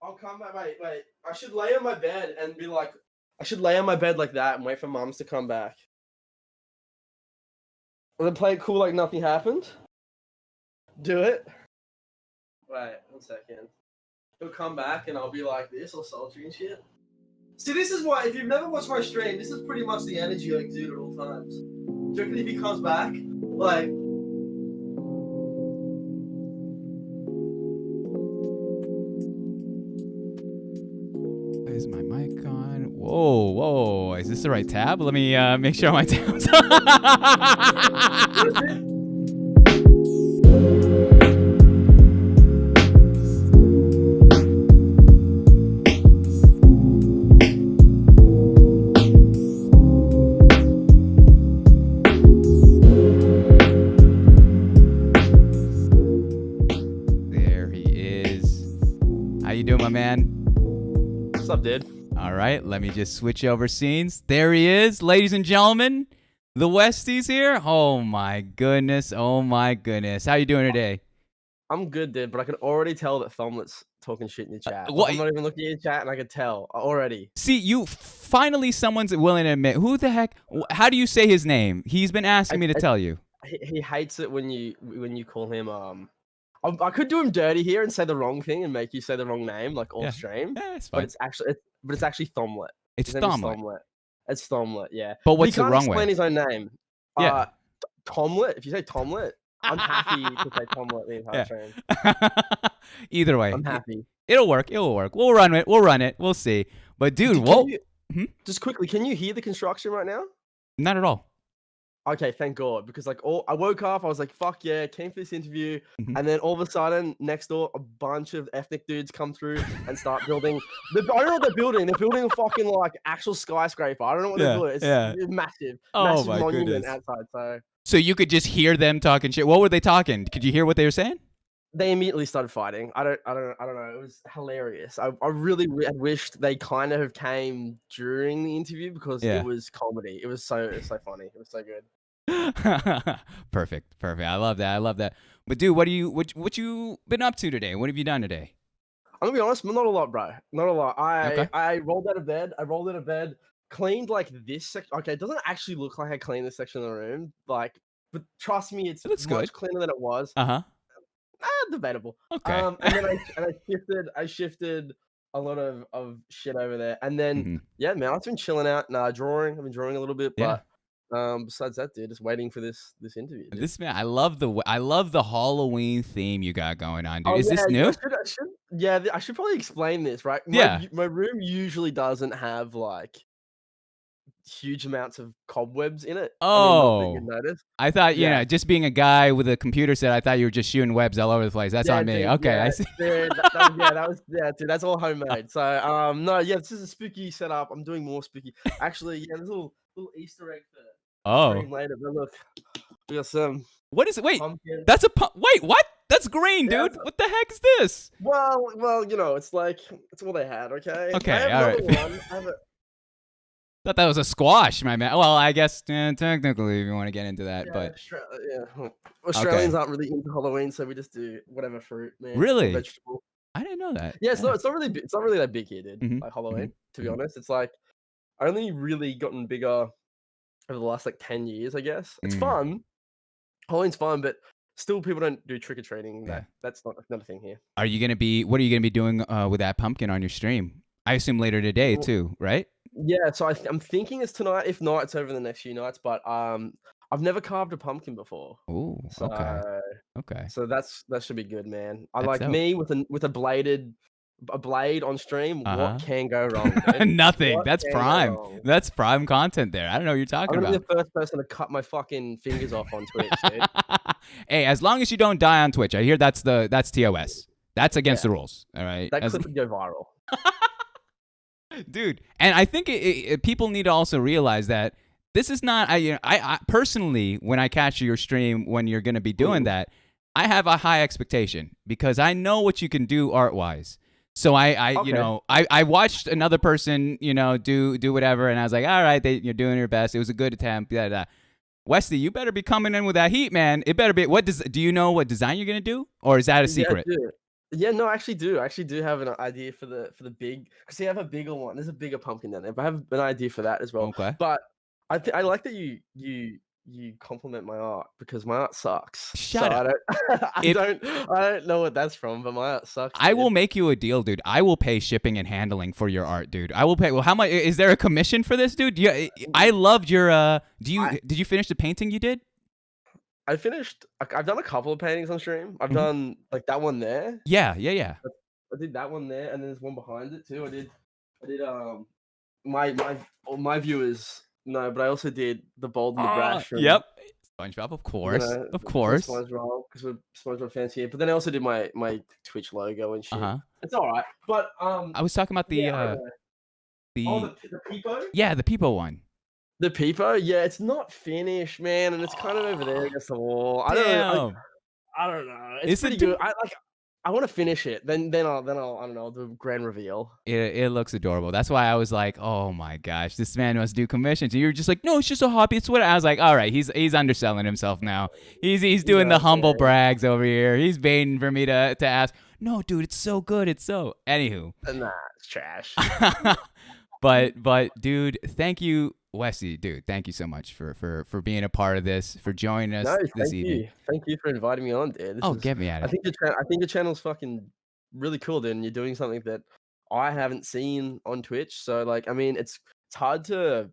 I'll come back. Wait. I should lay on my bed and be like, I should lay on my bed like that and wait for mums to come back. And then play it cool like nothing happened. Do it. Wait, 1 second. He'll come back and I'll be like this, all sultry and shit. See, this is why, if you've never watched my stream, this is pretty much the energy I exude at all times. Do you reckon if he comes back, like... Is my mic on? Whoa. Is this the right tab? Let me make sure my tab's There he is. How you doing, my man? What's up, dude? All right, let me just switch over scenes. There he is, ladies and gentlemen. TheWesty's here. Oh my goodness. How you doing today? I'm good, dude, but I can already tell that Thomlet's talking shit in your chat. what- I'm not even looking at your chat, and I can tell already. See, finally someone's willing to admit. Who the heck? How do you say his name? He's been asking me to tell you. He hates it when you call him I could do him dirty here and say the wrong thing and make you say the wrong name like all stream. Yeah, it's But fine. it's actually Thomlet. It's His name is Thomlet. It's Thomlet, yeah. But what's he can't the wrong explain way? his own name. Yeah. Tomlet. If you say Tomlet, I'm happy to say Tomlet the entire stream. Either way, I'm happy. It'll work. We'll run it. We'll see. But dude, whoa. Just quickly, can you hear the construction right now? Not at all. Okay, thank God, because I woke up, I was like, fuck yeah, came for this interview, and then all of a sudden, next door, a bunch of ethnic dudes come through and start building. I don't know what they're building. They're building a fucking like actual skyscraper. I don't know what they're doing. It's massive, massive my monument goodness. outside. So you could just hear them talking shit. What were they talking? Could you hear what they were saying? They immediately started fighting. I don't know. It was hilarious. I really had wished they kind of have came during the interview because it was comedy. It was so funny. It was so good. Perfect. I love that. But dude, what you been up to today? What have you done today? I'm gonna be honest, not a lot, bro. Not a lot. I rolled out of bed. Cleaned like this section. Okay, it doesn't actually look like I cleaned this section of the room. Like, but trust me, it looks much cleaner than it was. Debatable. Okay. And then I shifted a lot of shit over there. And then yeah, man, I've been chilling out. Drawing. I've been drawing a little bit, but besides that, dude, just waiting for this interview. Dude. This man, I love the Halloween theme you got going on, dude. Is this new? I should probably explain this, right? My room usually doesn't have like huge amounts of cobwebs in it. Oh, I thought just being a guy with a computer set, I thought you were just shooting webs all over the place. That's on me. Dude, okay, I see. Dude, dude, that's all homemade. So this is a spooky setup. I'm doing more spooky. Actually, there's a little Easter egg for stream later. But look, we got some. What is it? Wait, pumpkin. that's wait, what? That's green, dude. What the heck is this? Well, it's like it's all they had. Okay. Okay, all right. Thought that was a squash, my man. Well, I guess technically, if you want to get into that, but Australians aren't really into Halloween, so we just do whatever fruit, man. Really? Vegetable. I didn't know that. Yeah, it's not really that big here, dude. Like Halloween, to be honest, it's like only really gotten bigger over the last like 10 years, I guess. It's fun. Halloween's fun, but still, people don't do trick or treating. That's not a thing here. What are you gonna be doing with that pumpkin on your stream? I assume later today too, right? Yeah, so I'm thinking it's tonight. If not, it's over the next few nights. But I've never carved a pumpkin before. Oh, okay. So that should be good, man. I That's like dope. me with a blade on stream. What can go wrong? Nothing. What That's can go prime. wrong? That's prime content there. I don't know what you're talking I'm gonna about. be the first person to cut my fucking fingers off on Twitch, dude. Hey, as long as you don't die on Twitch, I hear that's TOS. That's against the rules. All right. That clip would go viral. Dude, and I think people need to also realize that this is not. I personally, when I catch your stream, when you're going to be doing that, I have a high expectation because I know what you can do art wise. So I watched another person, do whatever, and I was like, all right, you're doing your best. It was a good attempt. Westy, you better be coming in with that heat, man. It better be. Do you know what design you're gonna do, or is that a secret? Dude. Yeah, no, I actually do have an idea for the big, because you have a bigger one. There's a bigger pumpkin down there, but I have an idea for that as well. Okay. But I like that you compliment my art, because my art sucks. So Shut up. I If don't know what that's from, but my art sucks, I will dude. make you a deal, dude. I will pay shipping and handling for your art, dude. I will pay. Well, how much is there a commission for this, dude? I loved your. I Did you finish the painting you did? I finished. I've done a couple of paintings on stream. I've Mhm. done like that one there. Yeah, yeah, yeah. I did that one there, and then there's one behind it too. I did my viewers no, but I also did the Bold and the Brash from, Yep. SpongeBob, you of know, from course. SpongeBob, because we're SpongeBob fans here. But then I also did my Twitch logo and Uh shit. huh. It's all right, but I was talking about yeah, I don't know. Oh, the the Peepo, yeah, the people one. the Peepo, yeah, it's not finished, man, and it's kind of over there Oh, against the wall. damn. I don't know. It's Is pretty it? good. I want to finish it. Then I'll I don't know, the grand reveal. It looks adorable. That's why I was like, oh my gosh, this man must do commissions. And you're just like, no, it's just a hobby. It's what I was like. All right, he's underselling himself now. He's doing the humble Okay. brags over here. He's baiting for me to ask. No, dude, it's so good. It's so. Anywho, Nah, it's trash. but dude, thank you, Westy, dude. Thank you so much for being a part of this, for joining No, us this thank evening. you. Thank you for inviting me on, dude. This Oh, is get me at I it. think I think your channel's fucking really cool, dude, and you're doing something that I haven't seen on Twitch. So like, I mean, it's hard to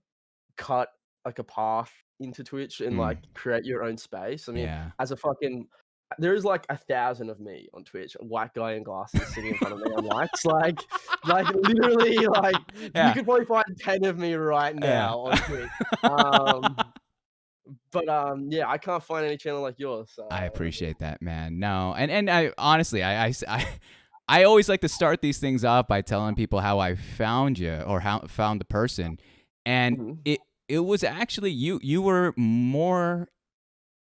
cut like a path into Twitch and Mm, like create your own space. I mean, yeah. as a fucking there is like 1,000 of me on Twitch, a white guy in glasses sitting in front of me on lights. Like literally, like you Yeah. could probably find 10 of me right Yeah. now on Twitch. Um, but yeah, I can't find any channel like yours. So I I mean, appreciate that, man. No, and I honestly, I always like to start these things off by telling people how I found you or how found the person, and mhm. it was actually you. You were more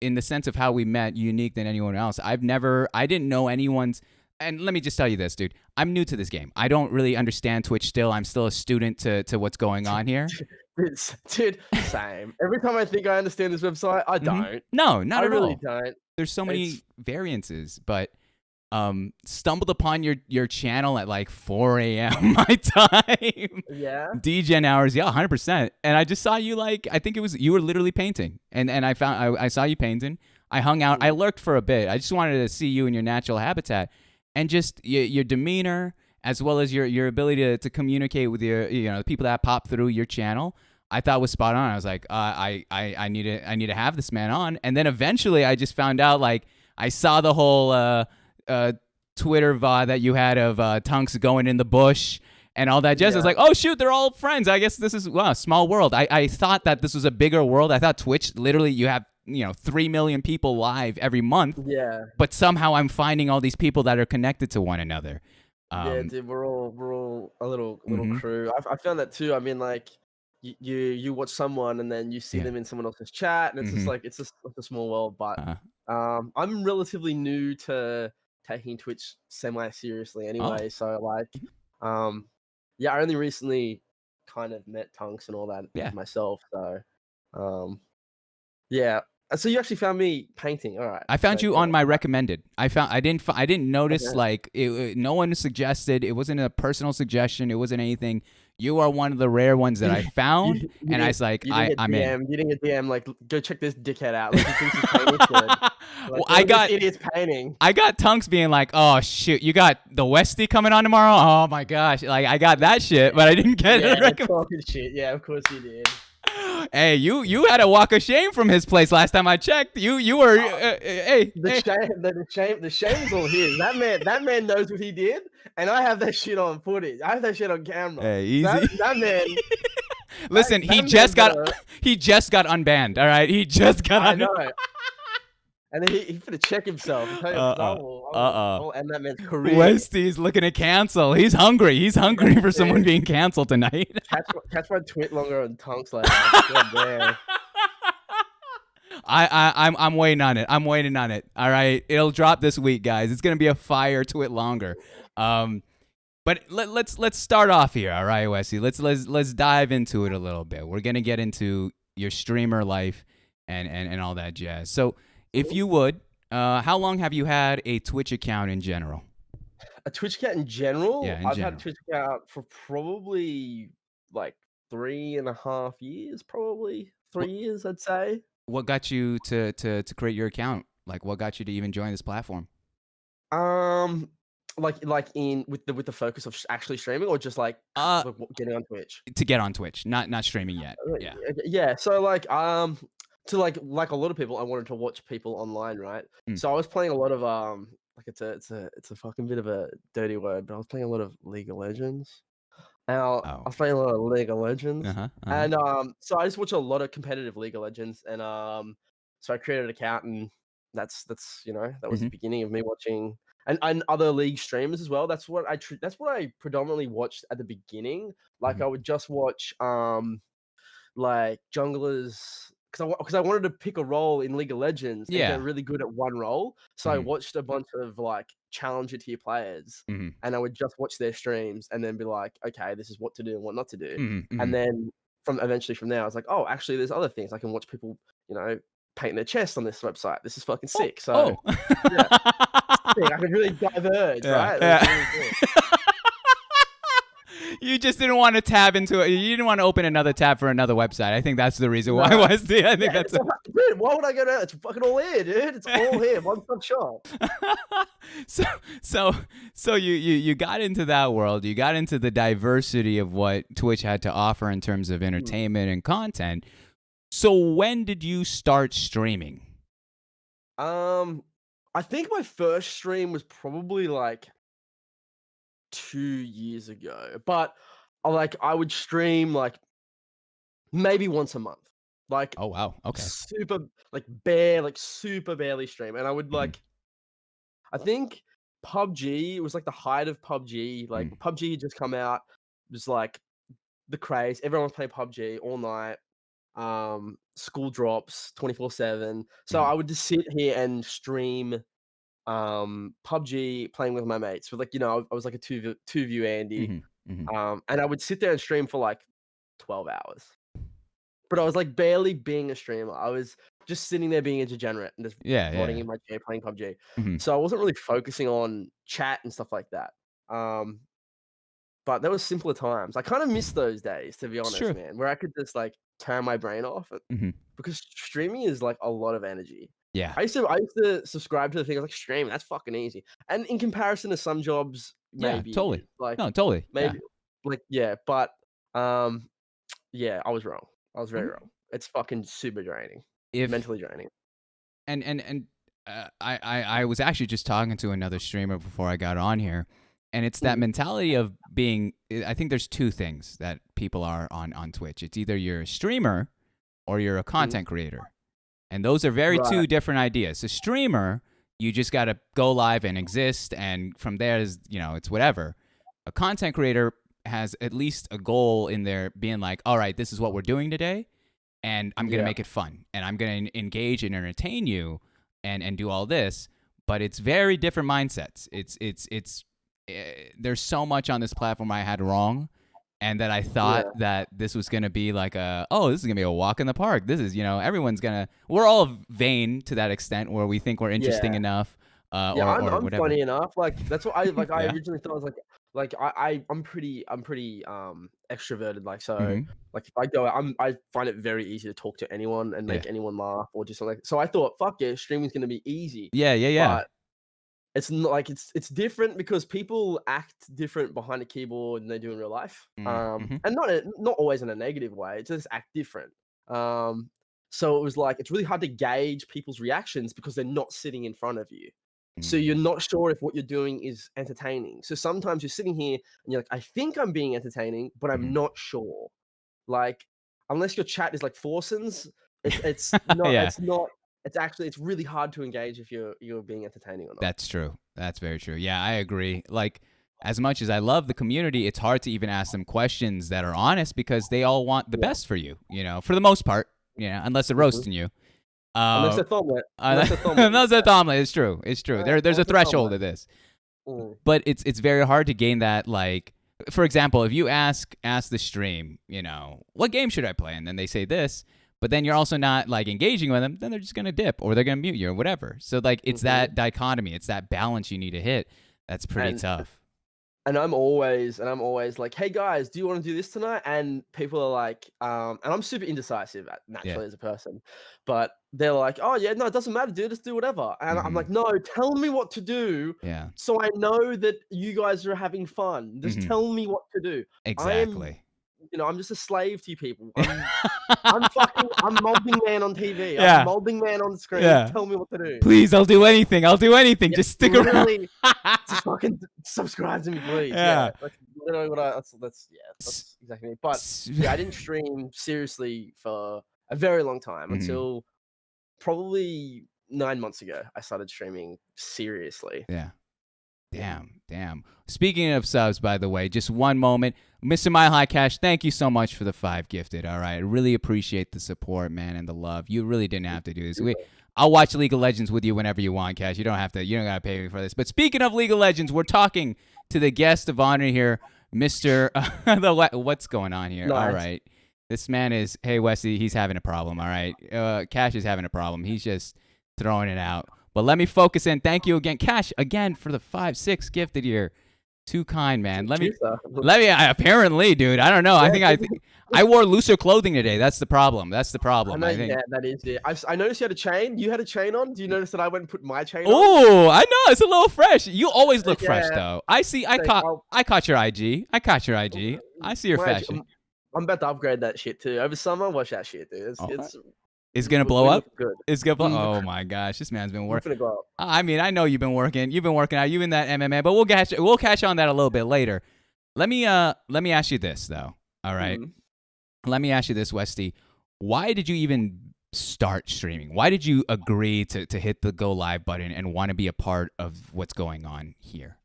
in the sense of how we met, unique than anyone else. I didn't know anyone's. And let me just tell you this, dude. I'm new to this game. I don't really understand Twitch still. I'm still a student to what's going on here. Dude, same. Every time I think I understand this website, I Hmm. don't. No, I not at really all. don't. There's so It's many variances, but stumbled upon your channel at like 4 a.m. my time. yeah. DGen hours, yeah, 100%. And I just saw you like I think it was you were literally painting, and I saw you painting. I hung out. I Mhm. lurked for a bit. I just wanted to see you in your natural habitat, and just your demeanor as well as your ability to communicate with the people that pop through your channel. I thought was spot on. I was like, I need to have this man on. And then eventually, I just found out like I saw the whole Twitter VOD that you had of Tunks going in the bush and all that jazz. I was Yeah. like, oh shoot, they're all friends. I guess this is wow, small world. I thought that this was a bigger world. I thought Twitch literally you have 3 million people live every month, Yeah. but somehow I'm finding all these people that are connected to one another. Yeah, Um, dude, we're all a little hmm crew. I found that too. I mean, like you watch someone and then you see yeah. them in someone else's chat, and it's just hmm like it's just like a small world. But Uh, I'm relatively new to taking Twitch semi seriously oh. anyway. So like, um, yeah, I only recently kind of met Tunks and all that Yeah. myself. So, um, yeah. So you actually found me painting. All right. I found So you on cool. my recommended. I didn't notice Okay. like no one suggested. It wasn't a personal suggestion. It wasn't anything. You are one of the rare ones that I You, found, you and I didn't was like, you didn't get I'm in. You didn't get DM like go check this dickhead out. Like he thinks he's painting good. Well, Like look at this idiot's painting. I got Tunks being like, oh shoot, you got the Westy coming on tomorrow. Oh my gosh, like I got that shit, but I didn't get Yeah, it. talking shit. Yeah, of course you did. Hey, you had a walk of shame from his place last time I checked. You were hey. The shame's all his. That man knows what he did, and I have that shit on footage. I have that shit on camera. Hey, So easy. that man, Listen, that man better. he just got unbanned. All right, he just got I un- know. And then he finna check himself. I tell you, 'cause I'll end that man's career. Westy's looking to cancel. He's hungry. He's hungry for someone being canceled tonight. Catch my tweet longer on Tonks later. God damn. I'm waiting on it. I'm waiting on it. All right, it'll drop this week, guys. It's gonna be a fire to it longer. But let's start off here. All right, Westy. Let's dive into it a little bit. We're gonna get into your streamer life and all that jazz. So, if you would, how long have you had a Twitch account in general? A Twitch account in general, Yeah, in I've had a general. Twitch account for probably like 3.5 years, probably What 3 years, I'd say. what got you to create your account? Like, what got you to even join this platform? Um, like in with the focus of actually streaming, or just like Uh, getting on Twitch. to get on Twitch, not streaming yet. Uh, Yeah. Yeah, so to like a lot of people, I wanted to watch people online, right? Mm. So I was playing a lot of like it's a fucking bit of a dirty word, but I was playing a lot of League of Legends. And I Oh. was playing a lot of League of Legends, Uh-huh. Uh-huh. and so I just watch a lot of competitive League of Legends, and so I created an account, and that was the Mhm. beginning of me watching and other league streamers as well. That's what I predominantly watched at the beginning. Like Mhm. I would just watch like junglers because I wanted to pick a role in League of Legends and get Yeah. really good at one role. So I Mhm. watched a bunch of like challenger tier players, Mhm. and I would just watch their streams and then be like, okay, this is what to do and what not to do. Mhm. And Mhm. then from there, I was like, oh, actually, there's other things I can watch people, paint their chest on this website. This is fucking Oh. sick. So Oh. yeah, sick. I could really diverge, Yeah. right? It was Yeah. really cool. You just didn't want to tab into it. You didn't want to open another tab for another website. I think that's the reason why. Nah. Westy. I think Yeah, that's. dude, why would I go there? It's fucking all here, dude. It's all here. One stop shop. so so so you got into that world. You got into the diversity of what Twitch had to offer in terms of entertainment and content. So when did you start streaming? I think my first stream was probably like 2 years ago, but I would stream like maybe once a month, like Oh wow. Okay. super, super barely stream, and I would Mhm. I think PUBG was like the height of PUBG. Like Mhm. PUBG had just come out, it was like the craze. Everyone was playing PUBG all night. School drops 24/7. So Mhm. I would just sit here and stream PUBG playing with my mates. With I was like a two view Andy. Mhm. Mhm. And I would sit there and stream for like 12 hours. But I was like barely being a streamer. I was just sitting there being a degenerate and just Yeah. rotting Yeah. in my chair playing PUBG. Mhm. So I wasn't really focusing on chat and stuff like that. Um, but there was simpler times. I kind of miss those days, to be It's honest, true. man, where I could just like turn my brain off Mhm. because streaming is like a lot of energy. Yeah. I used to subscribe to the thing like streaming. That's fucking easy. And in comparison to some jobs, Yeah. maybe it Totally. is like No. Totally. Yeah. maybe yeah, but um yeah, I was wrong. I was very Mhm. wrong. It's fucking super draining, If mentally draining. and I was actually just talking to another streamer before I got on here, and it's that Mm, mentality of being. I think there's two things that people are on Twitch. It's either you're a streamer or you're a mm, content creator, and those are very right. two different ideas. A streamer, you just got to go live and exist, and from there is it's whatever. A content creator has at least a goal in there, being like, all right, this is what we're doing today, and I'm gonna Yeah, make it fun, and I'm gonna engage and entertain you, and do all this. But it's very different mindsets. There's so much on this platform I had wrong, and that I thought yeah, that this was gonna be like this is gonna be a walk in the park. This is everyone's gonna we're all vain to that extent where we think we're interesting yeah. enough, Yeah, or I'm whatever. funny enough. Like that's what I Yeah. originally thought. I was like I'm pretty extroverted. Like so, Mm-hmm. like if I go out, I find it very easy to talk to anyone and Yeah. make anyone laugh or just like. So I thought, fuck yeah, streaming's gonna be easy. Yeah. Yeah. Yeah. But it's not like it's different because people act different behind a keyboard than they do in real life. Mm-hmm. And not always in a negative way. It's just act different. So it was like it's really hard to gauge people's reactions because they're not sitting in front of you. So you're Mm-hmm. not sure if what you're doing is entertaining. So sometimes you're sitting here and you're like, I think I'm being entertaining, but I'm not sure. Like, unless your chat is like foursons, it's not Yeah. it's not it's really hard to engage if you're being entertaining or not. That's true. That's very true. Yeah, I agree. Like, as much as I love the community, it's hard to even ask them questions that are honest because they all want the Yeah. best for you, for the most part, unless they're Mhm. roasting you. Unless Uh, they're Thomlet. Unless they're Thomlet no, instead. that's omelet. It's true. It's true. There's a Unless they're threshold Thomlet. to this, Mm. but it's very hard to gain that. Like, for example, if you ask the stream, what game should I play, and then they say this, but then you're also not like engaging with them, then they're just gonna dip or they're gonna mute you or whatever. So like, it's Mhm. that dichotomy. It's that balance you need to hit. That's pretty And tough. and I'm always like, "Hey guys, do you want to do this tonight?" And people are like, and I'm super indecisive Yeah. naturally as a person, but they're like, "Oh yeah, no, it doesn't matter, dude. Just do whatever." And I'm Hmm. like, "No, tell me what to do, Yeah. so I know that you guys are having fun. Just Hmm. tell me what to do. I am, Exactly. I'm just a slave to you people. I'm molding man on TV. I'm Yeah. molding man on screen. Yeah. Tell me what to do. Please, I'll do anything. I'll do anything. Yeah, Just stick around. literally, just fucking subscribe to me, please. Yeah. Yeah, that's literally what S- that's exactly me. But s- yeah, I didn't stream seriously for a very long time Mhm. until probably 9 months ago. I started streaming seriously. Yeah. Yeah. Damn. Speaking of subs, by the way, just one moment. Mr. Mile High Cash, thank you so much for the 5 gifted. All right. I really appreciate the support, man, and the love. You really didn't have to do this. I'll watch League of Legends with you whenever you want, Cash. You don't gotta pay me for this. But speaking of League of Legends, we're talking to the guest of honor here, Mr. What's going on here? All Nice. right. This man is, hey, Wesley, he's having a problem. All right. Cash is having a problem. He's just throwing it out. But let me focus in. Thank you again, Cash, again for the 5-6 gifted here. Too kind, man. Let me. Apparently, dude. I don't know. Yeah, I wore looser clothing today. That's the problem. That's the I problem. know. I think. Yeah, that is it. I noticed you had a chain. You had a chain on. Do you notice that I went and put my chain on? Oh, I know. It's a little fresh. You always look fresh, Yeah. though. I see. I caught your IG. I caught your IG. I see your fashion. I'm about to upgrade that shit too. Over summer, watch that shit, dude. It's gonna blow up. Good. It's gonna blow. Oh my gosh, this man's been working. Gonna go up. I mean, I know you've been working. You've been working out. You in that MMA, but we'll catch on that a little bit later. Let me ask you this though. All right. Let me ask you this, Westy. Why did you even start streaming? Why did you agree to hit the go live button and want to be a part of what's going on here?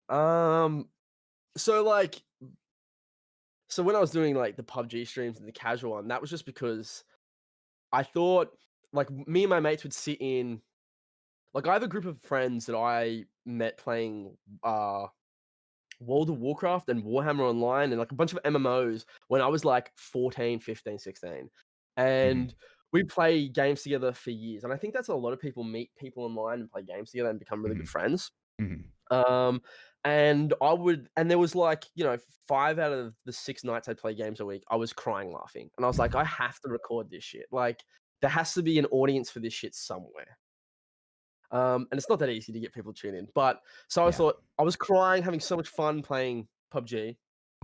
So when I was doing like the PUBG streams and the casual one, that was just because I thought like me and my mates would sit in, like I have a group of friends that I met playing World of Warcraft and Warhammer Online and like a bunch of MMOs when I was like 14, 15, 16. And we play games together for years. And I think that's a lot of people meet people online and play games together and become really good friends. And there was like, 5 out of the 6 nights I'd play games a week, I was crying laughing. And I was like, I have to record this shit. Like, there has to be an audience for this shit somewhere. And it's not that easy to get people to tune in. But so I thought, I was crying, having so much fun playing PUBG.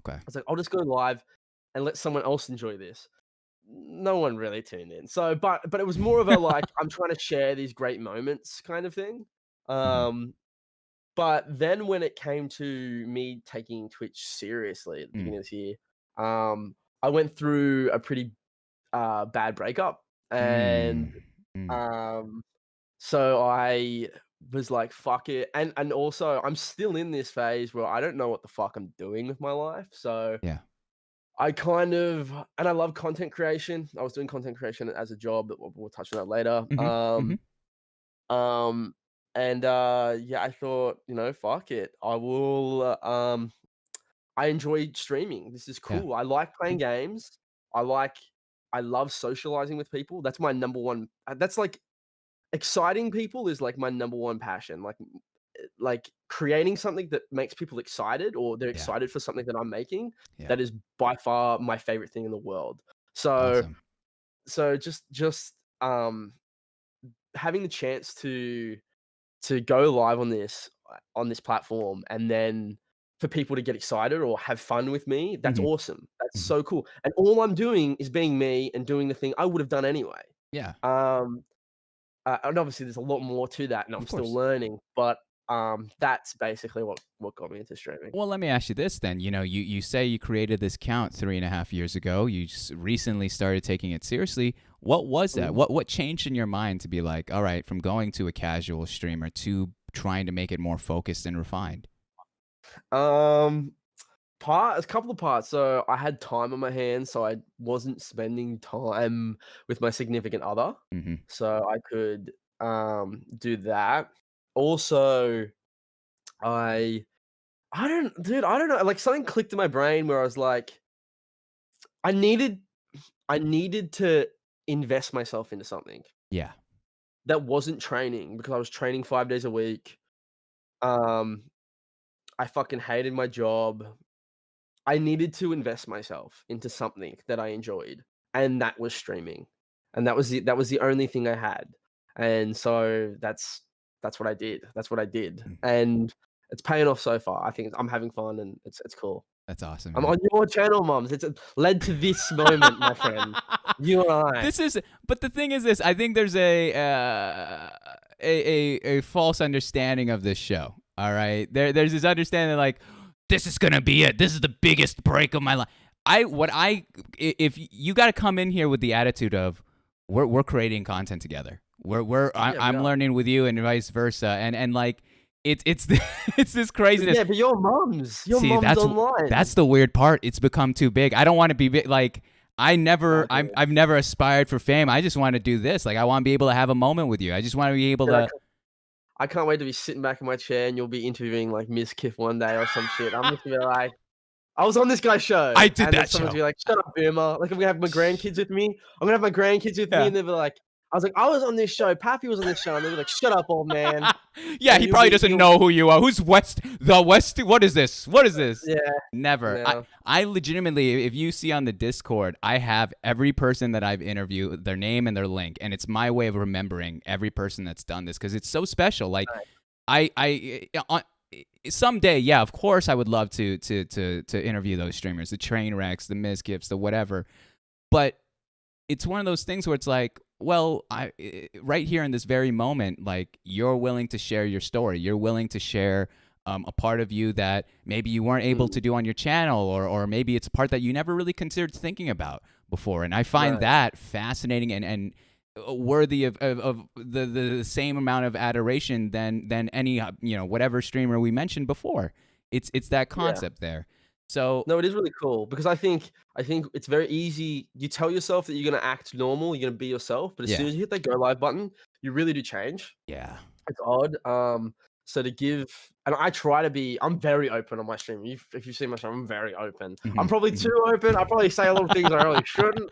Okay. I was like, I'll just go live and let someone else enjoy this. No one really tuned in. So, but it was more of a like, I'm trying to share these great moments kind of thing. But then when it came to me taking Twitch seriously at the beginning of this year, I went through a pretty bad breakup. And so I was like, fuck it. And also I'm still in this phase where I don't know what the fuck I'm doing with my life. So Yeah. I kind of, and I love content creation. I was doing content creation as a job, but we'll touch on that later. Yeah, I thought, fuck it. I will, I enjoy streaming. This is Yeah. cool. I like playing games. I love socializing with people. That's my number one. That's like exciting people is like my number one passion. Like creating something that makes people excited or they're excited for something that I'm making. Yeah. That is by far my favorite thing in the world. Awesome. So just having the chance to go live on this platform and then for people to get excited or have fun with me, that's awesome. That's so cool. And all I'm doing is being me and doing the thing I would have done anyway. Yeah. And obviously there's a lot more to that and I'm still learning, but that's basically what got me into streaming. Well, let me ask you this then. You say you created this account 3.5 years ago. You recently started taking it seriously. What was that? What changed in your mind to be like, all right, from going to a casual streamer to trying to make it more focused and refined? A couple of parts. So I had time on my hands, so I wasn't spending time with my significant other. So I could do that. Also, I don't know. Like something clicked in my brain where I was like, I needed to invest myself into something. Yeah. That wasn't training because I was training 5 days a week. Um, I fucking hated my job. I needed to invest myself into something that I enjoyed, and that was streaming, and that was the only thing I had, and so that's what I did. That's what I did, Mm. and it's paying off so far. I think I'm having fun, and it's cool. That's awesome, I'm man. on your channel, mums. It's led to this moment, my friend. You and I. This is, but the thing is this. I think there's a false understanding of this show. All right, there's this understanding like this is gonna be it. This is the biggest break of my life. If you got to come in here with the attitude of we're creating content together. I'm learning with you and vice versa, and like it's it's this craziness. Yeah, but your mums. Your See, mums online. that's the weird part. It's become too big. I don't want to be like I've never aspired for fame. I just want to do this. Like I want to be able to have a moment with you. I just want to be able to. I can't wait to be sitting back in my chair and you'll be interviewing like Miss Kiff one day or some shit. I'm just gonna be like, I was on this guy's show. I did and that someone's show. Be like, shut up, Boomer. Like I'm gonna have my grandkids with me. I'm gonna have my grandkids with me, and they'll be like, I was like, I was on this show. Pappy was on this show, and they'll be like, shut up, old man. Yeah, and he probably doesn't know who you are. Who's TheWesty? What is this? What is this? Yeah. Never. No. I legitimately, if you see on the Discord, I have every person that I've interviewed, their name and their link, and it's my way of remembering every person that's done this because it's so special. Like, someday, yeah, of course, I would love to interview those streamers, the train wrecks, the misgifts, the whatever. But it's one of those things where it's like, well, right here in this very moment, like you're willing to share your story. You're willing to share a part of you that maybe you weren't able to do on your channel, or maybe it's a part that you never really considered thinking about before. And I find that fascinating and worthy of the same amount of adoration than any whatever streamer we mentioned before. It's that concept there. So no, it is really cool because I think it's very easy. You tell yourself that you're gonna act normal, you're gonna be yourself, but as soon as you hit that go live button, you really do change. Yeah, it's odd. So to give, and I try to be, I'm very open on my stream. If you see my stream, I'm very open. I'm probably too open. I probably say a lot of things I really shouldn't.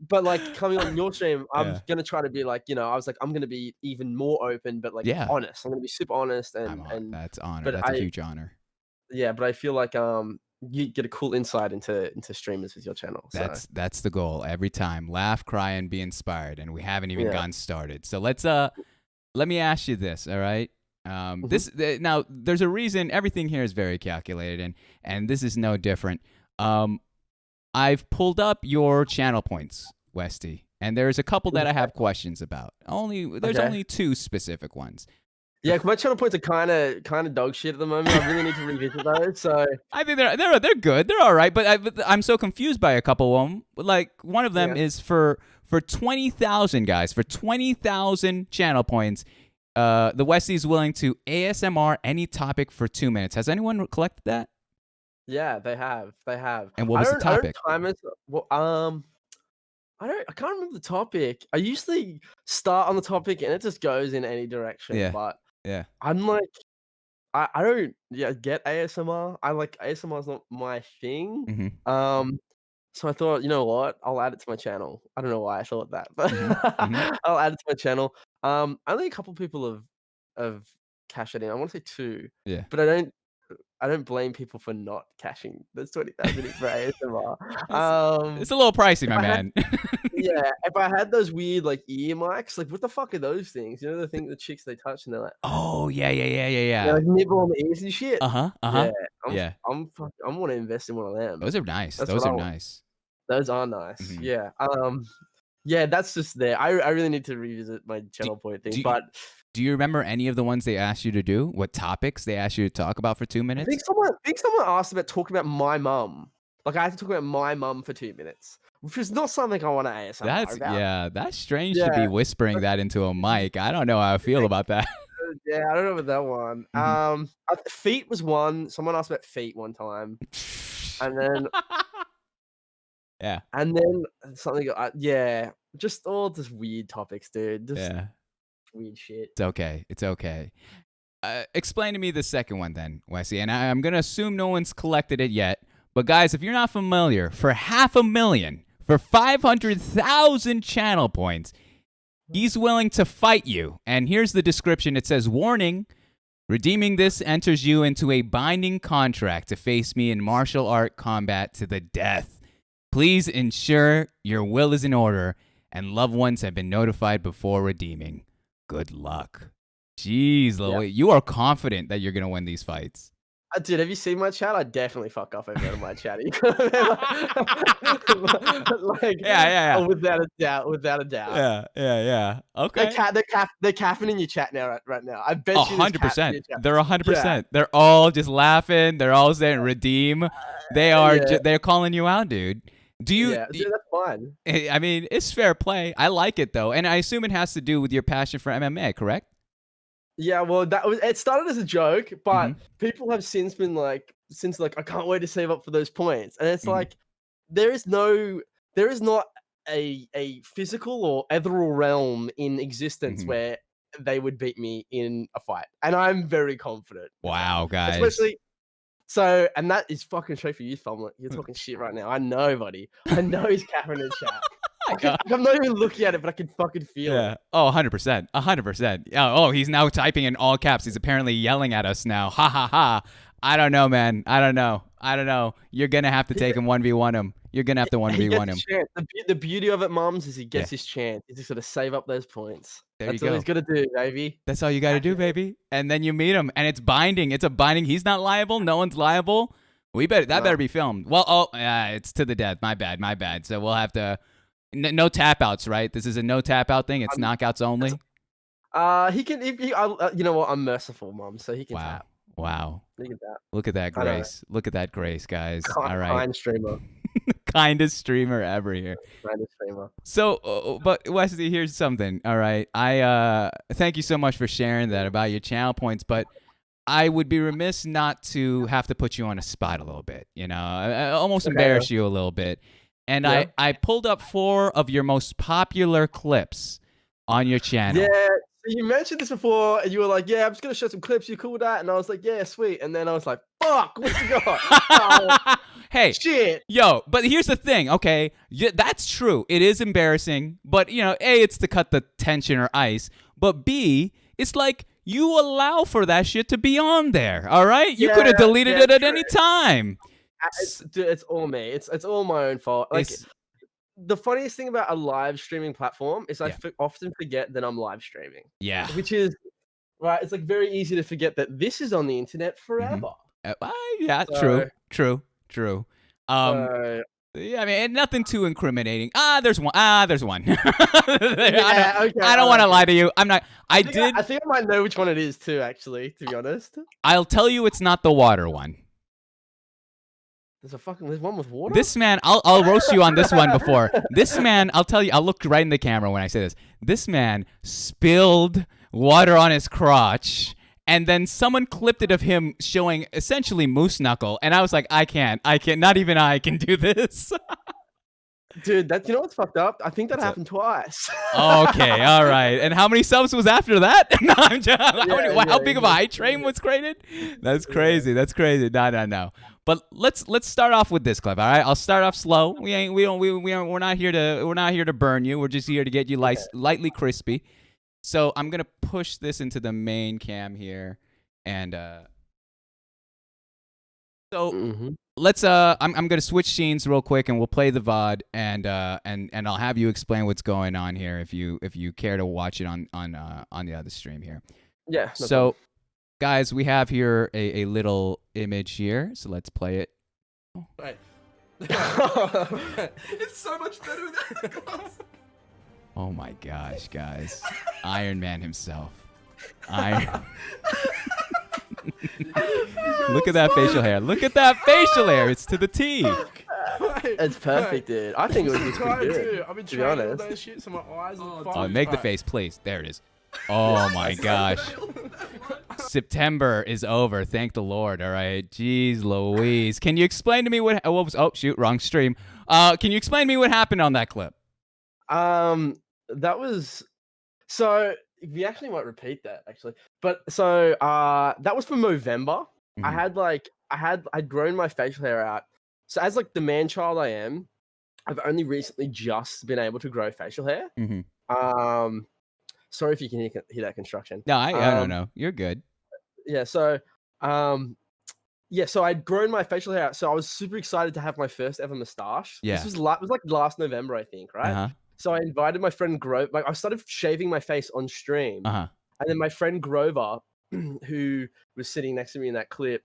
But like coming on your stream, I'm gonna try to be like, I was like, I'm gonna be even more open, but like honest. I'm gonna be super honest, and that's honor. That's a huge honor. Yeah, but I feel like you get a cool insight into streamers with your channel. So. That's the goal every time. Laugh, cry, and be inspired. And we haven't even gotten started. So let me ask you this. All right. Now there's a reason everything here is very calculated, and this is no different. I've pulled up your channel points, Westy, and there's a couple that I have questions about. There's only two specific ones. Yeah, my channel points are kind of dog shit at the moment. I really need to revisit those. So I think they're good. They're all right, but I'm so confused by a couple of them. Like one of them is for 20,000 guys, for 20,000 channel points. TheWesty's willing to ASMR any topic for 2 minutes. Has anyone collected that? Yeah, they have. And what was the topic? I can't remember the topic. I usually start on the topic and it just goes in any direction. Yeah. But yeah, I'm like, I don't get ASMR. I like ASMR is not my thing. So I thought, you know what? I'll add it to my channel. I don't know why I thought that, but I'll add it to my channel. Only a couple people have cashed it in. I want to say 2. Yeah. But I don't blame people for not cashing. That's 20,000 for ASMR. It's a little pricey, my man. If I had those weird like ear mics, like what the fuck are those things? You know the chicks they touch and they're like, oh yeah. They like nibble on the ears and shit. Yeah, I want to invest in one of them. Those are nice. Those are nice. Yeah. Yeah, that's just there. I really need to revisit my channel point thing. But do you remember any of the ones they asked you to do? What topics they asked you to talk about for 2 minutes? I think someone asked about talking about my mum. Like I had to talk about my mum for 2 minutes, which is not something I want to ASMR about. That's strange to be whispering that into a mic. I don't know how I feel about that. Yeah, I don't know about that one. Feet was one. Someone asked about feet one time, and then and then something. Just all this weird topics, dude. Just weird shit. It's okay. Explain to me the second one then, Wesley. And I'm gonna assume no one's collected it yet. But guys, if you're not familiar, for $500,000, for 500,000 channel points, He's willing to fight you. And here's the description. It says, warning, redeeming this enters you into a binding contract to face me in martial art combat to the death. Please ensure your will is in order and loved ones have been notified before redeeming. Good luck. Jeez, Lil, you are confident that you're going to win these fights. Dude, have you seen my chat? I definitely fuck off every on my chat. Yeah. Oh, without a doubt. Yeah. Okay. They're capping in your chat now, right now. I bet you 100%. They're 100%. They're all just laughing. They're all saying redeem. They are. They're calling you out, dude. Do you? Yeah, dude, that's fine. I mean, it's fair play. I like it though, and I assume it has to do with your passion for MMA, correct? Yeah, well, it started as a joke, but people have since been like, I can't wait to save up for those points, and it's like, there is not a physical or ethereal realm in existence where they would beat me in a fight, and I'm very confident. Wow, guys. Especially, so, and that is fucking straight for you, Thumlet. You're talking shit right now. I know, buddy. I know he's capping in chat. I'm not even looking at it, but I can fucking feel it. Oh, 100%. 100%. Oh, he's now typing in all caps. He's apparently yelling at us now. Ha ha ha. I don't know, man. I don't know. You're going to have to take him 1v1 him. You're going to have to 1v1 him. The beauty of it, Mums, is he gets his chance. He's just got to save up those points. That's all he's got to do, baby. That's all you got to do, baby. And then you meet him, and it's binding. It's a binding. He's not liable. No one's liable. That better be filmed. Well, it's to the death. My bad. So we'll have to... No tap outs, right? This is a no tap out thing. It's knockouts only. He can. You know what? I'm merciful, Mom, so he can tap. Wow. He can tap. Look at that grace. Look at that grace, guys. All right. Kind streamer. Kindest streamer ever here. Kindest streamer. So, but Wesley, here's something. All right. I thank you so much for sharing that about your channel points, but I would be remiss not to have to put you on a spot a little bit. You know, I almost embarrass you a little bit. And I pulled up 4 of your most popular clips on your channel. Yeah, so you mentioned this before, and you were like, "Yeah, I'm just gonna show some clips. You cool with that?" And I was like, "Yeah, sweet." And then I was like, "Fuck, what you got?" Hey, shit, yo. But here's the thing, okay? That's true. It is embarrassing, but you know, A, it's to cut the tension or ice, but B, it's like you allow for that shit to be on there. All right, you could have deleted it at any time. It's all me. It's all my own fault. Like the funniest thing about a live streaming platform is I often forget that I'm live streaming. Yeah. Which is right. It's like very easy to forget that this is on the internet forever. Yeah. So, true. Yeah, I mean, nothing too incriminating. There's one. I don't want to lie to you. I'm not. I think I might know which one it is too. Actually, to be honest, I'll tell you, it's not the water one. There's one with water? This man, I'll roast you on this one before. This man, I'll tell you, I'll look right in the camera when I say this. This man spilled water on his crotch, and then someone clipped it of him showing essentially moose knuckle, and I was like, I can't, not even I can do this. Dude, you know what's fucked up? I think that happened twice. Okay, all right. And how many subs was after that? No, I'm just, how big of a hype train was created? That's crazy. That's crazy. No. But let's start off with this clip. All right, I'll start off slow. We're not here to burn you. We're just here to get you lightly crispy. So I'm gonna push this into the main cam here, and let's I'm gonna switch scenes real quick, and we'll play the VOD, and I'll have you explain what's going on here if you care to watch it on the other stream here. Yeah. No problem. Guys, we have here a little image here, so let's play it. Right. It's so much better without. Oh my gosh, guys. Iron Man himself. Look at that facial hair. Look at that facial hair. It's to the T. It's perfect, dude. I think it was pretty good. I've been to be honest. Those shit, so my eyes are make the face, please. There it is. Oh my gosh. September is over. Thank the Lord. All right. Jeez Louise. Can you explain to me what was... Oh, shoot. Wrong stream. Can you explain to me what happened on that clip? That was... So, we actually might repeat that, actually. But, so, that was from November. I'd grown my facial hair out. So, as, like, the man-child I am, I've only recently just been able to grow facial hair. Sorry if you can hear that construction. No, I don't know. You're good. Yeah. So, so I'd grown my facial hair out, so I was super excited to have my first ever mustache. Yeah. This was it was like last November, I think, right? Uh-huh. So I invited my friend Grover. Like I started shaving my face on stream, Uh-huh. and then my friend Grover, who was sitting next to me in that clip,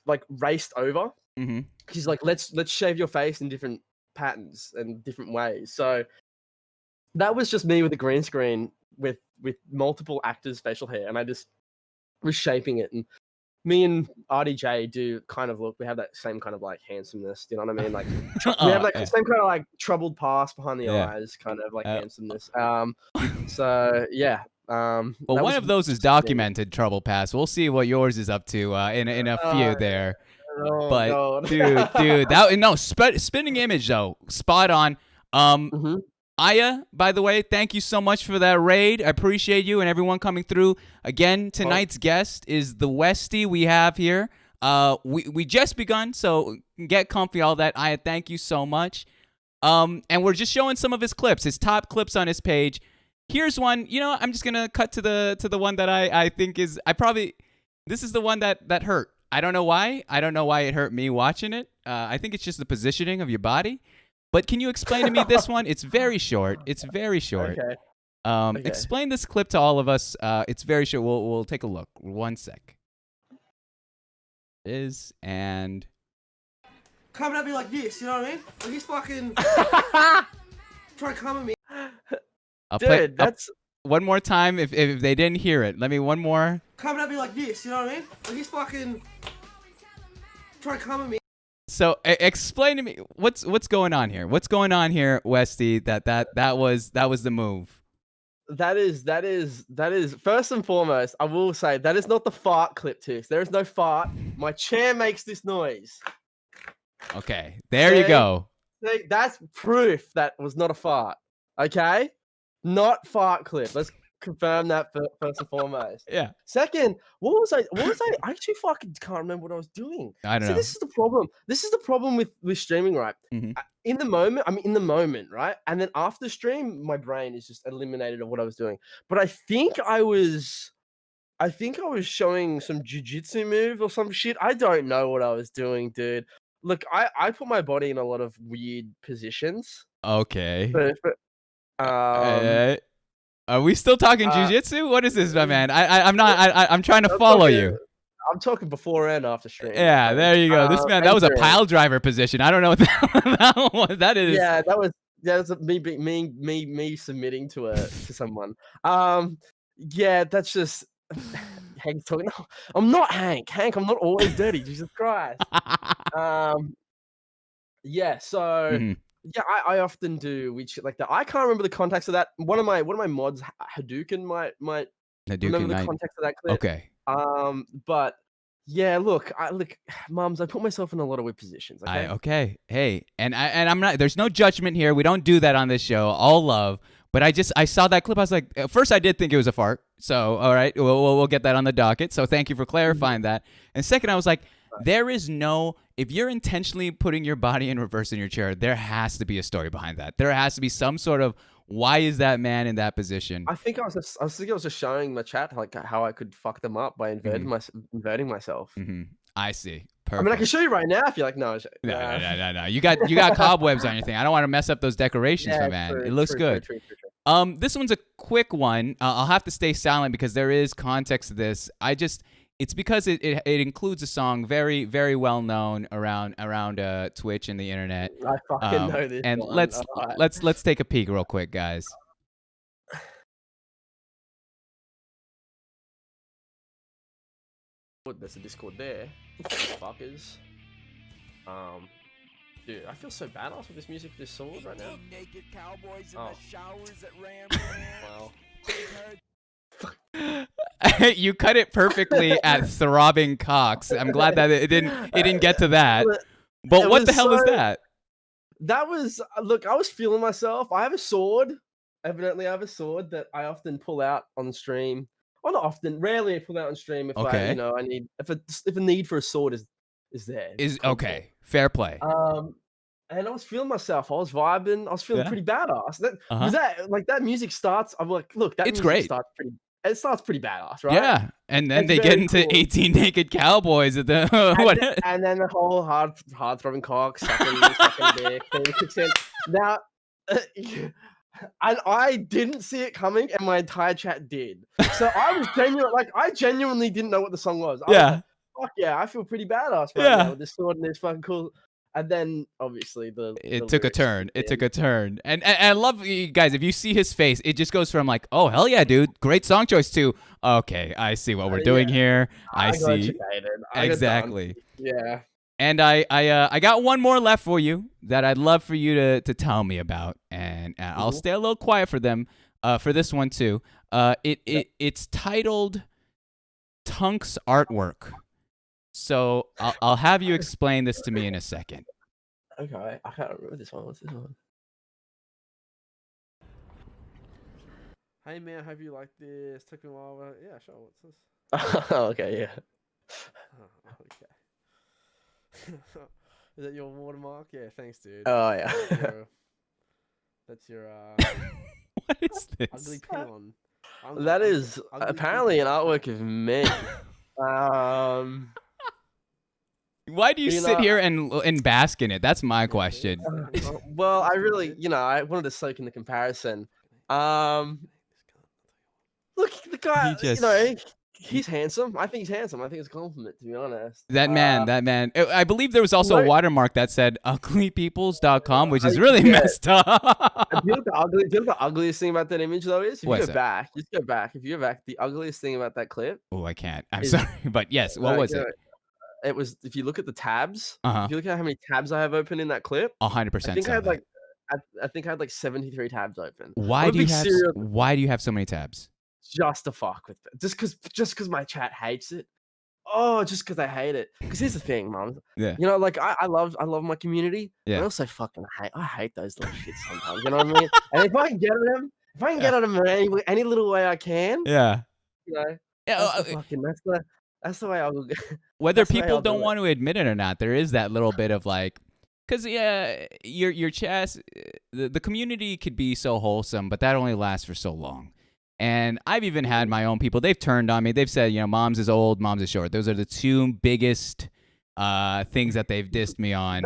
like raced over. Mm-hmm. He's like, let's shave your face in different patterns and different ways. So that was just me with a green screen with multiple actors' facial hair, and I just was shaping it. And me and RDJ do kind of look. We have that same kind of like handsomeness. Do you know what I mean? Like we have like the same kind of like troubled past behind the eyes, kind of like handsomeness. So yeah. Well, one of those is documented trouble past. We'll see what yours is up to in a few there. Oh, but God. dude, spinning image though, spot on. Aya, by the way, thank you so much for that raid. I appreciate you and everyone coming through. Again, tonight's guest is TheWesty we have here. We just begun, so get comfy, all that. Aya, thank you so much. And we're just showing some of his clips, his top clips on his page. Here's one. You know, I'm just gonna cut to the one that I think is this is the one that hurt. I don't know why. I don't know why it hurt me watching it. I think it's just the positioning of your body. But can you explain to me this one? It's very short. It's very short. Okay. Explain this clip to all of us. It's very short. We'll take a look. 1 sec. And coming at me like this, you know what I mean? Like he's fucking trying to come at me. Dude, that's one more time if they didn't hear it. Let me one more. Coming at me like this, you know what I mean? Like he's fucking trying to come at me. So explain to me what's going on here. What's going on here, Westy? That was the move. That is first and foremost. I will say that is not the fart clip, too. There is no fart. My chair makes this noise. Okay, there you go. That's proof that was not a fart. Okay, not fart clip. Let's confirm that first and foremost. Yeah. Second, what was I? I actually fucking can't remember what I was doing. I don't know. This is the problem. This is the problem with streaming, right? Mm-hmm. In the moment, right? And then after stream, my brain is just eliminated of what I was doing. But I think I was showing some jiu-jitsu move or some shit. I don't know what I was doing, dude. Look, I put my body in a lot of weird positions. Okay. But are we still talking jiu-jitsu? What is this, my man? I'm trying to follow you. I'm talking before and after stream. Yeah, there you go. This man, that was a pile driver position. I don't know what that is. Yeah, that was me submitting to someone. Yeah, that's just Hank's talking. No, I'm not Hank. Hank, I'm not always dirty. Jesus Christ. Yeah. So. Mm-hmm. Yeah, I often do weird shit like that. I can't remember the context of that. One of my mods, Hadouken, might remember the context of that clip. Okay. But yeah, look, mums, I put myself in a lot of weird positions. Okay. Okay. Hey, and I'm not. There's no judgment here. We don't do that on this show. All love. But I saw that clip. I was like, at first I did think it was a fart. So all right, we'll get that on the docket. So thank you for clarifying that. And second, I was like, there is no. If you're intentionally putting your body in reverse in your chair, there has to be a story behind that. There has to be some sort of why is that man in that position? I think I was just showing the chat like how I could fuck them up by inverting myself. Mm-hmm. I see. Perfect. I mean, I can show you right now if you like. No. No. You got cobwebs on your thing. I don't want to mess up those decorations, my man. It looks good. True. This one's a quick one. I'll have to stay silent because there is context to this. It's because it includes a song very, very well known around Twitch and the internet. I fucking know this. And one. let's take a peek real quick, guys. There's a Discord there, fuckers. Dude, I feel so badass with this music, this sword right now. Naked cowboys in the showers at Ram. Wow. You cut it perfectly at throbbing cocks. I'm glad that it didn't get to that. But what the hell is that? That was look. I was feeling myself. I have a sword. Evidently, I have a sword that I often pull out on stream. Well, not often. Rarely I pull out on stream if I need if a need for a sword is there. Okay. Fair play. and I was feeling myself. I was vibing. I was feeling Yeah. pretty badass. That Uh-huh. was that like that music starts. I'm like, look, that It's music great. starts pretty. It starts pretty badass, right? Yeah, and then It's they get very into cool. 18 Naked Cowboys at the what? And then the whole hard throbbing cock sucking dick thing kicks in. Now, and I didn't see it coming, and my entire chat did. So I genuinely didn't know what the song was. I was Yeah. like, fuck yeah, I feel pretty badass right Yeah. now with this sword and this fucking cool. And then obviously It the took a lyrics turn. kicked It took in. a turn. And I love you guys. If you see his face, it just goes from like, oh hell yeah, dude, great song choice to okay, I see what we're doing Yeah. here. I got see educated. I got done. exactly. Yeah. And I got one more left for you that I'd love for you to tell me about, and I'll Mhm. stay a little quiet for them for this one too. It's titled Tunk's Artwork. So I'll have you explain this to me in a second. Okay, I can't remember this one. What's this one? Hey man, hope you like this. Took me a while. Yeah, sure. What's this? Okay, yeah. Oh, okay. Is that your watermark? Yeah, thanks, dude. Oh yeah. That's your What is this? ugly peon. That is ugly apparently an peon. artwork of me. Why do you You sit know- here and bask in it? That's my question. Well, I really, I wanted to soak in the comparison. Look, the guy, He just- he's handsome. I think he's handsome. I think it's a compliment, to be honest. That man. I believe there was also a Right. watermark that said uglypeoples.com, which is really yeah. messed up. Do you know what the ugliest thing about that image though is? If you What's go that? back, just go back. If you go back, the ugliest thing about that clip, Oh, I can't. I'm Is- sorry, but yes. What was it? It was, if you look at the tabs, Uh-huh. if you look at how many tabs I have open in that clip, 100%. I think I saw had that. like, I think I had like 73 tabs open. Why I'm a do you big have? serial- Why do you have so many tabs? Just to fuck with it. Just cause my chat hates it. Oh, just cause I hate it. Cause here's the thing, mom. Yeah. Like I love my community. Yeah. I also fucking hate those little shits sometimes. You know what I mean? And if I can get at them, get at them in any little way I can, Yeah. Yeah, that's the way I will. Whether that's the way people I'll do don't it. want to admit it or not, there is that little bit of like, because your chats, the community could be so wholesome, but that only lasts for so long. And I've even had my own people. They've turned on me. They've said, mom's is old, mom's is short. Those are the two biggest things that they've dissed me on.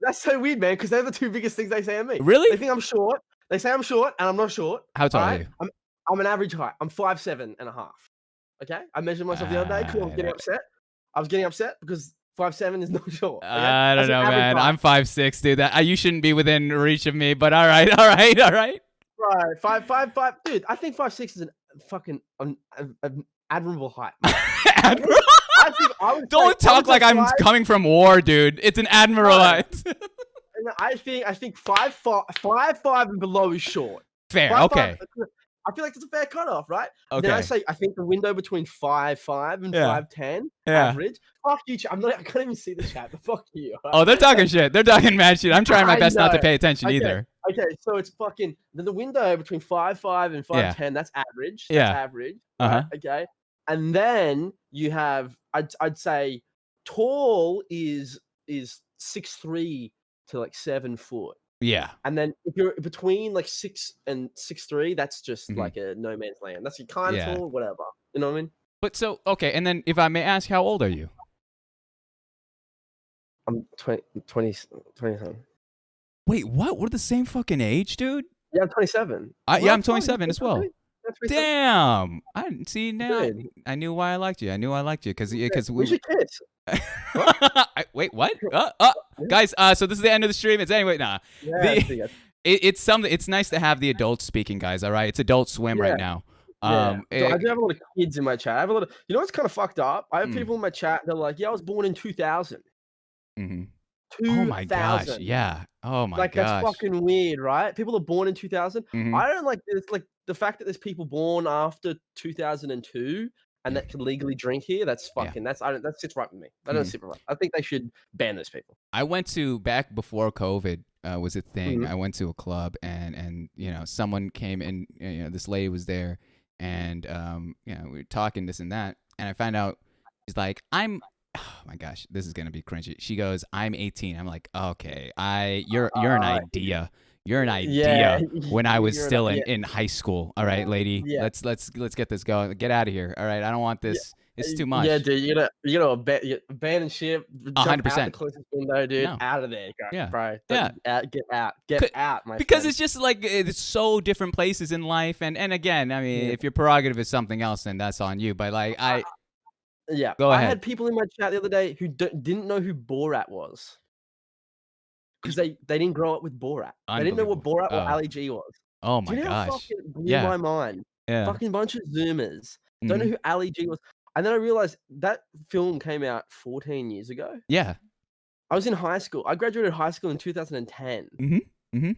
That's so weird, man. Because they're the two biggest things they say on me. Really? They think I'm short. They say I'm short, and I'm not short. How tall are alright? you? I'm an average height. I'm 5'7" and a half. Okay, I measured myself the other day because I was getting upset. I was getting upset because 5'7" is not short. Okay? I don't That's an know, average man. height. I'm 5'6", dude. You shouldn't be within reach of me. But all right. Right, 5'5", dude. I think 5'6" is an fucking an admirable height. Admiral? I think I would Don't say- I talk would like say I'm five- coming from war, dude. It's an admiral Right. height. and I think 5'5" and below is short. Fair. 5'5" Okay. I feel like that's a fair cutoff, right? Okay. Then I think the window between 5'5" and Yeah. 5'10", Yeah. average. Fuck you, I can't even see the chat, but fuck you. Oh, they're talking shit. They're talking mad shit. I'm trying my I best not to know. pay attention Okay. either. Okay, so it's fucking the window between 5'5" and 5'10". That's average. That's Yeah. average. Uh-huh. Right? Okay, and then you have I'd say tall is 6'3" to like 7 foot. Yeah. And then if you're between like 6 and 6'3", that's just Mhm. like a no man's land. That's your kind of Yeah. tall, whatever. You know what I mean? But so, okay. And then if I may ask, how old are you? I'm 27. Wait, what? We're the same fucking age, dude? Yeah, I'm 27. Yeah, Well, I'm fine, 27 as well. Yeah, 27. Damn. I didn't see now. Good. I knew why I liked you. Because We we should kiss. wait, what? Guys, so this is the end of the stream. It's anyway, nah. Yeah, The- I see it. It's something. It's nice to have the adults speaking, guys. All right, it's Adult Swim right now. Yeah. So I do have a lot of kids in my chat. I have a lot of, you know what's kind of fucked up? I have Mm. people in my chat. They're like, "Yeah, I was born in 2000." Mhm. 2000. Oh my gosh, yeah. Oh my Like gosh. that's fucking weird, right? People are born in 2000. Mhm. I don't like this. Like the fact that there's people born after 2002 and that can legally drink here. That's Yeah. fucking. That sits right with me. That doesn't sit right. I think they should ban those people. I went to back before COVID was a thing. Mhm. I went to a club and someone came in. This lady was there, and we were talking this and that, and I found out she's like, I'm oh my gosh, this is gonna be cringy. She goes, I'm 18. I'm like, okay, you're an idea. You're an Yeah, idea when I was you're still yeah, in high school. All right, lady. yeah, Let's get this going. Get out of here. All right. I don't want yeah, this. It's too yeah, much. dude. Abandon ship, jump out the 100%. closest window, dude. No. Out of there, Yeah. bro. Yeah. Get out, C- my because friend. it's just like it's so different places in life, and again, I mean, Yeah. if your prerogative is something else, then that's on you. But like, Yeah, go I ahead. had people in my chat the other day who didn't know who Borat was because they didn't grow up with Borat. They didn't know what Unbelievable. Borat or Oh, Ali G was. oh Do my you know how gosh. fucking blew Yeah. my mind? Yeah. Fucking bunch of Zoomers don't know Mhm. who Ali G was. And then I realized that film came out 14 years ago. Yeah. I was in high school. I graduated high school in 2010, Mhm. Mhm.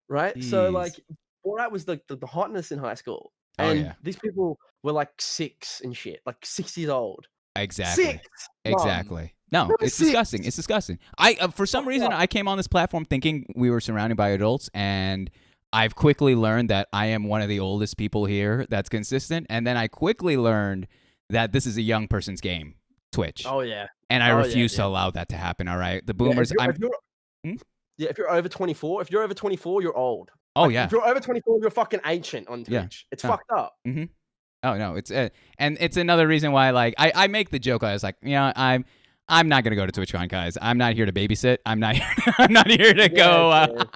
right? So like Jeez. Borat was the hotness in high school. Oh And yeah. these people were like 6 and shit, like 6 years old. Exactly. 6, mum. Exactly. No, They were it's disgusting. 6. It's disgusting. I for some Fucked reason up. I came on this platform thinking we were surrounded by adults, and I've quickly learned that I am one of the oldest people here that's consistent, and then I quickly learned that this is a young person's game, Twitch, Oh yeah. and I Oh, yeah, refuse to dude. allow that to happen. All right, the Yeah, boomers. Hmm? if you're over 24, you're old. Oh Like, yeah, if you're over 24, you're fucking ancient on yeah. Twitch. It's No. fucked up. Mm-hmm. Oh no, it's and it's another reason why like I make the joke. I was like, you know, I'm not gonna go to TwitchCon, guys. I'm not here to babysit. I'm not I'm not here to go. dude.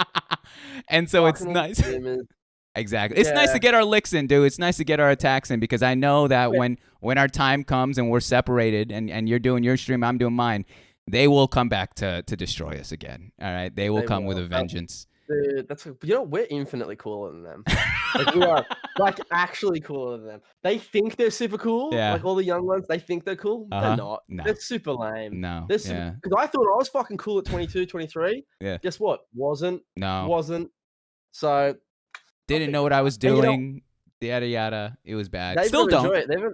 And so it's Fucking all nice. Zoomers. Exactly. It's nice Yeah. to get our licks in, dude. It's nice to get our attacks in because I know that Yeah. when our time comes and we're separated and you're doing your stream, I'm doing mine, they will come back to destroy us again. All right, they will They come with will. a vengeance. Dude, we're infinitely cooler than them. Like we are like actually cooler than them. They think they're super cool. Yeah. Like all the young ones, they think they're cool. Uh-huh. They're not. No. They're super lame. No. They're Yeah. because I thought I was fucking cool at 22, 23. Yeah. Guess what? Wasn't. No. So Didn't know what I was And, you know, doing. Yada yada. It was bad. they've Still got to don't. enjoy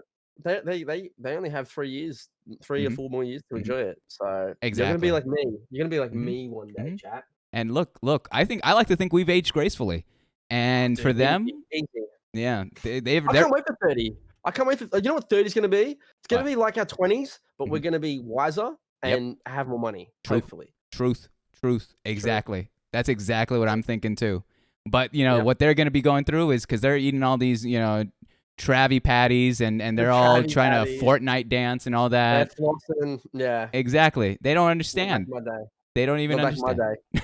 it. They only have 3 years, 3 or Mhm. 4 more years to Mhm. enjoy it. So you're gonna Exactly. be like me. You're gonna be like Mhm. me one day, Mhm. chat. And look, I like to think we've aged gracefully. And Dude, for them, easy. yeah, I they're can't wait for 30. I can't wait for. You know what 30 is gonna be? It's gonna What? be like our 20s, but we're Mhm. gonna be wiser Yep. and have more money. True. Hopefully. Truth. Exactly. That's exactly what I'm thinking too. But you know Yep. what they're going to be going through is because they're eating all these, you know, Travie patties and they're all Travie trying patties. to Fortnite dance and all Yeah, that. flossing. Yeah. Exactly. They don't Not back understand. in my day. They don't even Not back in my understand. day.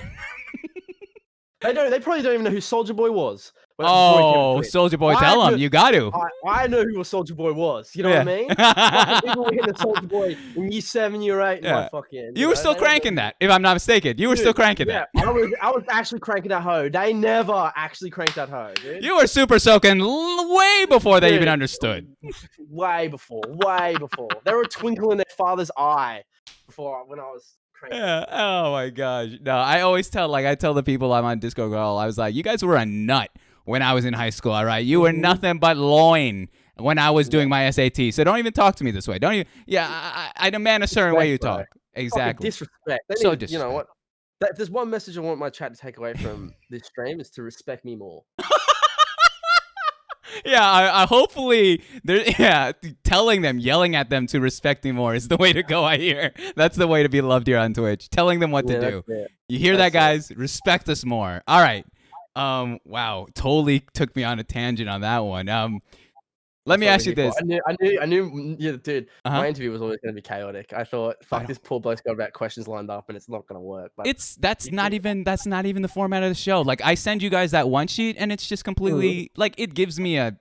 They probably don't even know who Soldier Boy was. When- before he came to Oh, Twitch. Soldier Boy, I tell them knew- you got to. I know who a Soldier Boy was. You know what I mean? Fucking people were hitting the Soldier Boy in year 7, year 8. Yeah. My fucking. You were still they don't know cranking who- that, if I'm not mistaken. You were still Dude, cranking yeah, that. I was actually cranking that hoe. They never actually cranked that hoe, dude. You were super soaking way before they even Dude, understood. Way before. They were a twinkle in their father's eye when I was cranking. Yeah. Oh my gosh. No, I always tell the people I'm on Disco Girl, I was like, you guys were a nut when I was in high school, all right? You were Mhm. nothing but loin when I was doing my SAT. So don't even talk to me this way. Don't even. Yeah, I demand a certain way you Respect, bro. talk. Fucking Exactly. disrespect. They So need- You know what? If there's one message I want my chat to take away from this stream is to respect me more. Yeah, I hopefully telling them, yelling at them to respect me more is the way to go. I hear that's the way to be loved here on Twitch. Telling them what to do. That's it. You hear that, That's guys? Respect us more. All right. Wow, totally took me on a tangent on that one. Let me That's ask what you we're this. here for. I knew, yeah, dude. Uh-huh. My interview was always going to be chaotic. I thought, fuck, know. this poor bloke's got about questions lined up, and it's not going to work. But That's not even the format of the show. Like I send you guys that one sheet, and it's just completely like it gives me a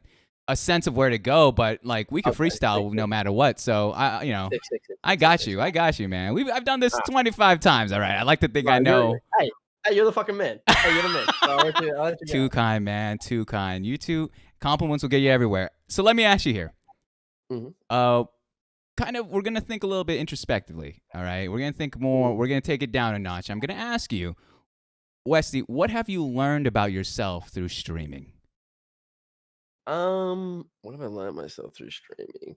sense of where to go. But like we can Okay, freestyle no matter what. So Six, I got you, man. I've done this 25 times. All right. I like to think I know. Hey, you're the fucking man. Hey, you're the man. I'll let you Too go. kind, man. Too kind. You two compliments will get you everywhere. So let me ask you here. Mhm. We're gonna think a little bit introspectively. All right, we're gonna think more. We're gonna take it down a notch. I'm gonna ask you, Westy, what have you learned about yourself through streaming? What have I learned myself through streaming?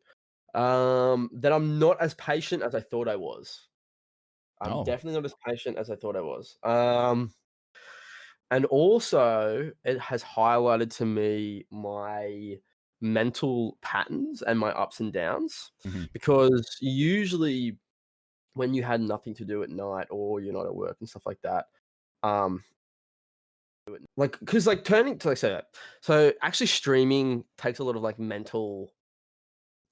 That I'm not as patient as I thought I was. I'm Oh. definitely not as patient as I thought I was. And also it has highlighted to me my mental patterns and my ups and downs, Mhm. because usually when you had nothing to do at night or you're not at work and stuff like that, um, like because like turning to like say that, so actually streaming takes a lot of like mental,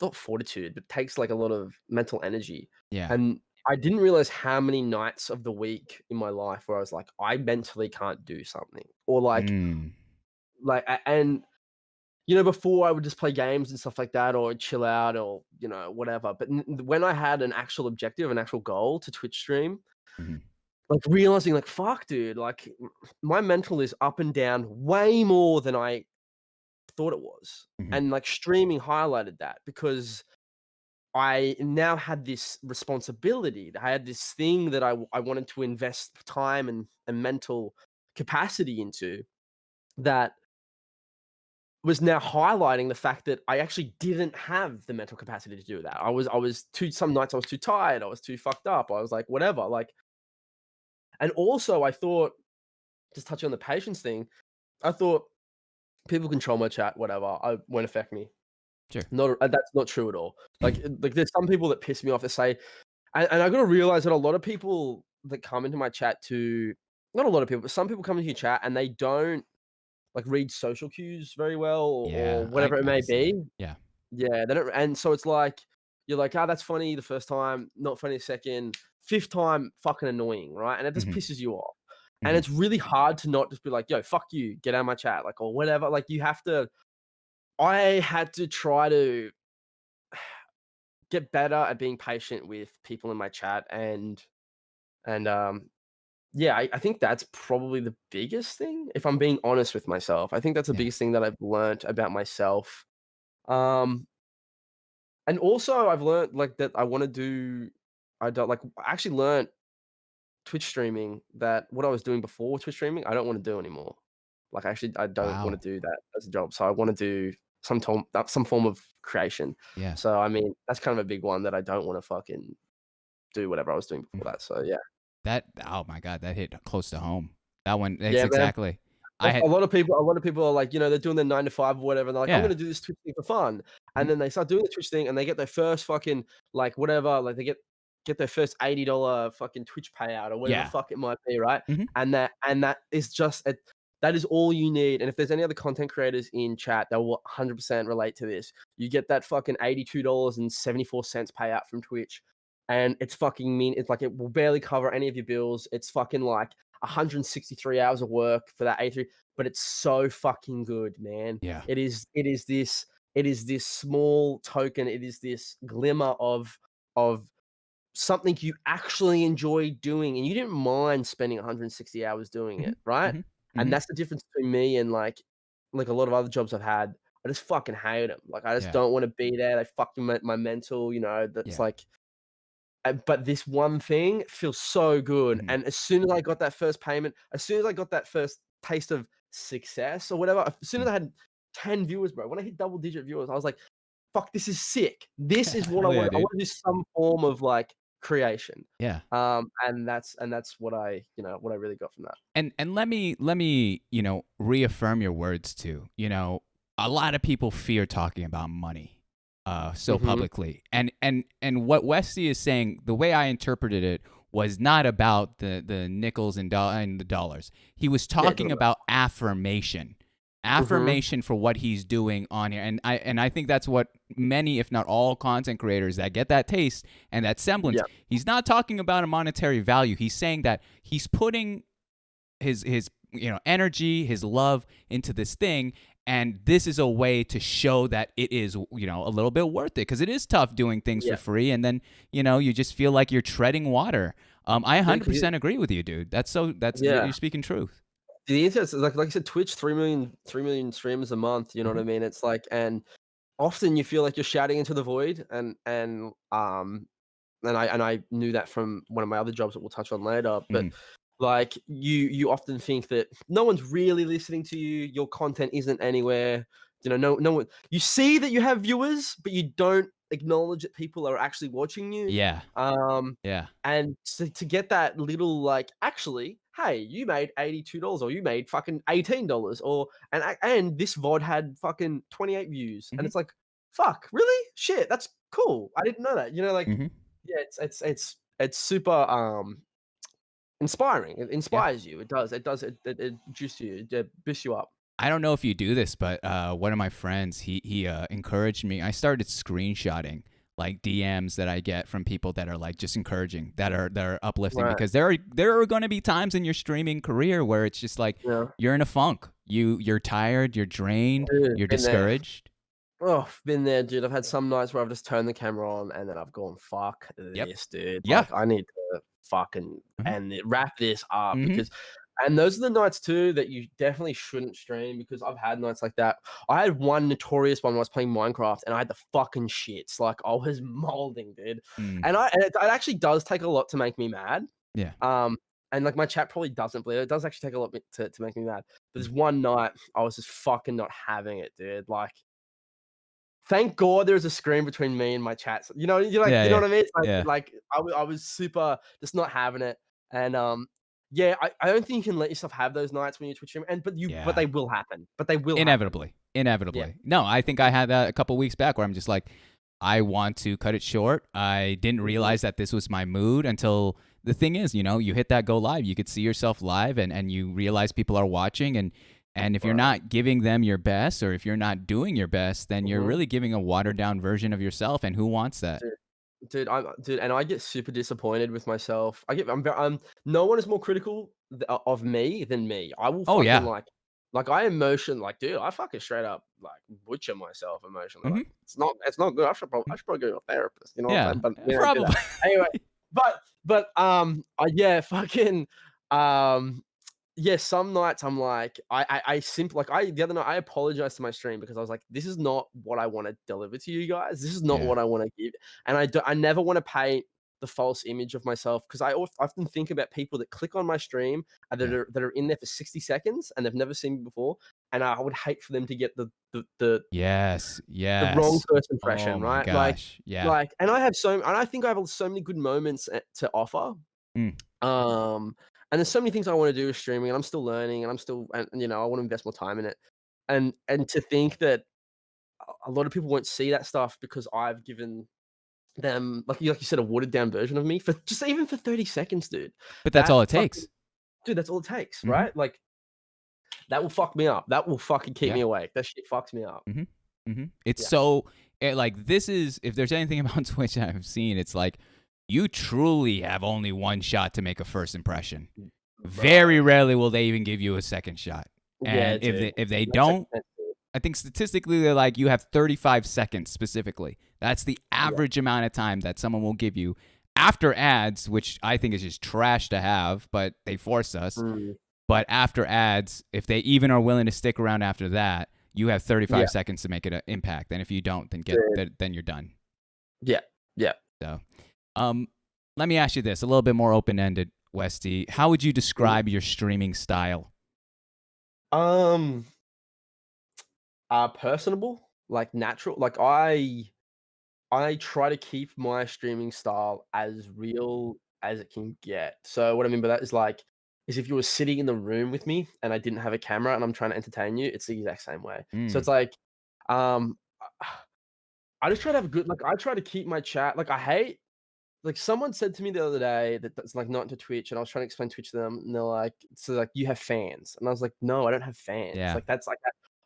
not fortitude, but takes like a lot of mental energy. Yeah. And I didn't realize how many nights of the week in my life where I was like, I mentally can't do something, or Mm. and before I would just play games and stuff like that, or chill out, or whatever. But when I had an actual objective, an actual goal to Twitch stream, Mhm. like realizing, like, fuck, dude, like my mental is up and down way more than I thought it was, Mhm. and like streaming highlighted that because I now had this responsibility. I had this thing that I wanted to invest time and mental capacity into, that was now highlighting the fact that I actually didn't have the mental capacity to do that. I was too, some nights I was too tired, I was too fucked up. I was like, whatever. Like, and also I thought, just touching on the patience thing, I thought people control my chat, whatever. I won't affect me. Sure. Not that's not true at all. Like there's some people that piss me off that say, and I got to realize that a lot of people that come into my chat to, not a lot of people, but some people come into your chat and they don't like read social cues very well, or Yeah, I whatever it I may can see that. be. Yeah. Yeah, they don't, and so it's like you're like, "Oh, that's funny the first time, not funny the second, fifth time, fucking annoying," right? And it just Mhm. pisses you off. And Mhm. it's really hard to not just be like, "Yo, fuck you, get out of my chat," like, or whatever. Like, you have to, I had to try to get better at being patient with people in my chat, and yeah, I think that's probably the biggest thing, if I'm being honest with myself. I think that's the Yeah. biggest thing that I've learnt about myself. Um And also I've learned, like, that I don't like, I actually learned Twitch streaming, that what I was doing before Twitch streaming, I don't wanna do anymore. Like, actually, I don't wanna Wow. do that as a job, so I wanna do some form of creation. Yeah. So, I mean, that's kind of a big one, that I don't wanna fucking do whatever I was doing before that, so yeah. That oh my god, that hit close to home. That one, that's Yeah, man. exactly. I A had lot of people are like, they're doing their 9 to 5 or whatever, and they're like, "I'm yeah. gonna do this Twitch thing for fun." And Mhm. then they start doing the Twitch thing, and they get their first fucking, like, whatever, like, they get their first $80 fucking Twitch payout or whatever the Yeah. fuck it might be, right? Mhm. And that is just that is all you need. And if there's any other content creators in chat that will 100% relate to this, you get that fucking $82.74 payout from Twitch, and it's fucking mean. It's like, it will barely cover any of your bills. It's fucking like 163 hours of work for that 83, but it's so fucking good, man. Yeah. It is this small token, it is this glimmer of something you actually enjoy doing, and you didn't mind spending 160 hours doing Mhm. it, right? Mhm. And Mhm. that's the difference between me and like a lot of other jobs I've had. I just fucking hate them. Like, I just Yeah. don't want to be there. They fucking my mental, that's Yeah. like, but this one thing feels so good, Mhm. and as soon as I got that first payment, as soon as I got that first taste of success or whatever, as soon as Mhm. I had 10 viewers, bro, when I hit double digit viewers, I was like, "Fuck, this is sick. This is what I Hell yeah, want. I dude. want to do some form of, like, creation." Yeah. And that's what I really got from that. And let me, reaffirm your words too. A lot of people fear talking about money so Mhm. publicly. And what Westy is saying, the way I interpreted it was not about the nickels and the dollars. He was Yeah, it talking doesn't matter. about affirmation. Mhm. Affirmation for what he's doing on here. And I think that's what many, if not all, content creators that get that taste and that semblance. Yeah. He's not talking about a monetary value. He's saying that he's putting his energy, his love into this thing, and this is a way to show that it is a little bit worth it, because it is tough doing things for Yeah. free, and then you just feel like you're treading water. I Yeah, 'cause 100% agree with you, dude. That's yeah. you're speaking truth. The internet's like I said, Twitch, 3 million streams a month, you know what Hmm. I mean? It's like, and often you feel like you're shouting into the void, and I knew that from one of my other jobs that we'll touch on later. But Hmm. like, you often think that no one's really listening to you, your content isn't anywhere. No one. You see that you have viewers, but you don't acknowledge that people are actually watching you. Yeah. Um, Yeah. and to get that little, like, actually, hey, you made $82 or you made fucking $18 and this VOD had fucking 28 views. And Mhm. it's like, fuck, really? Shit, that's cool. I didn't know that. You know, like, Mhm. yeah, it's super inspiring. It Yeah. inspires you. It does. It juices you. It boosts you up. I don't know if you do this, but one of my friends, he encouraged me. I started screenshotting like DMs that I get from people that are like just encouraging, that are uplifting, Right. because there are going to be times in your streaming career where it's just like Yeah. you're in a funk. You're tired, you're drained, Dude, you're been there. discouraged. Oh, been there, dude. I've had some nights where I've just turned the camera on and then I've gone, fuck Yep. this, dude. Yeah. Like, I need to fucking Mhm. wrap this up Mhm. because, and those are the nights too that you definitely shouldn't stream because I've had nights like that. I had one notorious one when I was playing Minecraft and I had the fucking shits. Like, I was molding, dude. Mm. And it actually does take a lot to make me mad. Yeah. And like my chat probably doesn't, but it does actually take a lot to make me mad. But there's one night I was just fucking not having it, dude. Like, thank God there's a screen between me and my chats. You know, you're like, Yeah, you know yeah. what I mean? It's like, Yeah. I was super just not having it. And yeah, I don't think you can let yourself have those nights when you Twitch stream. But Yeah. they will happen. But they will happen. Inevitably. Yeah. No, I think I had that a couple weeks back where I'm just like, I want to cut it short. I didn't realize that this was my mood until the thing is, you hit that go live. You could see yourself live and you realize people are watching, and if you're Right. not giving them your best, or if you're not doing your best, then you're Mhm. really giving a watered down version of yourself, and who wants that? Dude, and I get super disappointed with myself. I'm no one is more critical of me than me. I will Oh fucking yeah. I emotion like, dude, I fucking straight up like butcher myself emotionally. Like, Mhm. it's not good. I should probably go to a therapist. You know what I'm Yeah. saying? But you know, I do Probably. that anyway. Yeah, fucking yeah, some nights I'm like, I simply like the other night I apologized to my stream because I was like, this is not what I want to deliver to you guys. This is not Yeah. what I want to give, and I never want to paint the false image of myself because I often think about people that click on my stream and Yeah. that are in there for 60 seconds and they've never seen me before, and I would hate for them to get the Yes. wrong Yes. first Oh impression, my right? gosh. Yeah. And I think I have so many good moments to offer. Mm. And there's so many things I want to do with streaming, and I'm still learning, and I'm still, and you know, I want to invest more time in it. And to think that a lot of people won't see that stuff because I've given them, like you said, a watered down version of me for just even for 30 seconds, dude. But that's all That it fucking, takes. dude, that's all it takes, Mhm. right? Like that will fuck me up. That will fucking keep Yeah. me awake. That shit fucks me up. It's Yeah. so like, this is, if there's anything about Twitch that I've seen, it's like you truly have only one shot to make a first impression. Very Right. rarely will they even give you a second shot. Yeah, And dude. if they Makes don't, sense, dude. I think statistically they're like, you have 35 seconds specifically. That's the average amount of time that someone will give you after ads, which I think is just trash to have, but they force us. Mm, But after ads, if they even are willing to stick around after that, you have 35 yeah, seconds to make it an impact. And if you don't, dude. then you're done. Yeah. Yeah. So, um, let me ask you this, a little bit more open ended, Westy. How would you describe your streaming style? Um, personable, like natural. Like I try to keep my streaming style as real as it can get. So what I mean by that is if you were sitting in the room with me and I didn't have a camera and I'm trying to entertain you, it's the exact same way. So Mm, it's like, um, I just try to have a good I try to keep my chat. Like I hate like someone said to me the other day that's like not into Twitch, and I was trying to explain Twitch to them, and they're like, "So like you have fans?" And I was like, "No, I don't have fans. yeah. Like that's like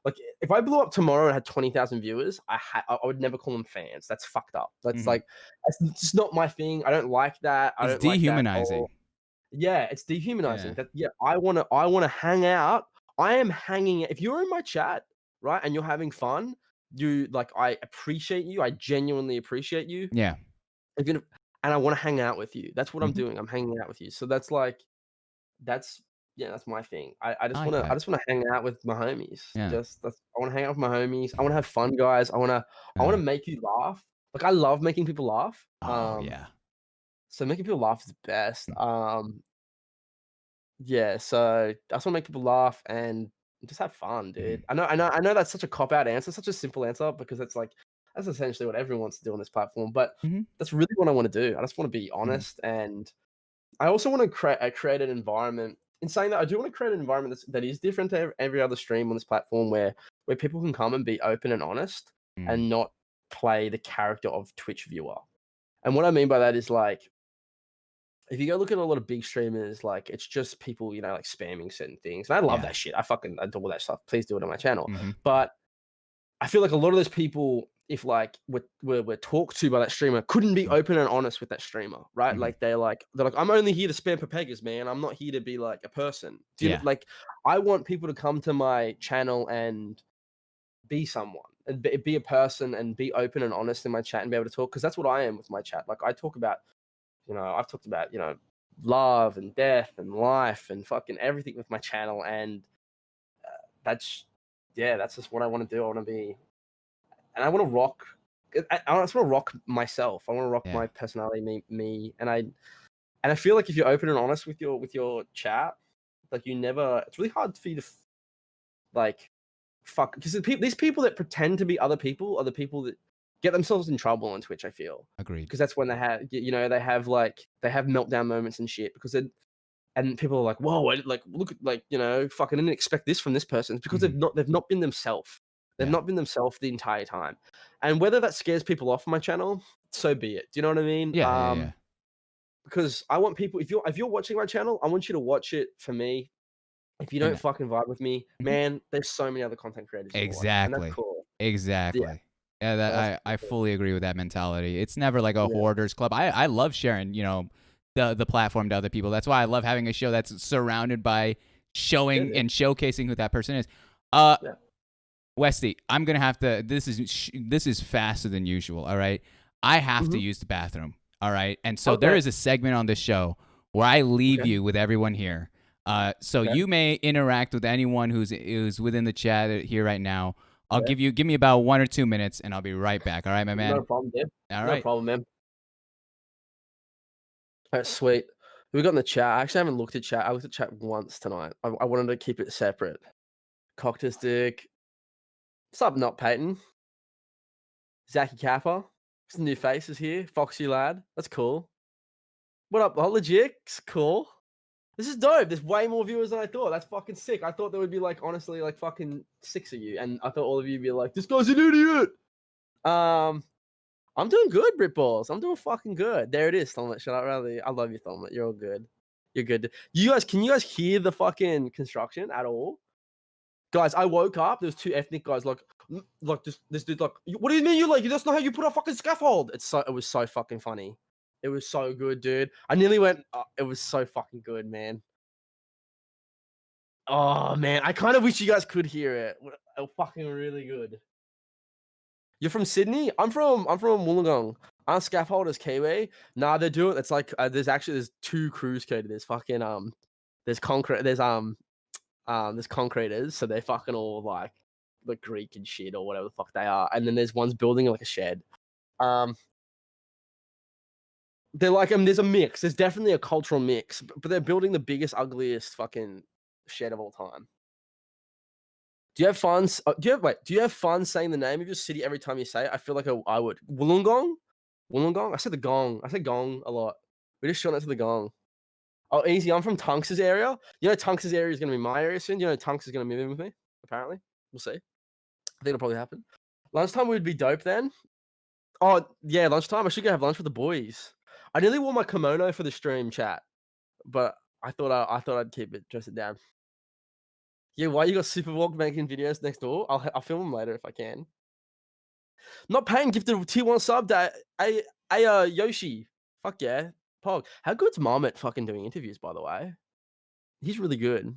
like if I blew up tomorrow and had 20,000 viewers, I would never call them fans. That's fucked up. That's Hmm. like that's just not my thing. I don't like that. I It's don't like that dehumanizing. whole yeah. It's dehumanizing. Yeah. That yeah. I wanna hang out. I am hanging. If you're in my chat, right, and you're having fun, I appreciate you. I genuinely appreciate you Yeah. even and I wanna hang out with you. That's what I'm Hmm. doing. I'm hanging out with you. So that's yeah, that's my thing. I like I that. just wanna hang out with my homies. Yeah. Just that's I wanna hang out with my homies. I wanna have fun, guys. I wanna Uh, make you laugh. Like, I love making people laugh. oh, yeah. So making people laugh is the best. Yeah, so I just wanna make people laugh and just have fun, Mhm. dude. I know that's such a cop out answer, such a simple answer because it's like that's essentially what everyone wants to do on this platform, but Mhm. that's really what I wanna do. I just wanna be Mhm. honest, and I also wanna create an environment in saying that, I do want to create an environment that is different to every other stream on this platform, where people can come and be open and honest, and not play the character of Twitch viewer. And what I mean by that is, like, if you go look at a lot of big streamers, like, it's just people, you know, like, spamming certain things. And I love that shit. I fucking adore that stuff. Please do it on my channel. But I feel like a lot of those people, if like we're talked to by that streamer, couldn't be open and honest with that streamer, right? Like they're like, I'm only here to spam Pepegas, man. I'm not here to be like a person. Do you know, like, I want people to come to my channel and be someone, and be a person, and be open and honest in my chat, and be able to talk, because that's what I am with my chat. Like, I talk about, you know, I've talked about, you know, love and death and life and fucking everything with my channel, and that's just what I want to do. I want to be, and I want to rock. I just want to rock myself. I want to rock my personality, me, and I feel like if you're open and honest with your chat, like, you never. It's really hard for you to like fuck, because these people that pretend to be other people are the people that get themselves in trouble on Twitch. I feel Agreed. Because that's when they have, you know, they have meltdown moments and shit, because and people are like, whoa, like, look, like, you know, fucking didn't expect this from this person. It's because they've not been themselves. They've not been themselves the entire time. And whether that scares people off my channel, so be it. Do you know what I mean? Yeah. Because I want people, if you're watching my channel, I want you to watch it for me. If you don't fucking vibe with me, man, there's so many other content creators. Exactly. And that's cool. Exactly. Yeah, I fully agree with that mentality. It's never like a hoarders club. I love sharing, you know, the platform to other people. That's why I love having a show that's surrounded by showing and showcasing who that person is. Westy, I'm gonna have to. This is faster than usual. All right, I have to use the bathroom. All right, and so there is a segment on this show where I leave you with everyone here. So you may interact with anyone who's within the chat here right now. I'll give me about 1 or 2 minutes, and I'll be right back. All right, my man. No problem, dude. All right. No problem, man. All right, sweet. We got in the chat. I actually haven't looked at chat. I looked at chat once tonight. I wanted to keep it separate. Coctus Dick. What's up, Not Peyton? Zachy Kappa. Some new faces here. Foxy Lad. That's cool. What up, Hologix? Cool. This is dope. There's way more viewers than I thought. That's fucking sick. I thought there would be, like, honestly, like, fucking 6 of you. And I thought all of you would be like, this guy's an idiot. I'm doing good, Britballs. I'm doing fucking good. There it is, Thomlet. Shut up, Riley. I love you, Thomlet. You're all good. You're good. Can you guys hear the fucking construction at all? Guys, I woke up. There's 2 ethnic guys, like this dude, like, what do you mean you like? That's not how you put a fucking scaffold. It was so fucking funny. It was so good, dude. I nearly went. It was so fucking good, man. Oh man, I kind of wish you guys could hear it. It was fucking really good. You're from Sydney? I'm from Wollongong. Aren't scaffolders Kiwi? Nah, they do it. It's like there's 2 crews coded. There's fucking there's concrete. There's concreters, so they're fucking all like Greek and shit or whatever the fuck they are. And then there's ones building like a shed. They're like there's a mix. There's definitely a cultural mix, but they're building the biggest, ugliest fucking shed of all time. Do you have fun? Do you have fun saying the name of your city every time you say it? I feel like I would. Wollongong? I said the gong. I said gong a lot. We just shot it to the gong. Oh, easy. I'm from Tunks' area. You know, Tunks' area is going to be my area soon. You know, Tunks is going to move in with me, apparently. We'll see. I think it'll probably happen. Lunchtime would be dope then. Oh, yeah, lunchtime. I should go have lunch with the boys. I nearly wore my kimono for the stream chat, but I thought I'd keep it, dress it down. Yeah, why you got Superwalk making videos next door? I'll film them later if I can. Not paying gifted a tier 1 sub to Yoshi. Fuck yeah. Pog. How good's Mom at fucking doing interviews, by the way? He's really good.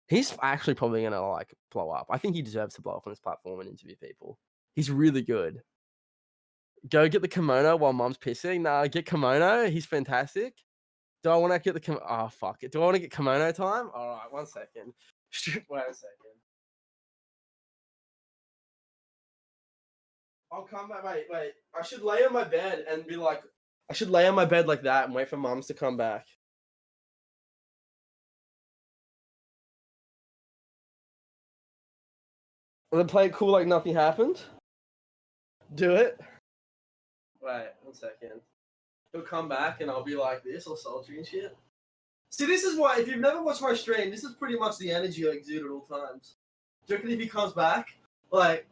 He's actually probably gonna like blow up. I think he deserves to blow up on his platform and interview people. He's really good. Go get the kimono while Mom's pissing. Nah, get kimono. He's fantastic. Do I want to get the kimono? Oh, fuck it. Do I want to get kimono time? All right, 1 second. Wait a second. I'll come back. Wait. I should lay on my bed and be like, I should lay on my bed like that and wait for Mums to come back. And then play it cool like nothing happened. Do it. Wait, 1 second. He'll come back and I'll be like this, all sultry and shit. See, this is why, if you've never watched my stream, this is pretty much the energy I exude at all times. Do you reckon if he comes back, like...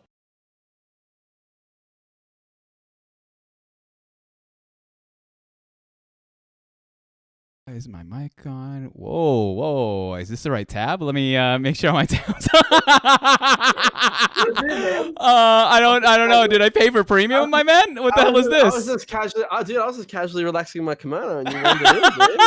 Is my mic on? Whoa. Is this the right tab? Let me make sure my tab's I don't know. Did I pay for premium, my man? What the hell is this? I was just casually relaxing my kimono and you wandered in, dude.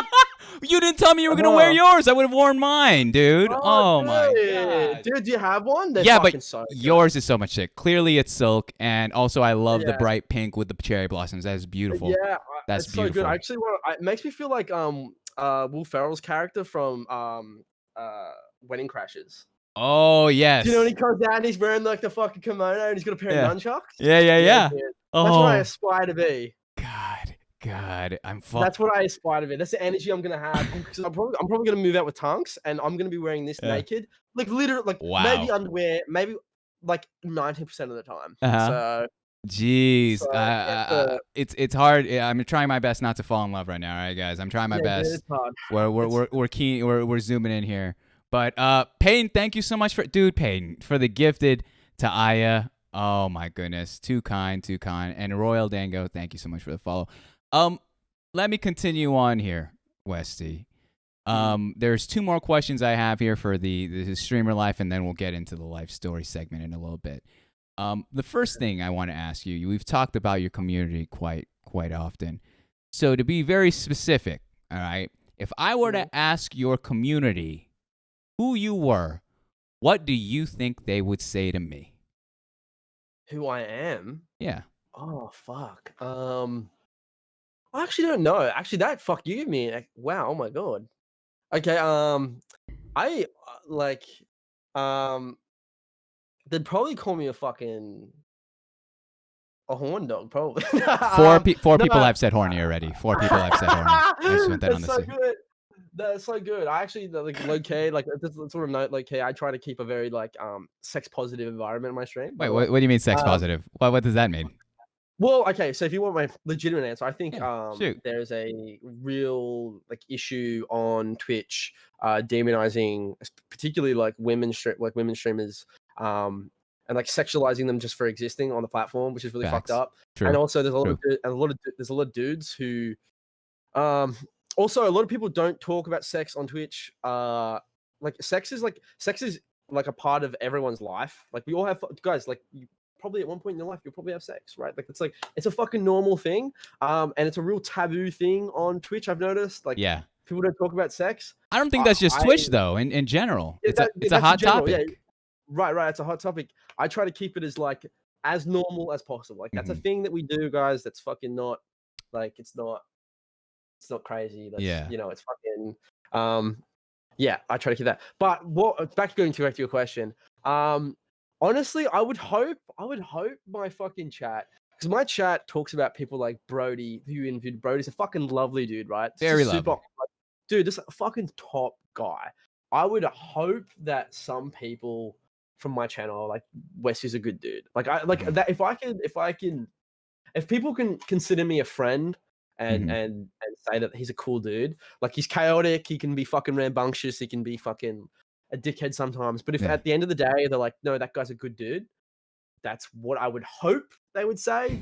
You didn't tell me you were going to wear yours. I would have worn mine, dude. Oh my God. Dude, do you have one? They're yeah, but so yours is so much sick. Clearly it's silk, and also I love the bright pink with the cherry blossoms. That is beautiful. Yeah, that's it's beautiful. So good. I actually it makes me feel like Will Ferrell's character from Wedding Crashers. Oh yes. You know when he comes down, he's wearing like the fucking kimono and he's got a pair of nunchucks. Yeah. That's what I aspire to be. God, That's what I aspire to be. That's the energy I'm gonna have. I'm probably gonna move out with Tunks, and I'm gonna be wearing this naked, like literally, like maybe underwear, maybe like 90% of the time. So. Jeez, it's hard. I'm trying my best not to fall in love right now. All right, guys, I'm trying my best. It's hard. We're keen. We're zooming in here. But Peyton, thank you so much for Peyton for the gifted to Aya. Oh my goodness, too kind. And Royal Dango, thank you so much for the follow. Let me continue on here, Westy. There's 2 more questions I have here for the streamer life, and then we'll get into the life story segment in a little bit. The first thing I want to ask you, we've talked about your community quite often. So to be very specific, all right, if I were to ask your community who you were, what do you think they would say to me? Who I am? Yeah. Oh, fuck. I actually don't know. Actually, that fuck you me. Like, wow. Oh my God. Okay. I like, they'd probably call me a horn dog, probably. Four people have said horny already. 4 people have said horny. I just went that on the so good. That's so good. I actually like low key, like that's sort of note low key. I try to keep a very like sex positive environment in my stream. Wait, what do you mean sex positive? What does that mean? Well, okay, so if you want my legitimate answer, I think shoot. there's a real like issue on Twitch demonizing particularly like women streamers and like sexualizing them just for existing on the platform, which is really fucked up. True. And also there's a lot of dudes who also a lot of people don't talk about sex on Twitch. Like sex is like a part of everyone's life. Like we all have guys, like you probably at one point in your life you'll probably have sex, right? Like it's a fucking normal thing. And it's a real taboo thing on Twitch, I've noticed. Like people don't talk about sex. I don't think that's just Twitch though, in general. It's a hot topic. Yeah. Right, it's a hot topic. I try to keep it as normal as possible. Like that's a thing that we do, guys. That's fucking not like it's not crazy. That's, you know, it's fucking I try to keep that. But back to your question. Honestly, I would hope my fucking chat, because my chat talks about people like Brody, who interviewed Brody's a fucking lovely dude, right? Very lovely. Dude, this fucking top guy. I would hope that some people from my channel are like, Westy's a good dude. Like I like that if people can consider me a friend and say that he's a cool dude, like he's chaotic, he can be fucking rambunctious, he can be fucking a dickhead sometimes, but if at the end of the day they're like, no, that guy's a good dude, that's what I would hope they would say.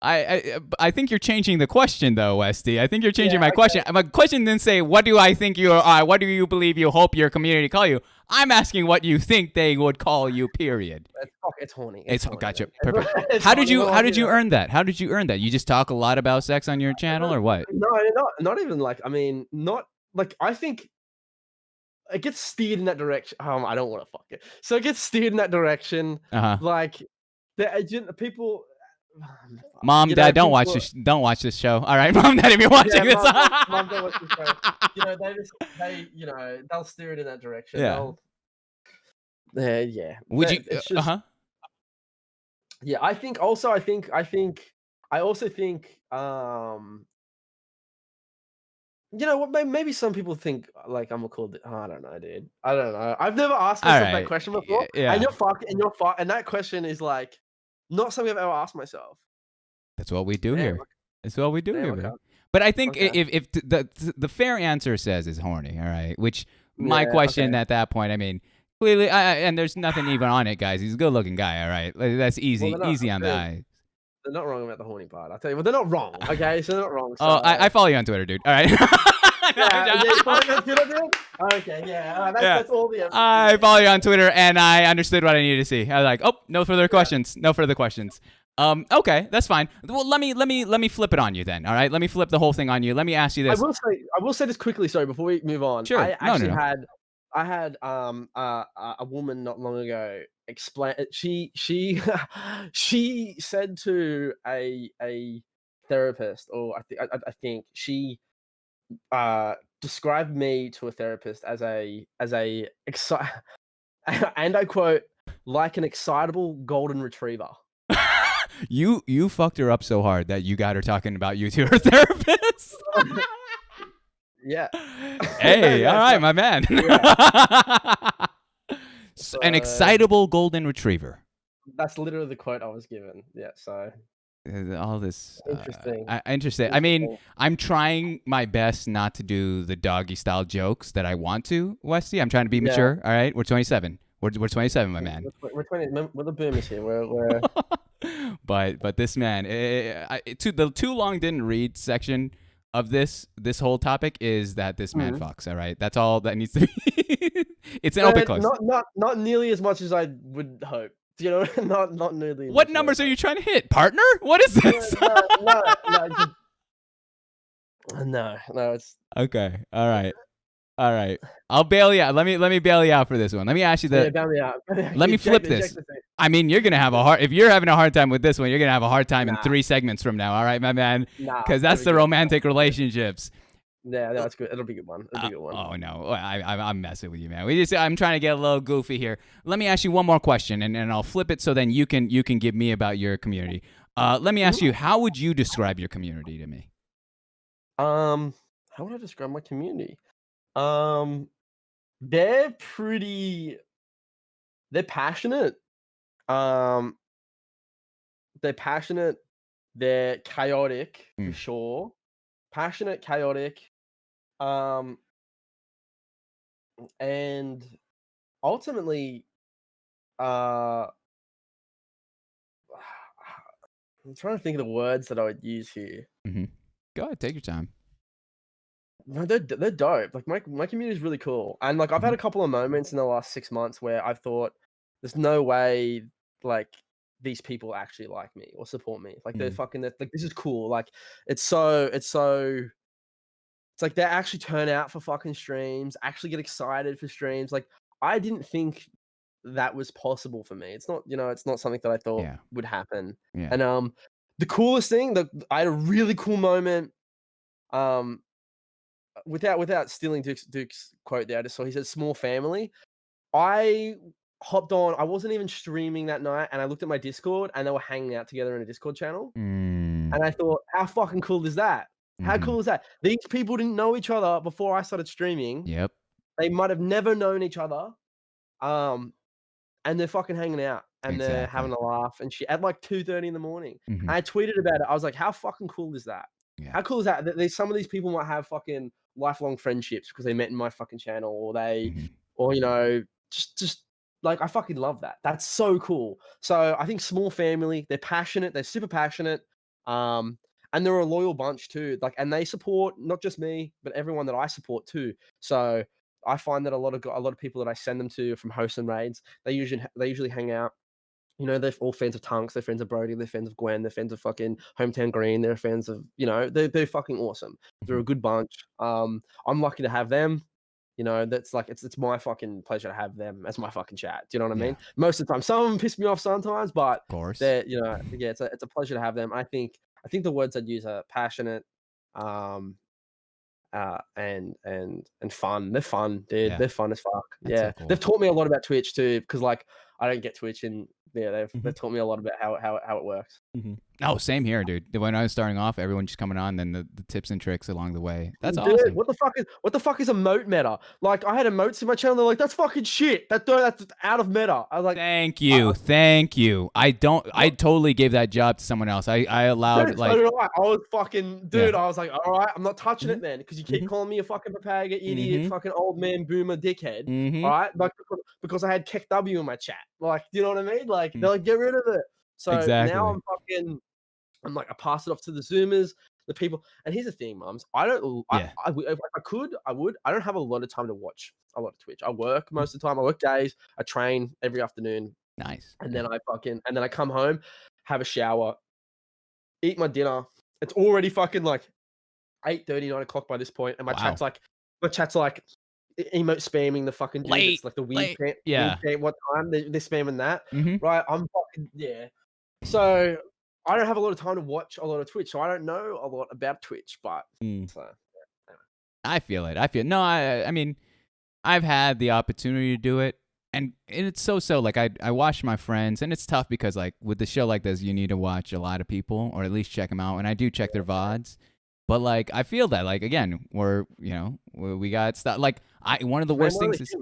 I think you're changing the question though, Westy. I think you're changing my question. My question didn't say what do I think you are, what do you believe you hope your community call you. I'm asking what you think they would call you. Period. It's horny. Gotcha. Perfect. How did you earn that? How did you earn that? You just talk a lot about sex on your channel, or what? No, not even like. I mean, not like. I think it gets steered in that direction. I don't want to fuck it. So it gets steered in that direction. Like people. Mom, Dad, don't watch this show. All right, Mom, Dad, if you're watching this, Mom, don't watch this show. They'll steer it in that direction. Yeah. Would you? Yeah, I also think. You know what? Maybe some people think like I'm a cool dude. I don't know, dude. I don't know. I've never asked myself that question before. Yeah. And you're fucked. And that question is like not something I've ever asked myself. That's what we do here. That's what we do here, man. But I think Okay. if the fair answer says is horny, all right. Which my Yeah, question okay. at that point, I mean, clearly, and there's nothing even on it, guys. He's a good-looking guy, all right. That's Well, easy, they're not. easy on the eye. They're not wrong about the horny part. I'll tell you. Well, they're not wrong. Okay, so they're not wrong. Oh, So I follow you on Twitter, dude. All right. yeah, you follow me on Twitter, dude? Okay, yeah. That's all the emphasis. I follow you on Twitter, and I understood what I needed to see. I was like, oh, no further questions. No further questions. Okay, that's fine. Well, let me flip it on you then. All right, let me flip the whole thing on you. Let me ask you this. I will say this quickly. Sorry, before we move on. Sure. I No, actually no. had a woman not long ago explain. She she said to a therapist, or I think she described me to a therapist as a and I quote, like an excitable golden retriever. You fucked her up so hard that you got her talking about you to her therapist. Yeah. Hey, Yeah, all right, so- my man. An excitable golden retriever. That's literally the quote I was given. Yeah, so All this Interesting. interesting. I mean, Interesting. I'm trying my best not to do the doggy style jokes that I want to, Westy. I'm trying to be Yeah. mature. All right, we're 27. We're 27, my man. We're 20. We're the boomers here. We're But this man, the too long didn't read section of this whole topic is that this man fucks. All right, that's all that needs to be. It's an open close. not nearly as much as I would hope. You know, not nearly. as What much as I numbers would are you trying to hit, partner? What is hope. this? No, it's Okay, all right. I'll bail you out. Let me bail you out for this one. Let me ask you yeah, bail me out. Let me flip this. I mean, you're gonna have a hard. If you're having a hard time with this one, you're gonna have a hard time in Nah. 3 segments from now. All right, my man. Nah, Because that's it'll the be good. romantic relationships. Yeah, that's good. It'll be a good one. It'll be a good one. Oh no, I'm messing with you, man. I'm trying to get a little goofy here. Let me ask you one more question, and I'll flip it so then you can give me about your community. Let me ask you, how would you describe your community to me? How would I describe my community? They're passionate. They're passionate. They're chaotic for sure. Passionate, chaotic. And ultimately, I'm trying to think of the words that I would use here. Go ahead, take your time. No, they're dope. Like my community is really cool, and like I've had a couple of moments in the last 6 months where I've thought, "There's no way like these people actually like me or support me. Like they're like this is cool. Like it's like they actually turn out for fucking streams, actually get excited for streams. Like I didn't think that was possible for me. It's not, it's not something that I thought would happen. Yeah. And the coolest thing, I had a really cool moment. Without stealing Duke's quote there, I just saw he said small family. I hopped on. I wasn't even streaming that night, and I looked at my Discord, and they were hanging out together in a Discord channel. And I thought, how fucking cool is that? How cool is that? These people didn't know each other before I started streaming. Yep. They might have never known each other. And they're fucking hanging out, and they're having a laugh and shit at like 2:30 in the morning. And I tweeted about it. I was like, how fucking cool is that? Yeah. How cool is that? Some of these people might have fucking lifelong friendships because they met in my fucking channel, or just like I fucking love that. That's so cool. So I think small family, they're passionate, they're super passionate, and they're a loyal bunch too. Like, and they support not just me, but everyone that I support too. So I find that a lot of people that I send them to from hosts and raids, they usually hang out. They're all fans of Tunks, they're fans of Brody, they're fans of Gwen, they're fans of fucking Hometown Green, they're fans of, they're fucking awesome. They're a good bunch. I'm lucky to have them. That's like it's my fucking pleasure to have them as my fucking chat. Do you know what I mean? Most of the time. Some of them piss me off sometimes, but Of course. they're, it's a pleasure to have them. I think the words I'd use are passionate, and fun. They're fun, dude. Yeah. They're fun as fuck. That's so Yeah. cool. They've taught me a lot about Twitch too, because like I don't get Twitch, and yeah, they've taught me a lot about how it works. Oh, same here, dude. When I was starting off, everyone just coming on, then the tips and tricks along the way. That's Dude, awesome. what the fuck is emote meta? Like, I had emotes in my channel. They're like, that's fucking shit. That's out of meta. I was like, Thank you. I totally gave that job to someone else. I allowed dude, like so did I. I was fucking, dude. Yeah. I was like, all right, I'm not touching it then, because you keep calling me a fucking papaga, idiot, fucking old man, boomer, dickhead. All right, like because I had Keck W in my chat. Like, do you know what I mean? Like, they're like, get rid of it. So Exactly. now I'm like, I pass it off to the Zoomers, the people. And here's the thing, mums. I don't. Yeah. If I could, I would. I don't have a lot of time to watch a lot of Twitch. I work most of the time. I work days. I train every afternoon, nice. and then I come home, have a shower, eat my dinner. It's already fucking like 8:30, 9 o'clock by this point, and my chat's like emote spamming the fucking dude. Late, It's like the weird late. chant, Yeah. weird chant, what time they're spamming that, Mhm. right? I'm fucking So I don't have a lot of time to watch a lot of Twitch, so I don't know a lot about Twitch, but so I feel it. No, I mean, I've had the opportunity to do it, and it's so like I watch my friends, and it's tough because like with the show like this, you need to watch a lot of people or at least check them out, and I do check their VODs. But like I feel that like again we got stuff like one of the worst things is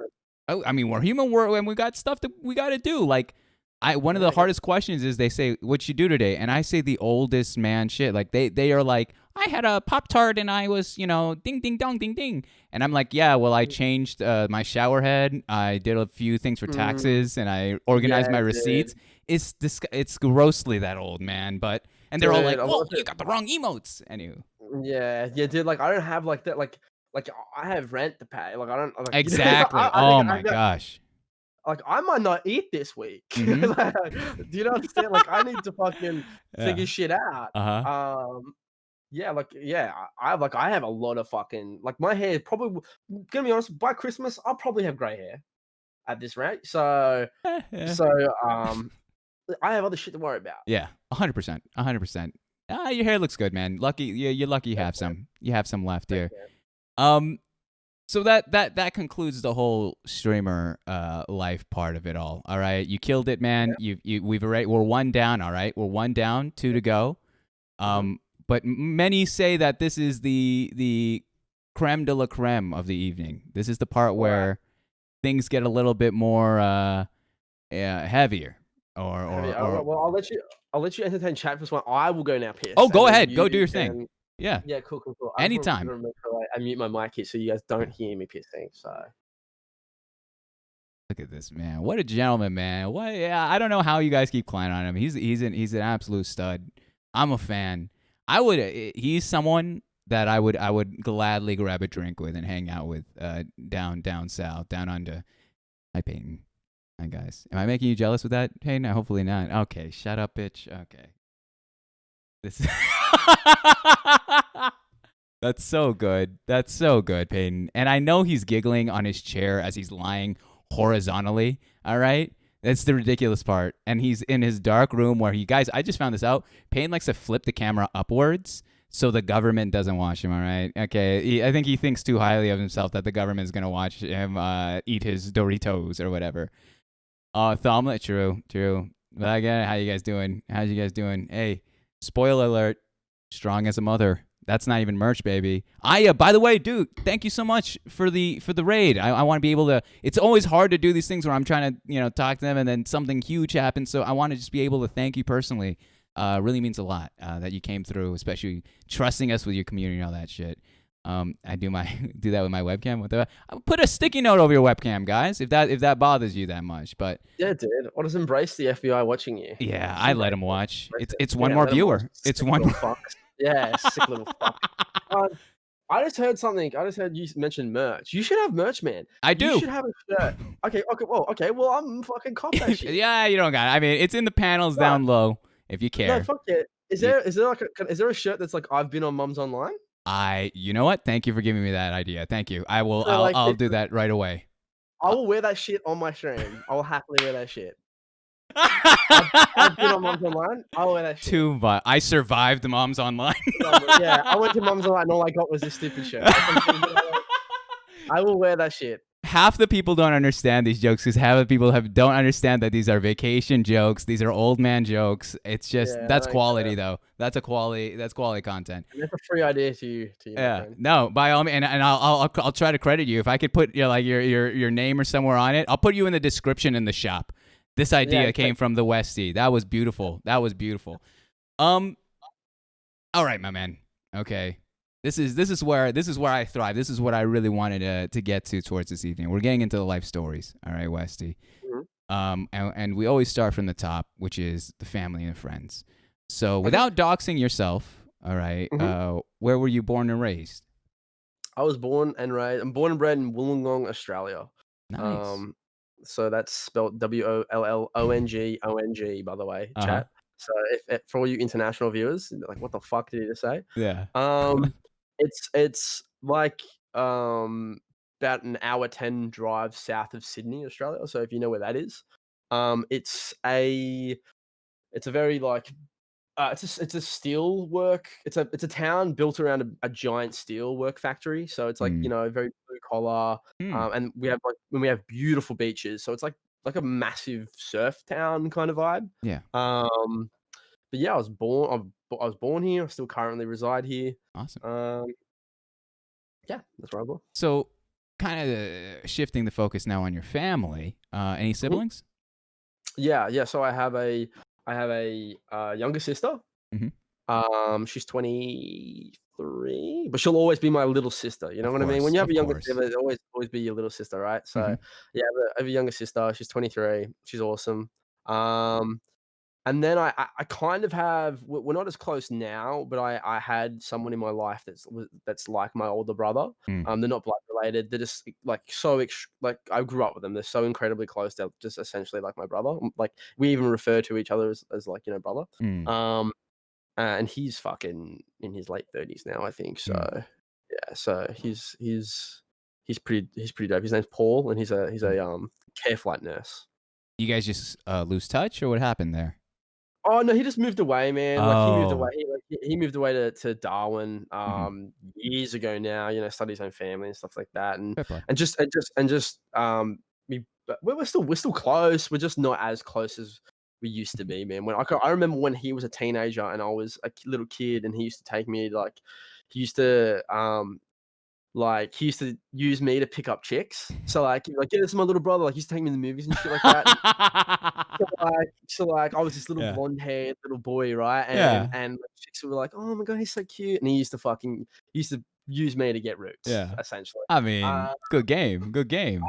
I mean we're human and we got stuff that we got to do like. One of the hardest questions is they say, "What'd you do today?" And I say the oldest man shit. Like they are like, "I had a Pop-Tart and I was, ding ding dong ding ding." And I'm like, "Yeah, well, I changed my shower head. I did a few things for taxes and I organized my receipts." Dude. It's grossly that old, man. And they're all like, "Whoa, you got the wrong emotes." Anyway. Yeah, dude. Like I don't have like that. Like I have rent to pay. Like I don't. Like, exactly. Oh my gosh. Like I might not eat this week. Mm-hmm. Like, do you understand? Like I need to fucking figure shit out. I have a lot of fucking like my hair probably gonna be honest, by Christmas I'll probably have grey hair at this rate. So I have other shit to worry about. Yeah, 100%. 100%. Your hair looks good, man. Lucky you're lucky you have some. You have some left here. So that concludes the whole streamer life part of it all. All right, you killed it, man. Yeah. We're one down. All right, we're one down, 2 to go. But many say that this is the creme de la creme of the evening. This is the part where things get a little bit more heavier. Well, I'll let you entertain chat for this one. I will go now, piss. Oh, go ahead. Go do your thing. Yeah. Yeah, cool. Anytime. I mute my mic here so you guys don't hear me pissing. So look at this, man. What a gentleman, man. What? Yeah, I don't know how you guys keep climbing on him. He's an absolute stud. I'm a fan. He's someone that I would gladly grab a drink with and hang out with down south, down under. Hi, Peyton. Hi, guys. Am I making you jealous with that, Peyton? Hopefully not. Okay, shut up, bitch. Okay. This That's so good. That's so good, Peyton. And I know he's giggling on his chair as he's lying horizontally. All right? That's the ridiculous part. And he's in his dark room where guys, I just found this out. Peyton likes to flip the camera upwards so the government doesn't watch him, all right? Okay, I think he thinks too highly of himself that the government is going to watch him eat his Doritos or whatever. Thomlet, true. But again, how you guys doing? How's you guys doing? Hey, spoiler alert, strong as a mother. That's not even merch, baby. By the way, dude, thank you so much for the raid. I want to be able to. It's always hard to do these things where I'm trying to talk to them and then something huge happens. So I want to just be able to thank you personally. Really means a lot that you came through, especially trusting us with your community and all that shit. I do that with my webcam. I'll put a sticky note over your webcam, guys, if that bothers you that much. But yeah, dude, I'll just embrace the FBI watching you. Yeah, I let them watch. It's one more viewer. It's one more. Fucks. Yeah, sick little fuck. I just heard something. I just heard you mention merch. You should have merch, man. I do. You should have a shirt. Okay. Well, I'm fucking cop that shit. Yeah, you don't got it. I mean, it's in the panels down low if you care. No, fuck it. Is there a shirt that's like I've been on Mums Online? You know what? Thank you for giving me that idea. Thank you. I will. I'll do that right away. I will wear that shit on my stream. I will happily wear that shit. I've been on Mums Online. I'll wear that shit. Too much. I survived Moms Online. Yeah, I went to Mums Online and all I got was this stupid shirt. I will wear that shit. half the people don't understand these jokes because half the people don't understand that these are vacation jokes. These are old man jokes. It's just Yeah, that's I don't get quality it. though. That's quality content. And that's a free idea to you, my Yeah. friend. No, by all means, and I'll try to credit you if I could put your name or somewhere on it. I'll put you in the description in the shop. This idea came from TheWesty. That was beautiful. That was beautiful. All right, my man. Okay. This is where I thrive. This is what I really wanted to get to towards this evening. We're getting into the life stories. All right, Westy. Mhm. And we always start from the top, which is the family and friends. So without doxing yourself, all right, where were you born and raised? I was born and raised. I'm born and bred in Wollongong, Australia. Nice. So that's spelled Wollongong, by the way, chat. So if for all you international viewers, like, what the fuck did he just say? Yeah. It's like about an hour 10 drive south of Sydney, Australia. So if you know where that is, it's a very like it's a steel work. It's a town built around a giant steel work factory. So it's like, Mm. very blue collar. And we have we have beautiful beaches. So it's like a massive surf town kind of vibe. Yeah. But yeah, I was born here. I still currently reside here. Awesome. Yeah, that's where I was born. So kind of shifting the focus now on your family. Any siblings? Yeah. So I have a younger sister. She's 23, but she'll always be my little sister. You know Of what I mean? When course, you have of a younger course. sibling, it'll always be your little sister, right? So yeah, I have a younger sister. She's 23. She's awesome. And then I kind of have. We're not as close now, but I had someone in my life that's like my older brother. Mm. They're not blood related. They're just like like I grew up with them. They're so incredibly close. They're just essentially like my brother. Like we even refer to each other as like, brother. Mm. And he's fucking in his late 30s now, I think. So yeah, so he's pretty dope. His name's Paul, and he's a care flight nurse. You guys just lose touch, or what happened there? Oh no, he just moved away, man. Like he moved away. Oh. He moved away to Darwin years ago now. Started his own family and stuff like that, and Fair play. we're still close. We're just not as close as we used to be, man. When I remember when he was a teenager and I was a little kid, and he used to take me he used to he used to use me to pick up chicks. So yeah, this is my little brother. Like he used to take me to the movies and shit like that. So I was this little blonde haired little boy, right? And chicks were like, "Oh my god, he's so cute," and he used to use me to get roots, essentially. I mean, good game. And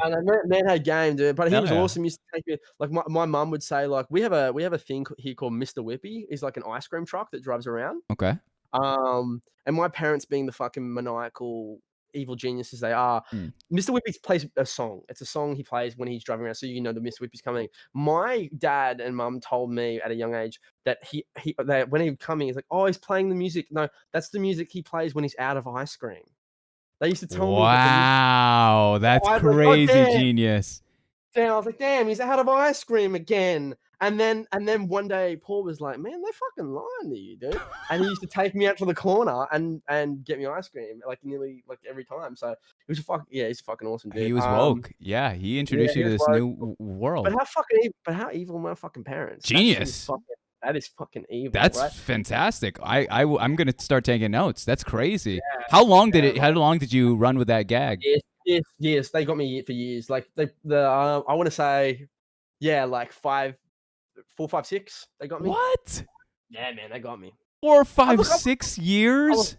man had game, dude. But he was awesome. He used to take me. Like my mum would say, like we have a thing here called Mr. Whippy. He's like an ice cream truck that drives around. Okay. And my parents, being the fucking maniacal evil geniuses they are, Mr. Whippy plays a song. It's a song he plays when he's driving around, so the Mr. Whippy's coming. My dad and mum told me at a young age that that when he'd come in, he's like, "Oh, he's playing the music." No, that's the music he plays when he's out of ice cream. They used to tell me. Wow, that's crazy, like, genius. Damn, I was like, "Damn, he's out of ice cream again." And then one day Paul was like, "Man, they're fucking lying to you, dude." And he used to take me out to the corner and get me ice cream nearly every time. So he's a fucking awesome dude. He was woke. Yeah, he introduced you to this new world. But how evil are my fucking parents? Genius. That is fucking evil. That's right? fantastic. I'm gonna start taking notes. That's crazy. How long did you run with that gag? Yes. They got me for years. Like I want to say, yeah, like 4, 5, 6. They got me. What? Yeah, man, they got me. 4, 5, 6 years.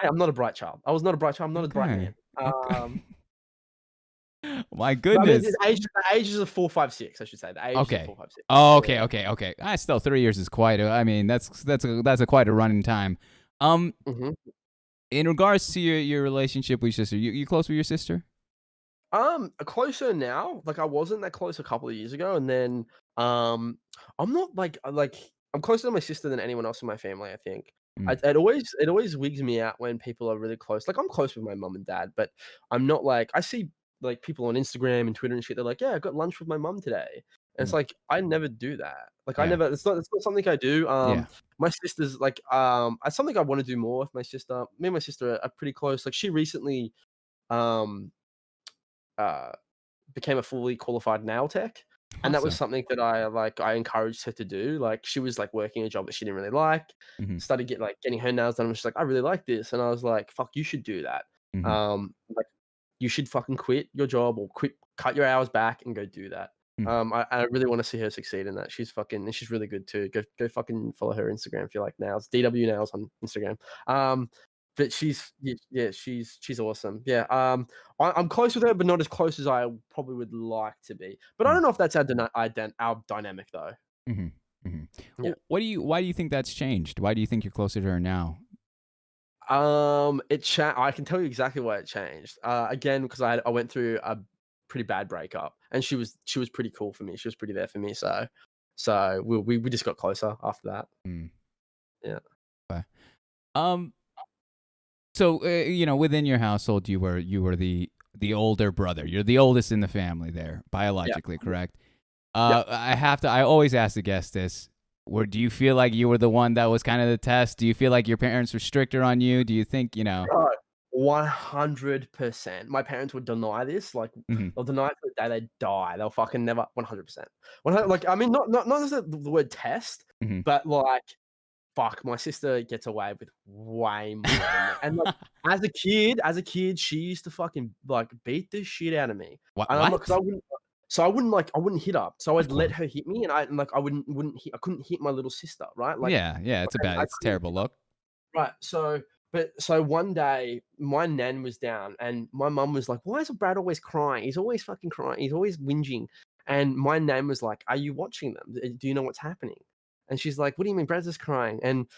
I'm not a bright child. I was not a bright child. I'm not a bright man. My goodness. I mean, the ages of 4, 5, 6. I should say the ages of 4, 5, 6. Oh, okay. Still 3 years is quite. I mean, that's quite a running time. In regards to your relationship with your sister, you close with your sister? Closer now. Like I wasn't that close a couple of years ago, and then I'm not I'm closer to my sister than anyone else in my family. I think it always wigs me out when people are really close. Like I'm close with my mum and dad, but I'm not I see people on Instagram and Twitter and shit. They're like, "Yeah, I got lunch with my mum today," and it's like I never do that. I never. It's not something I do. My sister's it's something I want to do more with my sister. Me and my sister are pretty close. Like she recently became a fully qualified nail tech. And that was Awesome. something that I encouraged her to do. Like she was like working a job that she didn't really like, Mhm, started getting her nails done. And she's like, I really like this. And I was like, fuck, you should do that. mhm, Like you should fucking quit your job or cut your hours back and go do that. mm. I really want to see her succeed in that. She's really good too. Go fucking follow her Instagram if you like nails. DW Nails on Instagram. But she's awesome. Yeah. I'm close with her, but not as close as I probably would like to be. But I Mm. don't know if that's our dynamic though. Mhm, mhm. Yeah. Why do you think that's changed? Why do you think you're closer to her now? I can tell you exactly why it changed. Again, because I went through a pretty bad breakup, and she was pretty cool for me. She was pretty there for me. So we just got closer after that. Mm. Yeah. Okay. Um. So within your household, you were the older brother. You're the oldest in the family there, biologically, correct? Yeah. I always ask the guest this. Do you feel like you were the one that was kind of the test? Do you feel like your parents were stricter on you? Do you think, 100%. My parents would deny this. Like Mhm. they'll deny it to the day they die. They'll fucking never 100%. 100, like I mean, not necessarily the word test, Mhm. but like fuck, my sister gets away with way more than that. And like as a kid, she used to fucking like beat the shit out of me. What? And I'm like, What? I wouldn't hit her. So Of I'd let course. her hit me, and I I couldn't hit my little sister, right? Like Yeah, yeah. It's I it's a couldn't terrible look. right. So one day my nan was down and my mum was like, why is Brad always crying? He's always fucking crying. He's always whinging. And my nan was like, are you watching them? Do you know what's happening? And she's like, what do you mean Brad's just crying? And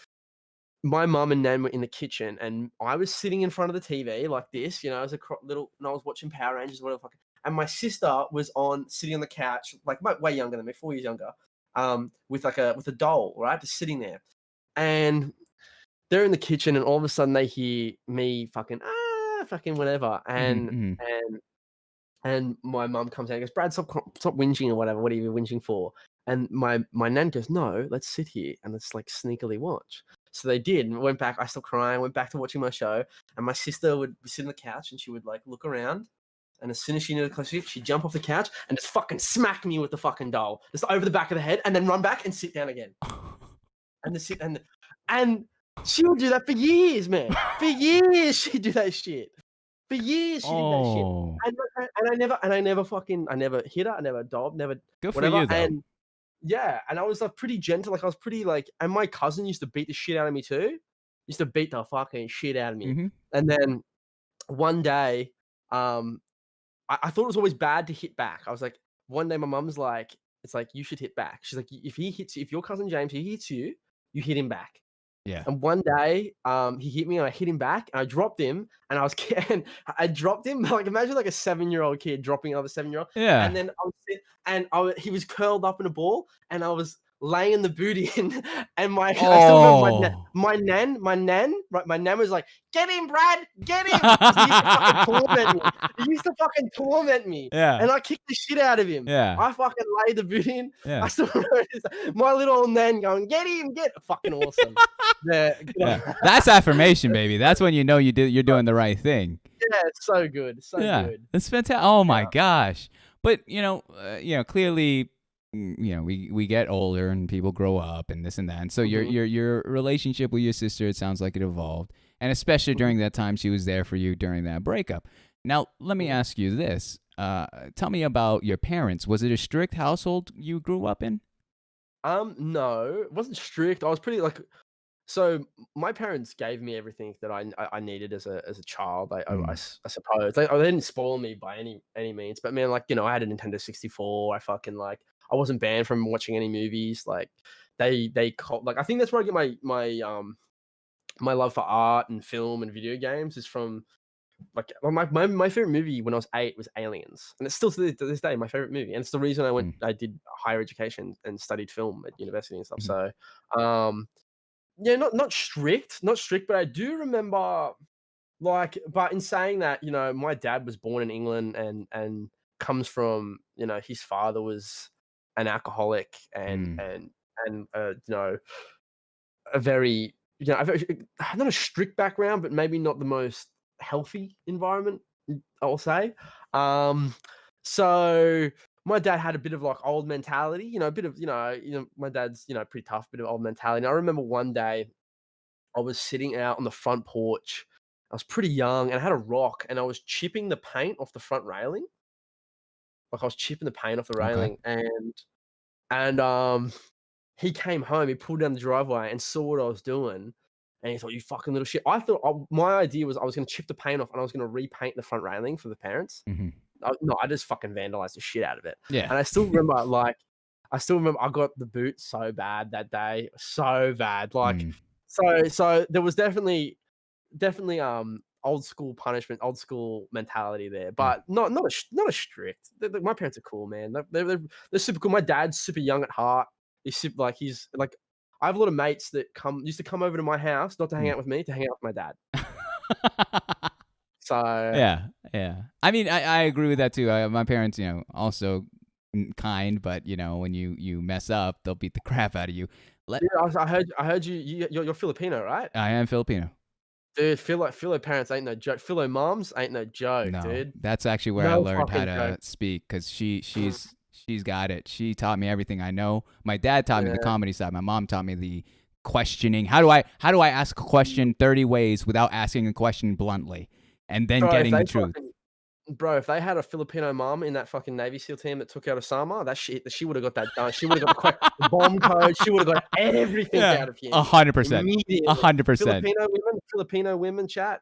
my mum and nan were in the kitchen and I was sitting in front of the TV like this, as a and I was watching Power Rangers, whatever. And my sister was sitting on the couch, like way younger than me, 4 years younger, with a doll, right? Just sitting there. And they're in the kitchen and all of a sudden they hear me fucking fucking whatever, Mhm, and mhm. my mum comes out and goes, Brad, stop whinging or whatever. What are you whinging for? And my nan goes, no, let's sit here and let's like sneakily watch. So they did, and went back. I stopped crying, went back to watching my show, and my sister would sit on the couch and she would like look around, and as soon as she knew the close, she'd jump off the couch and just fucking smack me with the fucking doll, just over the back of the head, and then run back and sit down again, and the sit and she would do that for years, man. For years, she'd do that shit. For years, she did that shit. Oh, I never hit her. I never dobbed, never good for whatever. you though. And yeah, and I was like pretty gentle. Like I was pretty like, and my cousin used to beat the shit out of me too. Used to beat the fucking shit out of me. Mhm. And then one day, I thought it was always bad to hit back. I was like, one day my mum's like, it's like you should hit back. She's like, if your cousin James, he hits you, you hit him back. Yeah. And one day, he hit me and I hit him back and I dropped him and I dropped him. Like imagine like a 7-year-old kid dropping another 7-year-old. Yeah. And then he was curled up in a ball and I was laying the booty in and I still remember Oh. my nan was like, get him, Brad, get him. 'Cause he used to fucking torment me. He used to fucking torment me. Yeah. And I kicked the shit out of him. Yeah. I fucking laid the boot in. Yeah. I still remember my little old nan going, get him, fucking awesome. Yeah, Yeah. That's affirmation, baby. That's when you know you're doing the right thing. yeah, so good, so good. That's fantastic. Oh my Yeah. gosh. But clearly, we get older and people grow up and this and that. And so Mhm. your relationship with your sister, it sounds like it evolved, and especially during that time she was there for you during that breakup. Now, let me ask you this: tell me about your parents. Was it a strict household you grew up in? No, it wasn't strict. I was pretty like. So my parents gave me everything that I needed as a child. I suppose they didn't spoil me by any means, but man, like I had a Nintendo 64. I fucking like I wasn't banned from watching any movies. Like like I think that's where I get my love for art and film and video games is from. Like my favorite movie when I was 8 was Aliens, and it's still to this day my favorite movie, and it's the reason I did higher education and studied film at university and stuff. Mhm. So yeah, not strict, but I do remember like, but in saying that, my dad was born in England and comes from, his father was an alcoholic and Mm. a very, a very, not a strict background, but maybe not the most healthy environment, I'll say. Um, So my dad had a bit of like old mentality, a bit of, my dad's, pretty tough, bit of old mentality. And I remember one day I was sitting out on the front porch. I was pretty young and I had a rock and I was chipping the paint off the front railing. Like I was chipping the paint off the Okay. railing and he came home, he pulled down the driveway and saw what I was doing. And he thought, "You fucking little shit." I thought my idea was I was going to chip the paint off and I was going to repaint the front railing for the parents. Hmm. No, I just fucking vandalized the shit out of it. Yeah. And I still remember, I got the boot so bad that day, so bad. Like, Mm. so there was definitely old school punishment, old school mentality there, but not a strict. My parents are cool, man. They're super cool. My dad's super young at heart. He's like I have a lot of mates that used to come over to my house, not to hang out with me, to hang out with my dad. So Yeah. I mean, I agree with that too. My parents, also kind, but when you mess up, they'll beat the crap out of you. yeah, I heard you're Filipino, right? I am Filipino. Dude, Philo parents ain't no joke. Philo moms ain't no joke, No, dude. that's actually where I No learned how fucking to joke. speak because she's got it. She taught me everything I know. My dad taught me the Yeah. comedy side. My mom taught me the questioning. How do I ask a question 30 ways without asking a question bluntly and then Bro, getting the truth? Bro, if they had a Filipino mom in that fucking Navy SEAL team that took out Osama, she would have got that done. She would have got the bomb code. She would have got everything out of him 100%. immediately. 100%. Filipino women chat.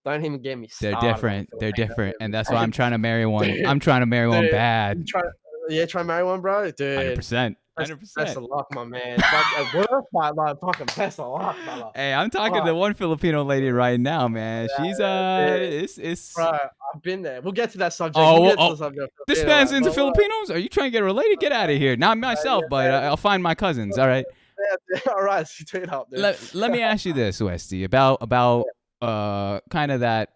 Don't even get me They're started. different. They're different, and that's why women. I'm trying to marry one. I'm trying to marry one Dude, bad. try to marry one, bro. Dude, 100%. best 100%. of luck, my man. Like at work, like fucking best of luck, brother. Hey, I'm talking to one Filipino lady right now, man. She's it's. Bro, I've been there. We'll get to that subject. Oh, We'll get well, to the subject of this Filipino, man's right, into but Filipinos? Are you trying to get related? Get out of here. Not myself, but I'll find my cousins. All right. all right, tweet up, dude. Let me ask you this, Westy, about kind of that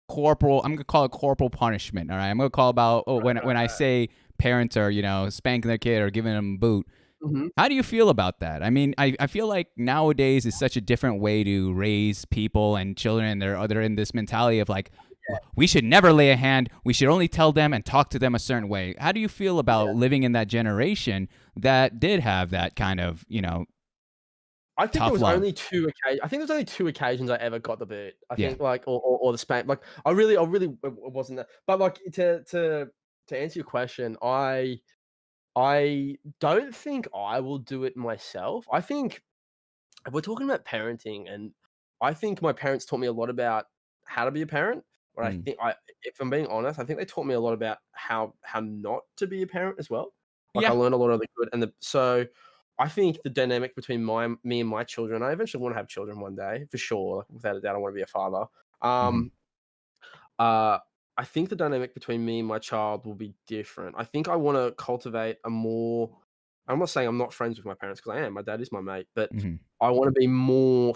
corporal. I'm gonna call it corporal punishment. All right. I'm gonna call about when I say parents are spanking their kid or giving them a boot. Mm-hmm. How do you feel about that? I mean, I feel like nowadays is such a different way to raise people and children, and they're in this mentality of like, we should never lay a hand. We should only tell them and talk to them a certain way. How do you feel about living in that generation that did have that kind of, I think tough there was love? only two occasions. I think there's only two occasions I ever got the boot. I Yeah. think like or the spank. Like I really it wasn't that. But like to answer your question, I don't think I will do it myself. I think if we're talking about parenting, and I think my parents taught me a lot about how to be a parent. But I think if I'm being honest, I think they taught me a lot about how not to be a parent as well. Like I Yeah. learned a lot of the good so I think the dynamic between me and my children, I eventually want to have children one day for sure. Like, without a doubt, I want to be a father. I think the dynamic between me and my child will be different. I think I want to cultivate a more. I'm not saying I'm not friends with my parents because I am. My dad is my mate, but I want to be more.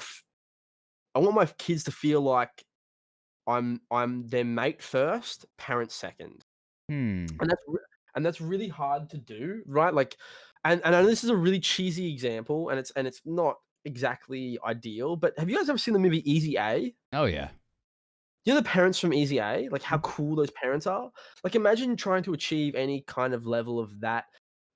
I want my kids to feel like I'm their mate first, parent second, and that's really hard to do, right? Like, and I know this is a really cheesy example, and it's not exactly ideal. But have you guys ever seen the movie Easy A? Oh yeah. You know the parents from Easy A, like how cool those parents are. Like imagine trying to achieve any kind of level of that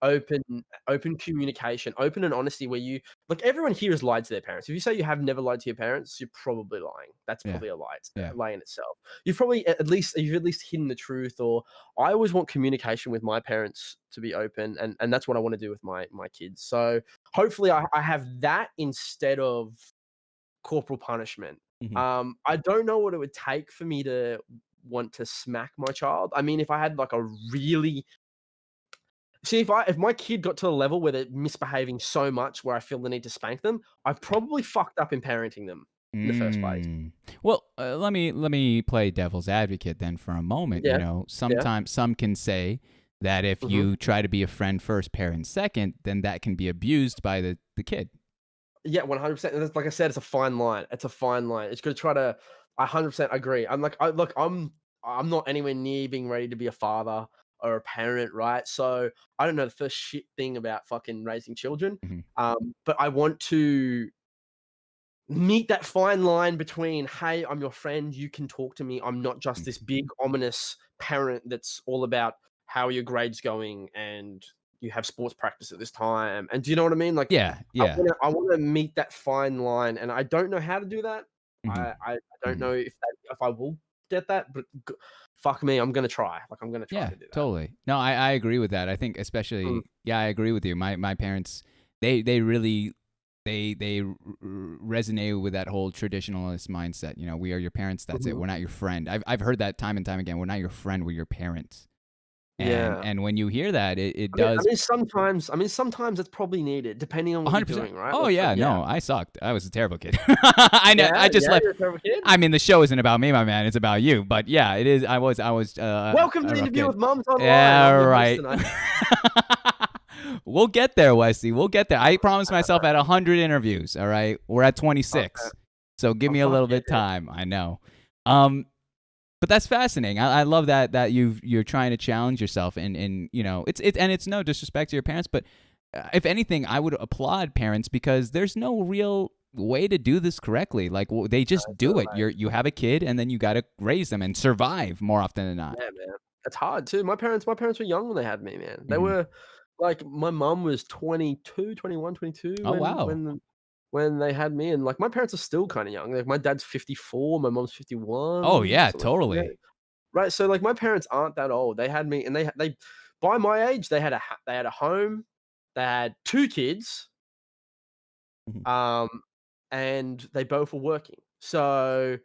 open communication, open and honesty, where you like everyone here has lied to their parents. If you say you have never lied to your parents, you're probably lying. That's Yeah. probably a lie. It's Yeah. a lie in itself. You've at least hidden the truth. Or I always want communication with my parents to be open, and that's what I want to do with my kids. So hopefully I have that instead of corporal punishment. I don't know what it would take for me to want to smack my child. I mean, if I had like a really if my kid got to a level where they're misbehaving so much where I feel the need to spank them, I've probably fucked up in parenting them in the first place. Well, let me play devil's advocate then for a moment. Yeah. Sometimes some can say that if you try to be a friend first, parent second, then that can be abused by the kid. Yeah, 100%. Like I said, it's a fine line. It's a fine line. It's going to try to. I 100% agree. I'm not anywhere near being ready to be a father or a parent, right? So I don't know the first shit thing about fucking raising children. But I want to meet that fine line between, hey, I'm your friend, you can talk to me. I'm not just this big ominous parent that's all about how are your grades going, and you have sports practice at this time, and do you know what I mean? Like, Yeah. Yeah. I wanna meet that fine line, and I don't know how to do that. Mhm. I don't Mhm. know if I will get that, but fuck me, I'm gonna try. Like, I'm gonna try Yeah, to do that. totally. No, I agree with that. I think Mm. especially, yeah, I agree with you. My parents, they really resonate with that whole traditionalist mindset. You know, we are your parents. That's it. Mhm. We're not your friend. I've heard that time and time again. We're not your friend. We're your parents. Yeah. And when you hear that, it I does mean, sometimes it's probably needed, depending on what you're 100%. doing, right? Oh Like, yeah, yeah. no, I sucked. I was a terrible kid. I know. Yeah, I just yeah, left. you're a terrible kid? I mean, the show isn't about me, my man. It's about you. But yeah, it is. I was Welcome a to the rough interview kid. with Mums Online. Yeah, I'm your right. host tonight. We'll get there, Westy. We'll get there. I promised myself at 100 interviews. All right, we're at 26, Okay. so give Oh, me a fuck little yeah. bit time. I know, but that's fascinating. I love that you're trying to challenge yourself, and you know, it's no disrespect to your parents, but if anything, I would applaud parents because there's no real way to do this correctly. Like they just do it. You have a kid, and then you got to raise them and survive more often than not. Yeah, man. It's hard too. My parents were young when they had me, man. They Mhm. were like, my mum was 22, 21, 22 Oh wow. when they had me, and like my parents are still kind of young. Like my dad's 54, my mom's Oh 51. yeah, So like, yeah, totally. right. So like my parents aren't that old. They had me, and they by my age they had a home, they had 2 kids, Mhm. um, and they both were working. So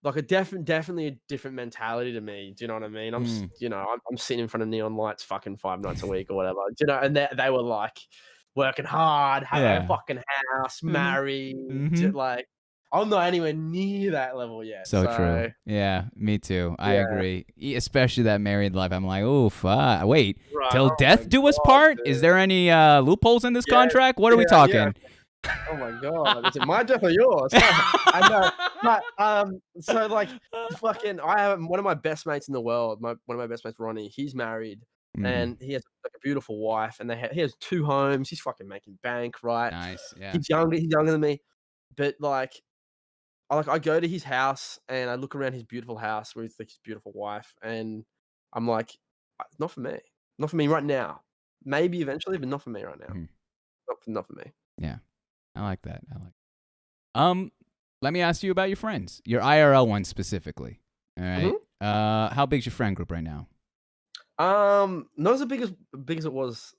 like definitely a different mentality to me. Do you know what I mean? Mm. I'm sitting in front of neon lights fucking 5 nights a week or whatever. Do you know? And they were like working hard, have a Yeah. fucking house, Mhm. married. Mhm. Like, I'm not anywhere near that level yet. So So true. Yeah, me too. I yeah, agree. Especially that married life. I'm like, oof. Wait, right. till Oh my death do us god, part? Is dude. there any loopholes in this Yeah, contract? What are we yeah. talking? Oh my god, is it my death or yours? I know, but so like fucking, I have one of my best mates in the world. One of my best mates, Ronnie. He's married, Mhm. and he has like a beautiful wife, and he has 2 homes. He's fucking making bank, right? Nice. Yeah. He's younger than me, but like I go to his house and I look around his beautiful house with like his beautiful wife, and I'm like, not for me, not for me right now. Maybe eventually, but not for me right now. Mhm. Not for me. Yeah. I like that. Um, let me ask you about your friends, your IRL ones specifically. All right. Mhm. How big's your friend group right now? Not as big as it was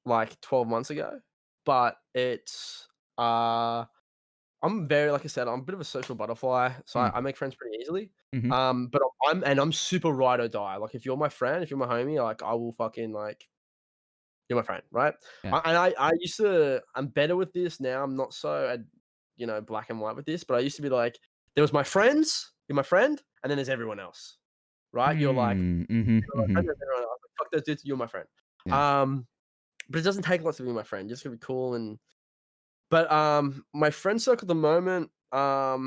like 12 months ago, but it's I'm very, like I said, I'm a bit of a social butterfly, so Mm. I make friends pretty easily. Mhm. But I'm super ride or die. Like if you're my friend, if you're my homie, like I will fucking like, you're my friend, right? Yeah. I used to, I'm better with this now. I'm not so black and white with this, but I used to be like, there was my friends, you're my friend, and then there's everyone else, right? You're like, Mm. Mhm. my friend, Mhm. there's everyone else. Like, fuck those dudes, you're my friend. Yeah. But it doesn't take lots to be my friend. You're just gonna be cool. But my friend circle at the moment, I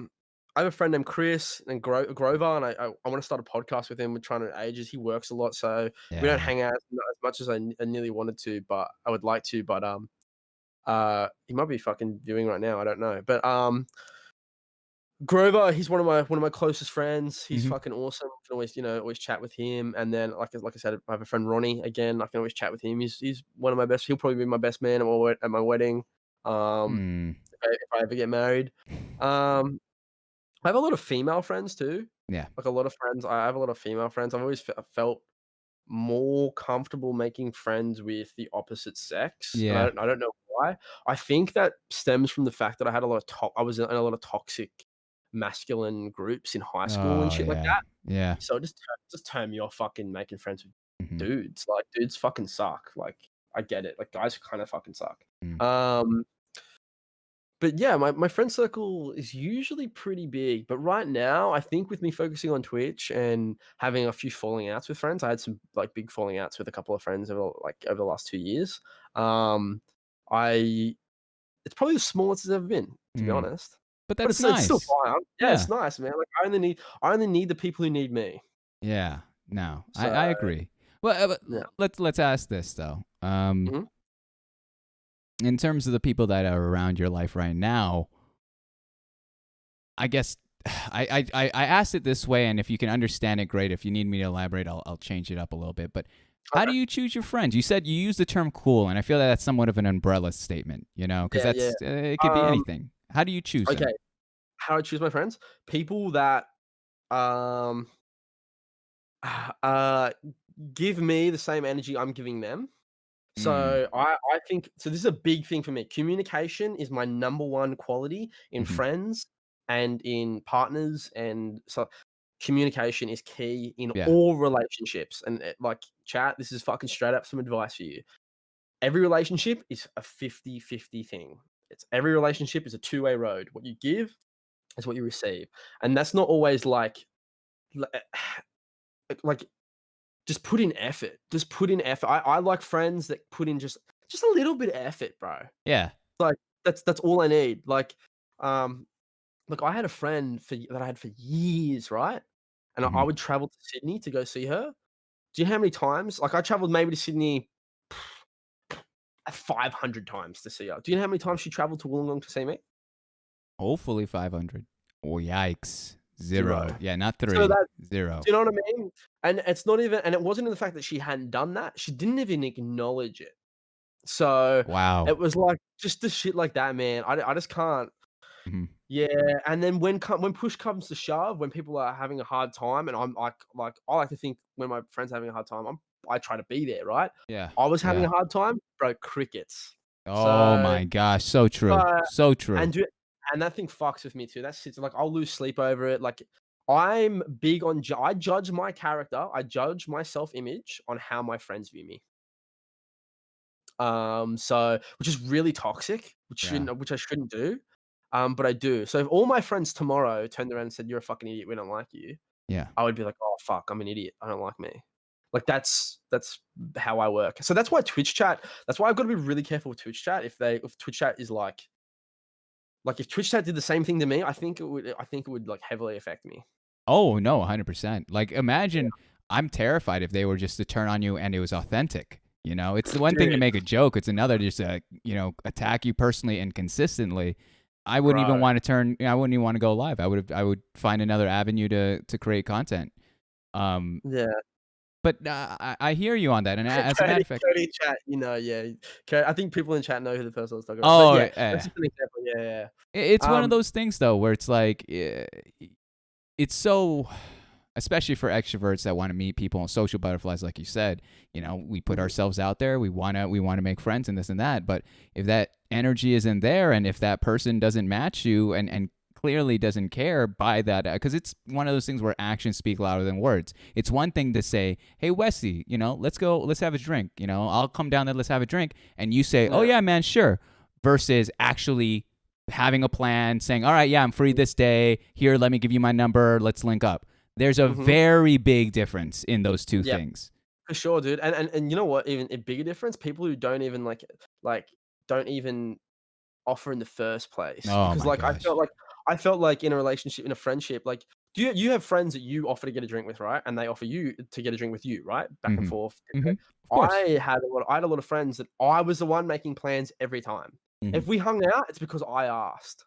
have a friend named Chris and Grover, and I want to start a podcast with him. We're trying to ages. He works a lot, so we don't Yeah. hang out as much as I nearly wanted to, but I would like to. But he might be fucking viewing right now. I don't know. But Grover, he's one of my closest friends. He's Mhm. fucking awesome. I can always chat with him. And then like I said, I have a friend Ronnie. Again, I can always chat with him. He's one of my best. He'll probably be my best man at my wedding. Mm. If I ever get married. Um, I have a lot of female friends too. Yeah. Like a lot of friends. I have a lot of female friends. I've always felt more comfortable making friends with the opposite sex, and Yeah. I don't know why. I think that stems from the fact that I was in a lot of toxic masculine groups in high school and Oh shit like yeah. that. Yeah. So it just turned me off fucking making friends with Mhm. dudes. Like dudes fucking suck. Like I get it. Like guys kind of fucking suck. Mm. But yeah, my friend circle is usually pretty big. But right now, I think with me focusing on Twitch and having a few falling outs with friends, I had some like big falling outs with a couple of friends over the last 2 years. I It's probably the smallest it's ever been, to be Mm. honest. But But that's it's still nice. fine. Yeah, Yeah. it's nice, man. Like I only need the people who need me. Yeah. No, So I agree. Well, yeah. let's ask this though. Mhm. In terms of the people that are around your life right now, I guess I asked it this way, and if you can understand it, great. If you need me to elaborate, I'll change it up a little bit. But how do you choose your friends? You said you use the term cool, and I feel that that's somewhat of an umbrella statement, you know, because it could be anything. How do you choose them? Okay, how I choose my friends? People that give me the same energy I'm giving them. So I think so. This is a big thing for me. Communication is my number one quality in friends and in partners, and so communication is key in all relationships. And like chat, this is fucking straight up some advice for you. Every relationship is a 50-50 thing. Every relationship is a two-way road. What you give is what you receive, and that's not always like just put in effort. Just put in effort. I like friends that put in just a little bit of effort, bro. Yeah. Like that's all I need. Like look, I had a friend that I had for years, right? And I would travel to Sydney to go see her. Do you know how many times? Like I traveled maybe to Sydney 500 times to see her. Do you know how many times she traveled to Wollongong to see me? Hopefully 500. Oh, yikes. Zero. Yeah, not 3. So 0. Do you know what I mean? And it's not even, and it wasn't in the fact that she hadn't done that. She didn't even acknowledge it. So Wow. it was like just the shit like that, man. I just can't. Yeah, and then when push comes to shove, when people are having a hard time, and I'm like I like to think when my friends are having a hard time, I try to be there, right? Yeah. I was having a hard time, bro. Crickets. Oh my gosh, so true, so true. And that thing fucks with me too. That's like I'll lose sleep over it. Like I'm big on I judge my character, I judge my self-image on how my friends view me. So which is really toxic, which I shouldn't do. But I do. So if all my friends tomorrow turned around and said, "You're a fucking idiot, we don't like you," I would be like, "Oh fuck, I'm an idiot. I don't like me." Like that's how I work. So that's why Twitch chat. That's why I've got to be really careful with Twitch chat. If Twitch chat is like if Twitch chat did the same thing to me, I think it would like heavily affect me. Oh no, 100%. Like imagine, I'm terrified if they were just to turn on you and it was authentic. You know, it's the one thing to make a joke. It's another just to attack you personally and consistently. I wouldn't even want to I wouldn't even want to go live. I would find another avenue to create content. But I hear you on that. And as a matter of fact, Cody chat, I think people in chat know who the person I was talking about. But that's just an example. Yeah. It's one of those things though, where it's like, it's so, especially for extroverts that want to meet people and social butterflies, like you said, we put ourselves out there. We want to make friends and this and that. But if that energy isn't there, and if that person doesn't match you and clearly doesn't care by that, because it's one of those things where actions speak louder than words. It's one thing to say, "Hey Westy, let's have a drink. I'll come down there, let's have a drink," and you say, "Oh yeah, man, sure," versus actually having a plan, saying, "All right, yeah, I'm free this day. Here, let me give you my number. Let's link up." There's a very big difference in those two things. For sure, dude. And you know what? Even a bigger difference, people who don't even don't even offer in the first place. Oh, because my like gosh. I felt like in a relationship, in a friendship, like do you have friends that you offer to get a drink with, right? And they offer you to get a drink with you, right? Back and forth. Of course. I had a lot of friends that I was the one making plans every time. If we hung out, it's because I asked.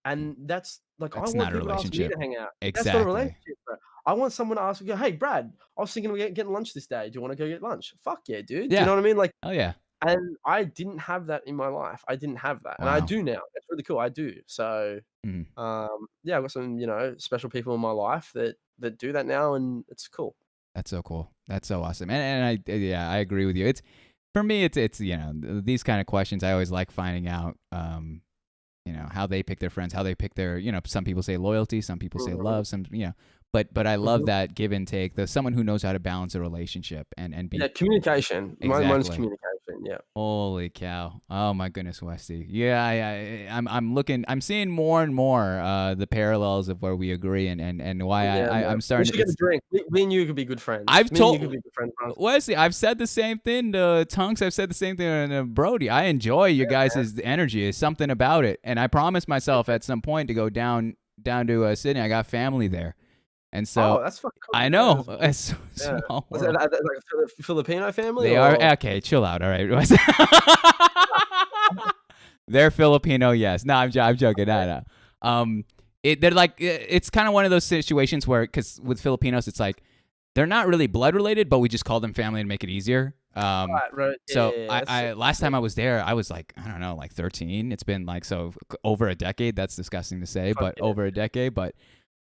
And that's like That's I want not a people to ask me relationship. to hang out. Exactly. That's not a relationship, bro. I want someone to ask me, "Hey, Brad, I was thinking of getting lunch this day. Do you want to go get lunch?" Fuck yeah, dude. Do you know what I mean? Like, oh yeah. and I didn't have that in my life. I didn't have that, and I do now. It's really cool. I do. So, I've got some, special people in my life that do that now, and it's cool. That's so cool. That's so awesome. And I agree with you. It's for me. It's these kind of questions. I always like finding out. How they pick their friends, how they pick their. Some people say loyalty, some people say love, some. But I love that give and take. There's someone who knows how to balance a relationship and be communication. Exactly. Mine's communication. Yeah. Holy cow! Oh my goodness, Westy. Yeah. I'm seeing more and more the parallels of where we agree and why I'm starting. We should get a drink. Me and you could be good friends. I've me told and you could be good friends, bro. Wesley. I've said the same thing to Tunks. I've said the same thing to Brody. I enjoy you guys' energy. There's something about it, and I promised myself at some point to go down to Sydney. I got family there. And so that's fucking cool. I know it's so small. Was that like a Filipino family? They are okay. Chill out, all right. They're Filipino, yes. No, I'm joking. No. They're like it's kind of one of those situations where because with Filipinos, it's like they're not really blood related, but we just call them family to make it easier. Right. So Yeah, I last time I was there, I was like, I don't know, like 13. It's been like over a decade. That's disgusting to say, Fuck but yeah. over a decade. But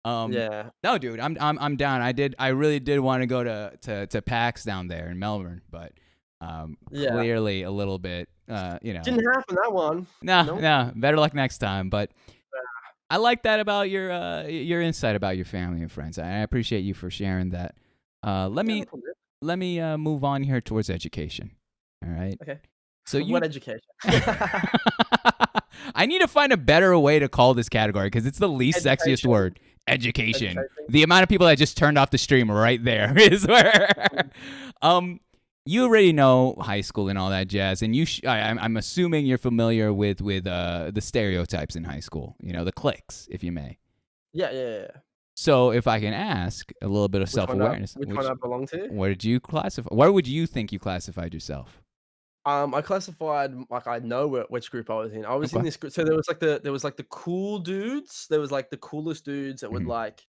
Yeah. no, dude, I'm down. I really did want to go to PAX down there in Melbourne, but Yeah. clearly a little bit, Didn't happen, that one. No, Nope. better luck next time. But I like that about your insight about your family and friends. I appreciate you for sharing that. Let Yeah, me no problem. let me move on here towards education. All right. Okay. So you What education? I need to find a better way to call this category because it's the least sexiest Education. word. Education. Education. The amount of people that just turned off the stream right there is where. You already know high school and all that jazz, and I'm assuming you're familiar with the stereotypes in high school. You know, the cliques, if you may. Yeah. So if I can ask a little bit of self-awareness, Which one I belong to? where did you classify? Where would you think you classified yourself? I classified, like, I know which group I was in. I was in Okay. this group. So there was like the cool dudes. There was like the coolest dudes that would Mhm. like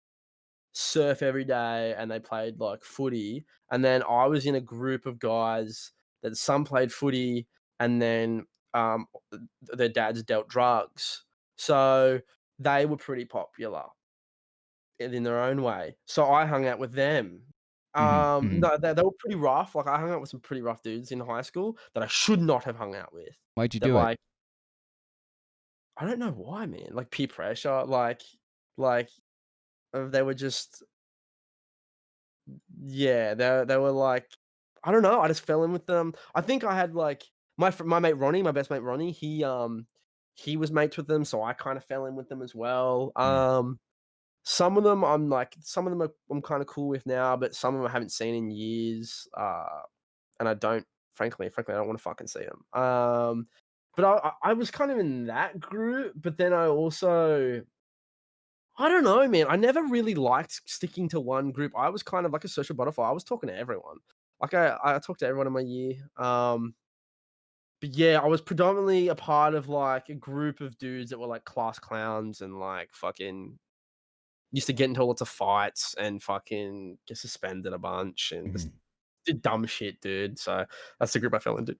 surf every day, and they played like footy. And then I was in a group of guys that some played footy, and then their dads dealt drugs. So they were pretty popular in their own way. So I hung out with them. Mhm. No, they were pretty rough. Like, I hung out with some pretty rough dudes in high school that I should not have hung out with. Why'd you That do it? like I don't know why, man. Like peer pressure, like they were just yeah. They were like I don't know. I just fell in with them. I think I had like my mate Ronnie, my best mate Ronnie. He was mates with them, so I kind of fell in with them as well. Mm. Some of them I'm kind of cool with now, but some of them I haven't seen in years. And I don't, frankly, I don't want to fucking see them. But I was kind of in that group, but then I don't know, man. I never really liked sticking to one group. I was kind of like a social butterfly. I was talking to everyone. Like I talked to everyone in my year. But yeah, I was predominantly a part of like a group of dudes that were like class clowns and like fucking used to get into lots of fights and fucking get suspended a bunch and just Mhm. did dumb shit, dude. So that's the group I fell into.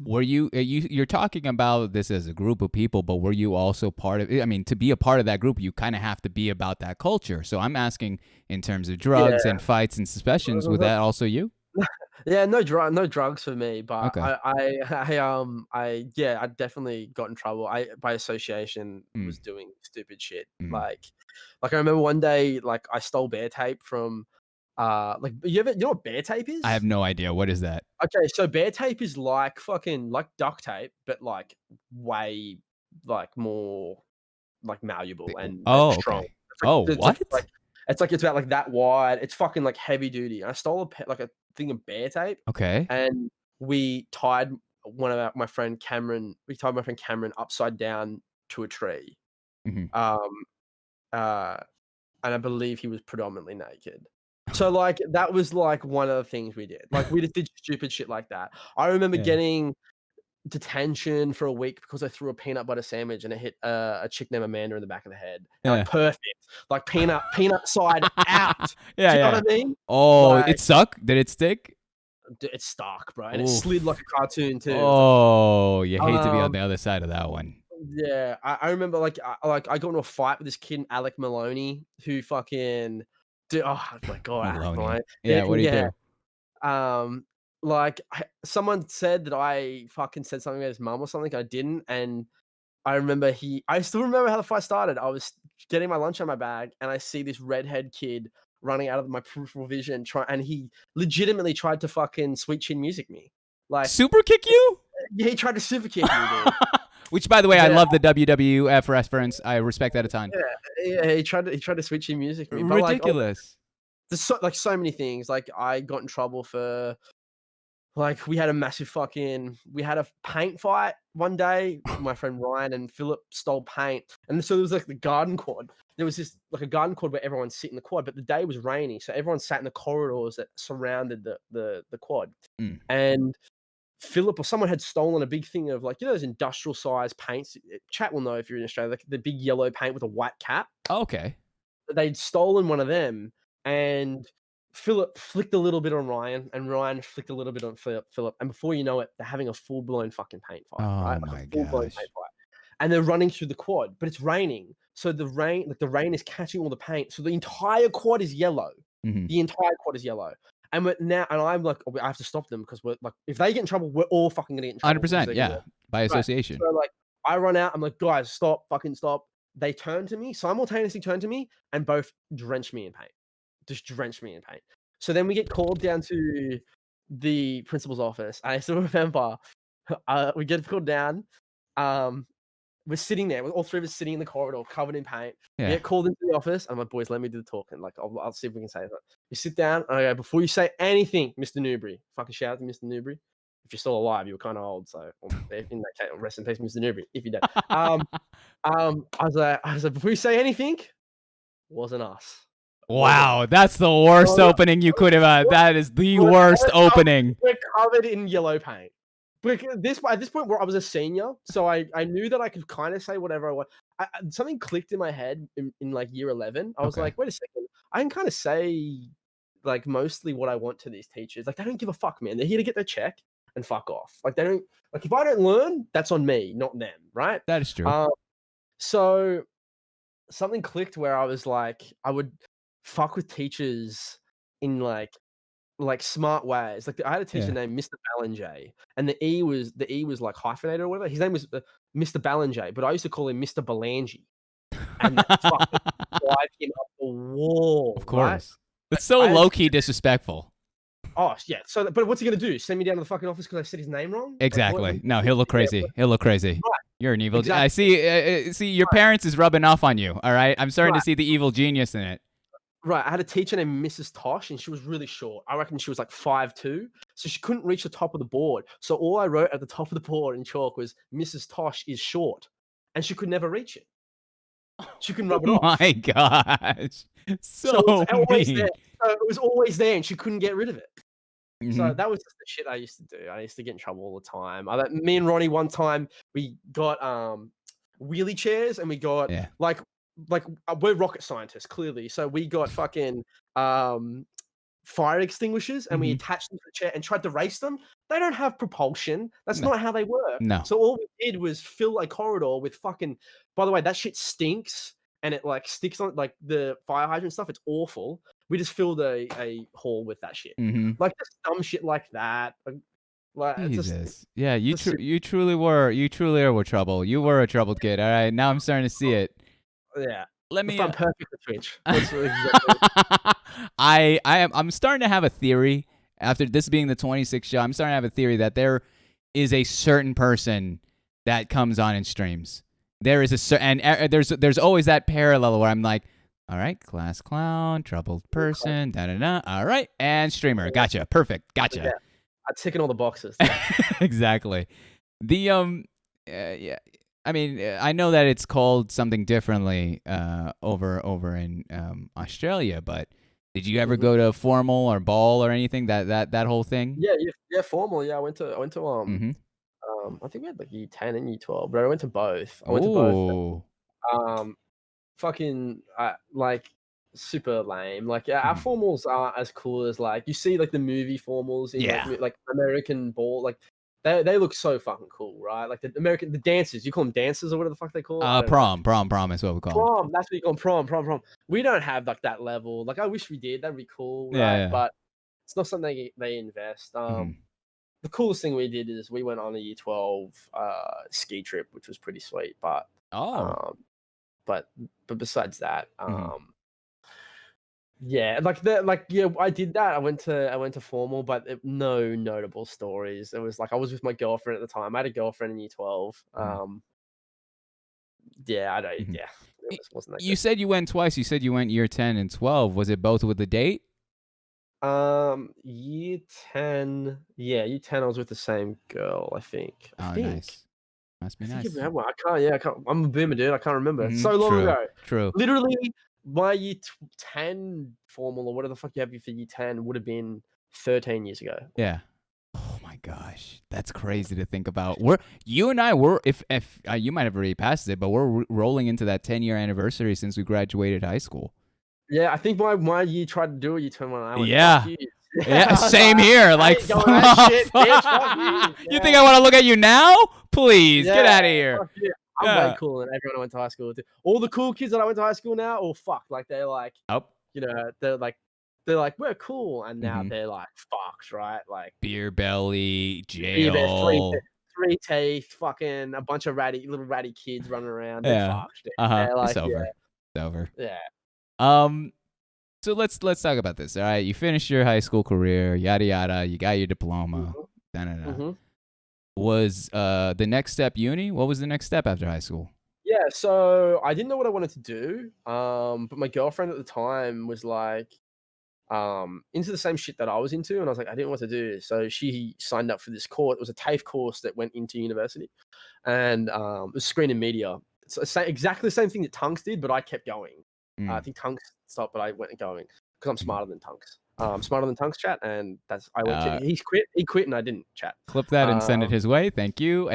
Were you're talking about this as a group of people, but were you also part of it? I mean, to be a part of that group, you kind of have to be about that culture. So I'm asking in terms of drugs Yeah. and fights and suspensions, was that also you? Yeah, no drugs for me, but Okay. I definitely got in trouble. I by association Mm, was doing stupid shit. mm. Like I remember one day, like I stole bear tape from like you know what bear tape I have is? no idea. What is that? Okay, so bear tape is like fucking like duct tape, but like way like more like malleable and Oh, strong. okay. Oh, what? It's about like that wide. It's fucking like heavy duty. I stole like a thing of bear tape, Okay. and we tied my friend Cameron. We tied my friend Cameron upside down to a tree. Hmm. Um, uh, and I believe he was predominantly naked. So like that was like one of the things we did. Like we just did stupid shit like that. I remember Yeah. getting detention for a week because I threw a peanut butter sandwich and it hit a chick named Amanda in the back of the head. And Yeah. like perfect, like peanut side out. Yeah, Do you know yeah. what I mean? Oh, Like it suck? Did it stick? it's stuck, bro, and it Oof. slid like a cartoon too. Oh, you hate to be on Um, the other side of that one. yeah, I remember like I got into a fight with this kid, Alec Maloney, who fucking, dude, oh my god, Alec Maloney. Maloney. Yeah, what do you Yeah. do? Like someone said that I fucking said something about his mum or something. I didn't, and I still remember how the fight started. I was getting my lunch out of my bag, and I see this redhead kid running out of my peripheral vision, and he legitimately tried to fucking sweet chin music me. Like, Super kick you? yeah, he tried to super kick me, dude. Which, by the way, I Yeah, love the WWF reference. I respect that a ton. yeah, he tried to switch in music me, but like, Ridiculous. there's so many things. Like, I got in trouble for like we had a paint fight one day. My friend Ryan and Philip stole paint, and so there was like the garden quad. There was this like a garden quad where everyone sit in the quad, but the day was rainy, so everyone sat in the corridors that surrounded the quad. Mm. And Philip or someone had stolen a big thing of like, you know, those industrial size paints. Chat will know if you're in Australia, like the big yellow paint with a white cap. Okay. They'd stolen one of them, and Philip flicked a little bit on Ryan, and Ryan flicked a little bit on Philip. And before you know it, they're having a full-blown fucking paint fight, right? Oh Like my a full-blown gosh. paint fight. And they're running through the quad, but it's raining. So the rain is catching all the paint. So the entire quad is yellow. Mhm. The entire quad is yellow. And I'm like, I have to stop them because we're like, if they get in trouble, we're all fucking gonna get in trouble. 100%, yeah, by association. So like, I run out. I'm like, guys, stop, fucking stop. They simultaneously turn to me, and both drench me in paint. Just drench me in paint. So then we get called down to the principal's office. And I still remember we get called down. We're sitting there, all three of us sitting in the corridor, covered in paint. Yeah. We get called into the office. I'm like, boys, let me do the talking. Like, I'll see if we can say that. You sit down. And I go, before you say anything, Mr. Newbury, fucking shout out to Mr. Newbury. If you're still alive, you were kind of old, so in that case, rest in peace, Mr. Newbury. If you don't, I was like, before you say anything, wasn't us. Wow, that's the worst opening you could have had. That is the worst opening. We're covered in yellow paint. But at this point, where I was a senior, so I knew that I could kind of say whatever I want. Something clicked in my head in like year 11. I was like, wait a second, I can kind of say like mostly what I want to these teachers. Like, they don't give a fuck, man. They're here to get their check and fuck off. Like, they don't, like, if I don't learn, that's on me, not them, right? That is true. So something clicked where I was like, I would fuck with teachers in like smart ways. Like, I had a teacher named Mr. Ballinger, and the E was like hyphenated or whatever. His name was Mr. Ballinger, but I used to call him Mr. Belangi. And that fucking drive him up the wall. Of course. Right? It's so low-key disrespectful. Oh, yeah. So, but what's he going to do? Send me down to the fucking office because I said his name wrong? Exactly. Like, no, he'll look crazy. He'll look crazy. Right. You're an evil. Exactly. I see. Your parents is rubbing off on you. All right. I'm starting to see the evil genius in it. Right. I had a teacher named Mrs. Tosh, and she was really short. I reckon she was like 5'2", so she couldn't reach the top of the board. So all I wrote at the top of the board in chalk was "Mrs. Tosh is short," and she could never reach it. She couldn't rub it off. My gosh, so it was always mean. there. So it was always there, and she couldn't get rid of it. Mm-hmm. So that was just the shit I used to do. I used to get in trouble all the time. Me and Ronnie one time we got wheelie chairs, and we got like we're rocket scientists clearly. So we got fucking fire extinguishers, and we attached them to the chair and tried to race them. They don't have propulsion. That's not how they work. No. So all we did was fill a corridor with fucking. By the way, that shit stinks, and it like sticks on like the fire hydrant stuff. It's awful. We just filled a hall with that shit, like just dumb shit like that. Like, Jesus, yeah, you truly were trouble. You were a troubled kid. All right, now I'm starting to see it. Yeah. Let me. I'm perfect for Twitch. I'm starting to have a theory after this being the 26th show. I'm starting to have a theory that there is a certain person that comes on and streams. There is there's always that parallel where I'm like, all right, class clown, troubled person, da da da. All right, and streamer. Gotcha. Perfect. Gotcha. Yeah. I'm ticking all the boxes. Exactly. The yeah. I mean, I know that it's called something differently over in Australia, but did you ever go to formal or ball or anything that whole thing? Yeah, formal. Yeah, I went to I think we had like year 10 and year 12, but I went to both. Fucking like super lame. Like our formals aren't as cool as like you see like the movie formals in like American ball. Like they look so fucking cool, right? Like the dancers, you call them dancers or whatever the fuck they call it. Prom is what we call prom. That's what you call them, prom. We don't have like that level. Like I wish we did. That'd be cool, right? Yeah. But it's not something they invest. The coolest thing we did is we went on a year 12 ski trip, which was pretty sweet. But but besides that, yeah, I did that. I went to formal, but no notable stories. It was like I was with my girlfriend at the time. I had a girlfriend in year 12. Yeah, I don't. Yeah, it wasn't that. You said you went twice. You said you went year 10 and 12. Was it both with the date? Year 10. Yeah, year 10. I was with the same girl. I think. Nice. Must be nice. I can't. I'm a boomer, dude. I can't remember. It's so long ago. True. Literally, my year 10 formal or whatever the fuck you have for year 10 would have been 13 years ago. Yeah. Oh my gosh, that's crazy to think about. You and I were, if you might have already passed it, but we're rolling into that 10-year anniversary since we graduated high school. Yeah, I think my year tried to do it. You turned one. I went, Yeah. Fuck you. Yeah, I was same here. I Like, ain't going that shit, bitch. Fuck you. You think I want to look at you now? Please get Yeah, out of here. fuck you. I'm way cooler than everyone I went to high school with. All the cool kids that I went to high school now, all fucked. Like they're like, Oh, you know, they're like, we're cool, and now they're like fucked, right? Like beer belly, yeah, jail. three teeth, fucking a bunch of little ratty kids running around. They're Yeah. fucked. Dude. Uh-huh. They're like, It's over. It's over. yeah. So let's talk about this. All right, you finished your high school career, yada yada. You got your diploma. Was the next step uni? What was the next step after high school? Yeah, so I didn't know what I wanted to do. But my girlfriend at the time was like, into the same shit that I was into, and I was like, I didn't know what to do. So she signed up for this course. It was a TAFE course that went into university, and it was screen and media. It's exactly the same thing that Tunks did, but I kept going. I think Tunks stopped, but I went going because I'm smarter than Tunks. Smarter than Tunks chat, and that's I went. He quit, and I didn't chat. Clip that and send it his way. Thank you.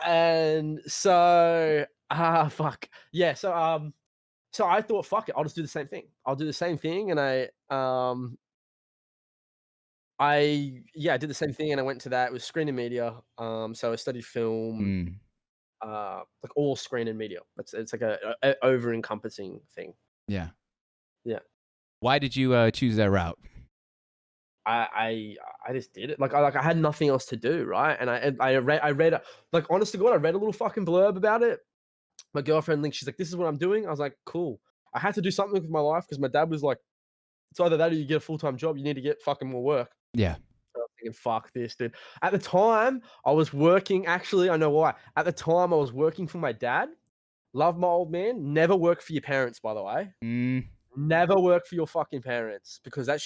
And so fuck yeah. So I thought, fuck it, I'll just do the same thing. I'll do the same thing, and I did the same thing, and I went to that. It was screen and media. So I studied film. Like all screen and media. It's like a over encompassing thing. Yeah. Why did you choose that route? I just did it. Like I had nothing else to do, right? And I read like honest to God, I read a little fucking blurb about it. My girlfriend linked. She's like, "This is what I'm doing." I was like, "Cool." I had to do something with my life because my dad was like, "It's either that or you get a full-time job. You need to get fucking more work." Yeah. I was thinking, fuck this, dude. At the time, I was working. Actually, I know why. At the time, I was working for my dad. Love my old man. Never work for your parents, by the way. Never work for your fucking parents because that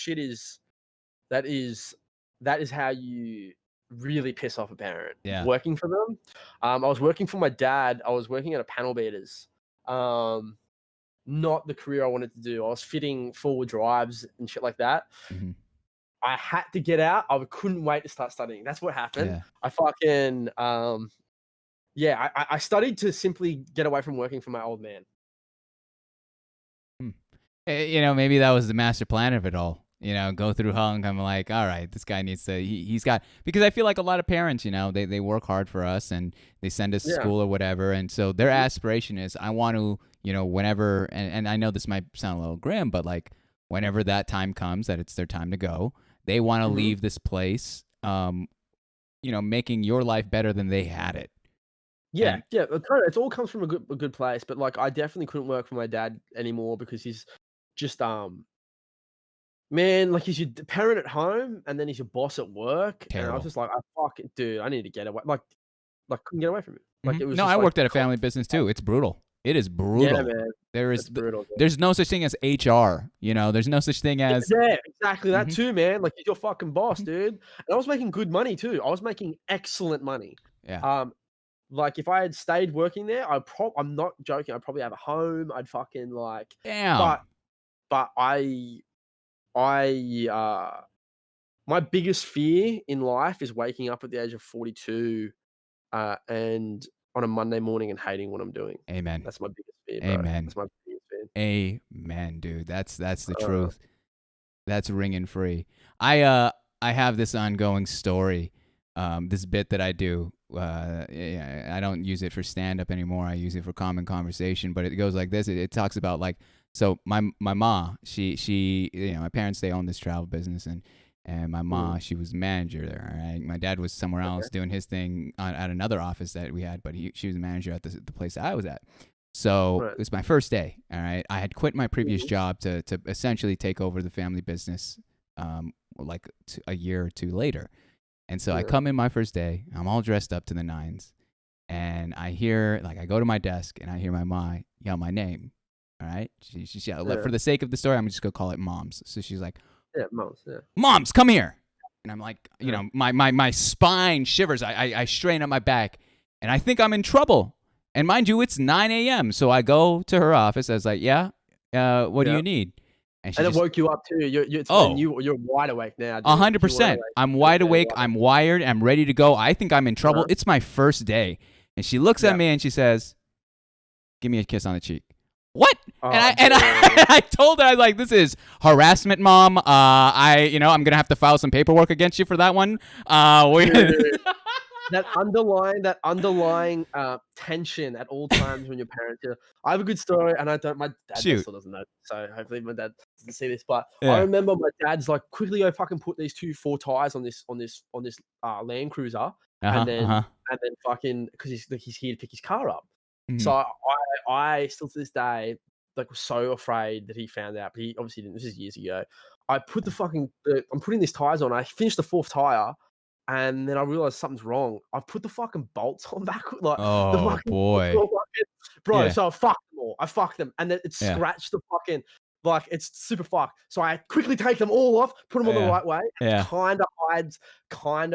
is how you really piss off a parent. Yeah. Working for them. I was working for my dad. I was working at a panel beaters. Not the career I wanted to do. I was fitting forward drives and shit like that. I had to get out. I couldn't wait to start studying. That's what happened. Yeah. I fucking I studied to simply get away from working for my old man. Maybe that was the master plan of it all. Go through hunk. I'm like, all right, this guy needs to. He's got, because I feel like a lot of parents, they work hard for us and they send us to school or whatever, and so their aspiration is, I want to, whenever, and I know this might sound a little grim, but like whenever that time comes that it's their time to go, they want to leave this place, making your life better than they had it. Yeah, it all comes from a good place, but like I definitely couldn't work for my dad anymore because he's just man, like he's your parent at home and then he's your boss at work. Terrible. And I was just like, dude, I need to get away. Like couldn't get away from it. Like it was. No, I worked at a family business too. It's brutal. It is brutal. Yeah, man. It's brutal. There's no such thing as HR. There's no such thing as. Yeah, exactly that too, man. Like he's your fucking boss, dude. And I was making good money too. I was making excellent money. Yeah. Like if I had stayed working there, I'm not joking. I'd probably have a home. I'd fucking like. Damn. But my biggest fear in life is waking up at the age of 42, and on a Monday morning and hating what I'm doing. Amen. That's my biggest fear, bro. Amen. That's my biggest fear. Amen, dude. That's the truth. That's ringing free. I have this ongoing story, this bit that I do. I don't use it for stand-up anymore. I use it for common conversation, but it goes like this. It talks about like, so my ma, she my parents, they own this travel business, and my ma, she was the manager there. All right, my dad was somewhere else doing his thing at another office that we had, but she was the manager at the place that I was at. So it was my first day. All right, I had quit my previous job to essentially take over the family business, like a year or two later. And so I come in my first day. I'm all dressed up to the nines, and I hear, like, I go to my desk and I hear my ma yell my name. All right, she for the sake of the story, I'm just gonna call it Moms. So she's like, Moms, Moms, come here. And I'm like, my spine shivers. I strain up my back, and I think I'm in trouble. And mind you, it's 9 a.m. So I go to her office. I was like, what do you need? And it woke you up too. You're wide awake now. 100%. I'm wide awake. I'm wired. I'm ready to go. I think I'm in trouble. It's my first day. And she looks at me and she says, give me a kiss on the cheek. What? Oh, and dude. I told her, I was like, this is harassment, Mom. I'm gonna have to file some paperwork against you for that one. Dude, that underlying tension at all times when your parents. I have a good story, and I don't. My dad Shoot. still doesn't know, so hopefully my dad doesn't see this. But I Yeah. remember my dad's like, quickly go fucking put these 4 tires on this Land Cruiser, and then fucking because he's here to pick his car up. Mhm. So I still to this day like was so afraid that he found out, but he obviously didn't. This is years ago. I put I'm putting these tires on. I finished the 4th tire. And then I realized something's wrong. I put the fucking bolts on backward, like the Oh fucking boy. bro. Yeah. So I fucked them all. I fucked them, and then it Yeah. scratched the fucking like it's super fucked. So I quickly take them all off, put them on the Yeah. right way. Yeah. Kind of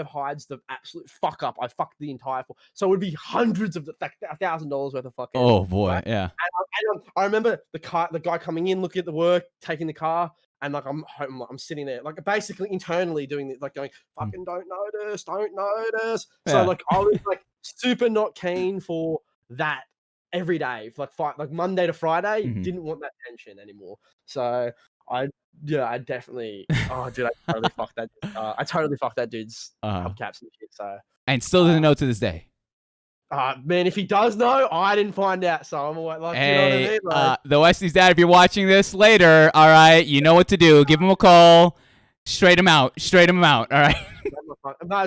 hides the absolute fuck up. I fucked the entire. So it would be hundreds of like $1,000 worth of fucking. Oh boy. Right? Yeah. And I remember the guy coming in, looking at the work, taking the car. And like I'm sitting there, like basically internally doing it, like going, fucking don't notice. So Yeah. like I was like super not keen for that every day, like Monday to Friday, Mhm. didn't want that tension anymore. So I definitely, oh dude, I totally fucked that. I totally fucked that dude's hubcaps and shit. So And still doesn't know to this day. man, if he does know, I didn't find out. So I'm like, Hey, you know what I mean? Like, the Westy's dad, if you're watching this later, all right, you know what to do. Give him a call. Straight him out. All right. no,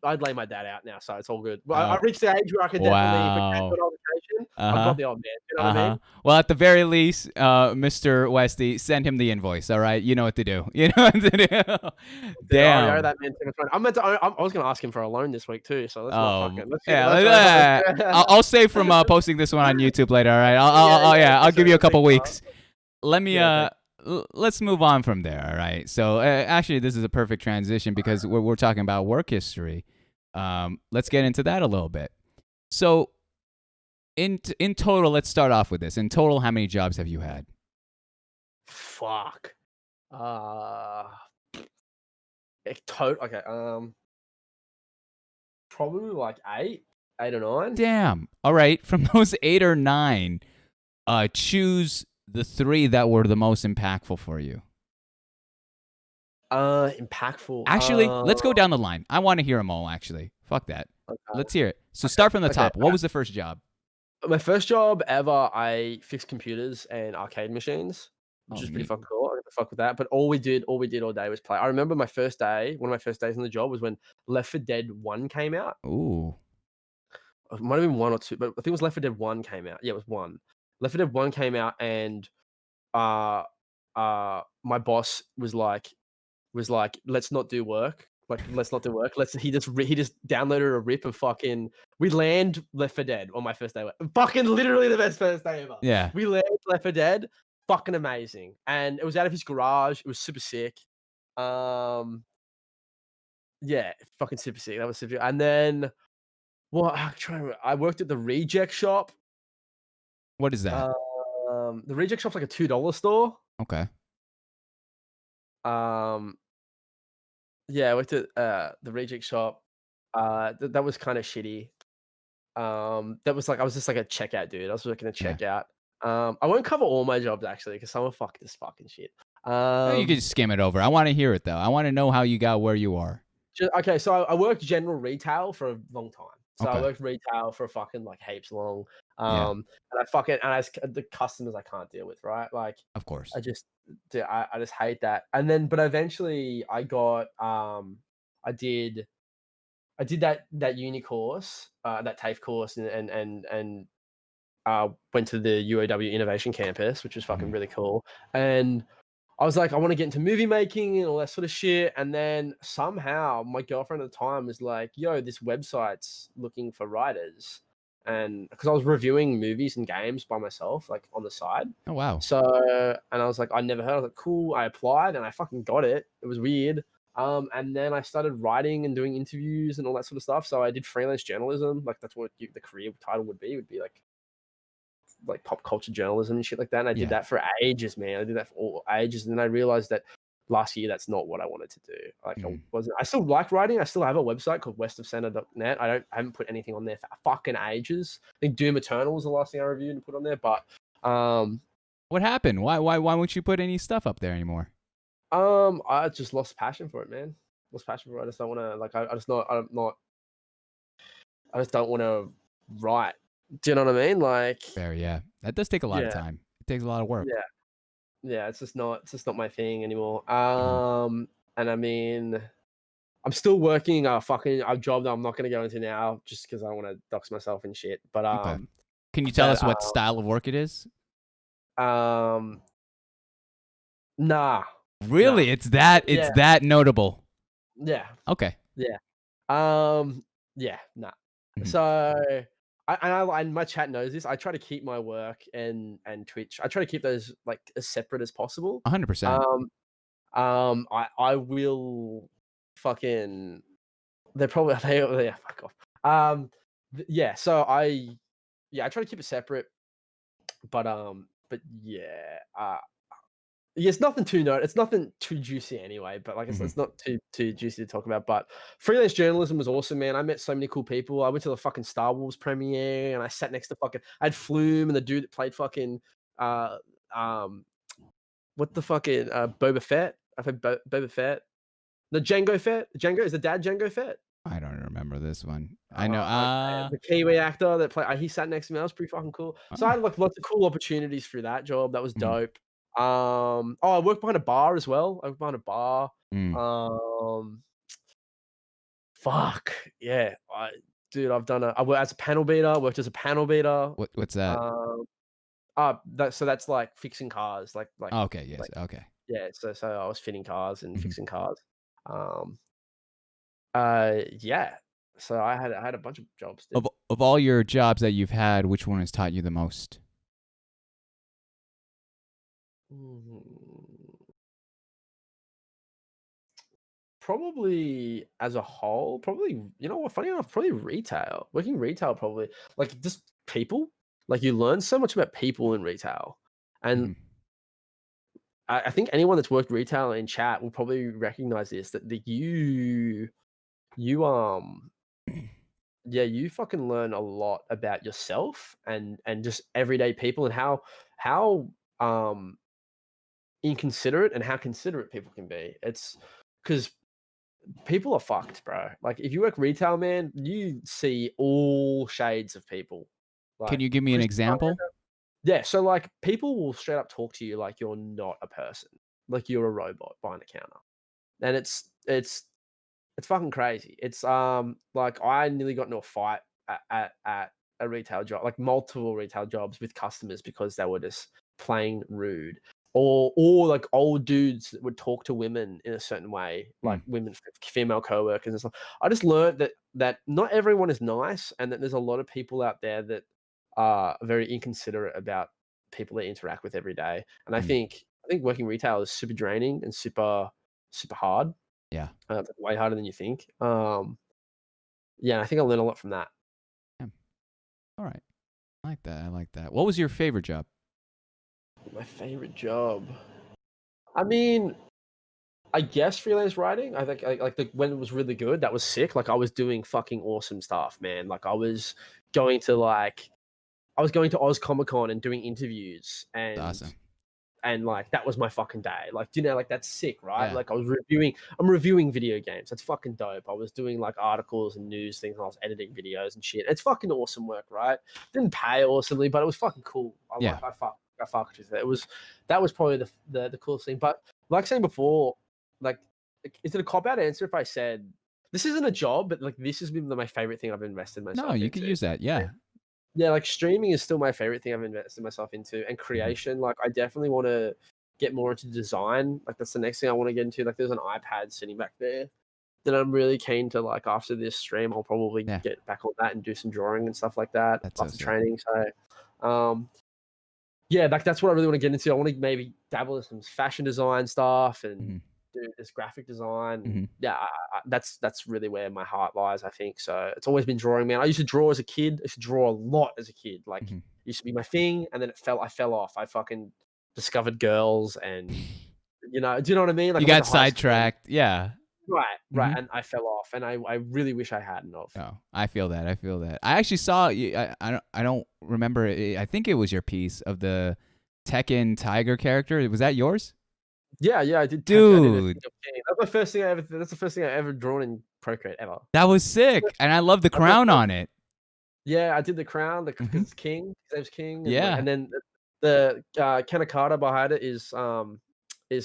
I'd lay my dad out now, so it's all good. Well, I reached the age where I could definitely, if I can't go on vacation, I've got the old man. You know what I mean? Well, at the very least, Mr. Westy, send him the invoice. All right, you know what to do. You know what to do. Damn. I owe that man too much money. I was going to ask him for a loan this week too, so let's not fucking. I'll save from posting this one on YouTube later. All right. I'll give you a couple weeks. Let me let's move on from there. All right. So actually, this is a perfect transition because we're talking about work history. Let's get into that a little bit. So, in total, let's start off with this. In total, how many jobs have you had? Fuck. Okay. Probably like 8 or 9. Damn. All right. From those 8 or 9, choose the 3 that were the most impactful for you. Impactful. Actually, let's go down the line. I want to hear them all. Actually, fuck that. Okay. Let's hear it. So start from the top. What was the first job? My first job ever, I fixed computers and arcade machines, which is pretty fucking cool. I got to fuck with that. But all we did all day was play. I remember my first day, one of my first days on the job was when Left 4 Dead 1 came out. Ooh. It might have been 1 or 2, but I think it was Left 4 Dead 1 came out. Yeah, it was 1. Left 4 Dead 1 came out, and my boss was like, let's not do work. He just downloaded a rip of fucking. We land Left 4 Dead on my first day. Fucking literally the best first day ever. Yeah. We land Left 4 Dead. Fucking amazing. And it was out of his garage. It was super sick. Yeah, fucking super sick. That was super. And then, well, I'm trying to remember. I worked at the Reject Shop. What is that? The Reject Shop's like a $2 store. Okay. Yeah, I worked at the Reject Shop. That was kind of shitty. That was like I was just like a checkout dude. I was working a checkout. I won't cover all my jobs actually because some are this fucking shit. You can just skim it over. I want to hear it though. I want to know how you got where you are. Okay, so I worked general retail for a long time. So I worked retail for fucking like heaps long. And the customers I can't deal with, right? Like, of course. I just hate that. And then, but eventually I got, I did that uni course, that TAFE course, and went to the UAW Innovation Campus, which was fucking really cool. And I was like, I want to get into movie making and all that sort of shit. And then somehow my girlfriend at the time was like, yo, this website's looking for writers. And because I was reviewing movies and games by myself, like on the side. Oh, wow. So, and I was like, I never heard. I was like, cool. I applied and I fucking got it. It was weird. And then I started writing and doing interviews and all that sort of stuff. So I did freelance journalism. Like that's what the career title would be like pop culture journalism and shit like that. And I did that for ages, man. I did that for all ages. And then I realized that last year, that's not what I wanted to do. Like I still like writing. I still have a website called westofcenter.net. I haven't put anything on there for fucking ages. I think Doom Eternal was the last thing I reviewed and put on there, but What happened? Why won't you put any stuff up there anymore? I just lost passion for it, man. Lost passion for it. I just don't want to like. I just not. I'm not. I just don't want to write. Do you know what I mean? Like, Fair, yeah. That does take a lot of yeah, time. It takes a lot of work. yeah, yeah. It's just not. It's just not my thing anymore. And I mean, I'm still working a job that I'm not gonna go into now, just because I want to dox myself and shit. But Okay. Can you tell us what that style of work it is? um, nah, Really? It's that yeah, notable. yeah, Okay. yeah. Yeah, nah. Mhm. So and my chat knows this. I try to keep my work and Twitch. I try to keep those like as separate as possible. 100%. I will fucking. They're probably yeah. Fuck off. Yeah. So I try to keep it separate, but yeah. Yeah, it's nothing too It's nothing too juicy anyway. But like, Mhm. it's not too juicy to talk about. But freelance journalism was awesome, man. I met so many cool people. I went to the fucking Star Wars premiere, and I sat next to fucking. I had Flume and the dude that played fucking uh what the fucking Boba Fett. I've had Boba Fett. The Django Fett. Django is the dad Django Fett. I don't remember this one. I know. Okay. The Kiwi actor that played. He sat next to me. That was pretty fucking cool. So I had like lots of cool opportunities through that job. That was Mhm. dope. I worked behind a bar as well. I worked behind a bar. Mm. Fuck yeah, dude. I worked as a panel beater. I worked as a panel beater. What's that? Um, that's like fixing cars, Oh, okay. Yes. like Okay. yeah. So I was fitting cars and Mhm. fixing cars. Um, yeah. So I had a bunch of jobs, dude. Of all your jobs that you've had, which one has taught you the most? Mm. Probably as a whole, probably, you know what, funny enough, probably retail. Working retail, probably like just people. Like you learn so much about people in retail, and Mhm. I think anyone that's worked retail in chat will probably recognize this that you yeah, you fucking learn a lot about yourself and just everyday people and how um inconsiderate and how considerate people can be. It's because people are fucked, bro. Like if you work retail, man, you see all shades of people. Can Like you give me an Chris, example? yeah. So like people will straight up talk to you like you're not a person, like you're a robot behind a counter, and it's fucking crazy. It's like I nearly got into a fight at a retail job, like multiple retail jobs with customers because they were just plain rude. Or like old dudes that would talk to women in a certain way, like Mm. women, female coworkers and stuff. I just learned that not everyone is nice, and that there's a lot of people out there that are very inconsiderate about people they interact with every day. And Mm. I think working retail is super draining and super hard. Yeah. It's way harder than you think. Yeah, I think I learned a lot from that. Yeah. All right. I like that. I like that. What was your favorite job? My favorite job. I mean, I guess freelance writing. I think when it was really good, that was sick. Like I was doing fucking awesome stuff, man. Like going to I was going to Oz Comic Con and doing interviews Awesome. and like that was my fucking day. Like, you know, like that's sick, right? Yeah. Like I'm reviewing video games. That's fucking dope. I was doing like articles and news things and I was editing videos and shit. It's fucking awesome work, right? Didn't pay awesomely, but it was fucking cool. Yeah. I fucked with it. That was probably the coolest thing. But like saying before, like is it a cop out answer if I said this isn't a job, but like this has been my favorite thing I've invested myself No, you into. could use that. Yeah. Yeah, like streaming is still my favorite thing I've invested myself into, and creation. Like, I definitely want to get more into design. Like, that's the next thing I want to get into. Like, there's an iPad sitting back there that I'm really keen to. Like, after this stream, I'll probably Yeah. get back on that and do some drawing and stuff like that That's so after sick. training. So, yeah, like that's what I really want to get into. I want to maybe dabble in some fashion design stuff and Mhm. do this graphic design. Mhm. Yeah, that's really where my heart lies, I think. So it's always been drawing, man. I used to draw as a kid. I used to draw a lot as a kid. Like, Mhm. used to be my thing, and then I fell off. I fucking discovered girls, and do you know what I mean? Like You I went got to high school. sidetracked. Yeah. Right, Mhm. and I fell off, and I really wish I hadn't of. Oh, I feel that. I feel that. I actually saw. I don't remember. I think it was your piece of the Tekken Tiger character. Was that yours, Yeah, I did. I did a dude? thing of King. That's my first thing I ever. That's the first thing I ever drawn in Procreate ever. That was sick, and I love the That's my crown first. on it. Yeah, I did the crown because Mhm. it's King. His name's King, and Yeah. then the Kanakata behind it is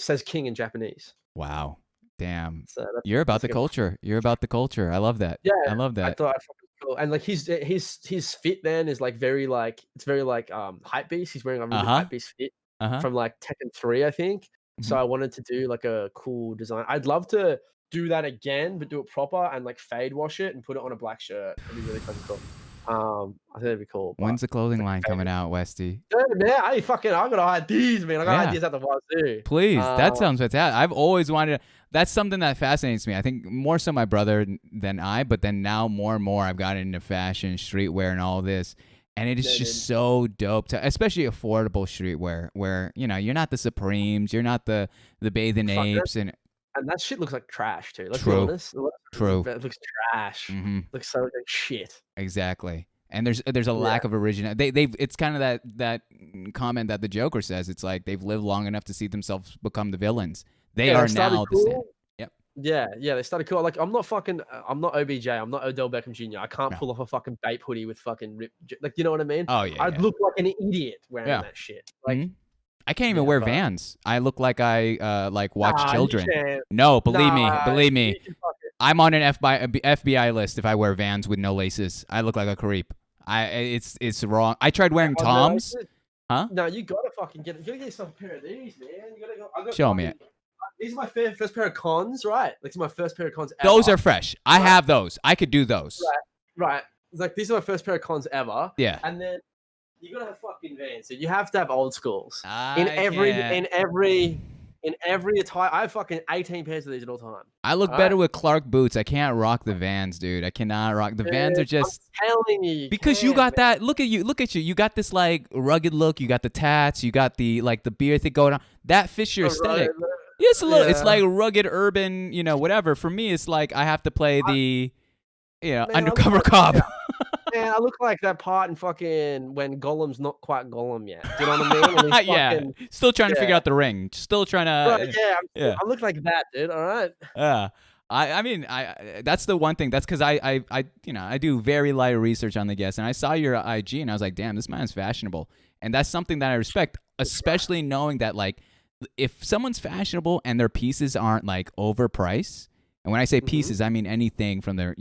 says King in Japanese. Wow. Damn. So You're about that's the good. culture. You're about the culture. I love that. Yeah, I love I that. thought I thought it was cool, and like his fit then is like very like it's very like hype beast. He's wearing a really Uh-huh. hype beast fit Uh-huh. from like Tekken 3, I think. So Mhm. I wanted to do like a cool design. I'd love to do that again, but do it proper and like fade wash it and put it on a black shirt. It'd be really fucking cool. I think it'd be cool. But When's the it's clothing like line a coming fade. out, Westy? Dude, man, I got ideas, man. I got Yeah. ideas at the wazoo. Please. That Uh, sounds fantastic. I've always wanted to, that's something that fascinates me. I think more so my brother than I, but then now more and more I've gotten into fashion, streetwear, and all this. And it is yeah, just dude. so dope to, especially affordable streetwear, where you're not the Supremes, you're not the Bathing Fuck that, Apes, and and that shit looks like trash too. Let's be true, honest. true. It looks trash. Hmm. Looks so like shit. Exactly. And there's a Yeah. lack of original. They've it's kind of that comment that the Joker says. It's like they've lived long enough to see themselves become the villains. They Yeah, are they started now the stand. cool. Yep. Yeah, they started cool. Like, I'm not fucking, I'm not OBJ. I'm not Odell Beckham Jr. I can't No. pull off a fucking Bape hoodie with fucking like, you know what I mean? Oh yeah, I'd yeah. look like an idiot wearing Yeah. that shit. Like, Mhm. I can't even yeah, wear but Vans. I look like I like watch nah, children. you can't. No, believe Nah, me. you can fucking. I'm on an FBI list if I wear Vans with no laces. I look like a creep. It's wrong. I tried wearing Oh, no, Toms. dude. Huh? No, you gotta fucking you gotta get yourself a pair of these, man. You gotta go. I got Show me fucking, these are my first pair of cons, right? Like, these are my first pair of cons ever. Those are fresh. I Right. have those. I could do those. Right. It's like, these are my first pair of cons ever. Yeah. And then you gotta have fucking Vans. So you have to have old schools. In I every can't. in every attire. I have fucking 18 pairs of these at all time. I look All better right? with Clark boots. I can't rock the Vans, dude. I cannot rock the Vans. Are Dude, just I'm telling you, because you can, got man. that. Look at you. Look at you. You got this like rugged look. You got the tats. You got the like the beard thing going on. That fits your aesthetic. It's a little. It's Yeah. like rugged, urban. Whatever. For me, it's like I have to play the, Man, I look undercover like- cop. yeah. Man, I look like that part in fucking when Gollum's not quite Gollum yet. Do you know what I mean? When he's Yeah. fucking, Still trying to figure yeah. out the ring. Still trying Right, to. yeah, yeah. I look like that, dude. All right. Yeah. I mean, that's the one thing. That's because I do very light research on the guests, and I saw your IG, and I was like, damn, this man's fashionable, and that's something that I respect, especially knowing that like, if someone's fashionable and their pieces aren't like overpriced, and when I say Mhm. pieces, I mean anything from their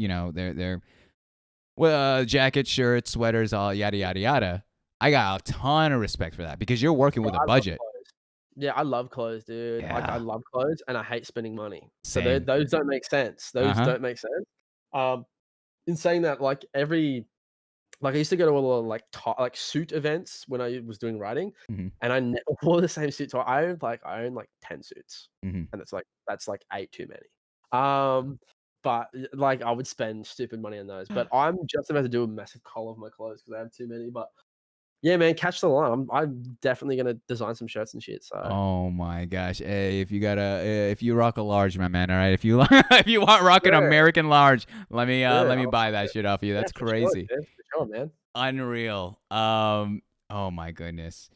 jacket, shirts, sweaters, all yada yada yada. I got a ton of respect for that because you're working with I a love budget. clothes. Yeah, I love clothes, dude. Like, I Yeah. love clothes, and I hate spending money. So Same. those don't make sense. Those Uh-huh. don't make sense. In saying that, like I used to go to a lot of like suit events when I was doing writing, Mhm. and I never wore the same suit. So I own like 10 suits, Mhm. and that's like 8 too many. But like, I would spend stupid money on those. But I'm just about to do a massive cull of my clothes because I have too many. But yeah, man, catch the line. I'm definitely gonna design some shirts and shit. So Oh my gosh! Hey, if you rock a large, my man, all right. If you if you want rock an Yeah. American large, let me Yeah, buy that shit off you. yeah, That's for sure, crazy, dude, for sure, man. unreal. Oh my goodness.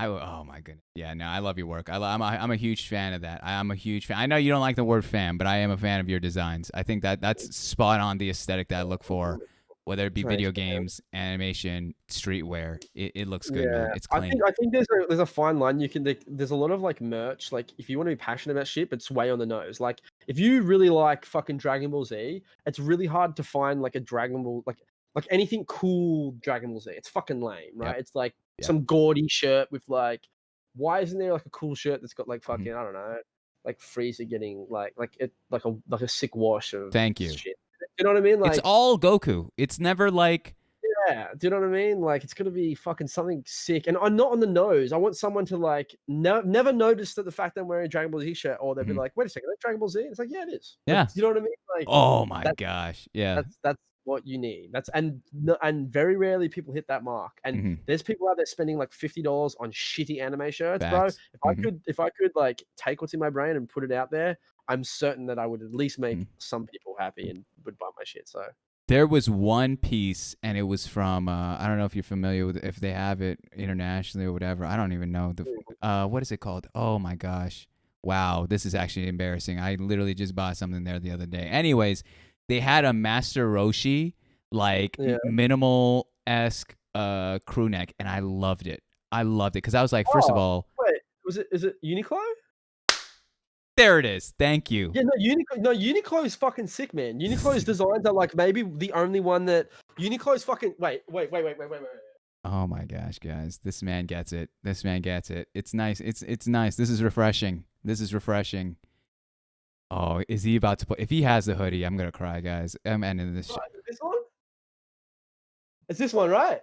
Oh my goodness. Yeah, no, I love your work. I'm a huge fan of that. I'm a huge fan. I know you don't like the word fan, but I am a fan of your designs. I think that's spot on the aesthetic that I look for, whether it be Thanks, video man. games, animation, streetwear. It looks good, man. Yeah, It's I clean. think there's a fine line. There's a lot of like merch. Like, if you want to be passionate about shit, but it's way on the nose. Like, if you really like fucking Dragon Ball Z, it's really hard to find like a Dragon Ball like anything cool Dragon Ball Z. It's fucking lame, right? Yep. It's like Yep. some gaudy shirt with like, why isn't there like a cool shirt that's got like Mm-hmm. fucking I don't know, like Frieza getting like a sick wash of Thank you. shit. You know what I mean? Like, It's all Goku. It's never like. yeah, do you know what I mean? Like, it's gonna be fucking something sick, and I'm not on the nose. I want someone to like never notice that the fact that I'm wearing a Dragon Ball Z shirt, or they'll be Mhm. like, "Wait a second, that's Dragon Ball Z." It's like, yeah, it is. Yeah. Like, you know what I mean? Like, Oh my that- gosh. Yeah. that's what you need. And very rarely people hit that mark. And Mhm. there's people out there spending like $50 on shitty anime shirts, bro. Facts. Mhm. If I could like take what's in my brain and put it out there, I'm certain that I would at least make Mm. some people happy and would buy my shit. So There was one piece, and it was from I don't know if you're familiar with if they have it internationally or whatever. I don't even know what is it called? Oh my gosh. Wow, this is actually embarrassing. I literally just bought something there the other day. Anyways, they had a Master Roshi like minimal-esque crew neck, and I loved it. I loved it because I was like, first of all, wait, is it Uniqlo? there it is. Thank you. Yeah, Uniqlo is fucking sick, man. Uniqlo's designs are like maybe the only one that Uniqlo's fucking wait. Oh my gosh, guys. This man gets it. This man gets it. It's nice. It's nice. This is refreshing. This is refreshing. Oh, is he about to put if he has the hoodie, I'm gonna cry, guys. I'm ending this shit. This one? It's this one, right?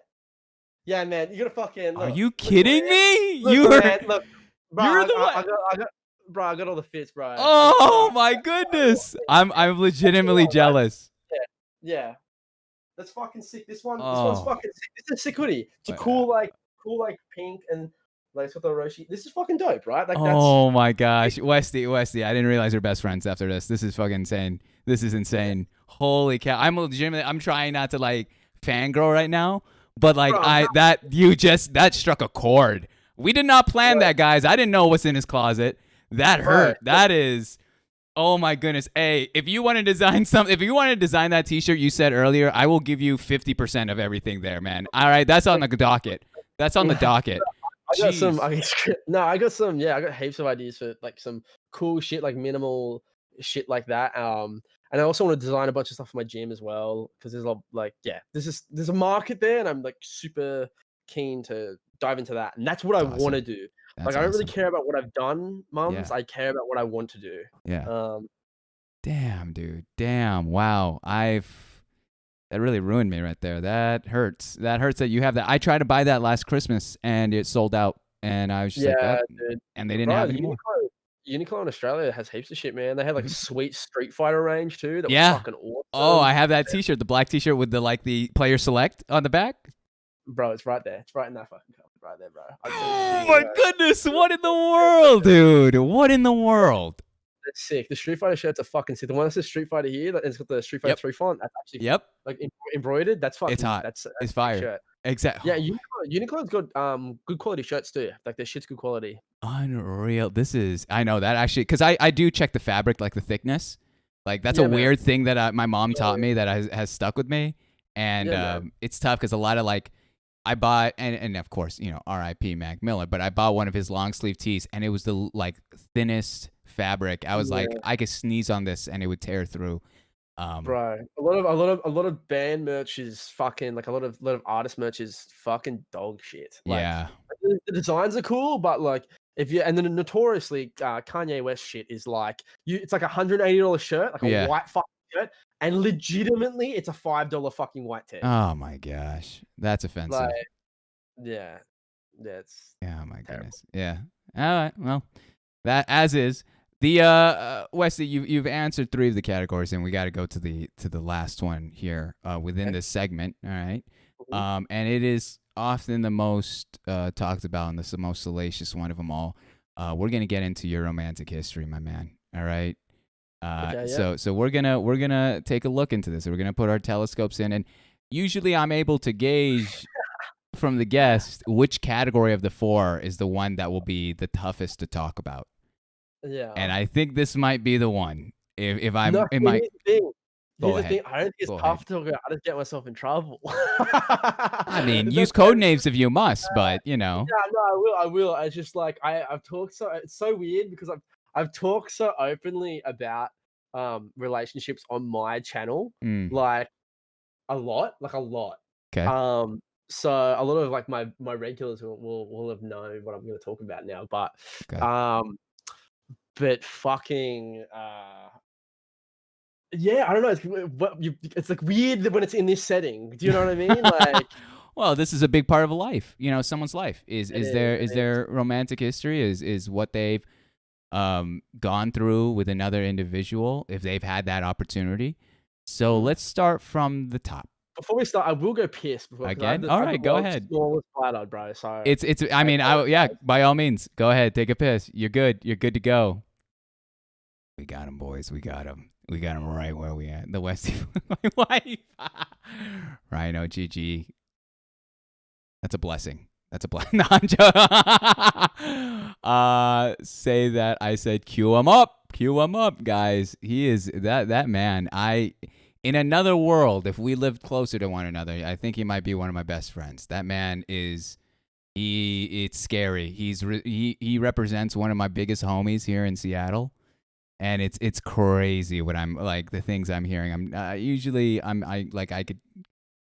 Yeah, man. You gotta fucking Are look. you kidding me? Look, You're man, look, bro, you're the one. I got all the fits, bro. Oh my goodness. I'm legitimately jealous. Yeah. That's fucking sick. This one's Oh. fucking sick. This is a sick hoodie. It's a cool pink and like it's got the Roshi. This is fucking dope, right? Like Oh my gosh. Westy, I didn't realize we're best friends after this. This is fucking insane. This is insane. Holy cow. I'm trying not to like fangirl right now, but like Bro, that struck a chord. We did not plan that, guys. I didn't know what's in his closet. That hurt. That is oh my goodness. Hey, if you want to design that t-shirt you said earlier, I will give you 50% of everything there, man. All right, that's on the docket. That's on the docket. I got some. I got heaps of ideas for like some cool shit, like minimal shit like that. And I also want to design a bunch of stuff for my gym as well because there's a lot, like there's a market there, and I'm like super keen to dive into that. And that's what I want to do. That's I don't really awesome. care about what I've done, mums. Yeah. I care about what I want to do. Yeah. Damn, dude. Damn. Wow. That really ruined me right there. That hurts. That hurts that you have that. I tried to buy that last Christmas and it sold out. And I was just like, oh. Dude. And they didn't have any more. Uniqlo in Australia has heaps of shit, man. They had like a sweet Street Fighter range too. That was fucking awesome. Oh, I have that t-shirt, the black t-shirt with the player select on the back. Bro, it's right there. It's right in that fucking cup. Right there, bro. Oh my goodness. What in the world, dude? What in the world? That's sick. The Street Fighter shirts are fucking sick. The one that says Street Fighter here, it's got the Street Fighter 3 font. That's actually like embroidered. That's fucking. It's hot. That's it's fire. Shirt. Exactly. Yeah, Uniqlo's got good quality shirts too. Like their shit's good quality. Unreal. I know that actually because I do check the fabric, like the thickness. Like that's a weird thing that my mom taught me that has stuck with me, and it's tough because a lot of like. I bought, and of course, R.I.P. Mac Miller, but I bought one of his long sleeve tees, and it was the like thinnest fabric. I was like, I could sneeze on this, and it would tear through. Bro, a lot of band merch is fucking like a lot of artist merch is fucking dog shit. Like, yeah, the designs are cool, but like and then notoriously Kanye West shit is like it's like $180 shirt, like a white fucking shirt. And legitimately, it's a $5 fucking white tee. Oh my gosh, that's offensive. Like, yeah, it's my terrible. goodness. Yeah. All right. Well, that as is the Wesley. You've answered 3 of the categories, and we got to go to the last one here within this segment. All right. Mm-hmm. And it is often the most talked about, and the most salacious one of them all. We're gonna get into your romantic history, my man. All right. So we're gonna take a look into this. We're gonna put our telescopes in, and usually I'm able to gauge from the guest which category of the 4 is the one that will be the toughest to talk about. Yeah. And I think this might be the one. If I'm no, in my here's the thing. I don't think it's tough to talk about. I just get myself in trouble. I mean, use code names if you must, but Yeah, no, I will. I just like I've talked it's so weird because I've talked so openly about relationships on my channel, like a lot. Okay. So a lot of like my regulars will have known what I'm going to talk about now, but but fucking yeah, I don't know. It's like weird when it's in this setting. Do you know what I mean? Like, well, this is a big part of a life. Someone's life. Is their romantic history is what they've gone through with another individual if they've had that opportunity. So let's start from the top. Before we start, I will go piss. Again? All right, go ahead. Flat-eyed, bro. So it's. I mean, by all means, go ahead, take a piss. You're good. You're good to go. We got him, boys. We got him. We got him right where we at. The Westy, my wife. Rhino, GG. That's a blessing. That's a blessing. No, I'm joking. Say that I said cue him up. Cue him up, guys. He is that man. In another world, if we lived closer to one another, I think he might be one of my best friends. That man is. It's scary. He represents one of my biggest homies here in Seattle, and it's crazy what I'm like the things I'm hearing. I could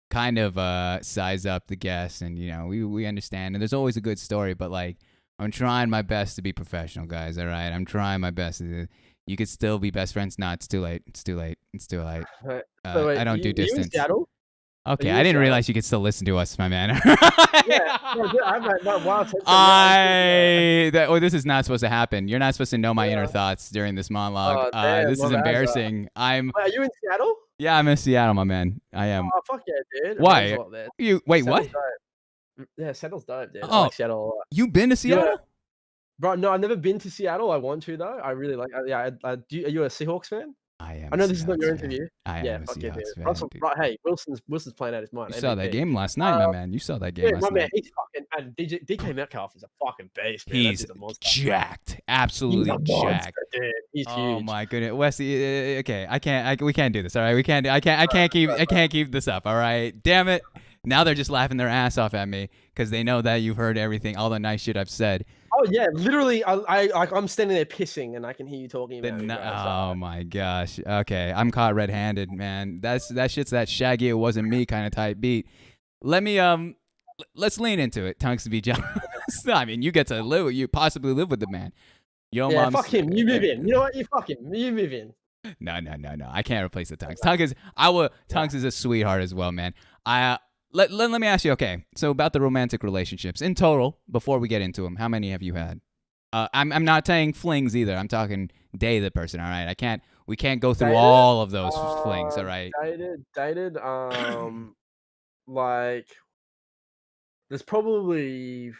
kind of size up the guests, and we understand, and there's always a good story, but like I'm trying my best to be professional, guys. All right, I'm trying my best. You could still be best friends. No, it's too late. It's too late. It's too late. So wait, I don't do you distance. in Seattle? Okay, you I in didn't Seattle? realize you could still listen to us, my man. Yeah, no, dude, I'm like, no, wow, This is not supposed to happen. You're not supposed to know my inner thoughts during this monologue. Oh, damn, This my is bad, embarrassing. Wait, are you in Seattle? Yeah, I'm in Seattle, my man. I am. Oh, fuck yeah, dude. Why? Amazing out there. You wait, Seattle's what? dope. Yeah, Seattle's dope, dude. I Oh. like Seattle a lot. You been to Seattle? Yeah. Bro, no, I've never been to Seattle. I want to though. I really like. Yeah, are you a Seahawks fan? I am. I know a this is not your Seahawks fan. interview. I Yeah, am a fuck yeah, Seahawks dude. fan. Russell, Dude. right, hey, Wilson's playing out his mind. You saw that MVP. game last night, my man. You saw that game Yeah, last my man, night. he's fucking. And DK Metcalf is a fucking beast, man. He's That dude's a monster. jacked. He's Absolutely a monster, jacked. dude. He's Oh huge. my goodness, Wesley. Okay, we can't do this. All right, we can't. I can't keep this up. All right, damn it. Now they're just laughing their ass off at me because they know that you've heard everything, all the nice shit I've said. Oh yeah, literally. I'm standing there pissing, and I can hear you talking about it. Oh my gosh. Okay, I'm caught red-handed, man. That shit's that Shaggy, it wasn't me kind of type beat. Let me let's lean into it. Tonks to be jealous. I mean, you get to live. You possibly live with the man. Yo, Yeah, mom's, fuck him. You move in. You know what? You fuck him. You move in. No. I can't replace the Tonks. Tonks is a sweetheart as well, man. Let me ask you. Okay, so about the romantic relationships in total, before we get into them, how many have you had? I'm not saying flings either. I'm talking dated person. All right, we can't go through all of those flings. All right. Dated. Like there's probably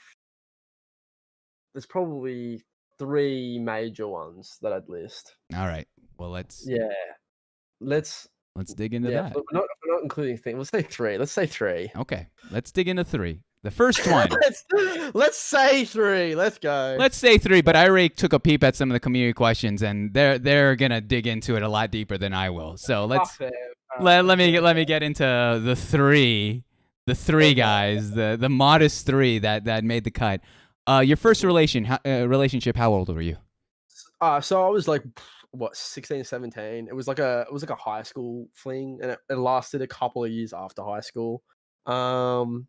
3 major ones that I'd list. All right. Well, let's dig into that. But we're not including things. Let's say 3. Let's say 3. Okay, let's dig into 3. The first one. let's say 3. Let's go. Let's say 3, but I already took a peep at some of the community questions, and they're gonna dig into it a lot deeper than I will. So let me get into the 3. The 3 guys, the modest 3 that made the cut. Your first relationship. How old were you? So I was like, 16, 17. It was like a high school fling, and it lasted a couple of years after high school. 3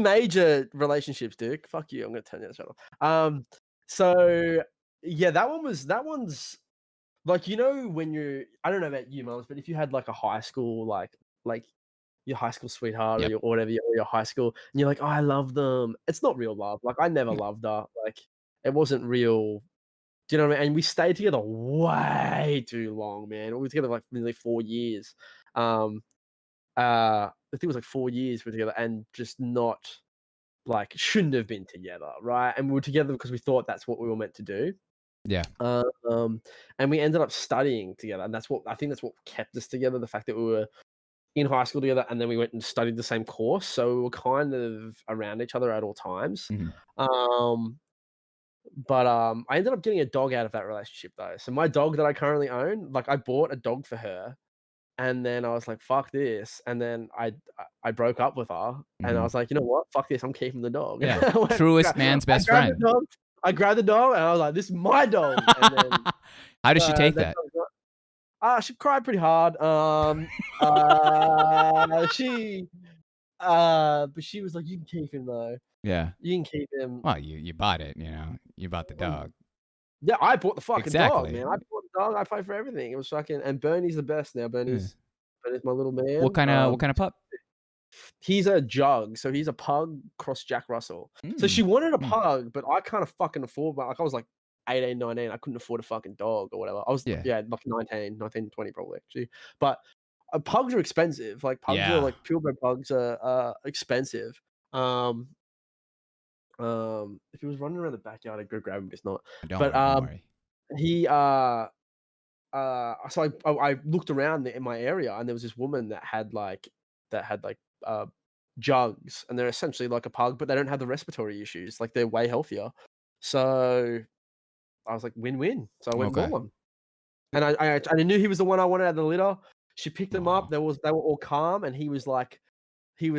major relationships, Duke. Fuck you. I'm gonna turn that channel. So yeah, that one's like, when I don't know about you, mums, but if you had like a high school, like your high school sweetheart or whatever, or your high school, and you're like, oh, I love them. It's not real love. Like I never loved her. Like it wasn't real. Do you know what I mean? And we stayed together way too long, man. We were together like nearly 4 years. I think it was like 4 years we were together, and just not like shouldn't have been together, right? And we were together because we thought that's what we were meant to do. Yeah. And we ended up studying together, and I think that's what kept us together. The fact that we were in high school together, and then we went and studied the same course, so we were kind of around each other at all times. Mm-hmm. But I ended up getting a dog out of that relationship though. So my dog that I currently own, like I bought a dog for her, and then I was like, fuck this. And then I broke up with her, and I was like, you know what? Fuck this. I'm keeping the dog. Yeah. Truest man's best friend. I grabbed the dog, and I was like, this is my dog. And then, how did she take that? She cried pretty hard. But she was like, you can keep him though. Yeah. You can keep him. Well, you bought it, you bought the dog. Yeah, I bought the fucking dog, Exactly. man. I bought the dog. I paid for everything. It was fucking, and Bernie's the best now. Bernie's my little man. What kind of pup? He's a jug, so he's a pug cross Jack Russell. So she wanted a pug, but I can't fucking afford one. Like I was like 18, 19. I couldn't afford a fucking dog or whatever. I was like 19, 20 probably actually. But pugs are expensive. Like pugs are like purebred pugs are expensive. If he was running around the backyard, I'd go grab him. But it's not. Don't worry. he so I looked around in my area, and there was this woman that had like jugs, and they're essentially like a pug, but they don't have the respiratory issues. Like, they're way healthier. So I was like, win-win. So I went and got Okay. one. And I knew he was the one I wanted out of the litter. She picked him up. Aw. They were all calm, and he was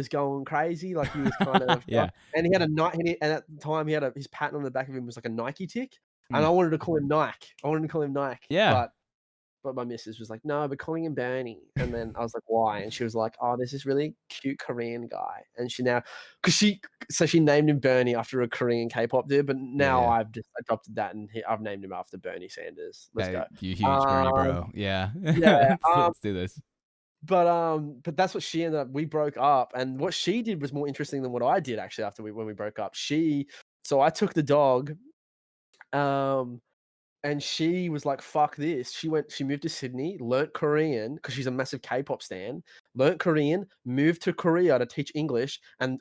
going crazy, like he was kind of Yeah. and he had a Nike, and at the time he had his pattern on the back of him was like a Nike tick, and Mm. I wanted to call him Nike. Yeah. But my missus was like, no, we're calling him Bernie. And then I was like, why? And she was like, oh, there's this really cute Korean guy. And she named him Bernie after a Korean K-pop dude. But now Yeah. I've just adopted that, and I've named him after Bernie Sanders. Let's go. You huge Bernie bro. Yeah. Yeah. Let's do this. But that's what she ended up. We broke up, and what she did was more interesting than what I did actually. When we broke up, so I took the dog, and she was like, "Fuck this." She moved to Sydney, learnt Korean because she's a massive K-pop stan. Learnt Korean, moved to Korea to teach English, and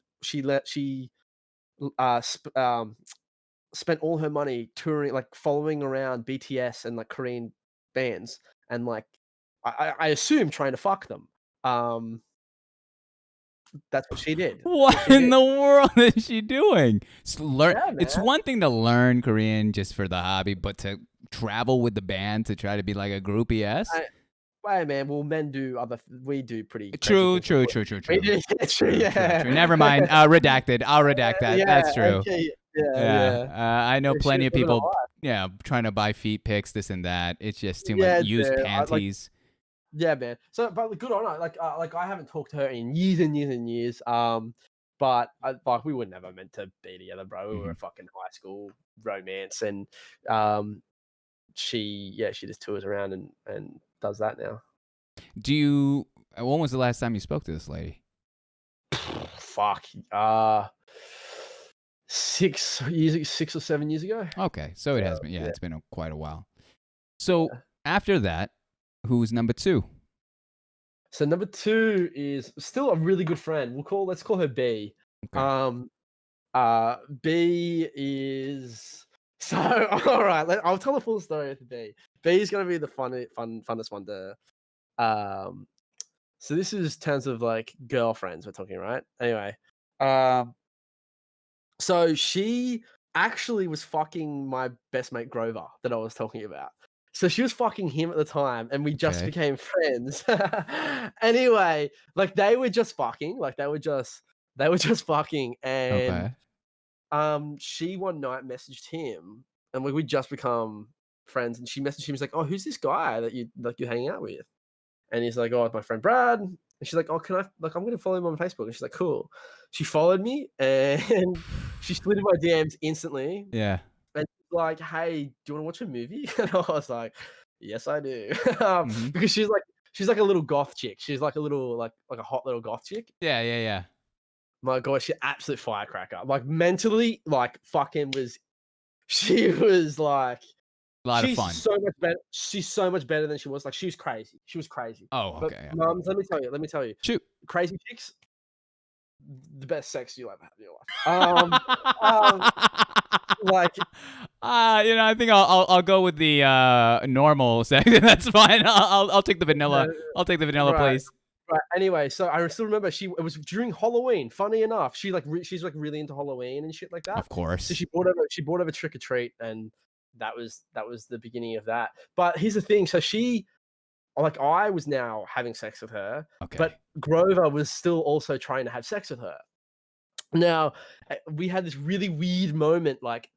spent all her money touring, like following around BTS and like Korean bands, and like I assume trying to fuck them. That's what she did. What in the world is she doing? It's man. one thing to learn Korean just for the hobby, but to travel with the band to try to be like a groupie ass? Hey man, well, men do we do pretty True. True. Yeah. True. Never mind. Redacted. I'll redact that. Yeah, That's true. okay, yeah. I know Yeah, plenty she of was living a people. life. Yeah, trying to buy feet pics, this and that. It's just too Yeah, much. Used dude, panties. Yeah, man. So, but good on her. Like I haven't talked to her in years and years and years. But we were never meant to be together, bro. We were a fucking high school romance, and she just tours around and does that now. When was the last time you spoke to this lady? Fuck. 6 or 7 years ago. Okay, so it has been. Yeah, it's been quite a while. So after that, who's number 2? So number 2 is still a really good friend. Let's call her B. Okay. B is so all right. I'll tell the full story of B. B is gonna be the funnest one to. So this is terms of like girlfriends we're talking, right? Anyway, so she actually was fucking my best mate Grover that I was talking about. So she was fucking him at the time, and we just became friends. Anyway, like they were just fucking, and she one night messaged him, and we just become friends. And she messaged him, was like, "Oh, who's this guy that you're hanging out with?" And he's like, "Oh, it's my friend Brad." And she's like, "Oh, can I? Like, I'm gonna follow him on Facebook." And she's like, "Cool." She followed me, and she slid in my DMs instantly. Yeah. And she's like, "Hey, do you want to watch a movie?" And I was like, "Yes, I do." Because she's like a little goth chick. She's like a little like a hot little goth chick. Yeah. My God, she's absolute firecracker. Like mentally, like fucking was. She was like. A lot of fun. So much better. She's so much better than she was. Like she was crazy. She was crazy. Oh, okay. But, mums, let me tell you. Shoot. Crazy chicks, the best sex you'll ever have in your life. Like, I think I'll go with the normal sex. That's fine. I'll take the vanilla. I'll take the vanilla, please. Right. Anyway, so I still remember it was during Halloween. Funny enough, she's like really into Halloween and shit like that. Of course. So she bought over Trick or Treat, and that was the beginning of that. But here's the thing. So I was now having sex with her, but Grover was still also trying to have sex with her. Now, we had this really weird moment, like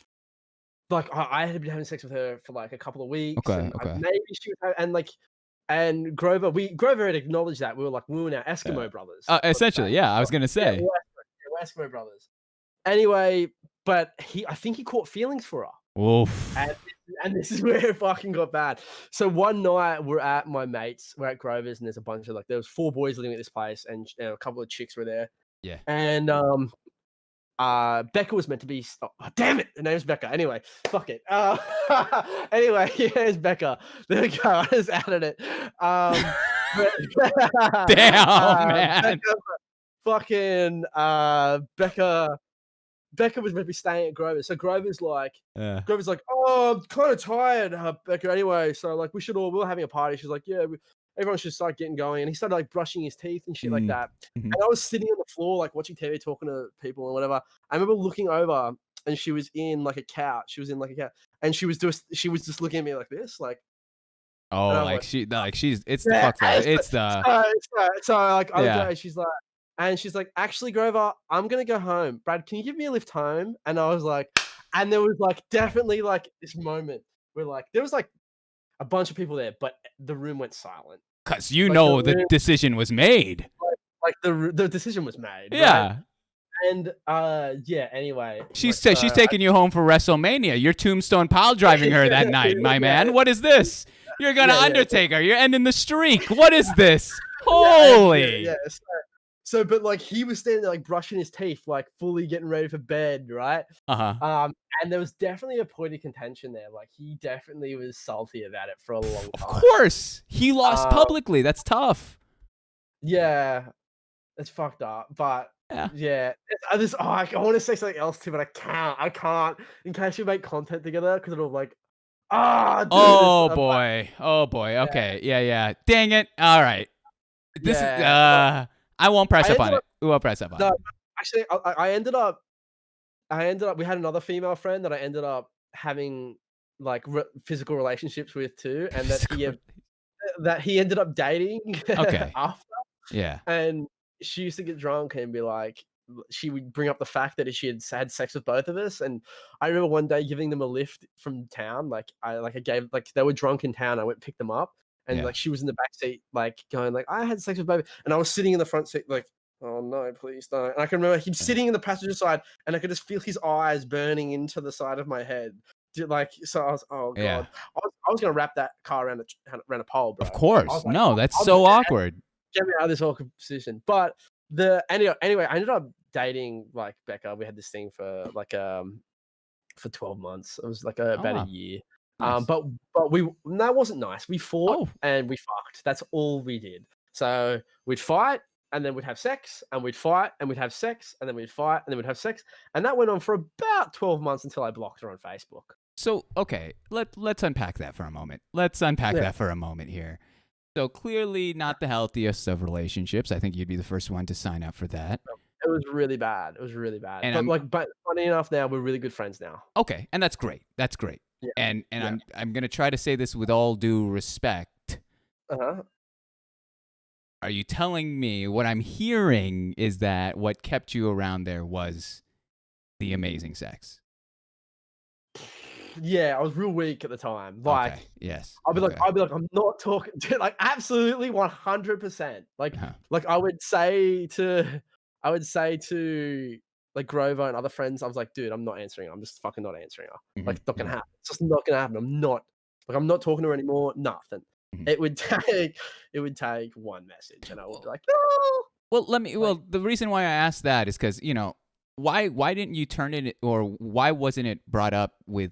I had been having sex with her for like a couple of weeks. Okay. Maybe she was, and Grover had acknowledged that we were now Eskimo brothers. Essentially, yeah. I was gonna say we're Eskimo brothers. Anyway, but I think he caught feelings for her. Oof. And this is where it fucking got bad. So one night we're at my mates, we're at Grover's, and there's a bunch of there was 4 boys living at this place, and a couple of chicks were there. Yeah. And Becca was meant to be. Oh, damn it! Her name's Becca. Anyway, fuck it. Anyway, here's Becca. There we go. I just added it. Damn, man. Becca Becca was meant to be staying at Grover's. So Grover's like, Yeah. oh, I'm kind of tired, Becca. Anyway, so like we're having a party. She's like, yeah, everyone should start getting going. And he started like brushing his teeth and shit like that. Mhm. And I was sitting on the floor like watching TV, talking to people and whatever. I remember looking over and she was in like a couch. She was in like a couch, and she was just looking at me like this, like. Oh, And I'm like she's it's the yeah, fuck that. It's the so like I looked at Yeah. her and she's like, actually, Grover, I'm gonna go home. Brad, can you give me a lift home? And I was like, and there was like definitely like this moment where like there was like a bunch of people there, but the room went silent. Cause you Like, know the the room- decision was made. Like the decision was made. Yeah. Right? And yeah. Anyway, She's like, she's taking you home for WrestleMania. You're tombstone pile driving her that night, my man. What is this? You're gonna Undertaker. You're ending the streak. What is this? Holy. Yeah. So, but like he was standing there, like brushing his teeth, like fully getting ready for bed, right? Uh-huh. And there was definitely a point of contention there. Like he definitely was salty about it for a long time. Of course. He lost publicly. That's tough. Yeah, it's fucked up. But yeah, I want to say something else too, but I can't. In case we make content together, because it'll like, dude, oh boy. Okay. Yeah. Dang it. All right. This is I won't press up on it. We won't press up on it. Actually, I ended up. We had another female friend that I ended up having like physical relationships with too, and that he ended up dating. Okay. After. Yeah. And she used to get drunk and be like, she would bring up the fact that she had sex with both of us. And I remember one day giving them a lift from town. Like I gave, like they were drunk in town. I went and picked them up, and like she was in the back seat, like going like, I had sex with both, and I was sitting in the front seat, like, oh no, please don't. And I can remember him sitting in the passenger side, and I could just feel his eyes burning into the side of my head. Like, so I was, oh god, Yeah. I was gonna wrap that car around a pole, bro. Of course. Like, No, that's so awkward. Get me out of this awkward position. But anyway, I ended up dating like Becca. We had this thing for like for 12 months. It was like about a year. Nice. But that wasn't nice. We fought and we fucked. That's all we did. So we'd fight and then we'd have sex, and we'd fight and we'd have sex, and then we'd fight and then we'd have sex. And that went on for about 12 months until I blocked her on Facebook. So, okay, let's unpack that for a moment. Let's unpack that for a moment here. So clearly not the healthiest of relationships. I think you'd be the first one to sign up for that. It was really bad. And but funny enough, now we're really good friends now. Okay, and that's great. That's great. Yeah. And I'm gonna try to say this with all due respect. Are you telling me what I'm hearing is that what kept you around there was the amazing sex? Yeah, I was real weak at the time. Like, yes, I'll be like, I'm not talking to, like, absolutely 100%. Like, like I would say to like Grover and other friends, I was like, dude, I'm not answering her. I'm just fucking not answering her. Like, it's not gonna happen. It's just not gonna happen. I'm not talking to her anymore. Nothing. It would take one message, and I would be like, oh. Well, the reason why I asked that is because, you know, why didn't you turn it, or why wasn't it brought up with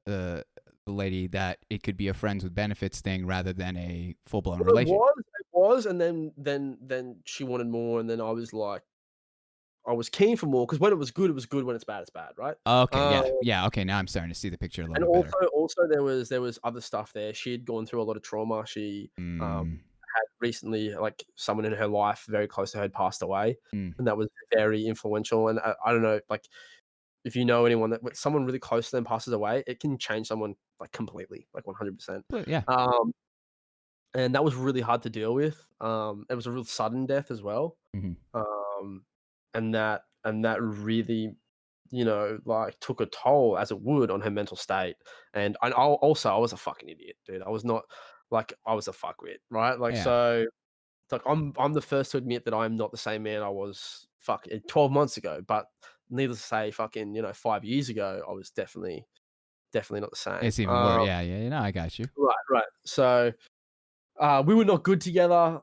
the lady that it could be a friends with benefits thing rather than a full blown relationship? It was, and then she wanted more, and then I was like, I was keen for more, because when it was good. When it's bad, it's bad, right? Okay, yeah. Okay, now I'm starting to see the picture a little bit better. And also there was other stuff there. She had gone through a lot of trauma. She had recently, like, someone in her life very close to her had passed away, and that was very influential. And I don't know, like, if you know anyone that someone really close to them passes away, it can change someone like completely, like 100%. Yeah. And that was really hard to deal with. It was a real sudden death as well. And that really, you know, like, took a toll, as it would, on her mental state. And I was a fucking idiot, dude. I was not, like, I was a fuckwit, right? Like, so it's like I'm the first to admit that I'm not the same man I was 12 months ago. But needless to say, fucking, you know, 5 years ago, I was definitely not the same. It's even worse. Yeah. You know, I got you. Right. So we were not good together.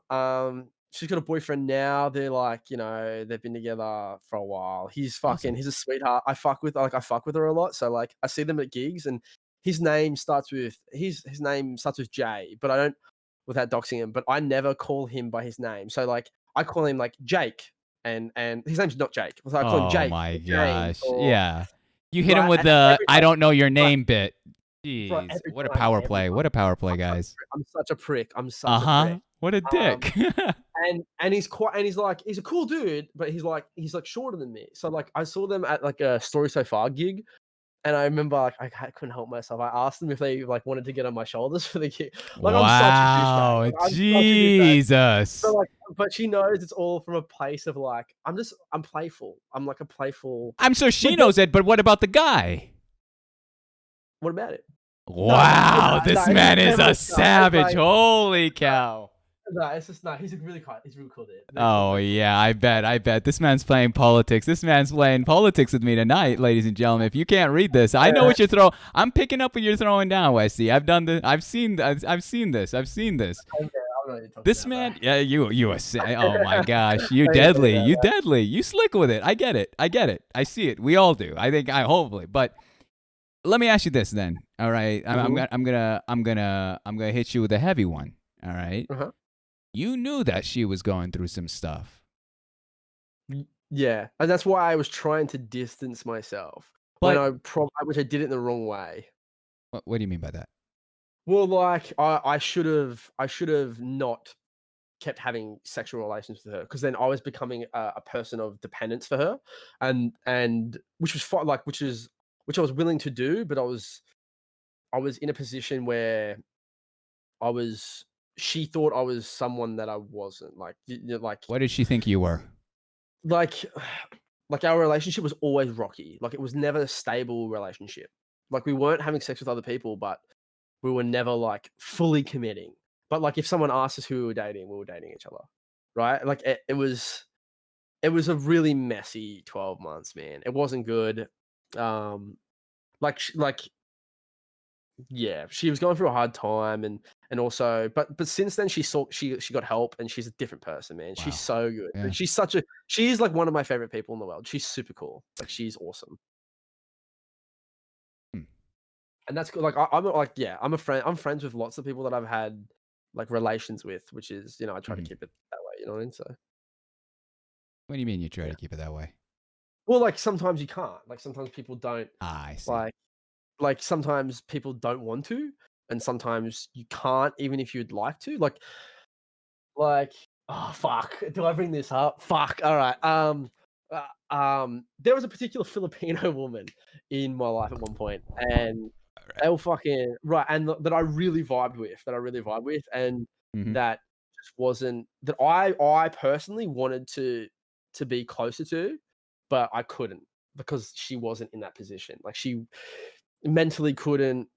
She's got a boyfriend now. They're like, you know, they've been together for a while. He's a sweetheart. I fuck with her a lot. So, like, I see them at gigs, and his name starts with J, but I don't, without doxing him, but I never call him by his name. So, like, I call him like Jake, and his name's not Jake. So I call him Oh Jake. my James, gosh. or, Yeah. You hit him right, with and the every I time, don't know your right, name bit. bro, Jeez. every What a time, power every play. time. What a power play, I'm such a guys. prick. I'm such a prick. I'm such a Uh-huh. prick. What a Um, dick. and he's quite, and he's like, he's a cool dude, but he's like shorter than me. So like, I saw them at like a Story So Far gig, and I remember like I couldn't help myself. I asked them if they like wanted to get on my shoulders for the gig. Like I'm such a douchebag. Wow. Like, I'm such a douchebag. So Jesus. like, but she knows it's all from a place of like, I'm playful. I'm like a playful. I'm sure she Like, knows it, but what about the guy? what about it? Wow, No, this it's man just is never a a start. It's savage. like, Holy cow. no, it's just no. He's a really cool. He's really cool dude. Really cool, Oh, really cool. yeah, I bet. This man's playing politics. This man's playing politics with me tonight, ladies and gentlemen. If you can't read this, I know what you're throwing. I'm picking up what you're throwing down, Westy. I've done this. I've seen this. Okay, I don't know what you're talking This about, man, bro. yeah, you a oh my gosh, you I get deadly, that, you bro. deadly, you slick with it. I get it. I see it. We all do. I hopefully, but let me ask you this then. All right, I'm gonna hit you with a heavy one. All right, Uh-huh. you knew that she was going through some stuff, Yeah, and that's why I was trying to distance myself when but which I did it in the wrong way. what do you mean by that? Well, like I should have not kept having sexual relations with her because then I was becoming a person of dependence for her, and which was fine, like which I was willing to do, but I was in a position where I was. She thought I was someone that I wasn't. Like, What did she think you were? like, like our relationship was always rocky. Like, it was never a stable relationship. Like, we weren't having sex with other people, but we were never like fully committing. But like, if someone asked us who we were dating each other, right? Like, it was a really messy 12 months, man. It wasn't good. Like yeah, she was going through a hard time, and also, but since then she got help, and she's a different person, man. She's Wow. so good. Yeah. She's like one of my favorite people in the world. She's super cool. Like, she's awesome. Hmm. And that's cool. Like, I'm like, yeah, I'm a friend. I'm friends with lots of people that I've had like relations with, which is, I try to Mhm. keep it that way. You know what I mean? So, What do you mean you try to keep it that way? well, like sometimes you can't. Like sometimes people don't. I see. Like sometimes people don't want to, and sometimes you can't, even if you'd like to. Like, oh fuck, do I bring this up? Fuck. All right. There was a particular Filipino woman in my life at one point, and they were fucking right, and that I really vibed with, and Mhm. that just wasn't that I personally wanted to be closer to, but I couldn't because she wasn't in that position. Like, she mentally couldn't.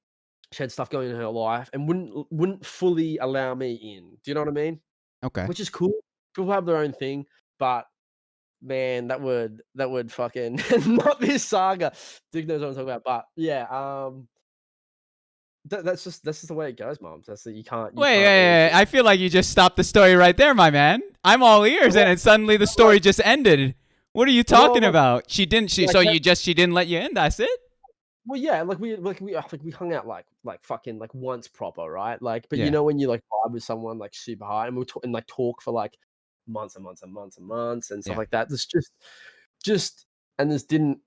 She had stuff going in her life and wouldn't fully allow me in. Do you know what I mean? Okay. Which is cool. People have their own thing, but man, that would fucking not this saga. Dude knows what I'm talking about. But yeah, that's just the way it goes, mom. That's that you can't always. I feel like you just stopped the story right there, my man. I'm all ears, and then suddenly the story just ended. What are you talking about? She didn't. She didn't let you in. That's it. Well, yeah, we hung out like fucking like once proper, right? Like, but Yeah. when you like vibe with someone like super high, and we talk and like talk for like months and months and months and months and stuff Yeah. like that. This just and this didn't.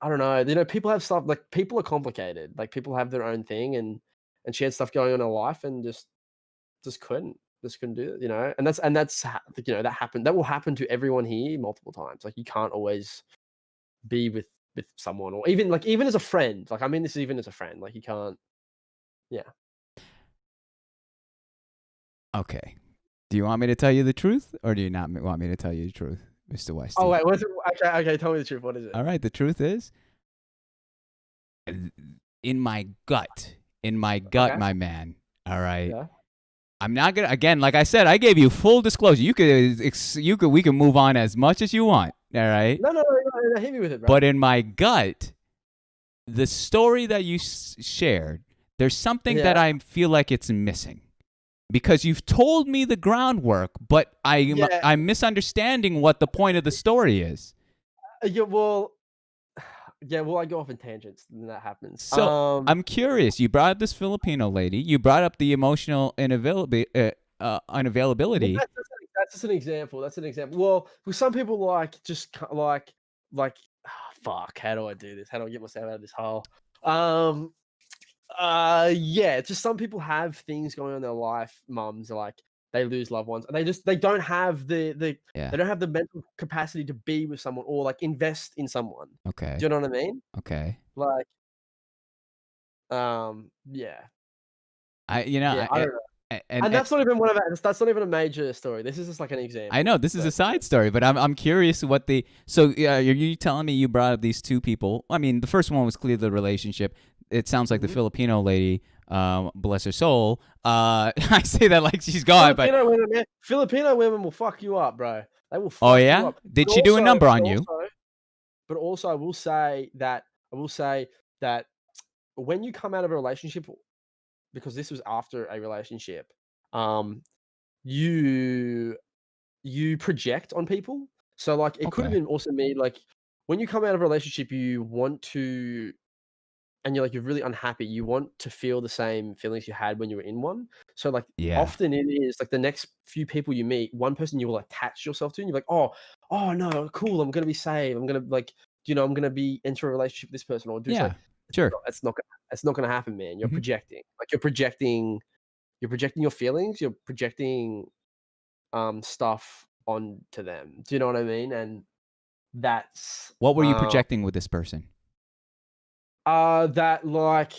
I don't know. People have stuff, like, people are complicated. Like, people have their own thing, and she had stuff going on in her life, and just couldn't do it. That happened. That will happen to everyone here multiple times. Like, you can't always be with someone, or even as a friend. Like, I mean, this is even as a friend. Like, you can't. Yeah. Okay. Do you want me to tell you the truth, or do you not want me to tell you the truth, Mr. Westy? Oh wait, what's it? Okay. Tell me the truth. What is it? All right. The truth is, in my gut, Okay. my man. All right. Yeah. I'm not gonna, again, like I said, I gave you full disclosure. We can move on as much as you want. All right. No, hit me with it, bro. But in my gut, the story that you shared, there's something that Yeah. I feel like it's missing. Because you've told me the groundwork, but Yeah. I'm misunderstanding what the point of the story is. Yeah. Well. Yeah. Well, I go off in tangents, and that happens. So I'm curious. You brought up this Filipino lady. You brought up the emotional unavailability. Well, that's just an example. That's an example. Well, with some people like just fuck. How do I do this? How do I get myself out of this hole? Yeah. Just some people have things going on in their life. Mums like they lose loved ones, and they don't have the Yeah. they don't have the mental capacity to be with someone or like invest in someone. Okay. Do you know what I mean? Okay. Like, yeah. I don't know. And that's not even one of that's not even a major story. This is just like an example. I know this is a side story, but I'm curious what the so are you telling me you brought up these two people? I mean, the first one was clearly the relationship. It sounds like the Filipino lady, bless her soul. I say that like she's gone, Filipino women will fuck you up, bro. They will fuck oh you yeah, up. did she do a number on you? But also, I will say that when you come out of a relationship, because this was after a relationship, you project on people. So like it could have been also me, like when you come out of a relationship, you want to, and you're really unhappy, you want to feel the same feelings you had when you were in one. So like often it is like the next few people you meet, one person you will attach yourself to, and you're like, oh no, cool, I'm gonna be saved. I'm gonna like, I'm gonna be enter a relationship with this person, or do like, sure. It's not gonna happen, man. You're projecting. Like you're projecting your feelings, you're projecting stuff onto them. Do you know what I mean? And that's what were you projecting with this person? That like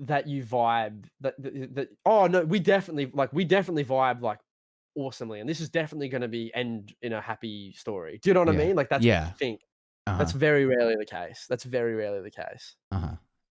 that you vibe that oh no, we definitely vibe like awesomely, and this is definitely going to be end in a happy story. Do you know what I mean? Like that's what I think. That's very rarely the case.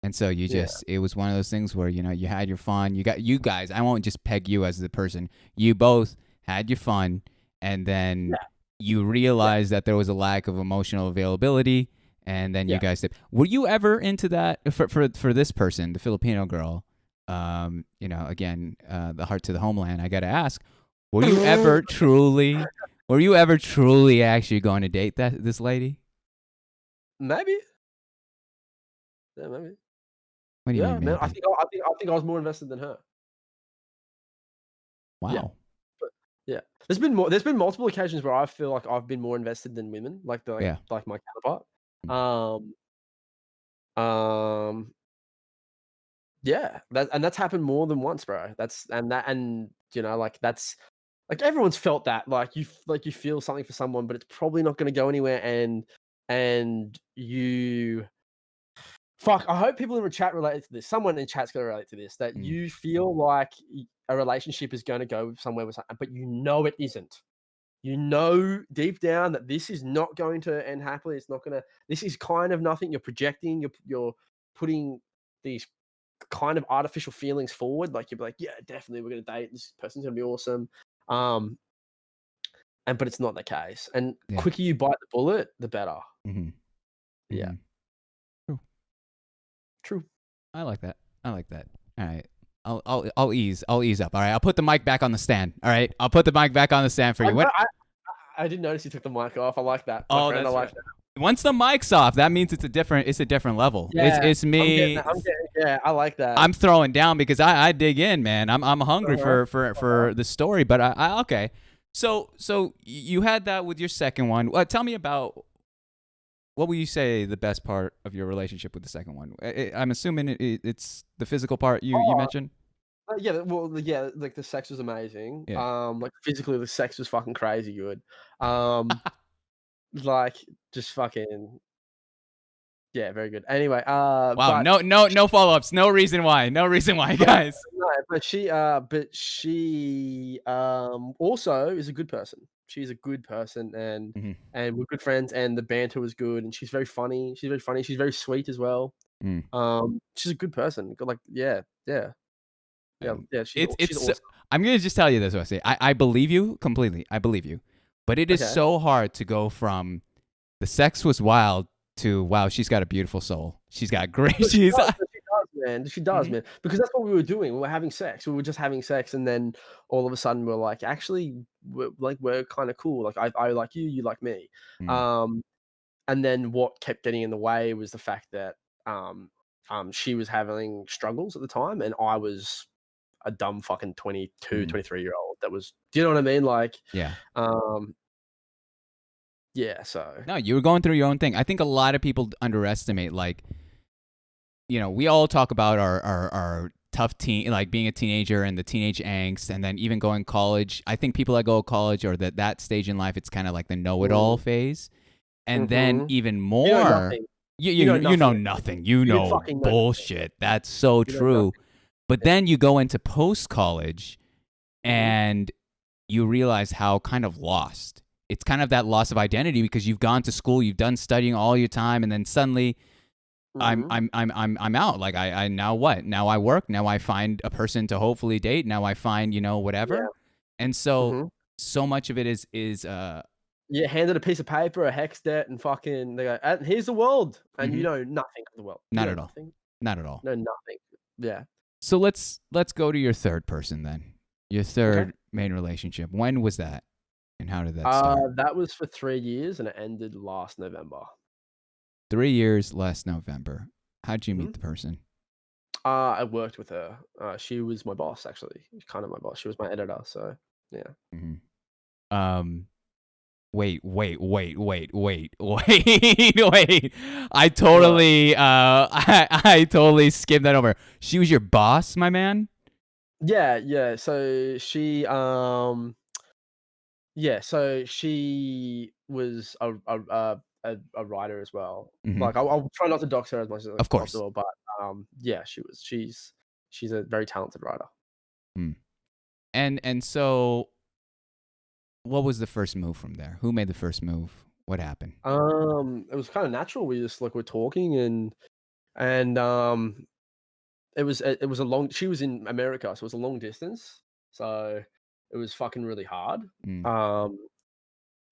And so you just it was one of those things where you had your fun. You guys. I won't just peg you as the person. You both had your fun, and then you realized that there was a lack of emotional availability, and then you guys did. Were you ever into that for this person, the Filipino girl? Again, the heart to the homeland. I got to ask, were you ever truly actually going to date this lady? Maybe. Yeah, maybe. What do you mean, man, I think I was more invested than her. Wow. Yeah. There's been multiple occasions where I feel like I've been more invested than women, like like my counterpart. Yeah, that's happened more than once, bro. That's like everyone's felt that. Like you feel something for someone, but it's probably not going to go anywhere, and you. Fuck, I hope people in the chat relate to this. Someone in chat's going to relate to this. That you feel like a relationship is going to go somewhere with something, but it isn't. You know deep down that this is not going to end happily. It's not going to. This is kind of nothing. You're projecting. You're putting these kind of artificial feelings forward. Like you're like, yeah, definitely, we're going to date. This person's going to be awesome. But it's not the case. And quicker you bite the bullet, the better. Yeah. True. I like that. All right. I'll ease up. All right. I'll put the mic back on the stand. All right. I'll put the mic back on the stand for you. I didn't notice you took the mic off. I like that. That's right. Once the mic's off, that means it's a different level. Yeah, it's me. I like that. I'm throwing down because I dig in, man. I'm hungry for the story, but I okay. So you had that with your second one. Tell me about. What would you say the best part of your relationship with the second one? I'm assuming it's the physical part you mentioned. Like the sex was amazing. Yeah. Like physically, the sex was fucking crazy good. Like just fucking. Yeah, very good. Anyway, wow, no follow-ups, no reason why, guys. No, but she also is a good person. She's a good person, and we're good friends, and the banter was good, and she's very funny. She's very sweet as well. She's a good person. Like, yeah. She's awesome. I'm gonna just tell you this, Wesley. I believe you completely. I believe you, but it is so hard to go from the sex was wild to wow, she's got a beautiful soul. She's got great. She does, man. Because that's what we were doing. We were having sex. We were just having sex, and then all of a sudden we're like, actually, we're kind of cool. Like I like you, you like me. And then what kept getting in the way was the fact that she was having struggles at the time, and I was a dumb fucking 22, 23-year-old. world that was, do you know what I mean? Like, Yeah. yeah, so. No, you were going through your own thing. I think a lot of people underestimate, like, we all talk about our tough teen, like being a teenager and the teenage angst, and then even going college. I think people that go to college or that stage in life, it's kind of like the know-it-all phase. And then even You know more, nothing. you know nothing. You You know fucking know nothing. bullshit. That's so You know true. nothing. But then you go into post-college Mhm. and you realize how kind of lost. It's kind of that loss of identity because you've gone to school, you've done studying all your time, and then suddenly I'm out. Like I now what? Now I work. Now I find a person to hopefully date. Now I find whatever. Yeah. And so much of it is Yeah, handed a piece of paper, a hex debt, and fucking they go, and here's the world, and you know nothing of the world. You not know at all. nothing. Not at all. No, nothing. Yeah. So let's go to your third person then. Your third main relationship. When was that, and how did that start? That was for 3 years, and it ended last November. 3 years last November. How'd you meet the person? I worked with her. She was my boss, actually. Kind of my boss. She was my editor. So yeah. Wait. I totally I totally skimmed that over. She was your boss, my man? Yeah. So she she was a writer as well. Like I'll try not to dox her as much as Of course. possible, but yeah, she's a very talented writer. And so what was the first move from there? Who made the first move? What happened? It was kind of natural. We just we're talking and it was a long. She was in America, so it was a long distance. So it was fucking really hard.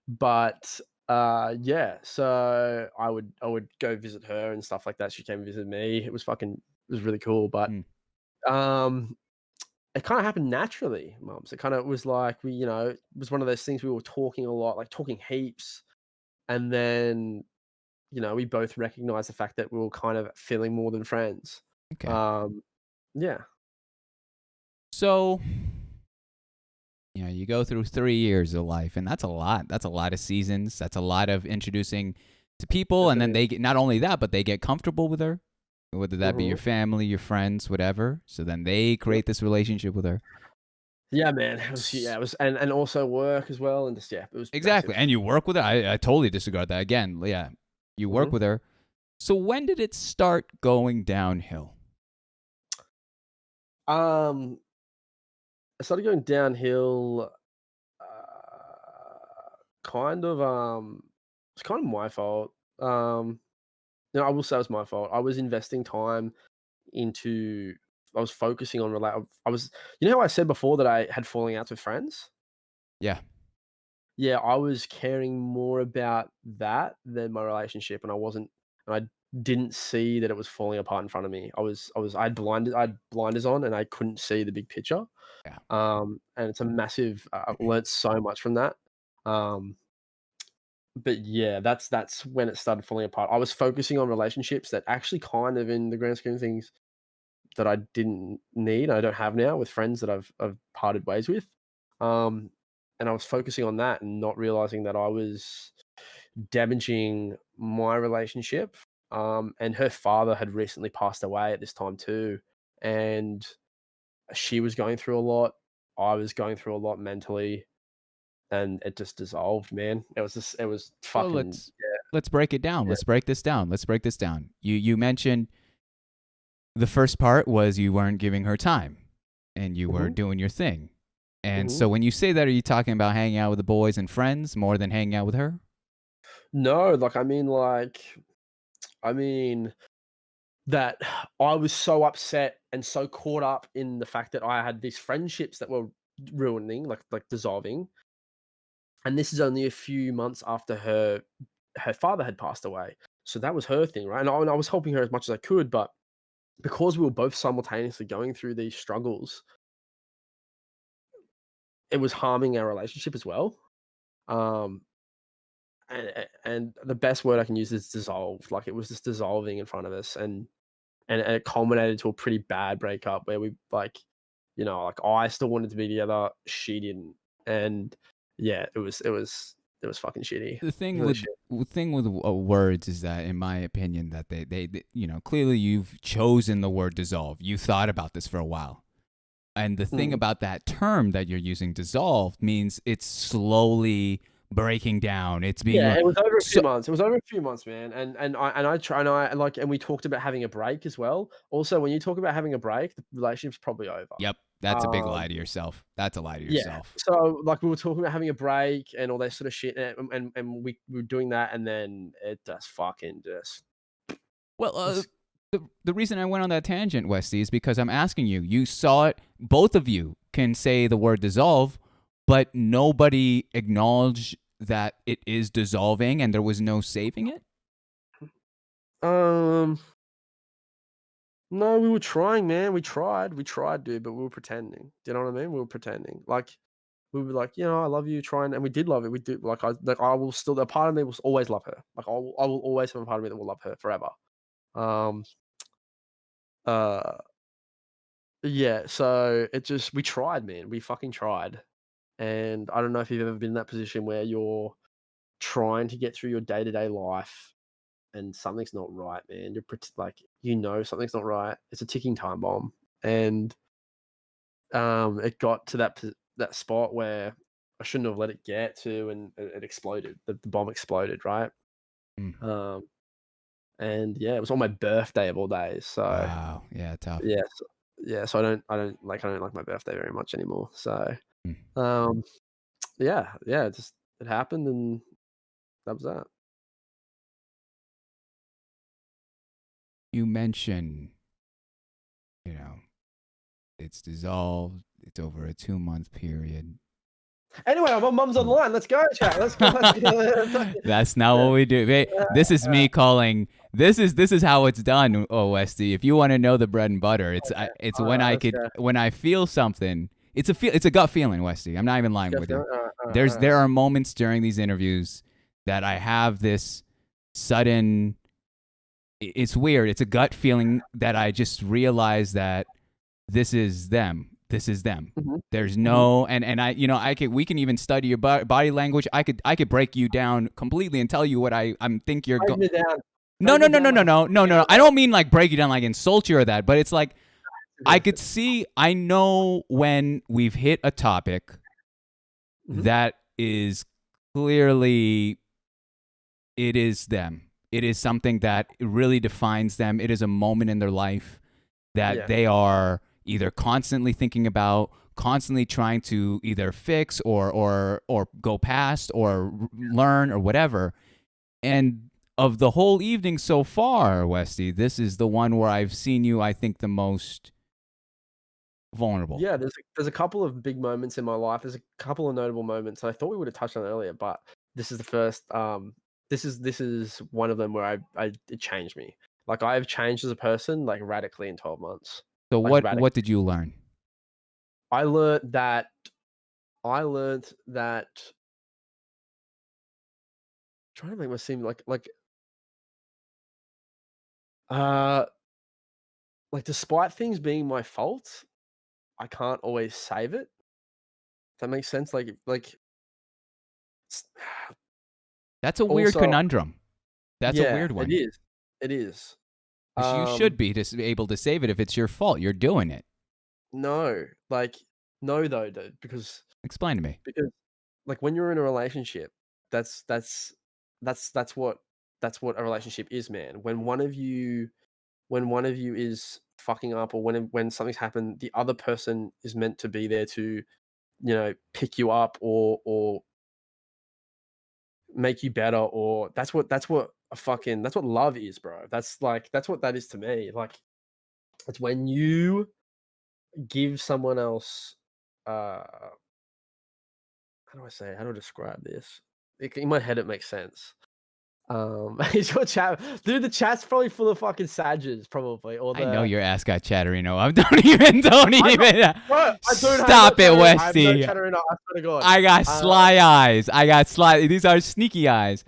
But yeah. So I would go visit her and stuff like that. She came and visited me. It was really cool. But it kind of happened naturally, mums. It kind of was like it was one of those things we were talking a lot, like talking heaps, and then we both recognized the fact that we were kind of feeling more than friends. Okay. Yeah. So, you go through 3 years of life, and that's a lot. That's a lot of seasons. That's a lot of introducing to people, and then they get, not only that, but they get comfortable with her, whether that be your family, your friends, whatever. So then they create this relationship with her. Yeah, man. It was, and also work as well, and just it was exactly. massive. And you work with her. I totally disregard that. Again, yeah, you work with her. So when did it start going downhill? I started going downhill. Kind of. It's kind of my fault. I will say it was my fault. I was investing time into. I was focusing on I was. How I said before that I had falling outs with friends. Yeah. Yeah, I was caring more about that than my relationship, and I didn't see that it was falling apart in front of me. I had blinders on, and I couldn't see the big picture. Yeah. And it's a massive. I've learned so much from that. But yeah, that's when it started falling apart. I was focusing on relationships that actually kind of, in the grand scheme of things, that I didn't need. I don't have now with friends that I've parted ways with. And I was focusing on that and not realizing that I was damaging my relationship. And her father had recently passed away at this time too, and she was going through a lot. I was going through a lot mentally, and it just dissolved, man. It was fucking. So let's break it down. Yeah. Let's break this down. You mentioned the first part was you weren't giving her time, and you were doing your thing. And so when you say that, are you talking about hanging out with the boys and friends more than hanging out with her? No, I mean that I was so upset and so caught up in the fact that I had these friendships that were ruining, like dissolving. And this is only a few months after her father had passed away. So that was her thing, right? And I was helping her as much as I could, but because we were both simultaneously going through these struggles, it was harming our relationship as well. And the best word I can use is dissolve. Like, it was just dissolving in front of us, and it culminated to a pretty bad breakup where we you know, like I still wanted to be together, she didn't, and yeah, it was fucking shitty. The thing Really with shit. the thing with words is that, in my opinion, that they you know, clearly you've chosen the word dissolve. You thought about this for a while. And the thing about that term that you're using, dissolved, means it's slowly breaking down. It's being Yeah, it was over a few months. It was over a few months, man. And we talked about having a break as well. Also, when you talk about having a break, the relationship's probably over. Yep, that's a big lie to yourself. That's a lie to Yeah. yourself. So like we were talking about having a break and all that sort of shit, and we were doing that, and then it just fucking just. Well, the reason I went on that tangent, Westy, is because I'm asking you. You saw it. Both of you can say the word dissolve, but nobody acknowledged that it is dissolving, and there was no saving it. No, we were trying, man. We tried, dude, but we were pretending. Do you know what I mean? We were pretending. Like we were like, you know, I love you, trying, and we did love it. We did. I will still. A part of me will always love her. Like I will always have a part of me that will love her forever. Yeah. So we tried, man. We fucking tried. And I don't know if you've ever been in that position where you're trying to get through your day-to-day life and something's not right, man. You're like, you know, something's not right. It's a ticking time bomb. And it got to that spot where I shouldn't have let it get to, and it exploded. The bomb exploded, right? And yeah, it was on my birthday of all days. So Wow, yeah, tough. yeah. So I don't like my birthday very much anymore. So yeah, it happened, and that was that. You mentioned, you know, it's dissolved. It's over a 2-month period. Anyway, my mum's on the line. Let's go, chat. Let's go. That's not what we do. This is me calling. This is how it's done. Oh, Westy, if you want to know the bread and butter, it's when I feel something. It's a gut feeling, Westy. I'm not even lying with you. There are moments during these interviews that I have this sudden. It's weird. It's a gut feeling that I just realize that this is them. This is them. Mm-hmm. There's no and I, you know, we can even study your body language. I could break you down completely and tell you what I'm think you're going. No. I don't mean like break you down, like insult you or that, but it's like I know when we've hit a topic that is clearly, it is them. It is something that really defines them. It is a moment in their life that they are either constantly thinking about, constantly trying to either fix or go past or learn or whatever. And of the whole evening so far, Westy, this is the one where I've seen you, I think, the most vulnerable. Yeah, there's a couple of big moments in my life. There's a couple of notable moments. I thought we would have touched on it earlier, but this is the first. This is one of them where it changed me. Like I've changed as a person, like radically in 12 months. So like, what did you learn? I learned that. Trying to make it seem like despite things being my fault, I can't always save it. If that makes sense. Like that's a weird conundrum. That's a weird one. It is. You should be able to save it if it's your fault. You're doing it. No, though, because explain to me. Because like when you're in a relationship, that's what a relationship is, man. When one of you is fucking up, or when something's happened, the other person is meant to be there to, you know, pick you up or make you better, or that's what love is, bro. That's what that is to me. Like it's when you give someone else how do I describe this? In my head it makes sense. Is your chat, dude? The chat's probably full of fucking sages, probably. I know your ass got chatterino. Don't even. Bro, stop it, Westy. I swear to God. I got sly eyes. These are sneaky eyes.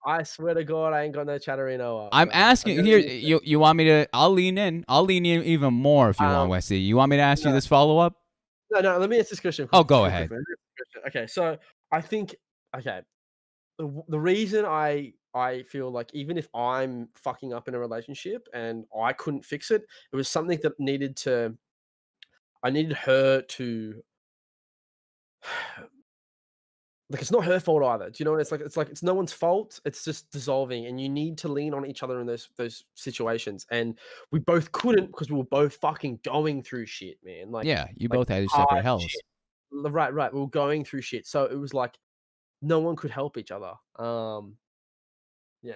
I swear to God, I ain't got no chatterino. I'm asking here. You want me to? I'll lean in. I'll lean in even more if you want, Westy. You want me to ask you this follow up? No. Let me answer this question. Oh, go real ahead. quick, man. Okay, so I think the reason I feel like even if I'm fucking up in a relationship and I couldn't fix it, it was something that I needed her to like it's not her fault either. Do you know what it's no one's fault. It's just dissolving, and you need to lean on each other in those situations. And we both couldn't because we were both fucking going through shit, man. Yeah, you Like both had your hard separate hells. shit. Right. We were going through shit, so it was like no one could help each other. Yeah.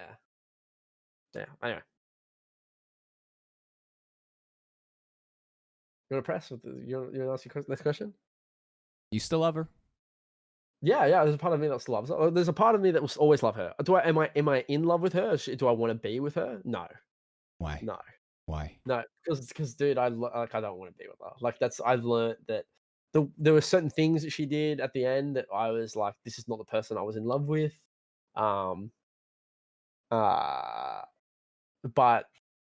Yeah. Anyway, you want to press? You want to ask your next question? You still love her? Yeah. There's a part of me that still loves her. There's a part of me that will always love her. Am I in love with her? Do I want to be with her? No. Why? No. Why? No. Because dude, I don't want to be with her. Like I've learned that there were certain things that she did at the end that I was like, this is not the person I was in love with. Um. Uh. But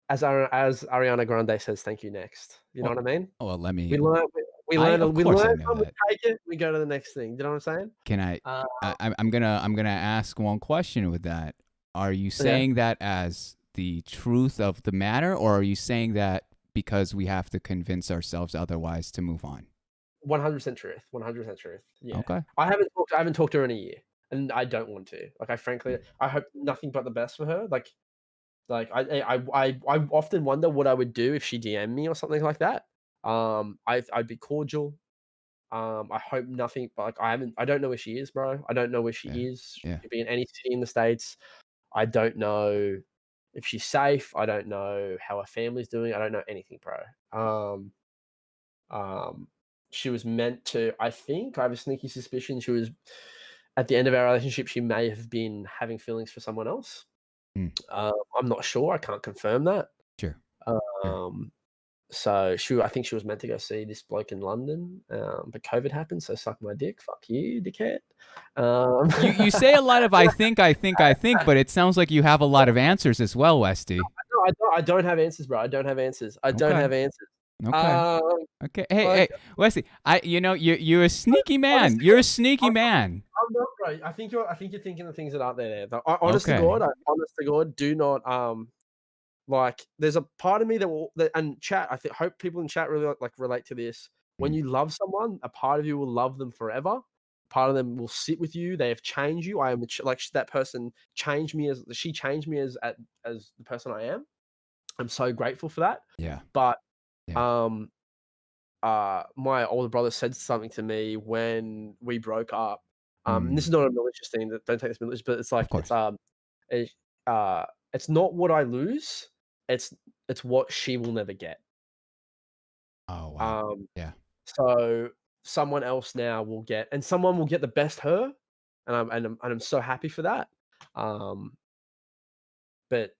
as Ariana Grande says, "Thank you, next." You know Well, what I mean? well, let me. We learn. We Of course I learn know from, we that. take it, we go to the next thing. You know what I'm saying? Can I? Uh, I'm gonna ask one question with that. Are you saying that as the truth of the matter, or are you saying that because we have to convince ourselves otherwise to move on? 100% truth. 100% truth. Yeah. Okay. I haven't talked to her in a year, and I don't want to. Like, I hope nothing but the best for her. I often wonder what I would do if she DM'd me or something like that. I'd be cordial. I hope nothing, but like I don't know where she is, bro. I don't know where she Yeah. is. She Yeah. could be in any city in the States. I don't know if she's safe. I don't know how her family's doing. I don't know anything, bro. Um, she was meant to. I think I have a sneaky suspicion she was at the end of our relationship. She may have been having feelings for someone else. Mm. I'm not sure. I can't confirm that. Sure. Sure. So I think she was meant to go see this bloke in London, but COVID happened. So suck my dick. Fuck you, dickhead. You say a lot of I think, but it sounds like you have a lot of answers as well, Westy. No, I don't have answers, bro. I don't have answers. I don't have answers. Okay. Okay. Hey, Like, Wesley. You're a sneaky man. honestly, You're a sneaky man. I'm not, bro. I think you're thinking of things that aren't there. Honest to God, do not like. There's a part of me and chat. Hope people in chat really like relate to this. When Mm. you love someone, a part of you will love them forever. Part of them will sit with you. They have changed you. I am like that person changed me as she changed me as the person I am. I'm so grateful for that. Yeah. But Yeah. my older brother said something to me when we broke up. And this Mm. is not a malicious thing. Don't take this malicious, but it's like Of course. it's it's not what I lose. It's what she will never get. Oh wow. Um, Yeah. so someone else now will get, and someone will get the best her, and I'm so happy for that. Um, but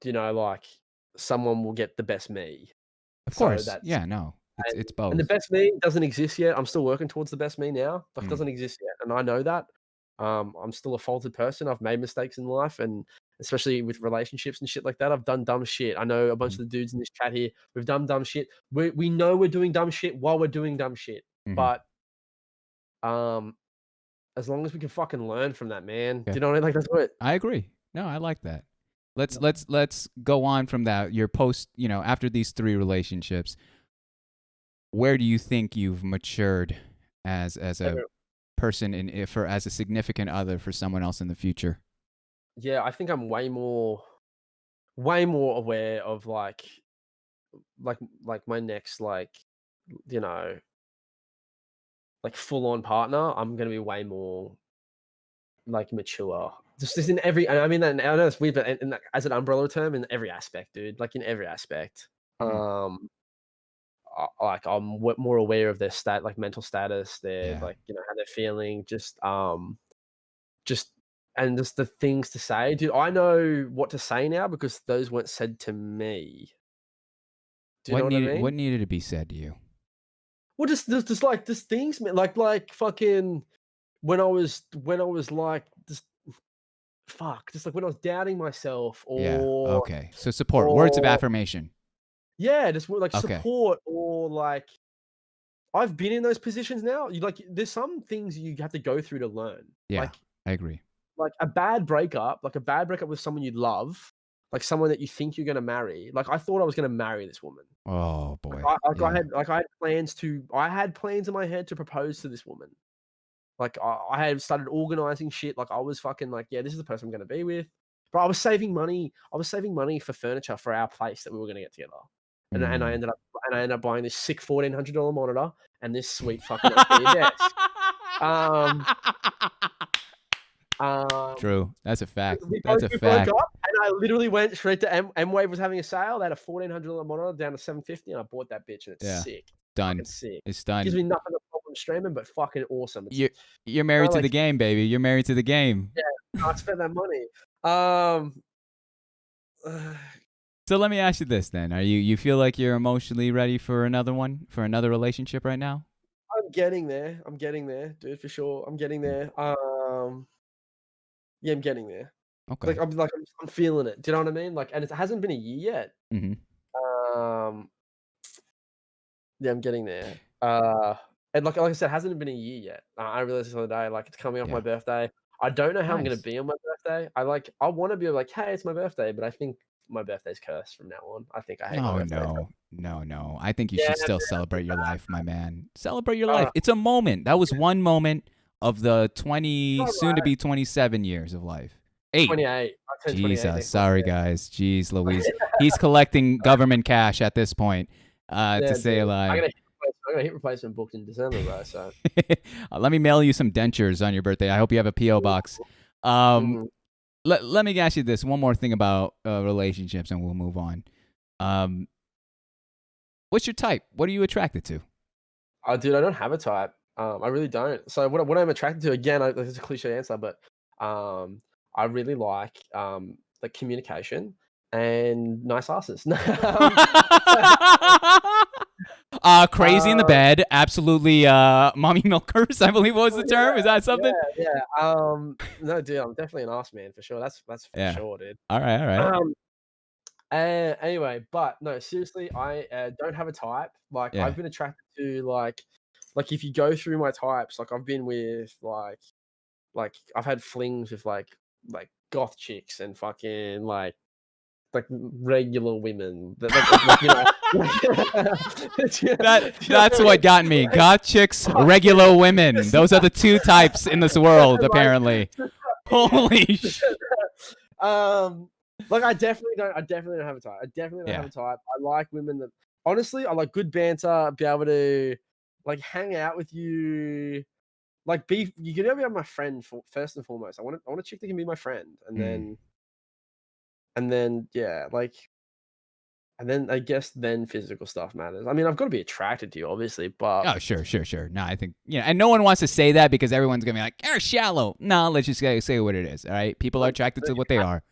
like someone will get the best me. Of So course. that's Yeah. No. It's and the both. best me doesn't exist yet. I'm still working towards the best me now. Like, it Mm. doesn't exist yet, and I know that. I'm still a faulted person. I've made mistakes in life, and especially with relationships and shit like that. I've done dumb shit. I know a bunch of Mm. the dudes in this chat here. We've done dumb shit. We know we're doing dumb shit while we're doing dumb shit. Mhm. But as long as we can fucking learn from that, man. Do Yeah. you know what I mean? Like, that's what. I agree. No, I like that. Let's go on from that. Your post, after these 3 relationships, where do you think you've matured as a person as a significant other for someone else in the future? Yeah, I think I'm way more aware of like my next you know like full on partner. I'm gonna be way more like mature. Just in every, and I mean that, I know it's weird, but as an umbrella term, in every aspect, dude. Like in every aspect. Mm. Like I'm more aware of their mental status, their Yeah. how they're feeling, just and just the things to say, dude. I know what to say now because those weren't said to me. Do you know what I mean? What needed to be said to you? Well, just things, man. Like fucking when I was like just like when I was doubting myself, Yeah. or Okay. So support, words of affirmation. yeah, just like Okay. support, or like I've been in those positions now. You like, there's some things you have to go through to learn. Yeah, I agree. Like a bad breakup with someone you love, like someone that you think you're gonna marry. Like I thought I was gonna marry this woman. Oh boy. I had plans in my head to propose to this woman. Like I had started organizing shit. Like I was fucking like, yeah, this is the person I'm gonna be with. But I was saving money. I was saving money for furniture for our place that we were gonna get together. And I ended up buying this sick $1,400 monitor and this sweet fucking IKEA desk. True. That's a fact. We That's a broke fact. up, and I literally went straight to M-Wave was having a sale. They had a $1,400 monitor down to $750, and I bought that bitch, and it's sick. Done. Fucking sick. It's done. Gives me nothing but problem streaming, but fucking awesome. You're married to the game, baby. You're married to the game. Yeah, I spent that money. So let me ask you this then: you feel like you're emotionally ready for another relationship right now? I'm getting there. I'm getting there, dude, for sure. I'm getting there. Yeah, I'm getting there. Okay. I'm feeling it. Do you know what I mean? Like, and it hasn't been a year yet. Mm-hmm. Yeah, I'm getting there. And like I said, it hasn't been a year yet. I realized this the other day. Like, it's coming up my birthday. I don't know how I'm gonna be on my birthday. I want to be like, hey, it's my birthday, but I think my birthday's cursed from now on. I think I hate my birthday. No. I think you should still celebrate your life, my man. Celebrate your life. It's a moment. That was one moment of the 20, soon to be 27 years of life. 28. Jesus, sorry guys. Jeez Louise. He's collecting government cash at this point to stay alive. I'm gonna hit replacement booked in December, bro. So let me mail you some dentures on your birthday. I hope you have a PO box. Let me ask you this one more thing about relationships, and we'll move on. What's your type? What are you attracted to? Oh, dude, I don't have a type. I really don't. So what I'm attracted to, again, it's a cliche answer, but I really like communication and nice asses. Crazy in the bed, absolutely. Mommy milkers, I believe was the term. Is that something? Yeah. No, dude, I'm definitely an ass man for sure. That's for sure, dude. All right. Anyway, but no, seriously, I don't have a type. Like, I've been attracted to like if you go through my types, like I've been with like I've had flings with like goth chicks and fucking like regular women. That's what got me. Goth chicks, regular women. Those are the two types in this world, apparently. Holy shit. Like I definitely don't have a type. I definitely don't have a type. I like women that honestly, I like good banter, be able to like hang out with you. Like you can be my friend first and foremost. I want a chick that can be my friend, and then I guess then physical stuff matters. I mean, I've got to be attracted to you, obviously, but oh, sure. No, I think and no one wants to say that because everyone's gonna be like, "You're shallow." No, let's just say what it is. All right, people are attracted to what they are.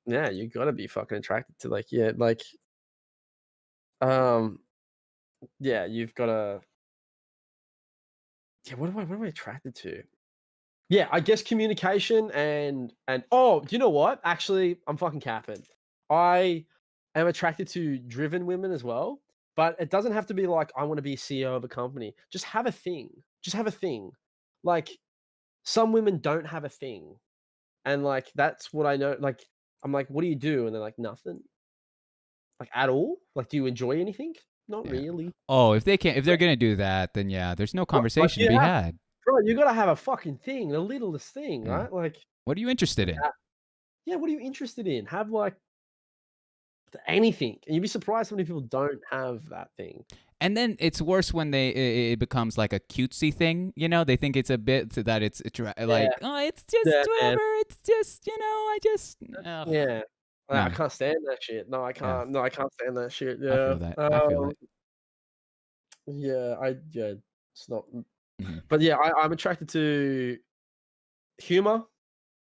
Yeah, you got to be fucking attracted to you've got to. Yeah, what am I attracted to? Yeah, I guess communication and oh, do you know what? Actually, I'm fucking capping. I am attracted to driven women as well, but it doesn't have to be like I want to be CEO of a company. Just have a thing. Like some women don't have a thing, and like that's what I know. Like I'm like, what do you do? And they're like, nothing. Like at all? Like, do you enjoy anything? Not really. Oh, if they're gonna do that, then there's no conversation to be had. Bro, you gotta have a fucking thing, the littlest thing, right? Like, what are you interested in? Yeah, what are you interested in? Have like anything, and you'd be surprised how many people don't have that thing. And then it's worse when it becomes like a cutesy thing. You know, they think it's a bit that it's like, oh, it's just whatever. Man. It's just I just yeah. I can't stand that shit. No, I can't. No, I can't stand that shit. Yeah, I feel that. I feel it. Yeah, it's not. Mm-hmm. But yeah, I'm attracted to humor.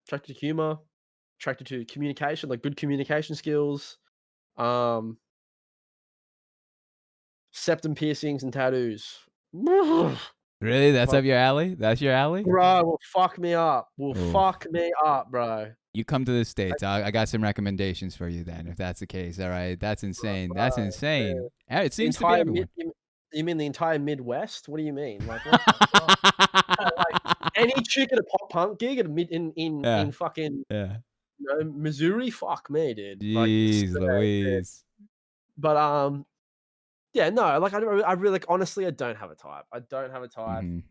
Attracted to communication, like good communication skills. Septum piercings and tattoos. Really? That's up your alley? That's your alley? Bro, will fuck me up. Fuck me up, bro. You come to the States. I got some recommendations for you then, if that's the case. All right. That's insane. That's insane. Yeah. It seems to be everyone. The You mean the entire Midwest? What do you mean? Like, what the fuck? Like, any chick at a pop punk gig at Yeah. in fucking Yeah. Missouri? Fuck me, dude. Like, Jeez yeah, Louise. but yeah, no, like I really like honestly, I don't have a type. I don't have a type. Mhm.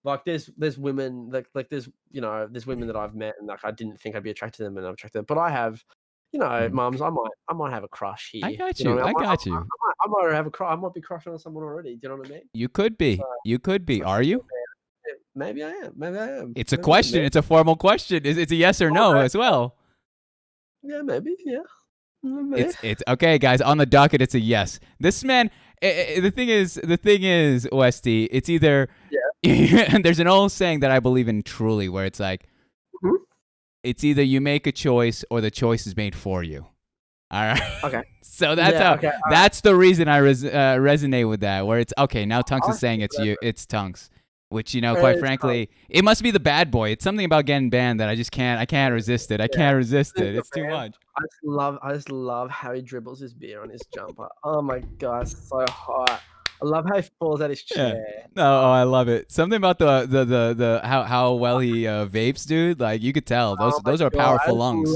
Like there's women like there's there's women that I've met and like I didn't think I'd be attracted to them and I'm attracted to them. But I have, Mhm. mums, I might have a crush I here. got You know you. what I I mean? got you. I might have a crush. I might be crushing on someone already. Do you know what I mean? You could So be. You could be. Are you? maybe I am. Maybe I am. It's a Maybe I am, question. man. It's a formal question. It's a yes or no Okay. as well. Yeah, maybe. Yeah. Maybe. It's okay, guys. On the docket, it's a yes. This man. The thing is, Westy. It's either. Yeah. There's an old saying that I believe in truly, where it's like, Mhm. it's either you make a choice or the choice is made for you. All right. Okay. So that's Yeah, how. okay, all That's the reason I resonate with that. Where it's okay. Now Tunks I is saying think it's you. It's Tunks. Which quite It's Tunks. frankly, it must be the bad boy. It's something about getting banned that I just can't. I can't resist it. I can't resist it. It's too much. I just love how he dribbles his beer on his jumper. Oh my god, it's so hot. I love how he falls out his Yeah. chair. No, I love it. Something about the how well he vapes, dude. Like you could tell those Oh my those are God, powerful lungs.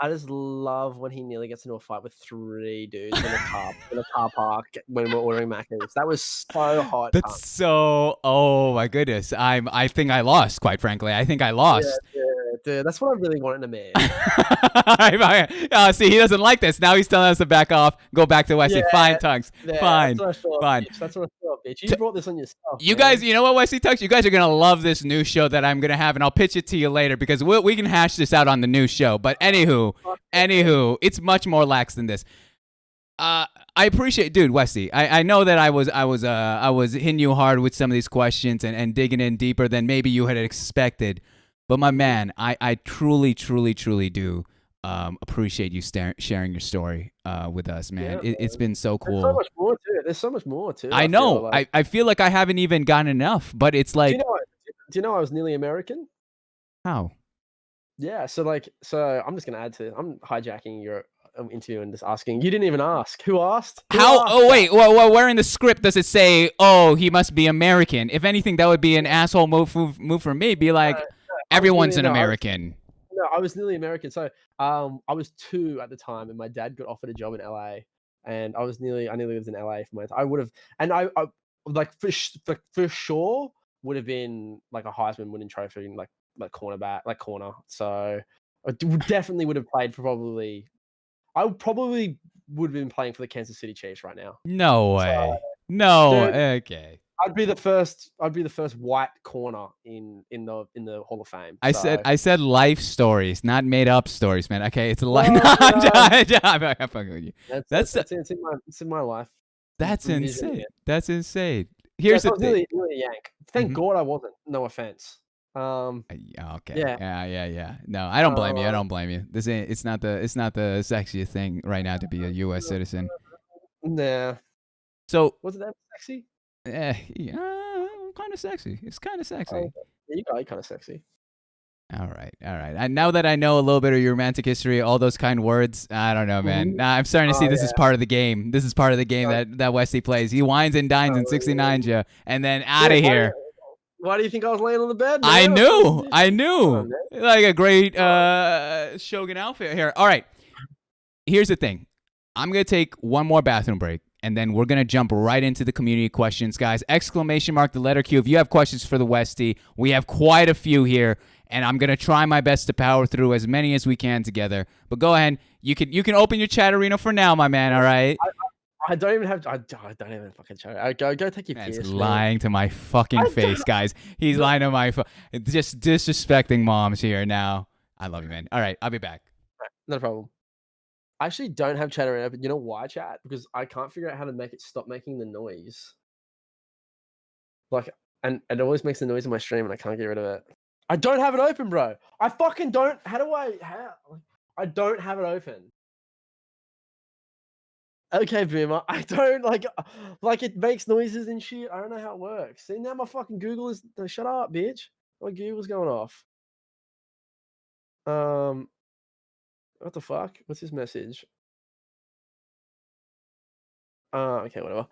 I just love when he nearly gets into a fight with 3 dudes in a car park when we're ordering Macca's. That was so hot. That's so. Oh my goodness. I think I lost. Quite frankly, I think I lost. Yeah, dude, that's what I really want in a man. See, he doesn't like this. Now he's telling us to back off. Go back to Wesley. Yeah, Fine, Tunks. Fine. That's what I thought, Fine. bitch. That's what I thought, bitch. You brought this on yourself. You man. guys, you know what, Wesley Tunks? You guys are gonna love this new show that I'm gonna have, and I'll pitch it to you later because we can hash this out on the new show. But anywho, it's much more lax than this. I appreciate, dude, Wesley. I know that I was hitting you hard with some of these questions and digging in deeper than maybe you had expected. But my man, I truly do appreciate you sharing your story with us, man. Yeah, It's been so cool. There's so much more too. I know. I feel like I haven't even gotten enough, but it's like, do you know I was nearly American? how? Yeah, so I'm just gonna add to. I'm hijacking your interview and just asking. You didn't even ask. Who asked? How? Oh wait, well, where in the script does it say, "Oh, he must be American"? If anything, that would be an asshole move for me. Be like, everyone's an American. No, I was nearly American. So I was 2 at the time, and my dad got offered a job in LA, and I nearly lived in LA for my. I would have, and I like for sure would have been like a Heisman winning trophy, like cornerback, like corner. So I definitely would have played for probably. I probably would have been playing for the Kansas City Chiefs right now. No way. No. Dude, Okay. I'd be the first white corner in the Hall of Fame. I said life stories, not made up stories, man. Okay, it's life. No, I'm fucking with you. It's in my life. That's Envision insane. it. That's insane. Here's the thing. Nearly a yank. Thank God I wasn't. No offense. Okay. Yeah. Yeah. No, I don't blame you. I don't blame you. This ain't. It's not the sexiest thing right now to be a U.S. citizen. Nah. So Was it that sexy? yeah, kind of sexy. It's kind of sexy. Oh, yeah, you got kind of sexy. All right. And now that I know a little bit of your romantic history, all those kind words, I don't know, man. Nah, I'm starting to see this is part of the game. This is part of the game that Wesley plays. He wines and dines and 69s you, and then out of here. Why do you think I was laying on the bed? Man? I knew. Like a great Shogun outfit here. All right. Here's the thing. I'm going to take one more bathroom break, and then we're going to jump right into the community questions, guys. ! The letter Q. If you have questions for the Westy, we have quite a few here, and I'm going to try my best to power through as many as we can together. But go ahead. You can open your chat arena for now, my man, all right? I don't even have. I don't even fucking show. Go take your piss. He's lying to my fucking face, guys. He's lying to my just disrespecting moms here now. I love you, man. All right, I'll be back. No problem. I actually don't have chat around, but you know why, chat? Because I can't figure out how to make it stop making the noise. Like, and it always makes the noise in my stream, and I can't get rid of it. I don't have it open, bro. I fucking don't. I don't have it open. Okay, Boomer. I don't like it makes noises and shit. I don't know how it works. See, now my fucking Google is shut up, bitch. My Google's going off. What the fuck? What's his message? Okay, whatever.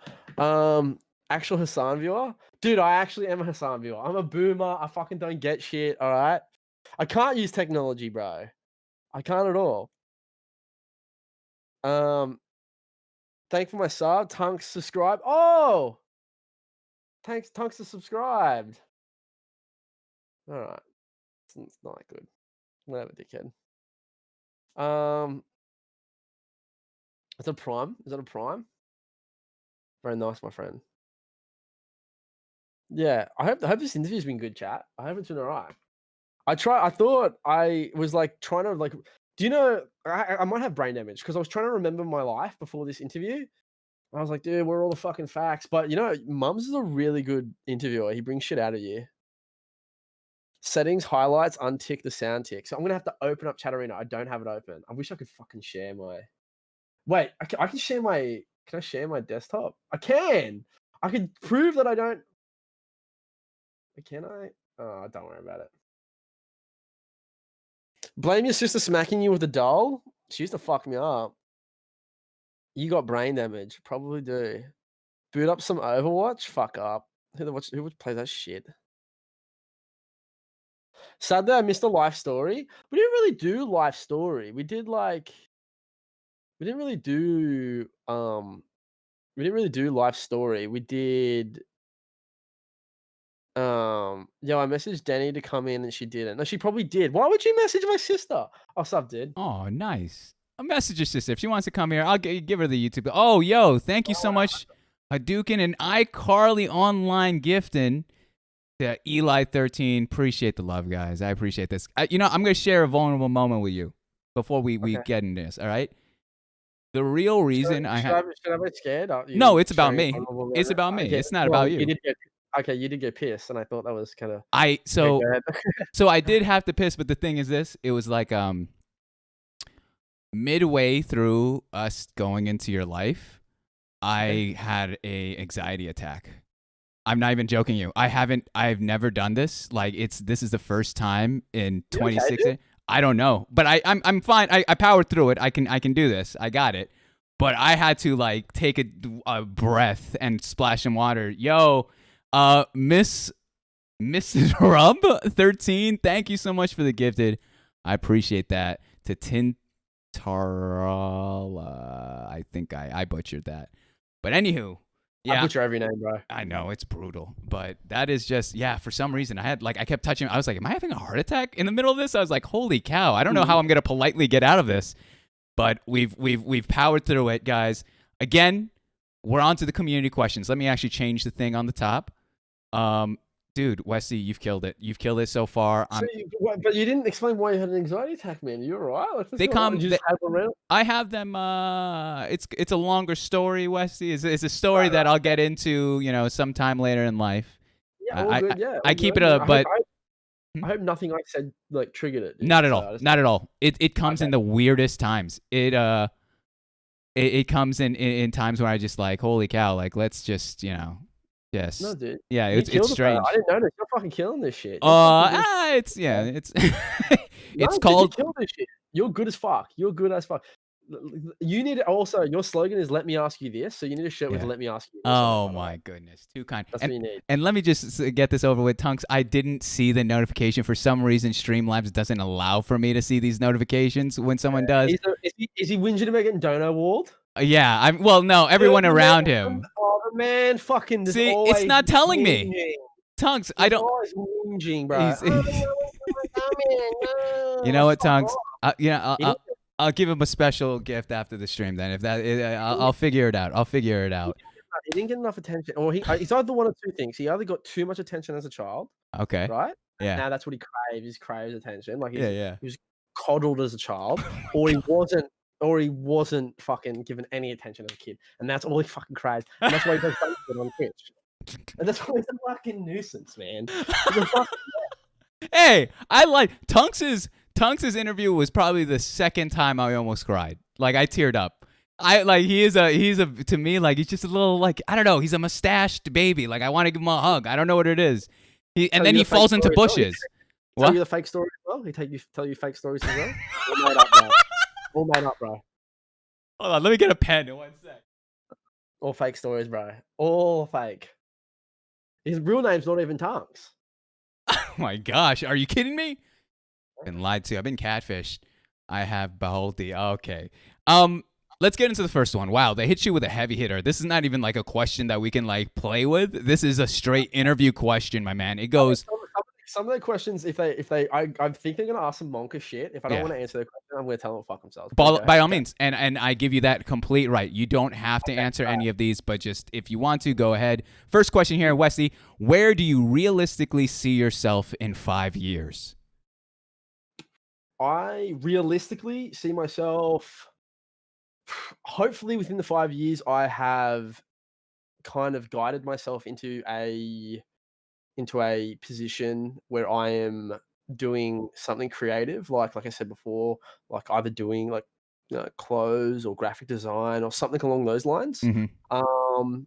Actual Hassan viewer, dude. I actually am a Hassan viewer. I'm a boomer. I fucking don't get shit. All right. I can't use technology, bro. I can't at all. Thank for my sub. Tunks subscribe. Oh, thanks. Tunks is subscribed. All right. It's not that good. Whatever, dickhead. Is that a prime? Is that a prime? Very nice, my friend. Yeah, I hope this interview's been good, chat. I hope it's been alright. I thought I was like trying to like. Do you know? I might have brain damage because I was trying to remember my life before this interview. I was like, dude, where are all the fucking facts? But you know, Mums is a really good interviewer. He brings shit out of you. Settings, highlights, untick the sound tick. So I'm gonna have to open up Chatterina. I don't have it open. I wish I could fucking share my. Wait, I can share my. Can I share my desktop? I can. I can prove that I don't. Can I? Oh, don't worry about it. Blame your sister smacking you with a doll? She used to fuck me up. You got brain damage. Probably do. Boot up some Overwatch? Fuck up. Who would play that shit? Sadly, I missed a life story. We didn't really do life story. We did like. We didn't really do. We didn't really do life story. We did. Yeah, I messaged Danny to come in and she didn't. No, she probably did. Why would you message my sister? Oh, sub did. Oh, nice. A message your sister. If she wants to come here, I'll give her the YouTube. Oh, yo, thank you so much, Hadouken and iCarly online gifting to Eli13. Appreciate the love, guys. I appreciate this. I'm going to share a vulnerable moment with you before we get into this, all right? The real reason I have... Should I be scared? No, it's about me. It's about me. Okay, It's not about you. You did get pissed, and I thought that was kind of... So I did have to piss, but the thing is this. It was like midway through us going into your life, I had a anxiety attack. I'm not even joking you. I've never done this. Like this is the first time in 2016. Okay, I don't know, but I'm fine. I powered through it. I can do this. I got it. But I had to like take a breath and splash some water. Yo, Mrs. Rub 13, thank you so much for the gifted. I appreciate that. To Tintarala, I think I butchered that. But anywho, yeah. I butcher every name, bro. I know, it's brutal. But that is just, for some reason, I kept touching, I was like, am I having a heart attack in the middle of this? I was like, holy cow, I don't know how I'm going to politely get out of this. But we've powered through it, guys. Again, we're on to the community questions. Let me actually change the thing on the top. Dude, Westy, you've killed it. You've killed it so far. But you didn't explain why you had an anxiety attack, man. You're all right. They come. I have them. It's a longer story, Westy. It's a story that I'll get into, sometime later in life. Yeah, all good. Yeah, I keep it up, but I hope nothing I said like triggered it. Not at all. Not at all. It comes in the weirdest times. It comes in times where I just like, holy cow, like let's just Yes. No, dude. Yeah, it's strange. I didn't notice. You're fucking killing this shit. It's it's called. You killed this shit. You're good as fuck. You're good as fuck. You need to also. Your slogan is "Let me ask you this," so you need a shirt with "Let me ask you this." Oh my goodness, too kind. That's what you need. And let me just get this over with, Tunks. I didn't see the notification for some reason. Streamlabs doesn't allow for me to see these notifications when someone does. Is he whinging about getting dono walled? Yeah, no, everyone around him. Oh, the man fucking see, it's not telling me. Tunks, I don't. Always whinging, bro. You know what, Tunks? I'll give him a special gift after the stream. Then, if I'll figure it out. He didn't get enough attention, or he's either one of two things. He either got too much attention as a child. Okay. Right. Yeah. Now that's what he craves. He craves attention. Like he was coddled as a child, or he wasn't fucking given any attention as a kid, and that's all he fucking craves. And that's why he does shit on Twitch. And that's why he's a fucking nuisance, man. Hey, I like Tunks's interview was probably the second time I almost cried. Like I teared up. He's to me like he's just a little like I don't know. He's a mustached baby. Like I want to give him a hug. I don't know what it is. And then he falls into bushes. Tell you the fake story as well. He tell you fake stories as well. All made up, bro. Hold on, let me get a pen in 1 sec. All fake stories, bro. All fake. His real name's not even Tonks. Oh my gosh, are you kidding me? Been lied to. I've been catfished. I have Beholdy. Okay. Let's get into the first one. Wow, they hit you with a heavy hitter. This is not even like a question that we can like play with. This is a straight interview question, my man. It goes. Some of the questions, I think they're gonna ask some monka shit. If I don't want to answer the question, I'm gonna tell them to fuck themselves. By all means, and I give you that complete right. You don't have to answer any of these, but just if you want to, go ahead. First question here, Westy. Where do you realistically see yourself in 5 years? I realistically see myself. Hopefully, within the 5 years, I have kind of guided myself into a position where I am doing something creative, like I said before, like either doing like clothes or graphic design or something along those lines. Mm-hmm.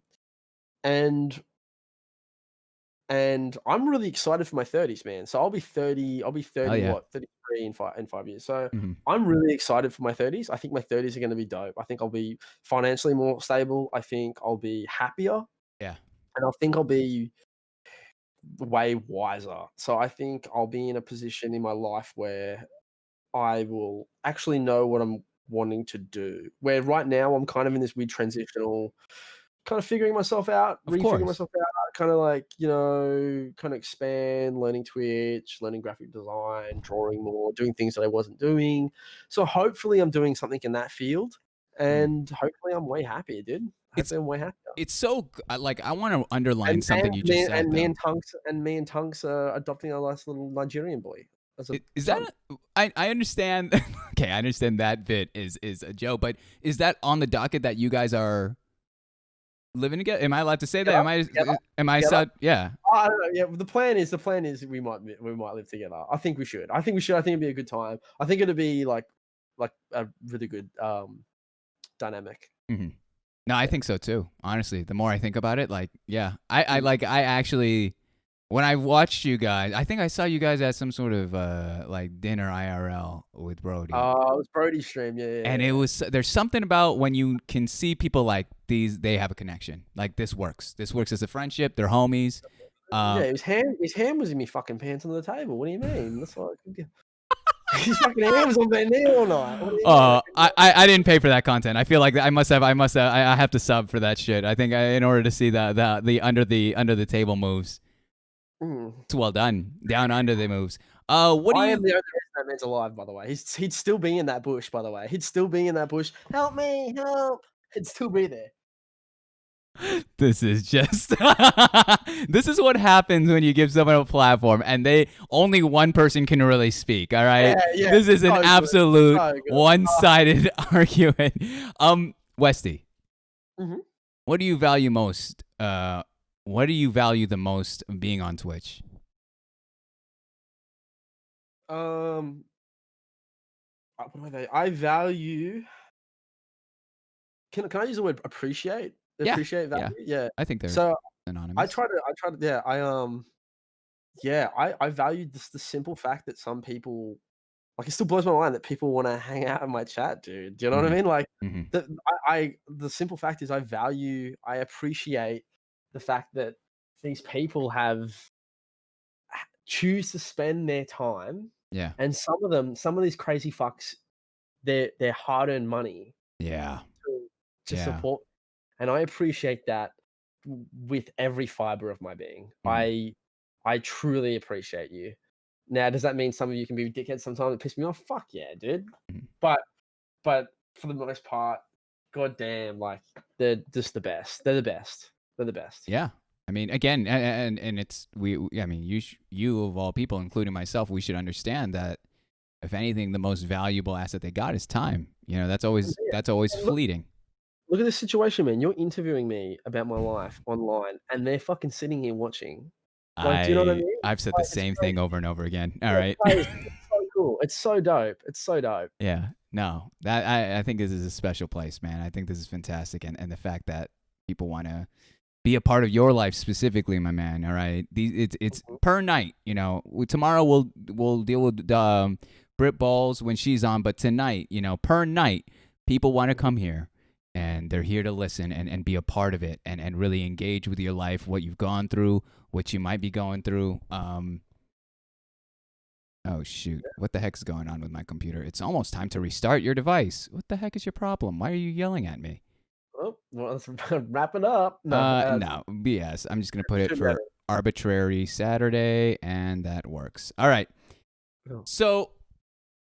And I'm really excited for my 30s, man. So I'll be 30. I'll be 30. yeah. What 33 in 5 years. So Mm-hmm. I'm really excited for my 30s. I think my 30s are going to be dope. I think I'll be financially more stable. I think I'll be happier. Yeah. And I think I'll be way wiser. So I think I'll be in a position in my life where I will actually know what I'm wanting to do. Where right now I'm kind of in this weird transitional, kind of figuring myself out, Of refiguring course. myself out, kind of like, kind of expand, learning Twitch, learning graphic design, drawing more, doing things that I wasn't doing. So hopefully I'm doing something in that field. And hopefully I'm way happier, dude. Hopefully I'm way happier. It's so like I want to underline something you just said. And me and Tunks are adopting our last little Nigerian boy. Is that I understand? Okay, I understand that bit is a joke, but is that on the docket that you guys are living together? Am I allowed to say that? Am I sad? Yeah. I don't know. Yeah, the plan is we might live together. I think we should. I think it'd be a good time. I think it'd be like a really good dynamic. Mm-hmm. No, I think so too. Honestly, the more I think about it, like, yeah, I actually, when I watched you guys, I think I saw you guys at some sort of like dinner IRL with Brody. Oh, it was Brody's stream, yeah. And it was, there's something about when you can see people like these, they have a connection. Like this works as a friendship. They're homies. Yeah, his hand was in me fucking pants under the table. What do you mean? That's like. His fucking hand was on their knee all night. I didn't pay for that content. I feel like I have to sub for that shit. I think in order to see the under the table moves. It's well done. Down under the moves. What do you? I am the only reason that man's alive, by the way. He'd still be in that bush, by the way. He'd still be in that bush. Help me, help! He'd still be there. This is just this is what happens when you give someone a platform and only one person can really speak. All right, yeah, this is an absolute one-sided argument. Westy, what do you value most? What do you value the most of being on Twitch? What do I value? Can I use the word appreciate? Yeah. Appreciate value. Yeah. I think they're so anonymous. I try to. I value the simple fact that some people, like, it still blows my mind that people want to hang out in my chat, dude. Do you know what I mean? Like, the simple fact is I appreciate the fact that these people choose to spend their time. Yeah. And some of these crazy fucks, their hard-earned money. Yeah. To support. And I appreciate that with every fiber of my being. I truly appreciate you. Now, does that mean some of you can be dickheads sometimes that piss me off? Fuck yeah, dude. But for the most part, goddamn, like, they're just the best. They're the best. They're the best. Yeah. I mean, again, and it's you of all people, including myself, we should understand that if anything, the most valuable asset they got is time. You know, that's always fleeting. Look at this situation, man. You're interviewing me about my life online, and they're fucking sitting here watching. Like, do you know what I mean? I've said the same thing over and over again. All right. It's so cool. It's so dope. It's so dope. Yeah. No, that I think this is a special place, man. I think this is fantastic, and the fact that people want to be a part of your life specifically, my man. All right. It's per night. You know, tomorrow we'll deal with Brit Balls when she's on, but tonight, per night, people want to come here. and they're here to listen and be a part of it and really engage with your life, what you've gone through, what you might be going through. Oh, shoot. What the heck's going on with my computer? It's almost time to restart your device. What the heck is your problem? Why are you yelling at me? Oh, well, let's wrap it up. No, BS. I'm just going to put it for arbitrary Saturday, and that works. All right. Oh. So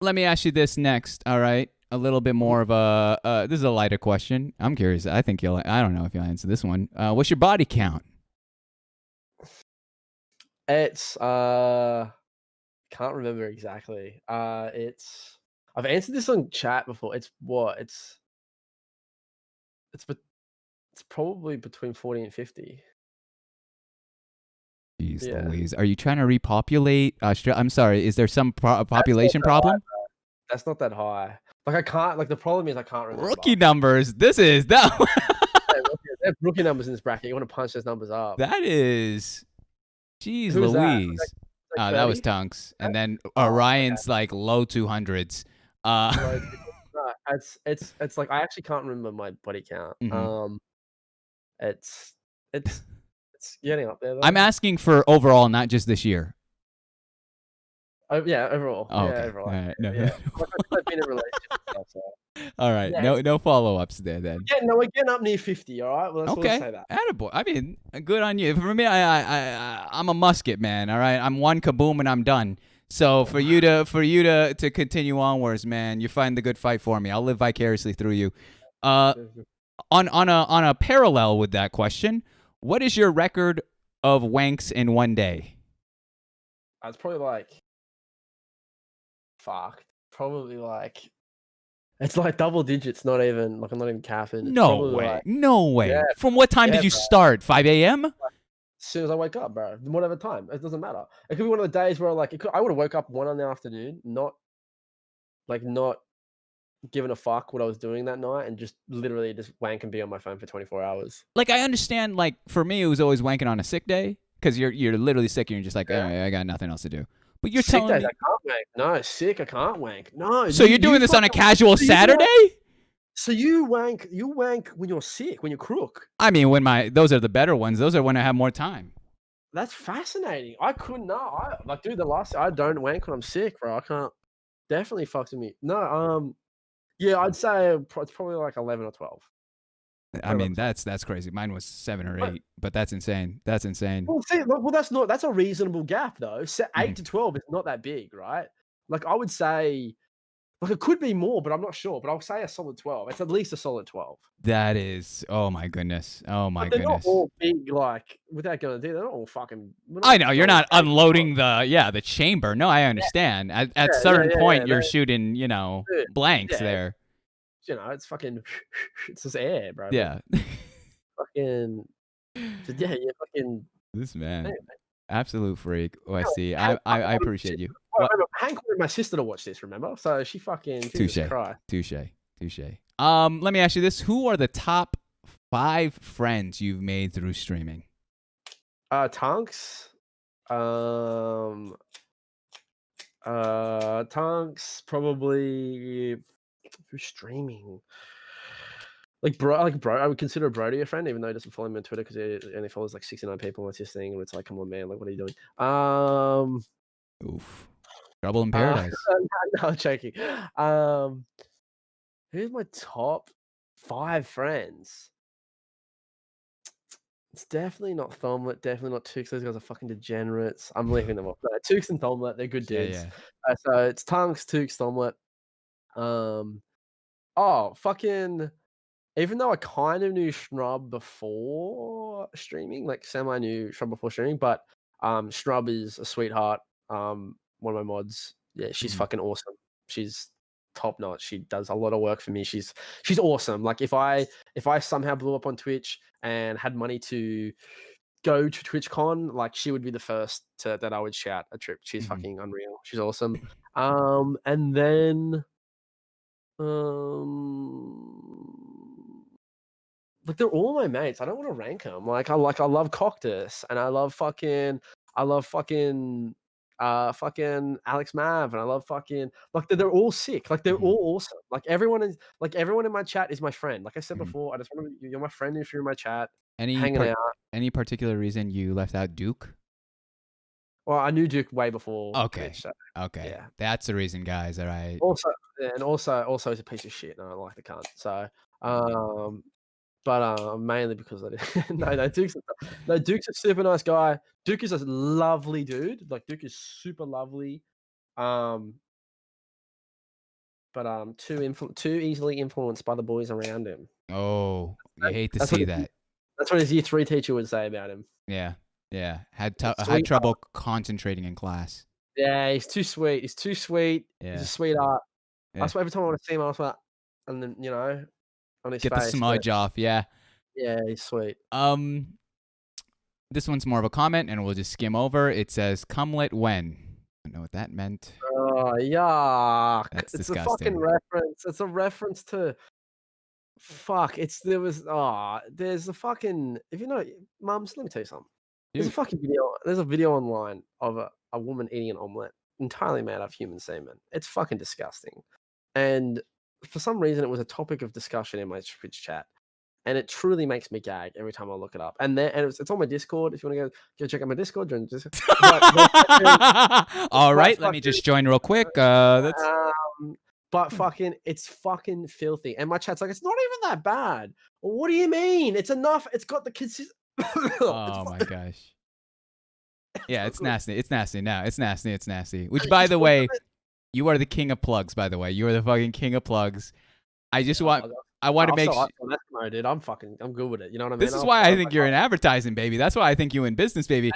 let me ask you this next, all right? A little bit more of a, this is a lighter question. I'm curious. I think I don't know if you'll answer this one. What's your body count? It's, can't remember exactly. I've answered this on chat before. It's probably between 40 and 50. Jeez Yeah. Louise. Are you trying to repopulate Australia? I'm sorry. Is there some population problem? That's not that high. Like, I can't, like, the problem is I can't remember. Rookie numbers. This is that. There's rookie numbers in this bracket. You want to punch those numbers up. That is. Jeez Who's that? Louise. Like that was 30? Tunks. And then Orion's like low 200s. No, it's like, I actually can't remember my body count. Mhm. It's getting up there, though. I'm asking for overall, not just this year. Oh, yeah, overall. Oh, Yeah, okay. overall. All right. No. Yeah. I've been in a relationship and stuff, so. All right. Yeah, No follow-ups there then. Yeah, no, we're getting up near 50, all right? Well, let's Okay. say that. Attaboy. I mean, good on you. For me, I'm a musket man. All right, I'm one kaboom and I'm done. So for you to continue onwards, man, you find the good fight for me. I'll live vicariously through you. On a parallel with that question, what is your record of wanks in one day? It's probably like, probably like, it's like double digits. Not even like, I'm not even capping. It's No way. like, No way. Yeah, From what time did you bro. start? 5 a.m.? As soon as I wake up, bro. Whatever time. It doesn't matter. It could be one of the days where like I would have woke up 1 in the afternoon, not giving a fuck what I was doing that night, and just literally just wank and be on my phone for 24 hours. Like, I understand, like, for me, it was always wanking on a sick day because you're literally sick and you're just like, all right, I got nothing else to do. But you're Sick telling days, me... I can't wank. No, sick, I can't wank. No. So you're doing this on a casual Saturday? So you wank when you're sick, when you're crook. I mean, those are the better ones. Those are when I have more time. That's fascinating. I couldn't know. Dude, I don't wank when I'm sick, bro. I can't. Definitely fucks with me. No, yeah, I'd say it's probably like 11 or 12. I mean, that's crazy. Mine was 7 or 8, but that's insane. That's insane. Well, see, that's a reasonable gap though. 8 to 12 is not that big, right? Like, I would say, like, it could be more, but I'm not sure. But I'll say a solid 12. It's at least a solid 12. That is, oh my goodness. Oh my But they're goodness. not all big, like, without going to do, they're not all fucking. I know you're not unloading the chamber. No, I understand. At certain point, you're shooting, blanks there. You know, it's fucking. It's just air, bro. Yeah. Fucking. Yeah, you're fucking. This man, Anyway. absolute freak. Westy, I appreciate you. Hank wanted my sister to watch this. Remember? So she fucking. Touche. Cry. Touche. Let me ask you this: who are the top 5 friends you've made through streaming? Tonks. Tonks probably through streaming. Like bro, I would consider Brody a friend, even though he doesn't follow me on Twitter because he only follows like 69 people. That's his thing, and it's like, come on, man, like, what are you doing? Oof. Trouble in paradise. No, I'm joking. Who's my top 5 friends? It's definitely not Thomlet, definitely not Tooks. Those guys are fucking degenerates. I'm leaving them off. No, Tooks and Thomlet, they're good dudes. Yeah. So it's Tunks, Tooks, Thomlet. Fucking. Even though I kind of knew Shrub before streaming, like semi knew Shrub before streaming, but Shrub is a sweetheart. One of my mods. Yeah, she's fucking awesome. She's top notch. She does a lot of work for me. She's awesome. Like, if I somehow blew up on Twitch and had money to go to TwitchCon, like, she would be the first that I would shout a trip. She's fucking unreal. She's awesome. And then like, they're all my mates. I don't want to rank them. I love Coctus, and I love fucking fucking Alex Mav, and I love fucking like they're all sick. Like they're all awesome. Like everyone in my chat is my friend. Like I said before, I just want to you're my friend if you're in my chat, hanging out. Any particular reason you left out Duke? Well, I knew Duke way before Twitch. So, Okay. yeah. That's the reason, guys. All right. Also he's a piece of shit, and I like the cunt. So, but mainly because I didn't. Duke's a super nice guy. Duke is a lovely dude. Like Duke is super lovely. But too easily influenced by the boys around him. Oh, you hate to see that. That's what his year 3 teacher would say about him. Yeah. Had trouble concentrating in class. Yeah, he's too sweet. Yeah. He's a sweetheart. Yeah. That's why every time I want to see him, I was like, and then on his Get face, the smudge off. Yeah. Yeah, he's sweet. This one's more of a comment, and we'll just skim over. It says, "Cumlet when." I don't know what that meant. Oh, yuck! That's it's disgusting. a fucking reference. It's a reference to. Fuck! There's a fucking. If you know, mums, let me tell you something. There's a fucking video. There's a video online of a woman eating an omelet entirely made of human semen. It's fucking disgusting. And for some reason, it was a topic of discussion in my Twitch chat, and it truly makes me gag every time I look it up. And it's on my Discord. If you want to go check out my Discord, join Discord. All right, let me just join real quick. But fucking, it's fucking filthy. And my chat's like, it's not even that bad. What do you mean? It's enough. It's got the consist. Oh my gosh. Yeah, it's nasty. It's nasty now. It's nasty. Which, by the way, you are the king of plugs. By the way, you are the fucking king of plugs. I want to make sure. Dude, I'm good with it. You know what I mean? This is why I think you're in advertising, baby. That's why I think you in business, baby.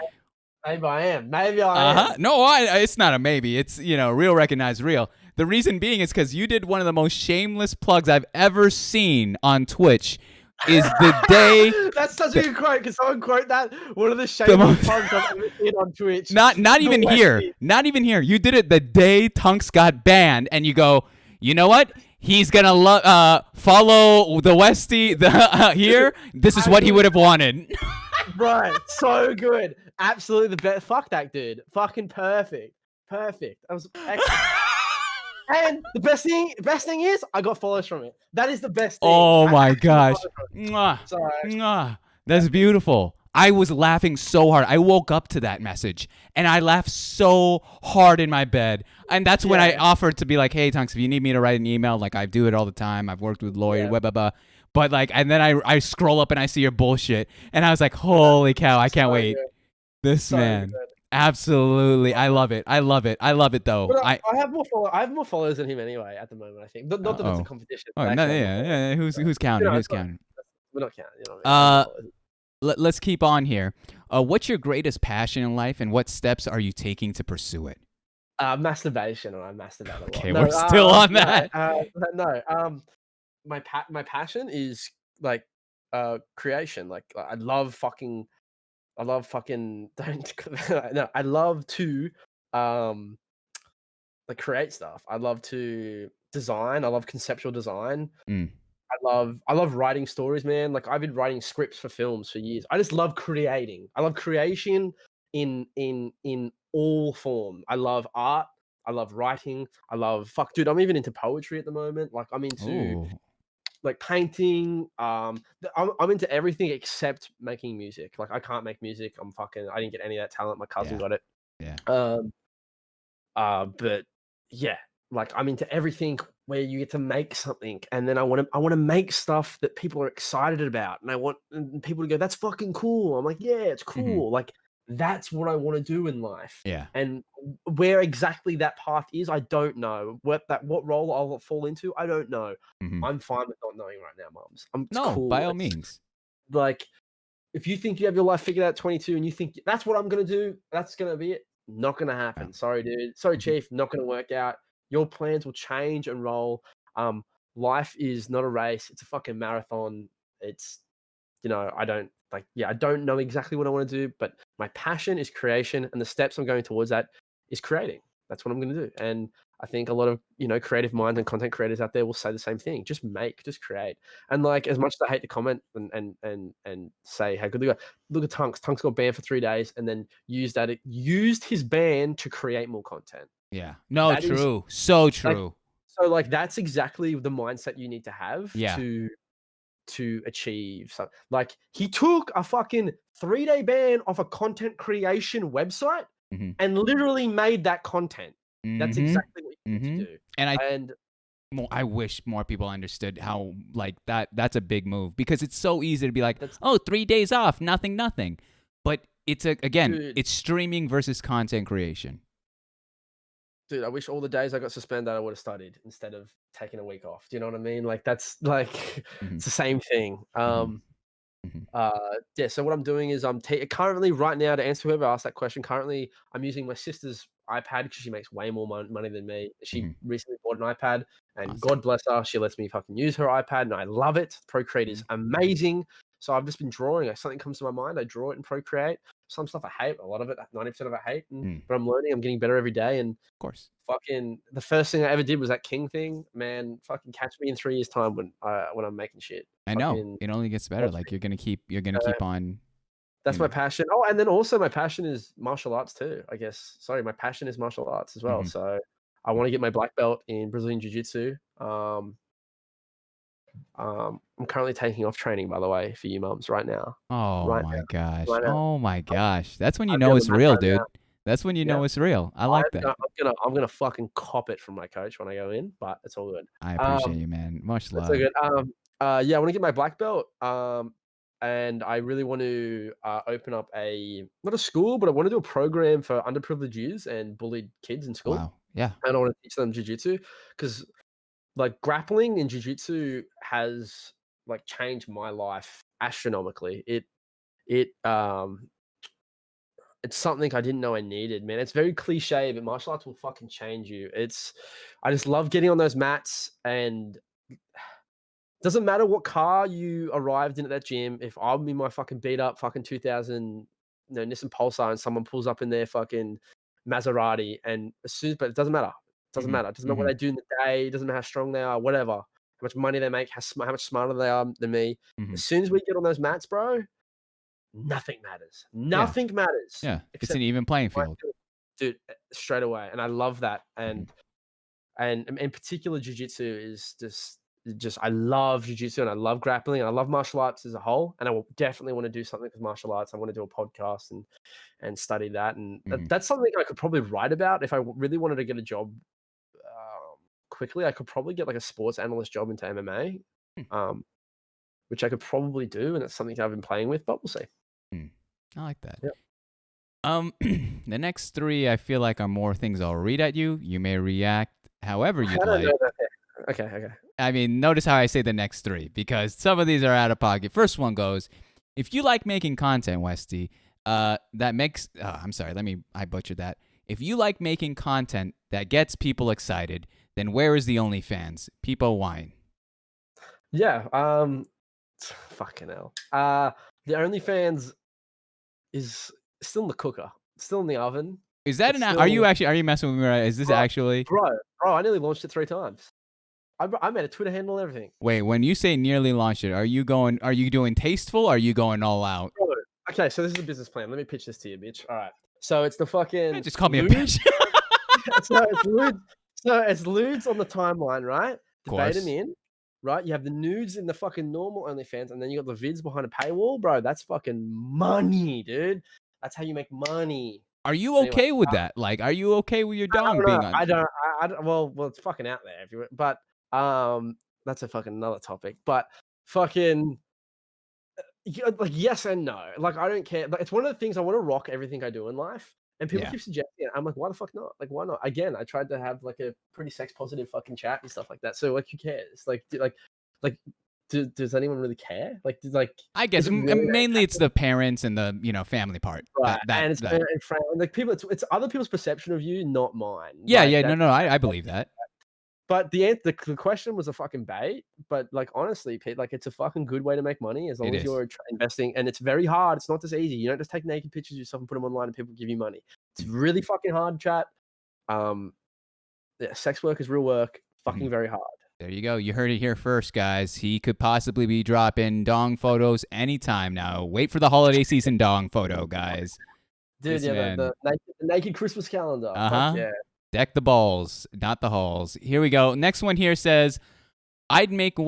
Maybe I am. Am. No, it's not a maybe. It's, real recognized real. The reason being is because you did one of the most shameless plugs I've ever seen on Twitch. Is the day that's such a good quote. Can someone quote that? One of the shameless plugs I've ever seen on Twitch. Not even here. Not even here. You did it the day Tunks got banned, and you go, you know what? He's gonna follow TheWesty here. This is what he would have wanted. Right. So good. Absolutely the best. Fuck that dude. Fucking perfect. That was excellent. And the best thing is, I got follows from it. That is the best thing. Oh my gosh. Mwah. That's beautiful. I was laughing so hard. I woke up to that message, and I laughed so hard in my bed. And that's when I offered to be like, hey, Tunks, if you need me to write an email, like I do it all the time. I've worked with lawyers, blah, blah, blah. But and then I scroll up and I see your bullshit, and I was like, holy cow, I can't wait. Good. This man. Good. Absolutely, I love it though. But I have more followers than him anyway at the moment. I think not that it's a competition. Oh no, yeah. Who's counting? Who's counting? We're not counting. You know what I mean? Let's keep on here. What's your greatest passion in life, and what steps are you taking to pursue it? Masturbation, and I masturbate a lot. Okay, we're still on that. My passion is creation. Like I love fucking. I love to create stuff. I love to design. I love conceptual design. I love writing stories, man. Like I've been writing scripts for films for years. I just love creating. I love creation in all form. I love art. I love writing. Dude, I'm even into poetry at the moment. Like I'm into painting. I'm into everything except making music. Like I can't make music. I didn't get any of that talent. My cousin got it. Yeah. But yeah, like I'm into everything where you get to make something, and then I want to make stuff that people are excited about, and I want people to go, "That's fucking cool." I'm like, "Yeah, it's cool." Like that's what I want to do in life. Yeah. And where exactly that path is, I don't know. What role I'll fall into, I don't know. I'm fine with not knowing right now, mums. Cool. By all means. Like, if you think you have your life figured out at 22 and you think that's what I'm gonna do, that's gonna be it. Not gonna happen. Sorry, dude. Sorry, Chief. Not gonna work out. Your plans will change and roll. Life is not a race. It's a fucking marathon. It's, I don't know exactly what I want to do, but my passion is creation, and the steps I'm going towards that is creating. That's what I'm going to do. And I think a lot of creative minds and content creators out there will say the same thing. Just make, just create. And like as much as I hate to comment and say how good they got, look at Tunks. Tunks got banned for 3 days and then used his ban to create more content. Yeah. No, That is, true. So true. so like that's exactly the mindset you need to have Yeah. to achieve something. Like he took a fucking 3-day ban off a content creation website and literally made that content. That's exactly what you need to do. And I wish more people understood how like that's a big move, because it's so easy to be like, oh, 3 days off, nothing. But it's it's streaming versus content creation. Dude, I wish all the days I got suspended I would have studied instead of taking a week off. Do you know what I mean? Like that's like it's the same thing. Yeah, so what I'm doing is I'm currently right now, to answer whoever asked that question, currently I'm using my sister's iPad because she makes way more money than me. She recently bought an iPad and God bless her, she lets me fucking use her iPad and I love it. Procreate is amazing. So I've just been drawing. If something comes to my mind, I draw it in Procreate. Some stuff I hate, a lot of it, 90% of it I hate, but I'm learning, I'm getting better every day. And of course, fucking the first thing I ever did was that King thing. Man, fucking catch me in 3 years time when I'm making shit. I know it only gets better. Like you're gonna keep on. That's my passion. Oh, and then also my passion is martial arts too, I guess. Sorry, my passion is martial arts as well. So I want to get my black belt in Brazilian Jiu-Jitsu. I'm currently taking off training, by the way, for you mums right now. Oh right my now. gosh. Right now. Oh my gosh. That's when you I'm know doing it's that real, right dude. now. That's when you know it's real. I like that. I'm gonna fucking cop it from my coach when I go in, but it's all good. I appreciate you, man. Much love. That's so good. Yeah, I want to get my black belt. And I really want to open up not a school, but I want to do a program for underprivileged youths and bullied kids in school. Wow. Yeah. And I want to teach them jiu-jitsu because like grappling in jiu-jitsu has like changed my life astronomically. It's something I didn't know I needed, man. It's very cliche, but martial arts will fucking change you. I just love getting on those mats, and doesn't matter what car you arrived in at that gym. If I'm in my fucking beat up fucking 2000 Nissan Pulsar and someone pulls up in their fucking Maserati, and but it doesn't matter. It doesn't matter. It doesn't matter what they do in the day. It doesn't matter how strong they are, whatever. How much money they make, how much smarter they are than me. As soon as we get on those mats, bro, nothing matters. Nothing matters. Yeah, it's an even playing field, dude. Straight away, and I love that. And in particular, jiu-jitsu is just I love jiu-jitsu and I love grappling and I love martial arts as a whole. And I will definitely want to do something with martial arts. I want to do a podcast and study that. And that's something I could probably write about if I really wanted to get a job quickly. I could probably get like a sports analyst job into MMA, which I could probably do. And it's something I've been playing with, but we'll see. I like that. Yep. The next 3 I feel like are more things I'll read at you. You may react however you'd like. Okay. I mean, notice how I say the next 3 because some of these are out of pocket. First one goes, if you like making content, Westy, that makes, I'm sorry, I butchered that. If you like making content that gets people excited, then where is the OnlyFans? People whine. Yeah, fucking hell. The OnlyFans is still in the cooker, still in the oven. Is that are you messing with me right? Is this actually? Bro, I nearly launched it 3 times. I made a Twitter handle and everything. Wait, when you say nearly launched it, are you doing tasteful or are you going all out? Bro, okay, so this is a business plan. Let me pitch this to you, bitch. All right. So it's the fucking just call me a bitch. so it's lewds on the timeline, right? Debate them in, right? You have the nudes in the fucking normal OnlyFans, and then you got the vids behind a paywall, bro. That's fucking money, dude. That's how you make money. Are you okay with that? Like, are you okay with your dong being on? I don't. Well, it's fucking out there. But that's a fucking another topic. But fucking, like, yes and no. Like, I don't care. Like, it's one of the things I want to rock everything I do in life. And people keep suggesting it. I'm like, why the fuck not? Like, why not? Again, I tried to have like a pretty sex positive fucking chat and stuff like that. So like, who cares? Does anyone really care? I guess mainly it's the parents and the family part. Right. And like people, it's other people's perception of you, not mine. Yeah, no, I believe that. But the question was a fucking bait. But like honestly, Pete, like it's a fucking good way to make money as long as you're investing. And it's very hard. It's not this easy. You don't just take naked pictures of yourself and put them online and people give you money. It's really fucking hard, chat. yeah, sex work is real work. Fucking very hard. There you go. You heard it here first, guys. He could possibly be dropping dong photos anytime now. Wait for the holiday season dong photo, guys. Dude, This yeah, man. the naked Christmas calendar. Uh-huh. Fuck yeah. Deck the balls, not the halls. Here we go. Next one here says, I'd make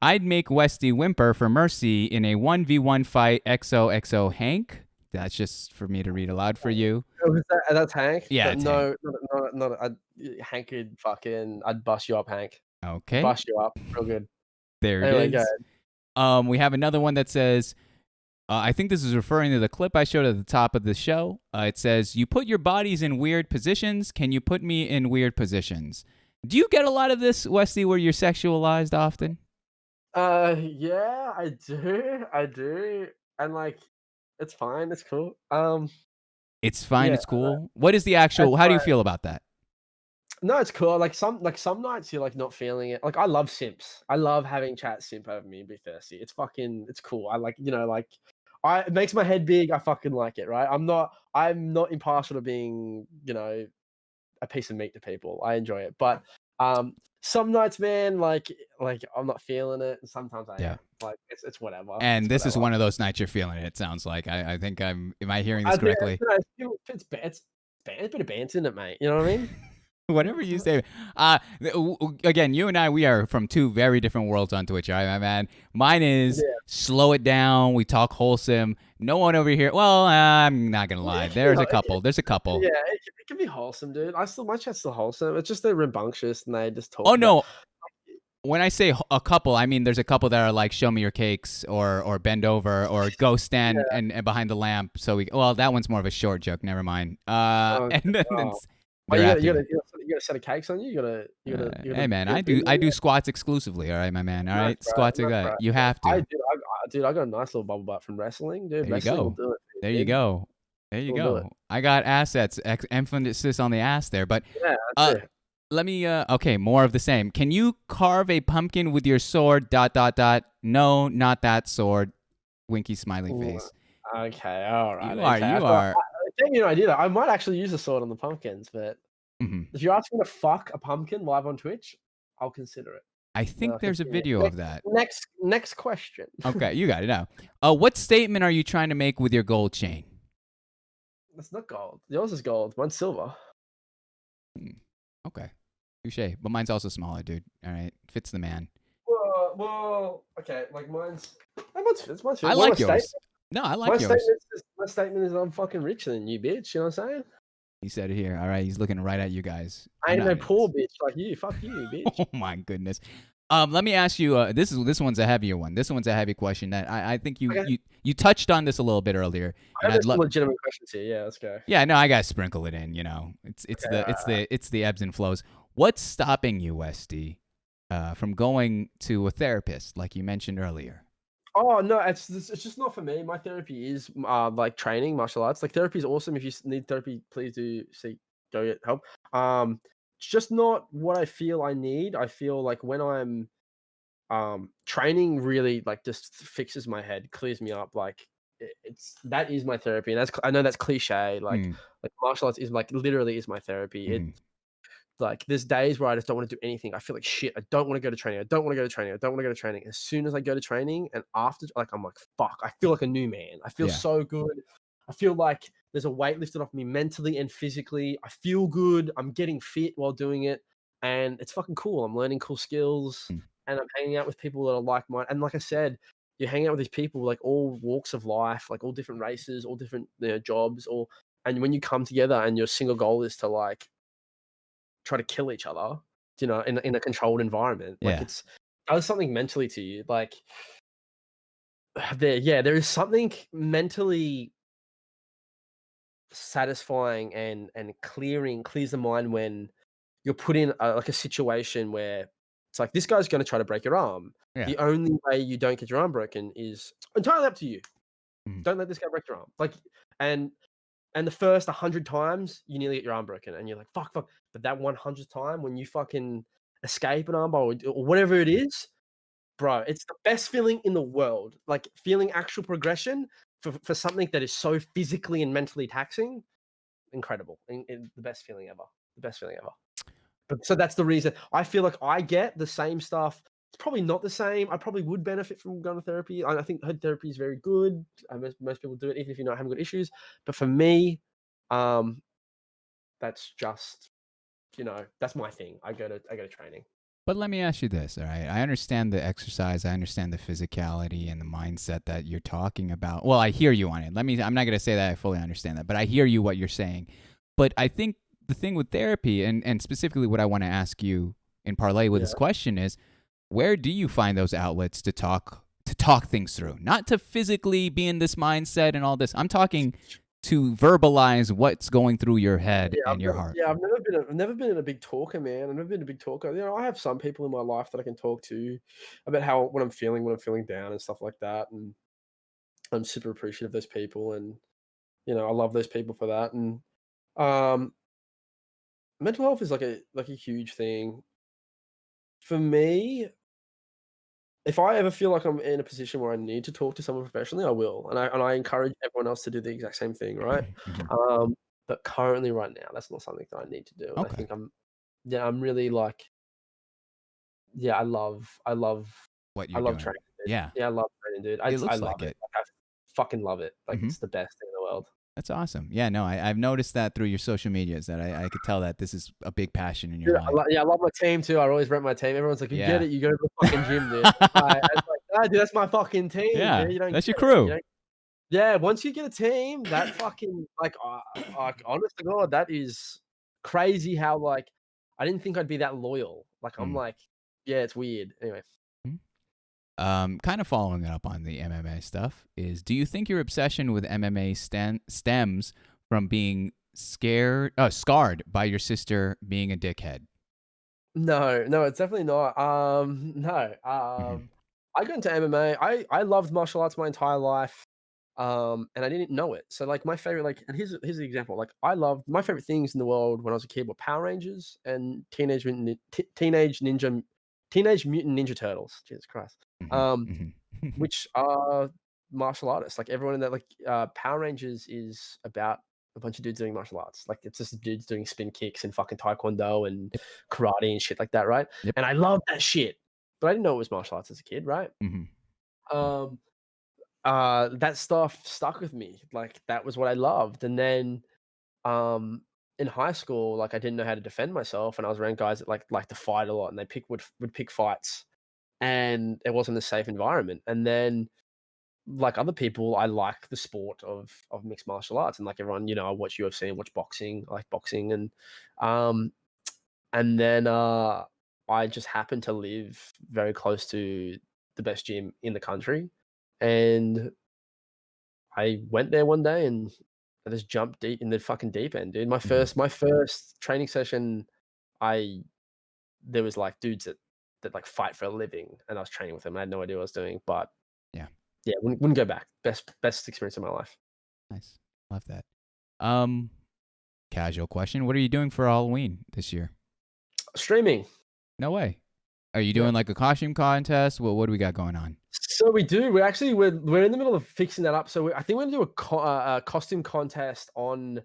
I'd make Westy whimper for mercy in a 1v1 fight XOXO Hank. That's just for me to read aloud for you. Oh, that's Hank? Yeah, But it's no, not Hank would fucking, I'd bust you up, Hank. Okay. Bust you up. Real good. There Anyway, it is. We have another one that says, I think this is referring to the clip I showed at the top of the show. It says, you put your bodies in weird positions. Can you put me in weird positions? Do you get a lot of this, Westy, where you're sexualized often? Yeah, I do. And like, it's fine. It's cool. It's fine. Yeah, It's cool. What is the actual? How do you feel about that? No, it's cool. Like some nights you're like not feeling it. Like I love simps. I love having chat simp over me and be thirsty. It's cool. I like, it makes my head big. I fucking like it, right? I'm not impartial to being, a piece of meat to people. I enjoy it. But some nights, man, like I'm not feeling it. And sometimes I am. Like it's whatever. And this is whatever. one of those nights you're feeling it. It sounds like. I think am I hearing this correctly? It's a bit of banter in it, mate. You know what I mean? Whatever you say. Again, you and I, we are from two very different worlds on Twitch, all right, my man? Mine is slow it down. We talk wholesome. No one over here. Well, I'm not gonna lie. There's a couple. Yeah, it can be wholesome, dude. My chat's still wholesome. It's just they're rambunctious and they just talk. Oh no. When I say a couple, I mean there's a couple that are like show me your cakes or bend over or go stand and behind the lamp. So that one's more of a short joke. Never mind. And then you got a set of cakes on you. You gotta. Hey man, I do squats exclusively. All right, my man. All right, bro, squats are good. You have to. Dude, I got a nice little bubble butt from wrestling, dude. There you go. There you go. There you go. I got assets. Emphasis on the ass there, but let me. Okay, more of the same. Can you carve a pumpkin with your sword? ... No, not that sword. Winky smiley face. Okay, all right. You are. I gave you an idea. I might actually use a sword on the pumpkins, but if you're asking to fuck a pumpkin live on Twitch, I'll consider it. I think there's a video of that. Next question. Okay, you got it now. What statement are you trying to make with your gold chain? It's not gold. Yours is gold. Mine's silver. Okay. Touché. But mine's also smaller, dude. All right. Fits the man. Well, okay. Like mine's fits. I like yours. No, I like yours. My statement is I'm fucking richer than you, bitch. You know what I'm saying? He said it here. All right. He's looking right at you guys. I ain't no poor bitch like you. Fuck you, bitch. Oh, my goodness. Let me ask you, this one's a heavier one. This one's a heavy question that I think you touched on this a little bit earlier. I have some legitimate questions here. Yeah, let's go. Yeah, no, I gotta sprinkle it in. It's the ebbs and flows. What's stopping you, Westy, from going to a therapist like you mentioned earlier? Oh no, it's just not for me. My therapy is like training martial arts. Like therapy is awesome. If you need therapy, please go get help. It's just not what I feel I need. I feel like when I'm training really like just fixes my head, clears me up. Like that is my therapy, and I know that's cliche. Like martial arts is like literally is my therapy. Like there's days where I just don't want to do anything. I feel like shit. I don't want to go to training. I don't want to go to training. As soon as I go to training and after, like I'm like fuck. I feel like a new man. I feel so good. I feel like there's a weight lifted off me mentally and physically. I feel good. I'm getting fit while doing it, and it's fucking cool. I'm learning cool skills, and I'm hanging out with people that are like mine. And like I said, you hang out with these people like all walks of life, like all different races, all different jobs, and when you come together and your single goal is to like try to kill each other, in a controlled environment. Like it does something mentally to you. Like there is something mentally satisfying and clears the mind when you're put in a situation where it's like this guy's going to try to break your arm. The only way you don't get your arm broken is entirely up to you. Don't let this guy break your arm. Like and the first 100 times you nearly get your arm broken and you're like fuck. But that 100th time when you fucking escape an armbar or whatever it is, bro, it's the best feeling in the world. Like feeling actual progression for something that is so physically and mentally taxing. Incredible. The best feeling ever. But so that's the reason. I feel like I get the same stuff. It's probably not the same. I probably would benefit from going to therapy. I think home therapy is very good. Most people do it, even if you're not having good issues. But for me, that's just, that's my thing. I go to training. But let me ask you this, all right? I understand the exercise, I understand the physicality and the mindset that you're talking about. Well, I hear you on it. I'm not going to say that I fully understand that, but I hear you what you're saying. But I think the thing with therapy, and specifically what I want to ask you in parlay with this question is, where do you find those outlets to talk things through? Not to physically be in this mindset and all this. I'm talking to verbalize what's going through your head and your heart. Yeah, I've never been a big talker, man. I've never been a big talker. I have some people in my life that I can talk to about what I'm feeling when I'm feeling down and stuff like that. And I'm super appreciative of those people, and I love those people for that. And mental health is like a huge thing for me. If I ever feel like I'm in a position where I need to talk to someone professionally, I will, and I encourage everyone else to do the exact same thing, right? But currently, right now, that's not something that I need to do. And I think I'm really like, I love What you're doing. training, dude. Yeah. I love training, dude. It looks I love like it. Like, I fucking love it. Like it's the best thing in the world. That's awesome. Yeah, no, I've noticed that through your social medias that I could tell that this is a big passion in your life. I love my team too. I always rep my team. Everyone's like, you get it, you go to the fucking gym, dude. I was like, dude, that's my fucking team. Yeah, dude. that's your crew. Yeah, once you get a team, that fucking honest to God, that is crazy how like I didn't think I'd be that loyal. Like I'm like, yeah, it's weird. Anyway. Kind of following up on the MMA stuff is, do you think your obsession with MMA stems from being scarred by your sister being a dickhead? No, it's definitely not. No. I got into MMA. I loved martial arts my entire life. And I didn't know it. So like my favorite, and here's the example. Like I loved my favorite things in the world when I was a kid were Power Rangers and Teenage Mutant Ninja Turtles. Jesus Christ. Which are martial artists. Like everyone in that, Power Rangers is about a bunch of dudes doing martial arts. Like it's just dudes doing spin kicks and fucking taekwondo and karate and shit like that, right? Yep. And I loved that shit, but I didn't know it was martial arts as a kid, right? That stuff stuck with me. Like that was what I loved. And then in high school, like I didn't know how to defend myself, and I was around guys that like to fight a lot, and they would pick fights, and it wasn't a safe environment. And then like other people, I like the sport of mixed martial arts, and like everyone, I watch UFC and watch boxing. I like boxing, and then I just happened to live very close to the best gym in the country. And I went there one day and I just jumped deep in the fucking deep end, dude. My first training session, there was like dudes that like fight for a living, and I was training with them. I had no idea what I was doing, but yeah, wouldn't go back. Best experience of my life. Nice, love that. Casual question: what are you doing for Halloween this year? Streaming. No way. Are you doing like a costume contest? What do we got going on? So we do. We're in the middle of fixing that up. So I think we're gonna do a costume contest on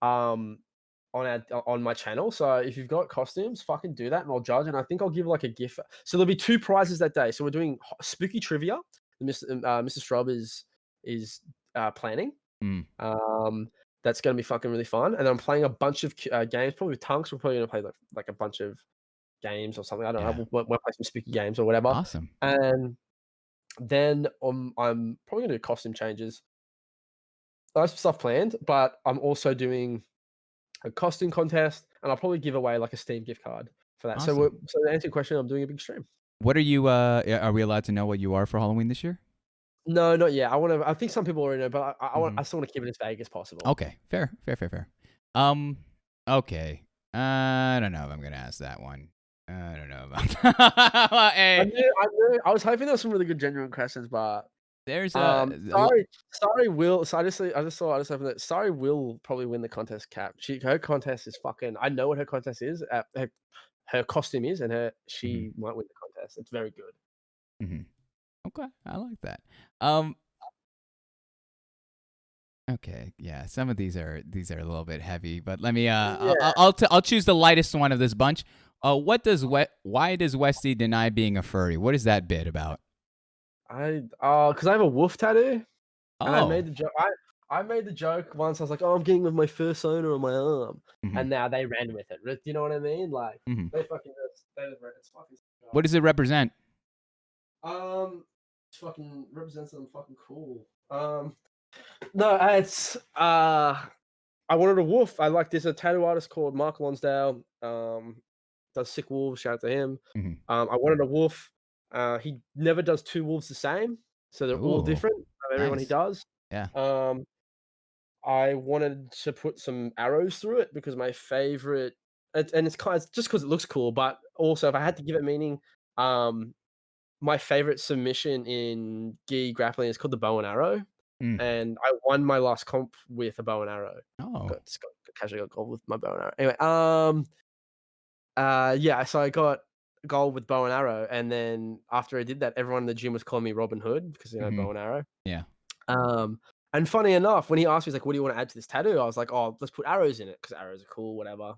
my channel. So if you've got costumes, fucking do that, and I'll judge. And I think I'll give like a gift. So there'll be 2 prizes that day. So we're doing spooky trivia. Mrs. Shrub is planning. That's gonna be fucking really fun. And then I'm playing a bunch of games. Probably with Tunks, we're probably gonna play like a bunch of games or something. I don't know. We'll play some spooky games or whatever. Awesome. And then I'm probably gonna do costume changes. I have some stuff planned, but I'm also doing a costume contest, and I'll probably give away like a Steam gift card for that. Awesome. So to answer your question, I'm doing a big stream. What are you? Are we allowed to know what you are for Halloween this year? No, not yet. I think some people already know, but I still want to keep it as vague as possible. Okay, fair. Okay. I don't know if I'm gonna ask that one. I don't know about that. Hey. I knew. I was hoping there was some really good genuine questions, but there's sorry, Will. So I just hoping that sorry Will probably win the contest cap. Her contest is fucking. I know what her contest is. Her costume is, and she might win the contest. It's very good. Okay, I like that. Okay, yeah. Some of these are a little bit heavy, but let me. I'll choose the lightest one of this bunch. Why does Westy deny being a furry? What is that bit about? Because I have a wolf tattoo, and I made Oh. the joke. I made the joke once. I was like, "Oh, I'm getting with my fursona on my arm," Mhm. and now they ran with it. Do you know what I mean? Like Mhm. they fucking it's fucking. What does it represent? It fucking represents something fucking cool. No, it's I wanted a wolf. I like there's a tattoo artist called Mark Lonsdale. Does sick wolves. Shout out to him. Mhm. I wanted a wolf. He never does two wolves the same, so they're all Ooh, different of everyone he nice. does. Yeah. I wanted to put some arrows through it because my favorite, and it's just because it looks cool, but also if I had to give it meaning, my favorite submission in gi grappling is called the bow and arrow, Mm. and I won my last comp with a bow and arrow. Oh. Casually got gold with my bow and arrow. Anyway, yeah, so I got gold with bow and arrow, and then after I did that, everyone in the gym was calling me Robin Hood because Mhm. bow and arrow. Yeah. And funny enough, when he asked me, he's like, "What do you want to add to this tattoo?" I was like, "Oh, let's put arrows in it because arrows are cool, whatever."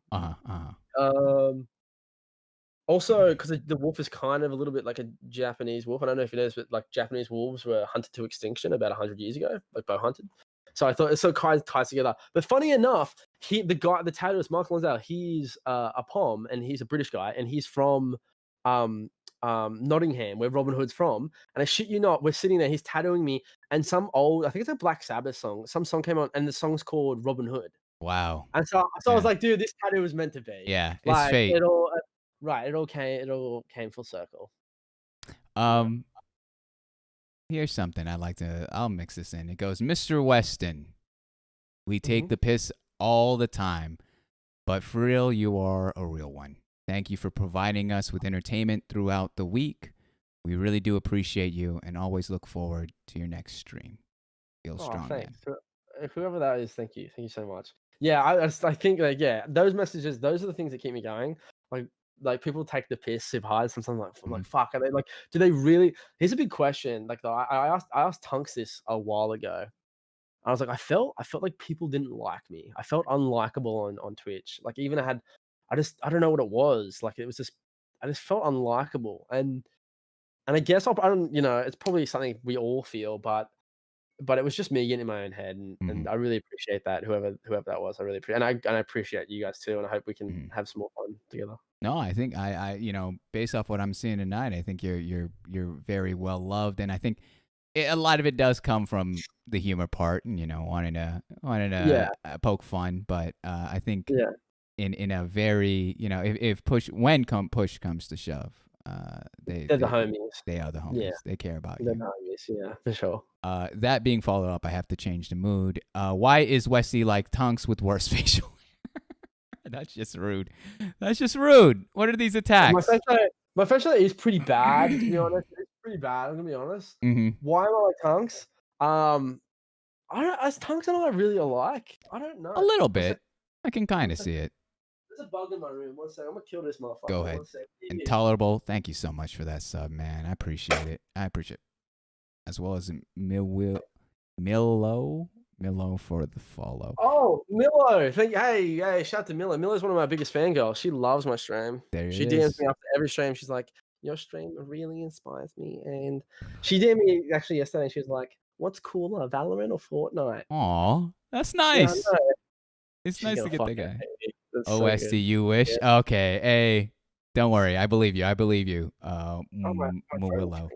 Also, because the wolf is kind of a little bit like a Japanese wolf. I don't know if you know this, but like Japanese wolves were hunted to extinction about 100 years ago, like bow hunted. So I thought it so kind of ties together. But funny enough, the tattooist, Mark Lonsdale, he's a Pom and he's a British guy and he's from Nottingham, where Robin Hood's from. And I shit you not, we're sitting there, he's tattooing me, and I think it's a Black Sabbath song. Some song came on, and the song's called Robin Hood. Wow. And so I was Yeah. like, dude, this tattoo was meant to be. Yeah. It's Like fate. it all right, it all came full circle. Here's something I'll mix this in. It goes, Mr. Weston, we take the piss all the time, but for real, you are a real one. Thank you for providing us with entertainment throughout the week. We really do appreciate you and always look forward to your next stream. Feel strong, man. Thanks. Whoever that is, thank you. Thank you so much. Yeah, I think like those messages, those are the things that keep me going. Like people take the piss super hard. Sometimes I'm like, fuck, are they like, do they really? Here's a big question. Like I asked Tunks this a while ago. I was like, I felt like people didn't like me. I felt unlikable on Twitch. Like even I don't know what it was. Like it was just I just felt unlikable. And I guess I don't, it's probably something we all feel, but it was just me getting in my own head, and I really appreciate that. Whoever that was, I really appreciate, and I appreciate you guys too, and I hope we can have some more fun together. No, I think I based off what I'm seeing tonight, I think you're very well loved, and I think a lot of it does come from the humor part, and wanting to poke fun. But I think in a very if push comes to shove, they're the homies. They are the homies. Yeah. They care about they're you. The homies, yeah, for sure. That being followed up, I have to change the mood. Why is Westy like Tunks with worse facial? That's just rude. That's just rude. What are these attacks? My facial is pretty bad, to be honest. It's pretty bad, I'm gonna be honest. Why am I like Tunks? As Tunks and I really alike. I don't know. A little bit. I can kind of see it. There's a bug in my room. One second. I'm gonna kill this motherfucker. Go ahead. Intolerable. Thank you so much for that sub, man. I appreciate it. As well as Milo for the follow. Oh, Milo. Hey, shout out to Milo. Milo's one of my biggest fangirls. She loves my stream. She DMs me after every stream. She's like, your stream really inspires me. And she DM'd me actually yesterday, and she was like, what's cooler, Valorant or Fortnite? Aw, that's nice. Yeah, it's nice to get the guy. OST, so you wish? Yeah. Okay. Hey, don't worry. I believe you. Murillo.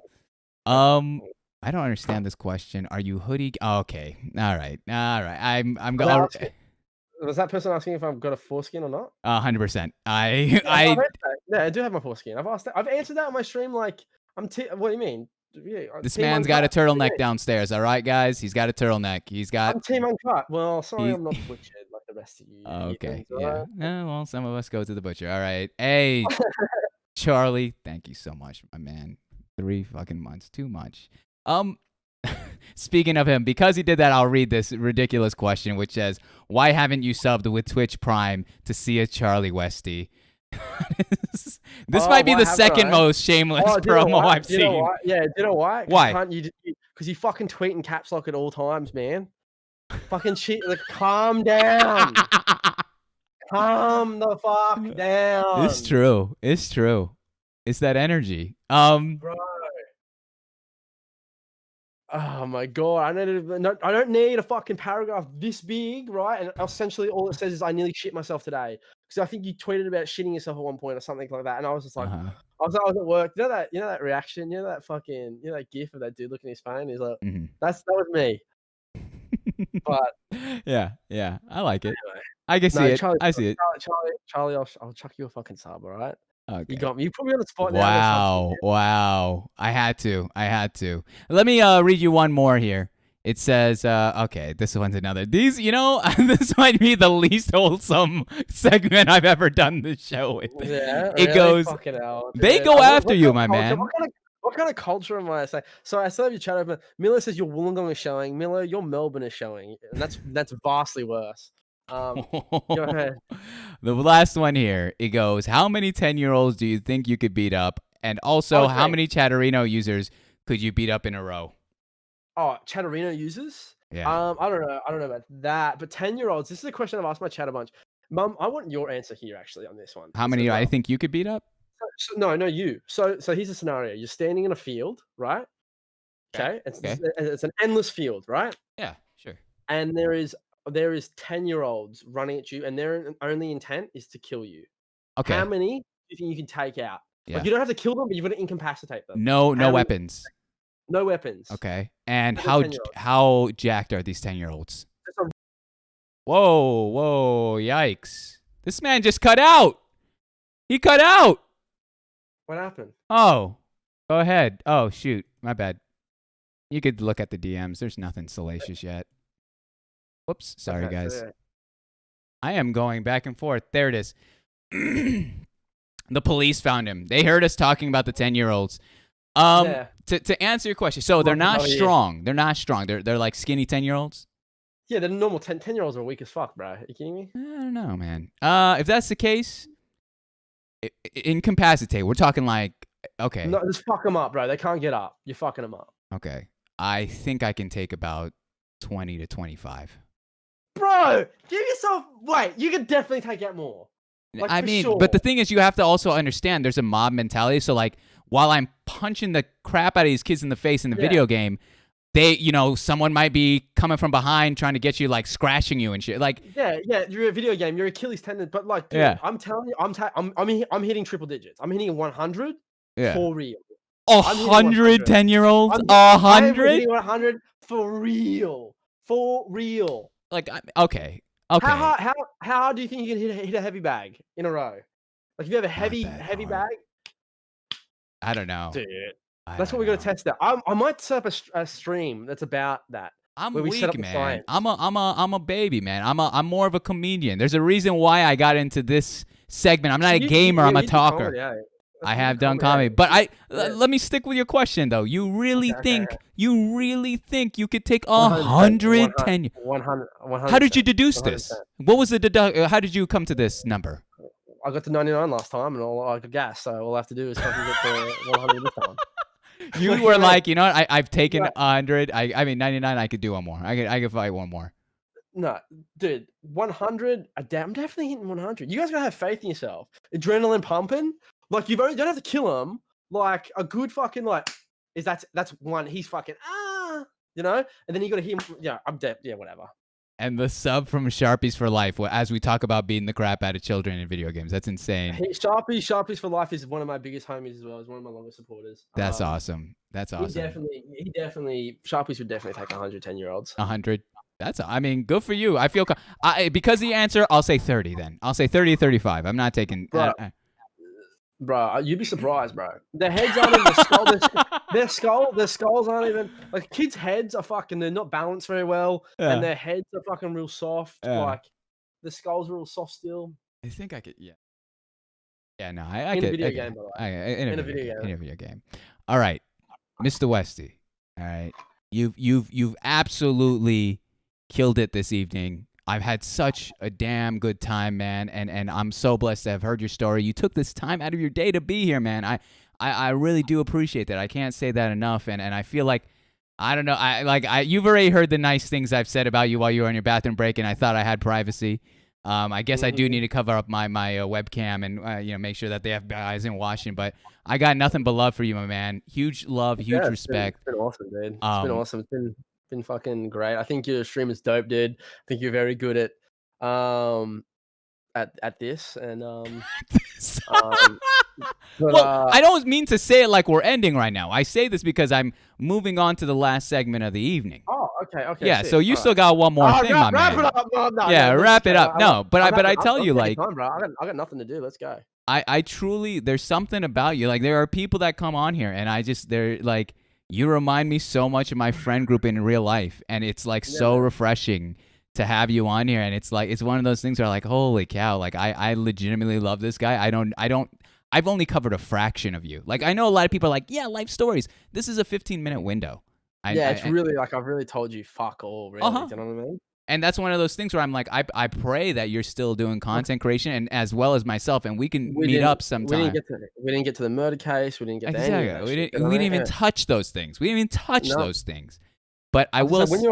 I don't understand this question. Are you hoodie? Okay. All right. I'm going. Was that person asking if I've got a foreskin or not? 100%. I do have my foreskin. I've answered that on my stream. Like, what do you mean? Yeah, this man's got a turtleneck downstairs. All right, guys. He's got a turtleneck. I'm team uncut. Well, sorry, I'm not butchered like the rest of you. Okay. Yeah. Well, some of us go to the butcher. All right. Hey, Charlie. Thank you so much, my man. 3 fucking months. Too much. Speaking of him, because he did that, I'll read this ridiculous question, which says, "Why haven't you subbed with Twitch Prime to see a Charlie Westy?" This might be the second most shameless promo I've seen. Do you know why? Why? Because you fucking tweet in caps lock at all times, man. Fucking shit. Like, calm down. Calm the fuck down. It's true. It's true. It's that energy. Bro. Oh my god! I don't need a fucking paragraph this big, right? And essentially, all it says is I nearly shit myself today because I think you tweeted about shitting yourself at one point or something like that, and I was just like, Uh-huh. I was at work. You know that reaction. You know that fucking, that gif of that dude looking at his phone. He's like, Mhm. that was me. But yeah, I like it. anyway, I can see it. Charlie, I see it. Charlie, I'll chuck you a fucking sub, all right? Okay. You got me. You put me on the spot now. I'm gonna sub you. Wow. I had to. Let me read you one more here. It says, okay, this one's another. These, this might be the least wholesome segment I've ever done this show with. Yeah, It really? goes, Fucking hell, they dude. go What after kind you, of my culture- man. What kind of culture am I saying? So I still have your chat open. Miller says your Wollongong is showing. Miller, your Melbourne is showing, and that's vastly worse. Go ahead. The last one here, it goes, how many 10-year-olds do you think you could beat up? And also, how many Chatterino users could you beat up in a row? Oh, Chatterino users? Yeah. I don't know about that. But 10-year-olds, this is a question I've asked my chat a bunch. Mum, I want your answer here actually on this one. How many I think you could beat up? No, you. So here's a scenario. You're standing in a field, right? Okay. It's an endless field, right? Yeah, sure. And there is 10-year-olds running at you, and their only intent is to kill you. Okay. How many do you think you can take out? Yeah. Like, you don't have to kill them, but you've got to incapacitate them. No How many- weapons. No weapons. Okay. And How many how jacked are these 10-year-olds? That's a- Whoa, yikes. This man just cut out. He cut out. What happened? Oh, go ahead. Oh, shoot. My bad. You could look at the DMs. There's nothing salacious yet. Whoops. Sorry, Okay, guys. so yeah. I am going back and forth. There it is. The police found him. They heard us talking about the 10-year-olds. Yeah. To answer your question, so they're not Oh, yeah. strong. They're not strong. They're like skinny 10-year-olds. Yeah, the normal 10-year-olds are weak as fuck, bro. Are you kidding me? I don't know, man. If that's the case, incapacitate. We're talking like, okay. No, just fuck them up, bro. They can't get up. You're fucking them up. Okay. I think I can take about 20 to 25. Bro, give yourself. Wait, you could definitely take out more. Like, I for mean, sure. but the thing is, you have to also understand there's a mob mentality. So, like, while I'm punching the crap out of these kids in the face in the video game, someone might be coming from behind trying to get you, like, scratching you and shit. Like, yeah, you're a video game. You're Achilles tendon, but like, dude, Yeah. I'm telling you, I'm hitting triple digits. I'm hitting 100 yeah. for real. 100 10-year-olds? I'm 100? hitting 100 for real. For real. Like, okay. How hard do you think you can hit a heavy bag in a row? Like, if you have a heavy hard. bag, I don't know. dude. I That's don't what we're gonna know. test out. I might set up a stream that's about that. I'm where we set up weak, the man. science. I'm a baby, man. I'm more of a comedian. There's a reason why I got into this segment. I'm not a gamer. I'm a You do talker. comedy, yeah. I You have do done comedy, yeah. but Yeah. let me stick with your question though. You really Okay. think you could take 100%, 110? 100. How did you deduce 100%. this? What was the how did you come to this number? I got to 99 last time, and all I got gas. So all I have to do is fucking get to 100 this time. You were like, you know what? I've taken Right. 100. I mean 99. I could do one more. I could fight one more. No, dude, 100. I'm definitely hitting 100. You guys gotta have faith in yourself. Adrenaline pumping. Like, you don't have to kill him. Like, a good fucking that's one. He's fucking and then you gotta hit him. Yeah, I'm dead. Yeah, whatever. And the sub from Sharpies for Life, as we talk about beating the crap out of children in video games. That's insane. Sharpies for Life is one of my biggest homies as well. He's one of my longest supporters. That's awesome. That's awesome. He definitely, Sharpies would definitely take 110-year-olds. 100. I mean, good for you. I feel because the answer, I'll say 30 then. I'll say 30 to 35. I'm not taking. Bro, you'd be surprised, bro. Their heads aren't even the skull. Their skulls aren't even like kids' heads are fucking. They're not balanced very well, Yeah. and their heads are fucking real soft. Yeah. Like the skulls are real soft still. I think I could. Yeah. Yeah. No, I In a could. video I game, could. by the way. In a video game. In a video game. All right, Mr. Westy. All right, you've absolutely killed it this evening. I've had such a damn good time, man, and I'm so blessed to have heard your story. You took this time out of your day to be here, man. I really do appreciate that. I can't say that enough, and I feel like, I don't know, you've already heard the nice things I've said about you while you were on your bathroom break, and I thought I had privacy. I guess I do need to cover up my webcam and make sure that the FBI isn't watching. But I got nothing but love for you, my man. Huge love, huge respect. It's been awesome, dude. It's been awesome. It's been fucking great. I think your stream is dope, dude. I think you're very good at this and well, I don't mean to say it like we're ending right now. I say this because I'm moving on to the last segment of the evening. Oh, okay. Yeah, so you still got one more thing, my man. Wrap it up. No, wrap it up. No, but I tell you, like, time, bro. I got nothing to do. Let's go. I truly, there's something about you. Like, there are people that come on here, and they're like, you remind me so much of my friend group in real life, and it's like so refreshing to have you on here. And it's like, it's one of those things where like, holy cow, like I legitimately love this guy. I've only covered a fraction of you. Like, I know a lot of people are like, yeah, life stories. This is a 15-minute window. It's really like, I've really told you fuck all, really. Do you know what I mean? And that's one of those things where I'm like, I pray that you're still doing content creation, and as well as myself, and we can meet up sometime. We didn't get to the murder case. We didn't get to any of that we didn't even touch those things. We didn't even touch those things. But I will. When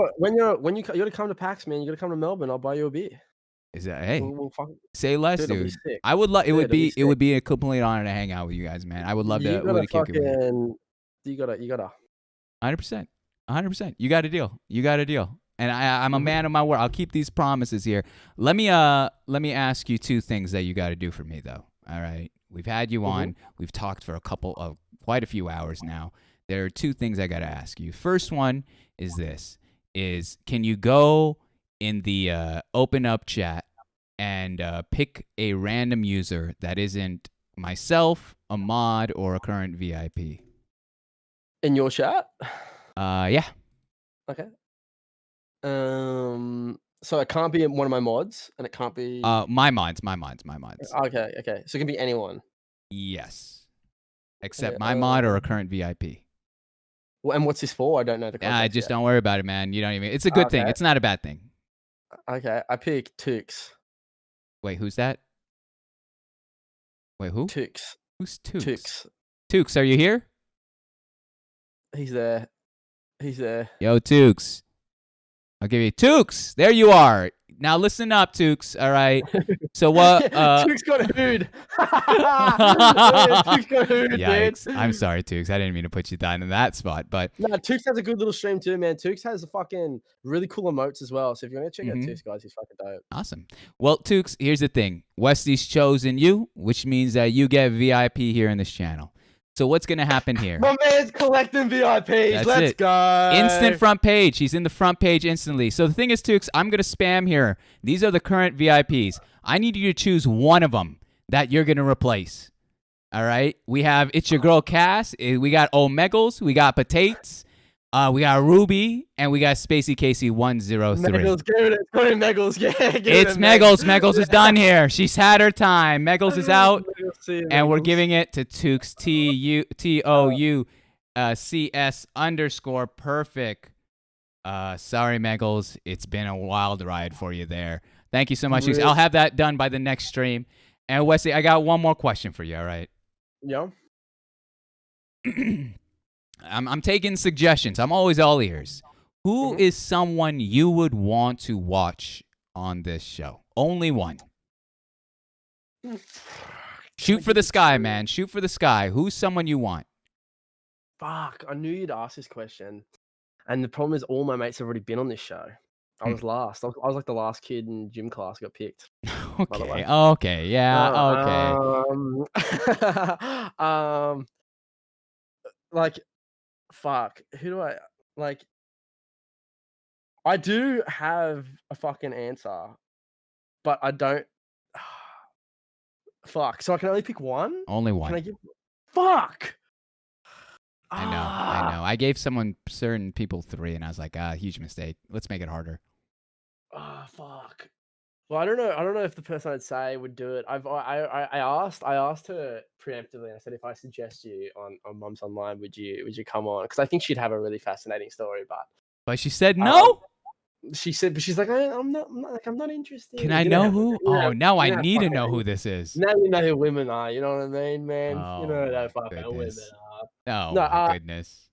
you gotta come to PAX, man, you gotta come to Melbourne. I'll buy you a beer. Is that say less, dude? I would love. It would be a complete honor to hang out with you guys, man. I would love to. Kick it with you. You gotta. 100%. You got a deal. And I'm a man of my word. I'll keep these promises here. Let me ask you two things that you got to do for me, though. All right. We've had you on. We've talked for quite a few hours now. There are two things I got to ask you. First one is this: can you go in the open up chat and pick a random user that isn't myself, a mod, or a current VIP? In your chat? Yeah. Okay. So it can't be one of my mods, and it can't be my mods. Okay. So it can be anyone. Yes. Except my mod or a current VIP. Well, and what's this for? I don't know the context just don't worry about it, man. You don't even. It's a good thing. It's not a bad thing. Okay, I pick Tux. Wait, who's that? Wait, who? Tux. Who's Tux? Tux, are you here? He's there. Yo, Tux. I'll give you Tux. There you are. Now listen up, Tux. All right. So what? Tux got hooed. Tux got hooed, Yikes. dude. I'm sorry, Tux. I didn't mean to put you down in that spot, but no, Tux has a good little stream too, man. Tux has a fucking really cool emotes as well. So if you're gonna check out Tux, guys, he's fucking dope. Awesome. Well, Tux, here's the thing. Westy's chosen you, which means that you get VIP here in this channel. So what's going to happen here? My man's collecting VIPs. Let's go. Instant front page. He's in the front page instantly. So the thing is, Tux, I'm going to spam here. These are the current VIPs. I need you to choose one of them that you're going to replace. All right? We have It's Your Girl Cass. We got Omegals. We got Potates. We got Ruby. And we got Spacey Casey 103. Megals, get it. Go to Megals. It's Megals. Megals is done here. She's had her time. Megals is out. And we're giving it to Tux, TOUCS _perfect. Sorry, Megals. It's been a wild ride for you there. Thank you so much. I'll have that done by the next stream. And Wesley, I got one more question for you, all right? Yeah. I'm taking suggestions. I'm always all ears. Who is someone you would want to watch on this show? Only one. Shoot for the sky, man. Shoot for the sky. Who's someone you want? Fuck, I knew you'd ask this question. And the problem is all my mates have already been on this show. I was last. I was like the last kid in gym class got picked. Okay. Yeah, okay. Like, fuck. Who do I like? I do have a fucking answer, but I don't. Fuck. So I can only pick one? Only one. Can I give? Fuck. I know. I gave certain people 3, and I was like, huge mistake. Let's make it harder. Fuck. Well, I don't know if the person I'd say would do it. I asked her preemptively, and I said, if I suggest you on Mums Online, would you come on? Because I think she'd have a really fascinating story, but she said no. She said, but she's like, I'm not interested. Can I know who? Now I need to know who this is. Now you know who women are. You know what I mean, man? Oh, you know who fucking women are. Oh, my goodness.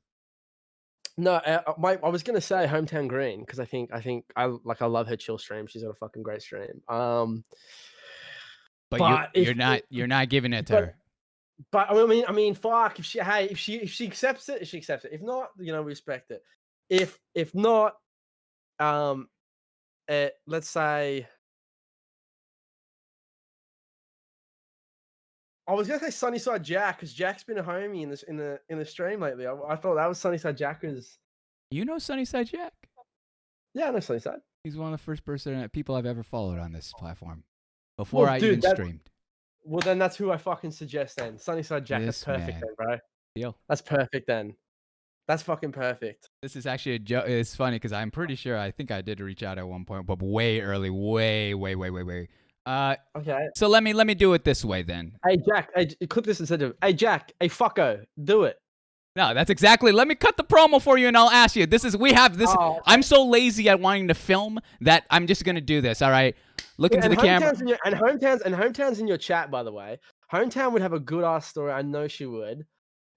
No, I was gonna say Hometown Green because I love her chill stream. She's got a fucking great stream. But But if you're not giving it to but her. but I mean, fuck. If she accepts it, she accepts it. If not, we respect it. If not, let's say I was gonna say Sunnyside Jack because Jack's been a homie in the stream lately. I thought that was Sunnyside Jack's. You know Sunnyside Jack? Yeah, I know Sunnyside. He's one of the first people I've ever followed on this platform before I even streamed. Well, then that's who I fucking suggest then. Sunnyside Jack. That's perfect then, bro. Deal. That's perfect then. That's fucking perfect. This is actually a joke. It's funny because I'm pretty sure I think I did reach out at one point, but way early, way. Okay. So let me do it this way then. Hey Jack, clip this instead of hey Jack, hey fucko, do it. No, that's exactly. Let me cut the promo for you, and I'll ask you. We have this. Oh. I'm so lazy at wanting to film that I'm just gonna do this. All right, look into the camera. Hometown's in your chat, by the way. Hometown would have a good ass story. I know she would.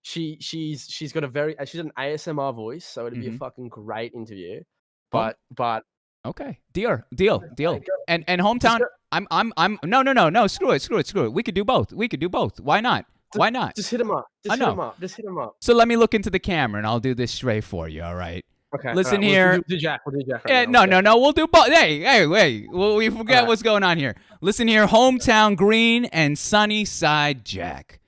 She's got she's an ASMR voice, so it'd be a fucking great interview. But okay, deal. And hometown. No. Screw it. We could do both. Why not? Why not? Just hit him up. Just hit him up. So let me look into the camera, and I'll do this straight for you. All right. Okay. Listen here. We'll do Jack. Right yeah, now. No. We'll do both. Hey. Well, we forget what's going on here. Listen here. Hometown Green and Sunnyside Jack.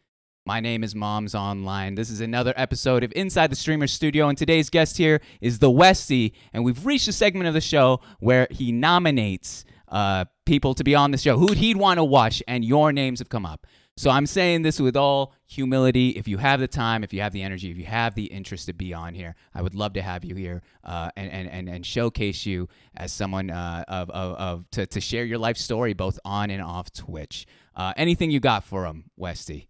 My name is Moms Online. This is another episode of Inside the Streamer Studio, and today's guest here is TheWesty, and we've reached a segment of the show where he nominates people to be on the show, who he'd want to watch, and your names have come up. So I'm saying this with all humility. If you have the time, if you have the energy, if you have the interest to be on here, I would love to have you here and showcase you as someone to share your life story both on and off Twitch. Anything you got for him, Westy?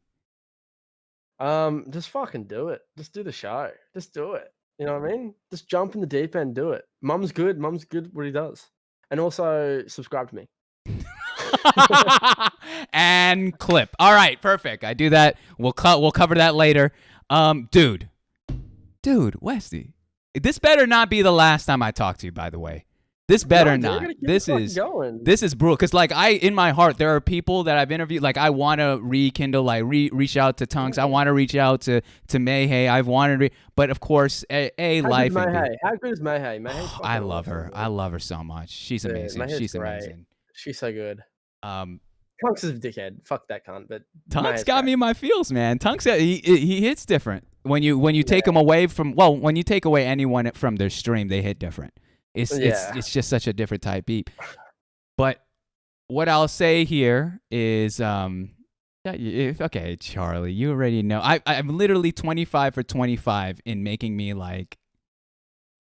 Just fucking do it. Just do the show. Just do it. You know what I mean? Just jump in the deep end, do it. Mum's good what he does. And also subscribe to me. And clip. All right, perfect. I do that. We'll cover that later. Dude, Westy. This better not be the last time I talk to you, by the way. This better not. This is brutal. Cause like in my heart, there are people that I've interviewed. Like I want to rekindle, like reach out to Tunks. I want to reach out to Mayhay. I've wanted to, but of course, life. How good is Mayhay? I love her. I love her so much. She's amazing. She's amazing. She's so good. Tunks is a dickhead. Fuck that cunt. But Tunks got me in my feels, man. Tunks, he hits different. When you take him away from, when you take away anyone from their stream, they hit different. It's just such a different type beat. But what I'll say here is, okay, Charlie, you already know. I'm literally 25 for 25 in making me like,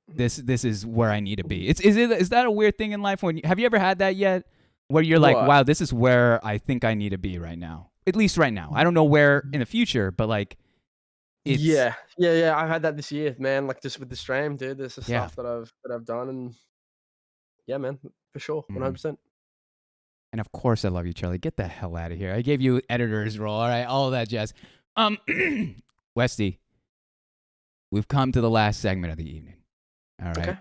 this is where I need to be. Is that a weird thing in life? Have you ever had that yet? Where you're like, wow, this is where I think I need to be right now. At least right now. I don't know where in the future, but like, yeah. I've had that this year, man. Like just with the stream, dude. There's the stuff that I've done, and yeah, man, for sure, 100%. And of course, I love you, Charlie. Get the hell out of here. I gave you editor's role, all right, all of that jazz. Westy, we've come to the last segment of the evening. All right. Okay.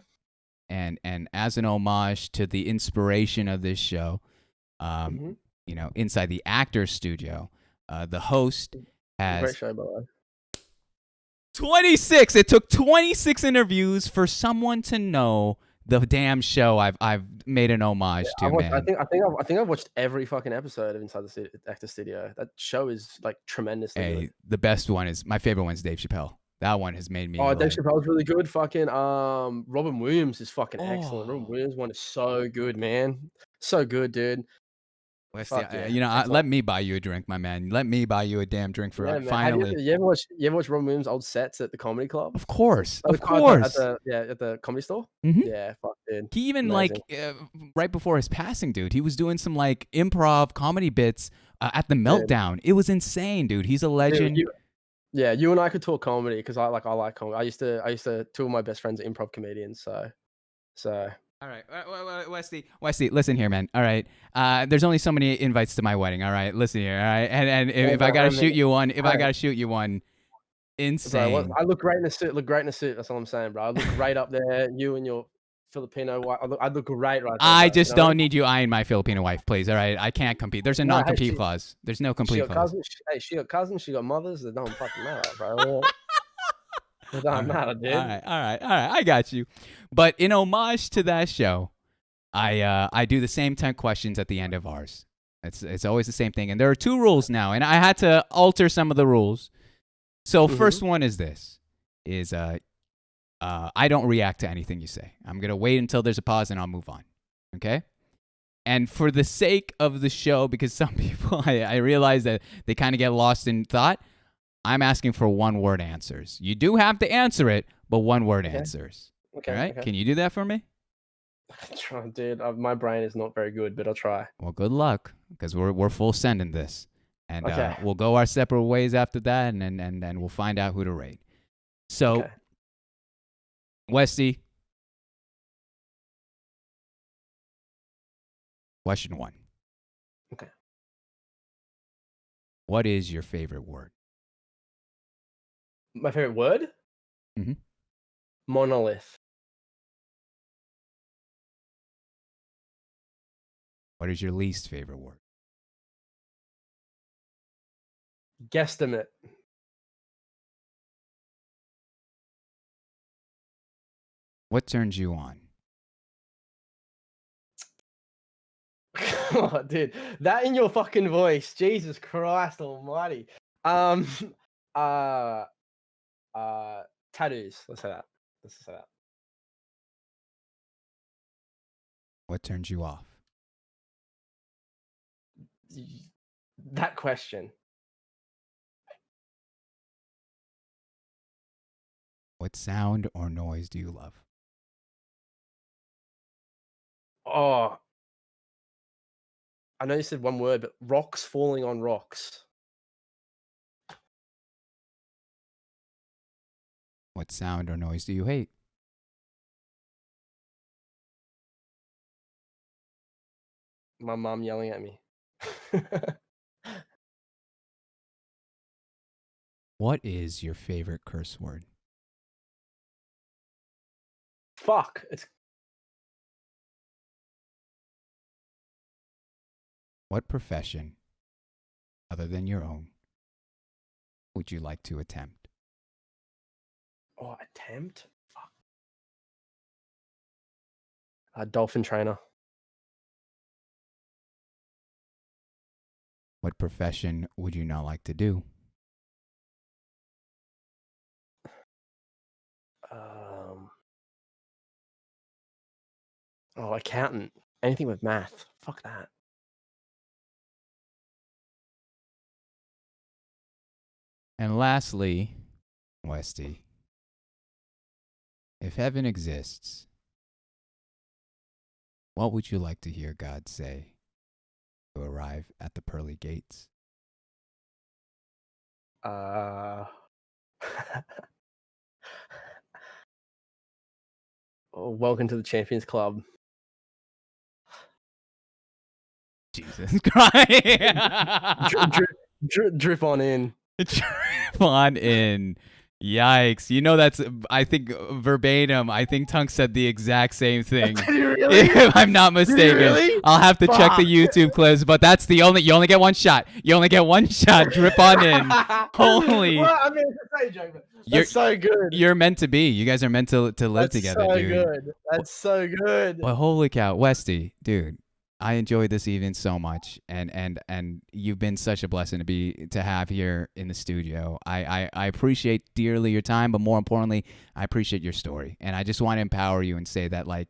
And as an homage to the inspiration of this show, inside the Actors Studio, the host has great show, by the way. 26. It took 26 interviews for someone to know the damn show I've made an homage to, man. I think I've watched every fucking episode of Inside the Actors Studio. That show is like tremendous. Hey, the best one is my favorite one is Dave Chappelle. That one has made me. Oh, Dave Chappelle's really good. Fucking Robin Williams is fucking excellent. Robin Williams one is so good, man. So good, dude. Westy, let me buy you a drink, my man. Let me buy you a damn drink for finally. You ever watch Robin Williams' old sets at the comedy club? Of course. At the comedy store. Mm-hmm. Yeah, fuck, dude. He even right before his passing, dude, he was doing some like improv comedy bits at the Meltdown. It was insane, dude. He's a legend. Dude, you and I could talk comedy because I like comedy. I used to two of my best friends are improv comedians, so. All right, Westy, listen here, man. All right, there's only so many invites to my wedding. All right, listen here. All right, and if I gotta shoot you one, Insane. I look great in a suit. Look great in a suit. That's all I'm saying, bro. I look great up there. You and your Filipino wife. I look great right there. I bro. just You know what don't need you eyeing my Filipino wife, please. All right, I can't compete. There's a No, hey, non-compete she- clause. There's no She complete got clause. cousins. She got cousins. She got mothers. It don't fucking matter, bro. It don't matter, dude. All right. I got you. But in homage to that show, I do the same 10 questions at the end of ours. It's always the same thing, and there are 2 rules now, and I had to alter some of the rules. So first one is this: I don't react to anything you say. I'm gonna wait until there's a pause, and I'll move on. Okay? And for the sake of the show, because some people I realize that they kind of get lost in thought, I'm asking for 1-word answers. You do have to answer it, but 1-word answers. Okay. All right? Okay. Can you do that for me? Try, dude. My brain is not very good, but I'll try. Well, good luck, because we're full send in this, and Okay. we'll go our separate ways after that, and we'll find out who to rate. So, Okay. Westy, question 1. Okay. What is your favorite word? My favorite word? Mhm. Monolith. What is your least favorite word? Guesstimate. What turns you on? Oh, dude, that in your fucking voice, Jesus Christ Almighty. Uh, tattoos. Let's say that. What turns you off? That question. What sound or noise do you love? Oh, I know you said 1 word, but rocks falling on rocks. What sound or noise do you hate? My mom yelling at me. What is your favorite curse word? Fuck. It's What profession, other than your own, would you like to attempt? attempt. Fuck. A dolphin trainer. What profession would you not like to do? Accountant. Anything with math. Fuck that. And lastly, Westy, if heaven exists, what would you like to hear God say to arrive at the pearly gates? Welcome to the Champions Club. Jesus Christ. Drip on in. Drip on in. Yikes. You know, that's, I think, verbatim. I think Tunk said the exact same thing. Did he really? If I'm not mistaken. really? I'll have to check the Fuck. YouTube clips, but that's you only get 1 shot. You only get 1 shot. Drip on in. Holy. Well, I mean, it's a joke, but that's so good. You're meant to be. You guys are meant to live That's together, so dude. good. That's so good. Well, holy cow, Westy, dude. I enjoyed this evening so much, and you've been such a blessing to have here in the studio. I appreciate dearly your time, but more importantly, I appreciate your story, and I just want to empower you and say that, like,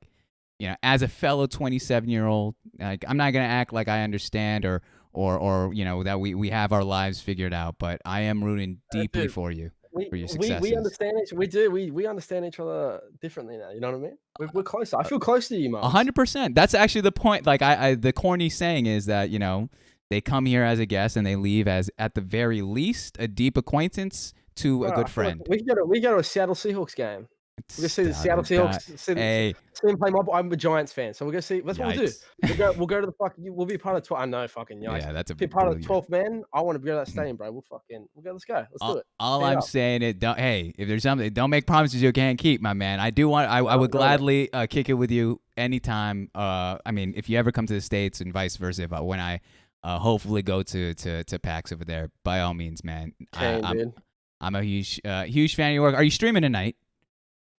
you know, as a fellow 27-year-old, like, I'm not gonna act like I understand or you know that we have our lives figured out, but I am rooting deeply Dude, for you. For your we successes. understand each. We do. We understand each other differently now. You know what I mean? We're closer. I feel close to you, man. 100%. That's actually the point. Like, I the corny saying is that, you know, they come here as a guest and they leave as, at the very least, a deep acquaintance to a good friend. We go to a Seattle Seahawks game. We're gonna see the Seattle Seahawks. See them play my. I'm a Giants fan, so we're gonna see. That's what we'll do. We'll go to the fucking. We'll be part of 12. I know, fucking yikes. Yeah, that's a be part of the 12th man. I want to go to that stadium, bro. We'll go. Let's go. Let's do it. All I'm saying is, hey, if there's something, don't make promises you can't keep, my man. I would gladly kick it with you anytime. I mean, if you ever come to the States and vice versa, when I hopefully go to PAX over there, by all means, man. I'm a huge fan of your work. Are you streaming tonight?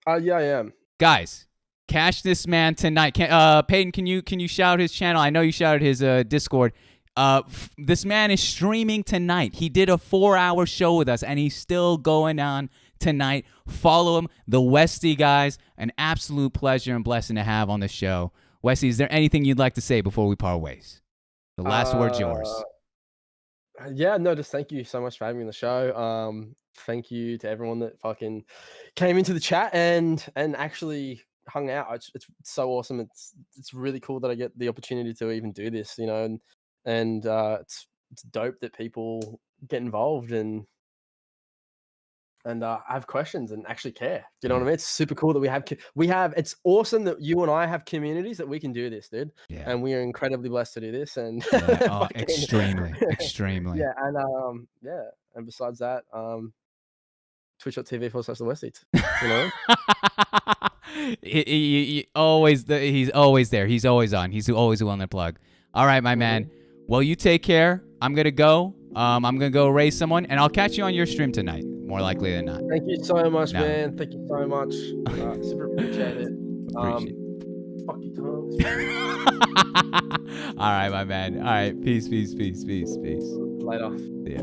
Yeah, I am. Guys, catch this man tonight. Peyton, can you shout his channel? I know you shouted his Discord. This man is streaming tonight. He did a 4-hour show with us, and he's still going on tonight. Follow him, TheWesty, guys. An absolute pleasure and blessing to have on the show. Westy, is there anything you'd like to say before we part ways? The last word's yours. Yeah, no, just thank you so much for having me on the show. Thank you to everyone that fucking came into the chat and actually hung out. It's so awesome. It's really cool that I get the opportunity to even do this, you know, and it's dope that people get involved and have questions and actually care. Do you know what I mean? It's super cool that we have. It's awesome that you and I have communities that we can do this, dude. Yeah. And we are incredibly blessed to do this. And extremely. Yeah, and and besides that, twitch.tv/TheWesty. You know. He's always there. He's always on. He's always willing to plug. All right, my man. Well, you take care. I'm gonna go. I'm gonna go raise someone, and I'll catch you on your stream tonight. More likely than not. Thank you so much, man. Thank you so much. Super appreciate it. Fuck you, Tom. All right, my man. All right. Peace. Later. Yeah.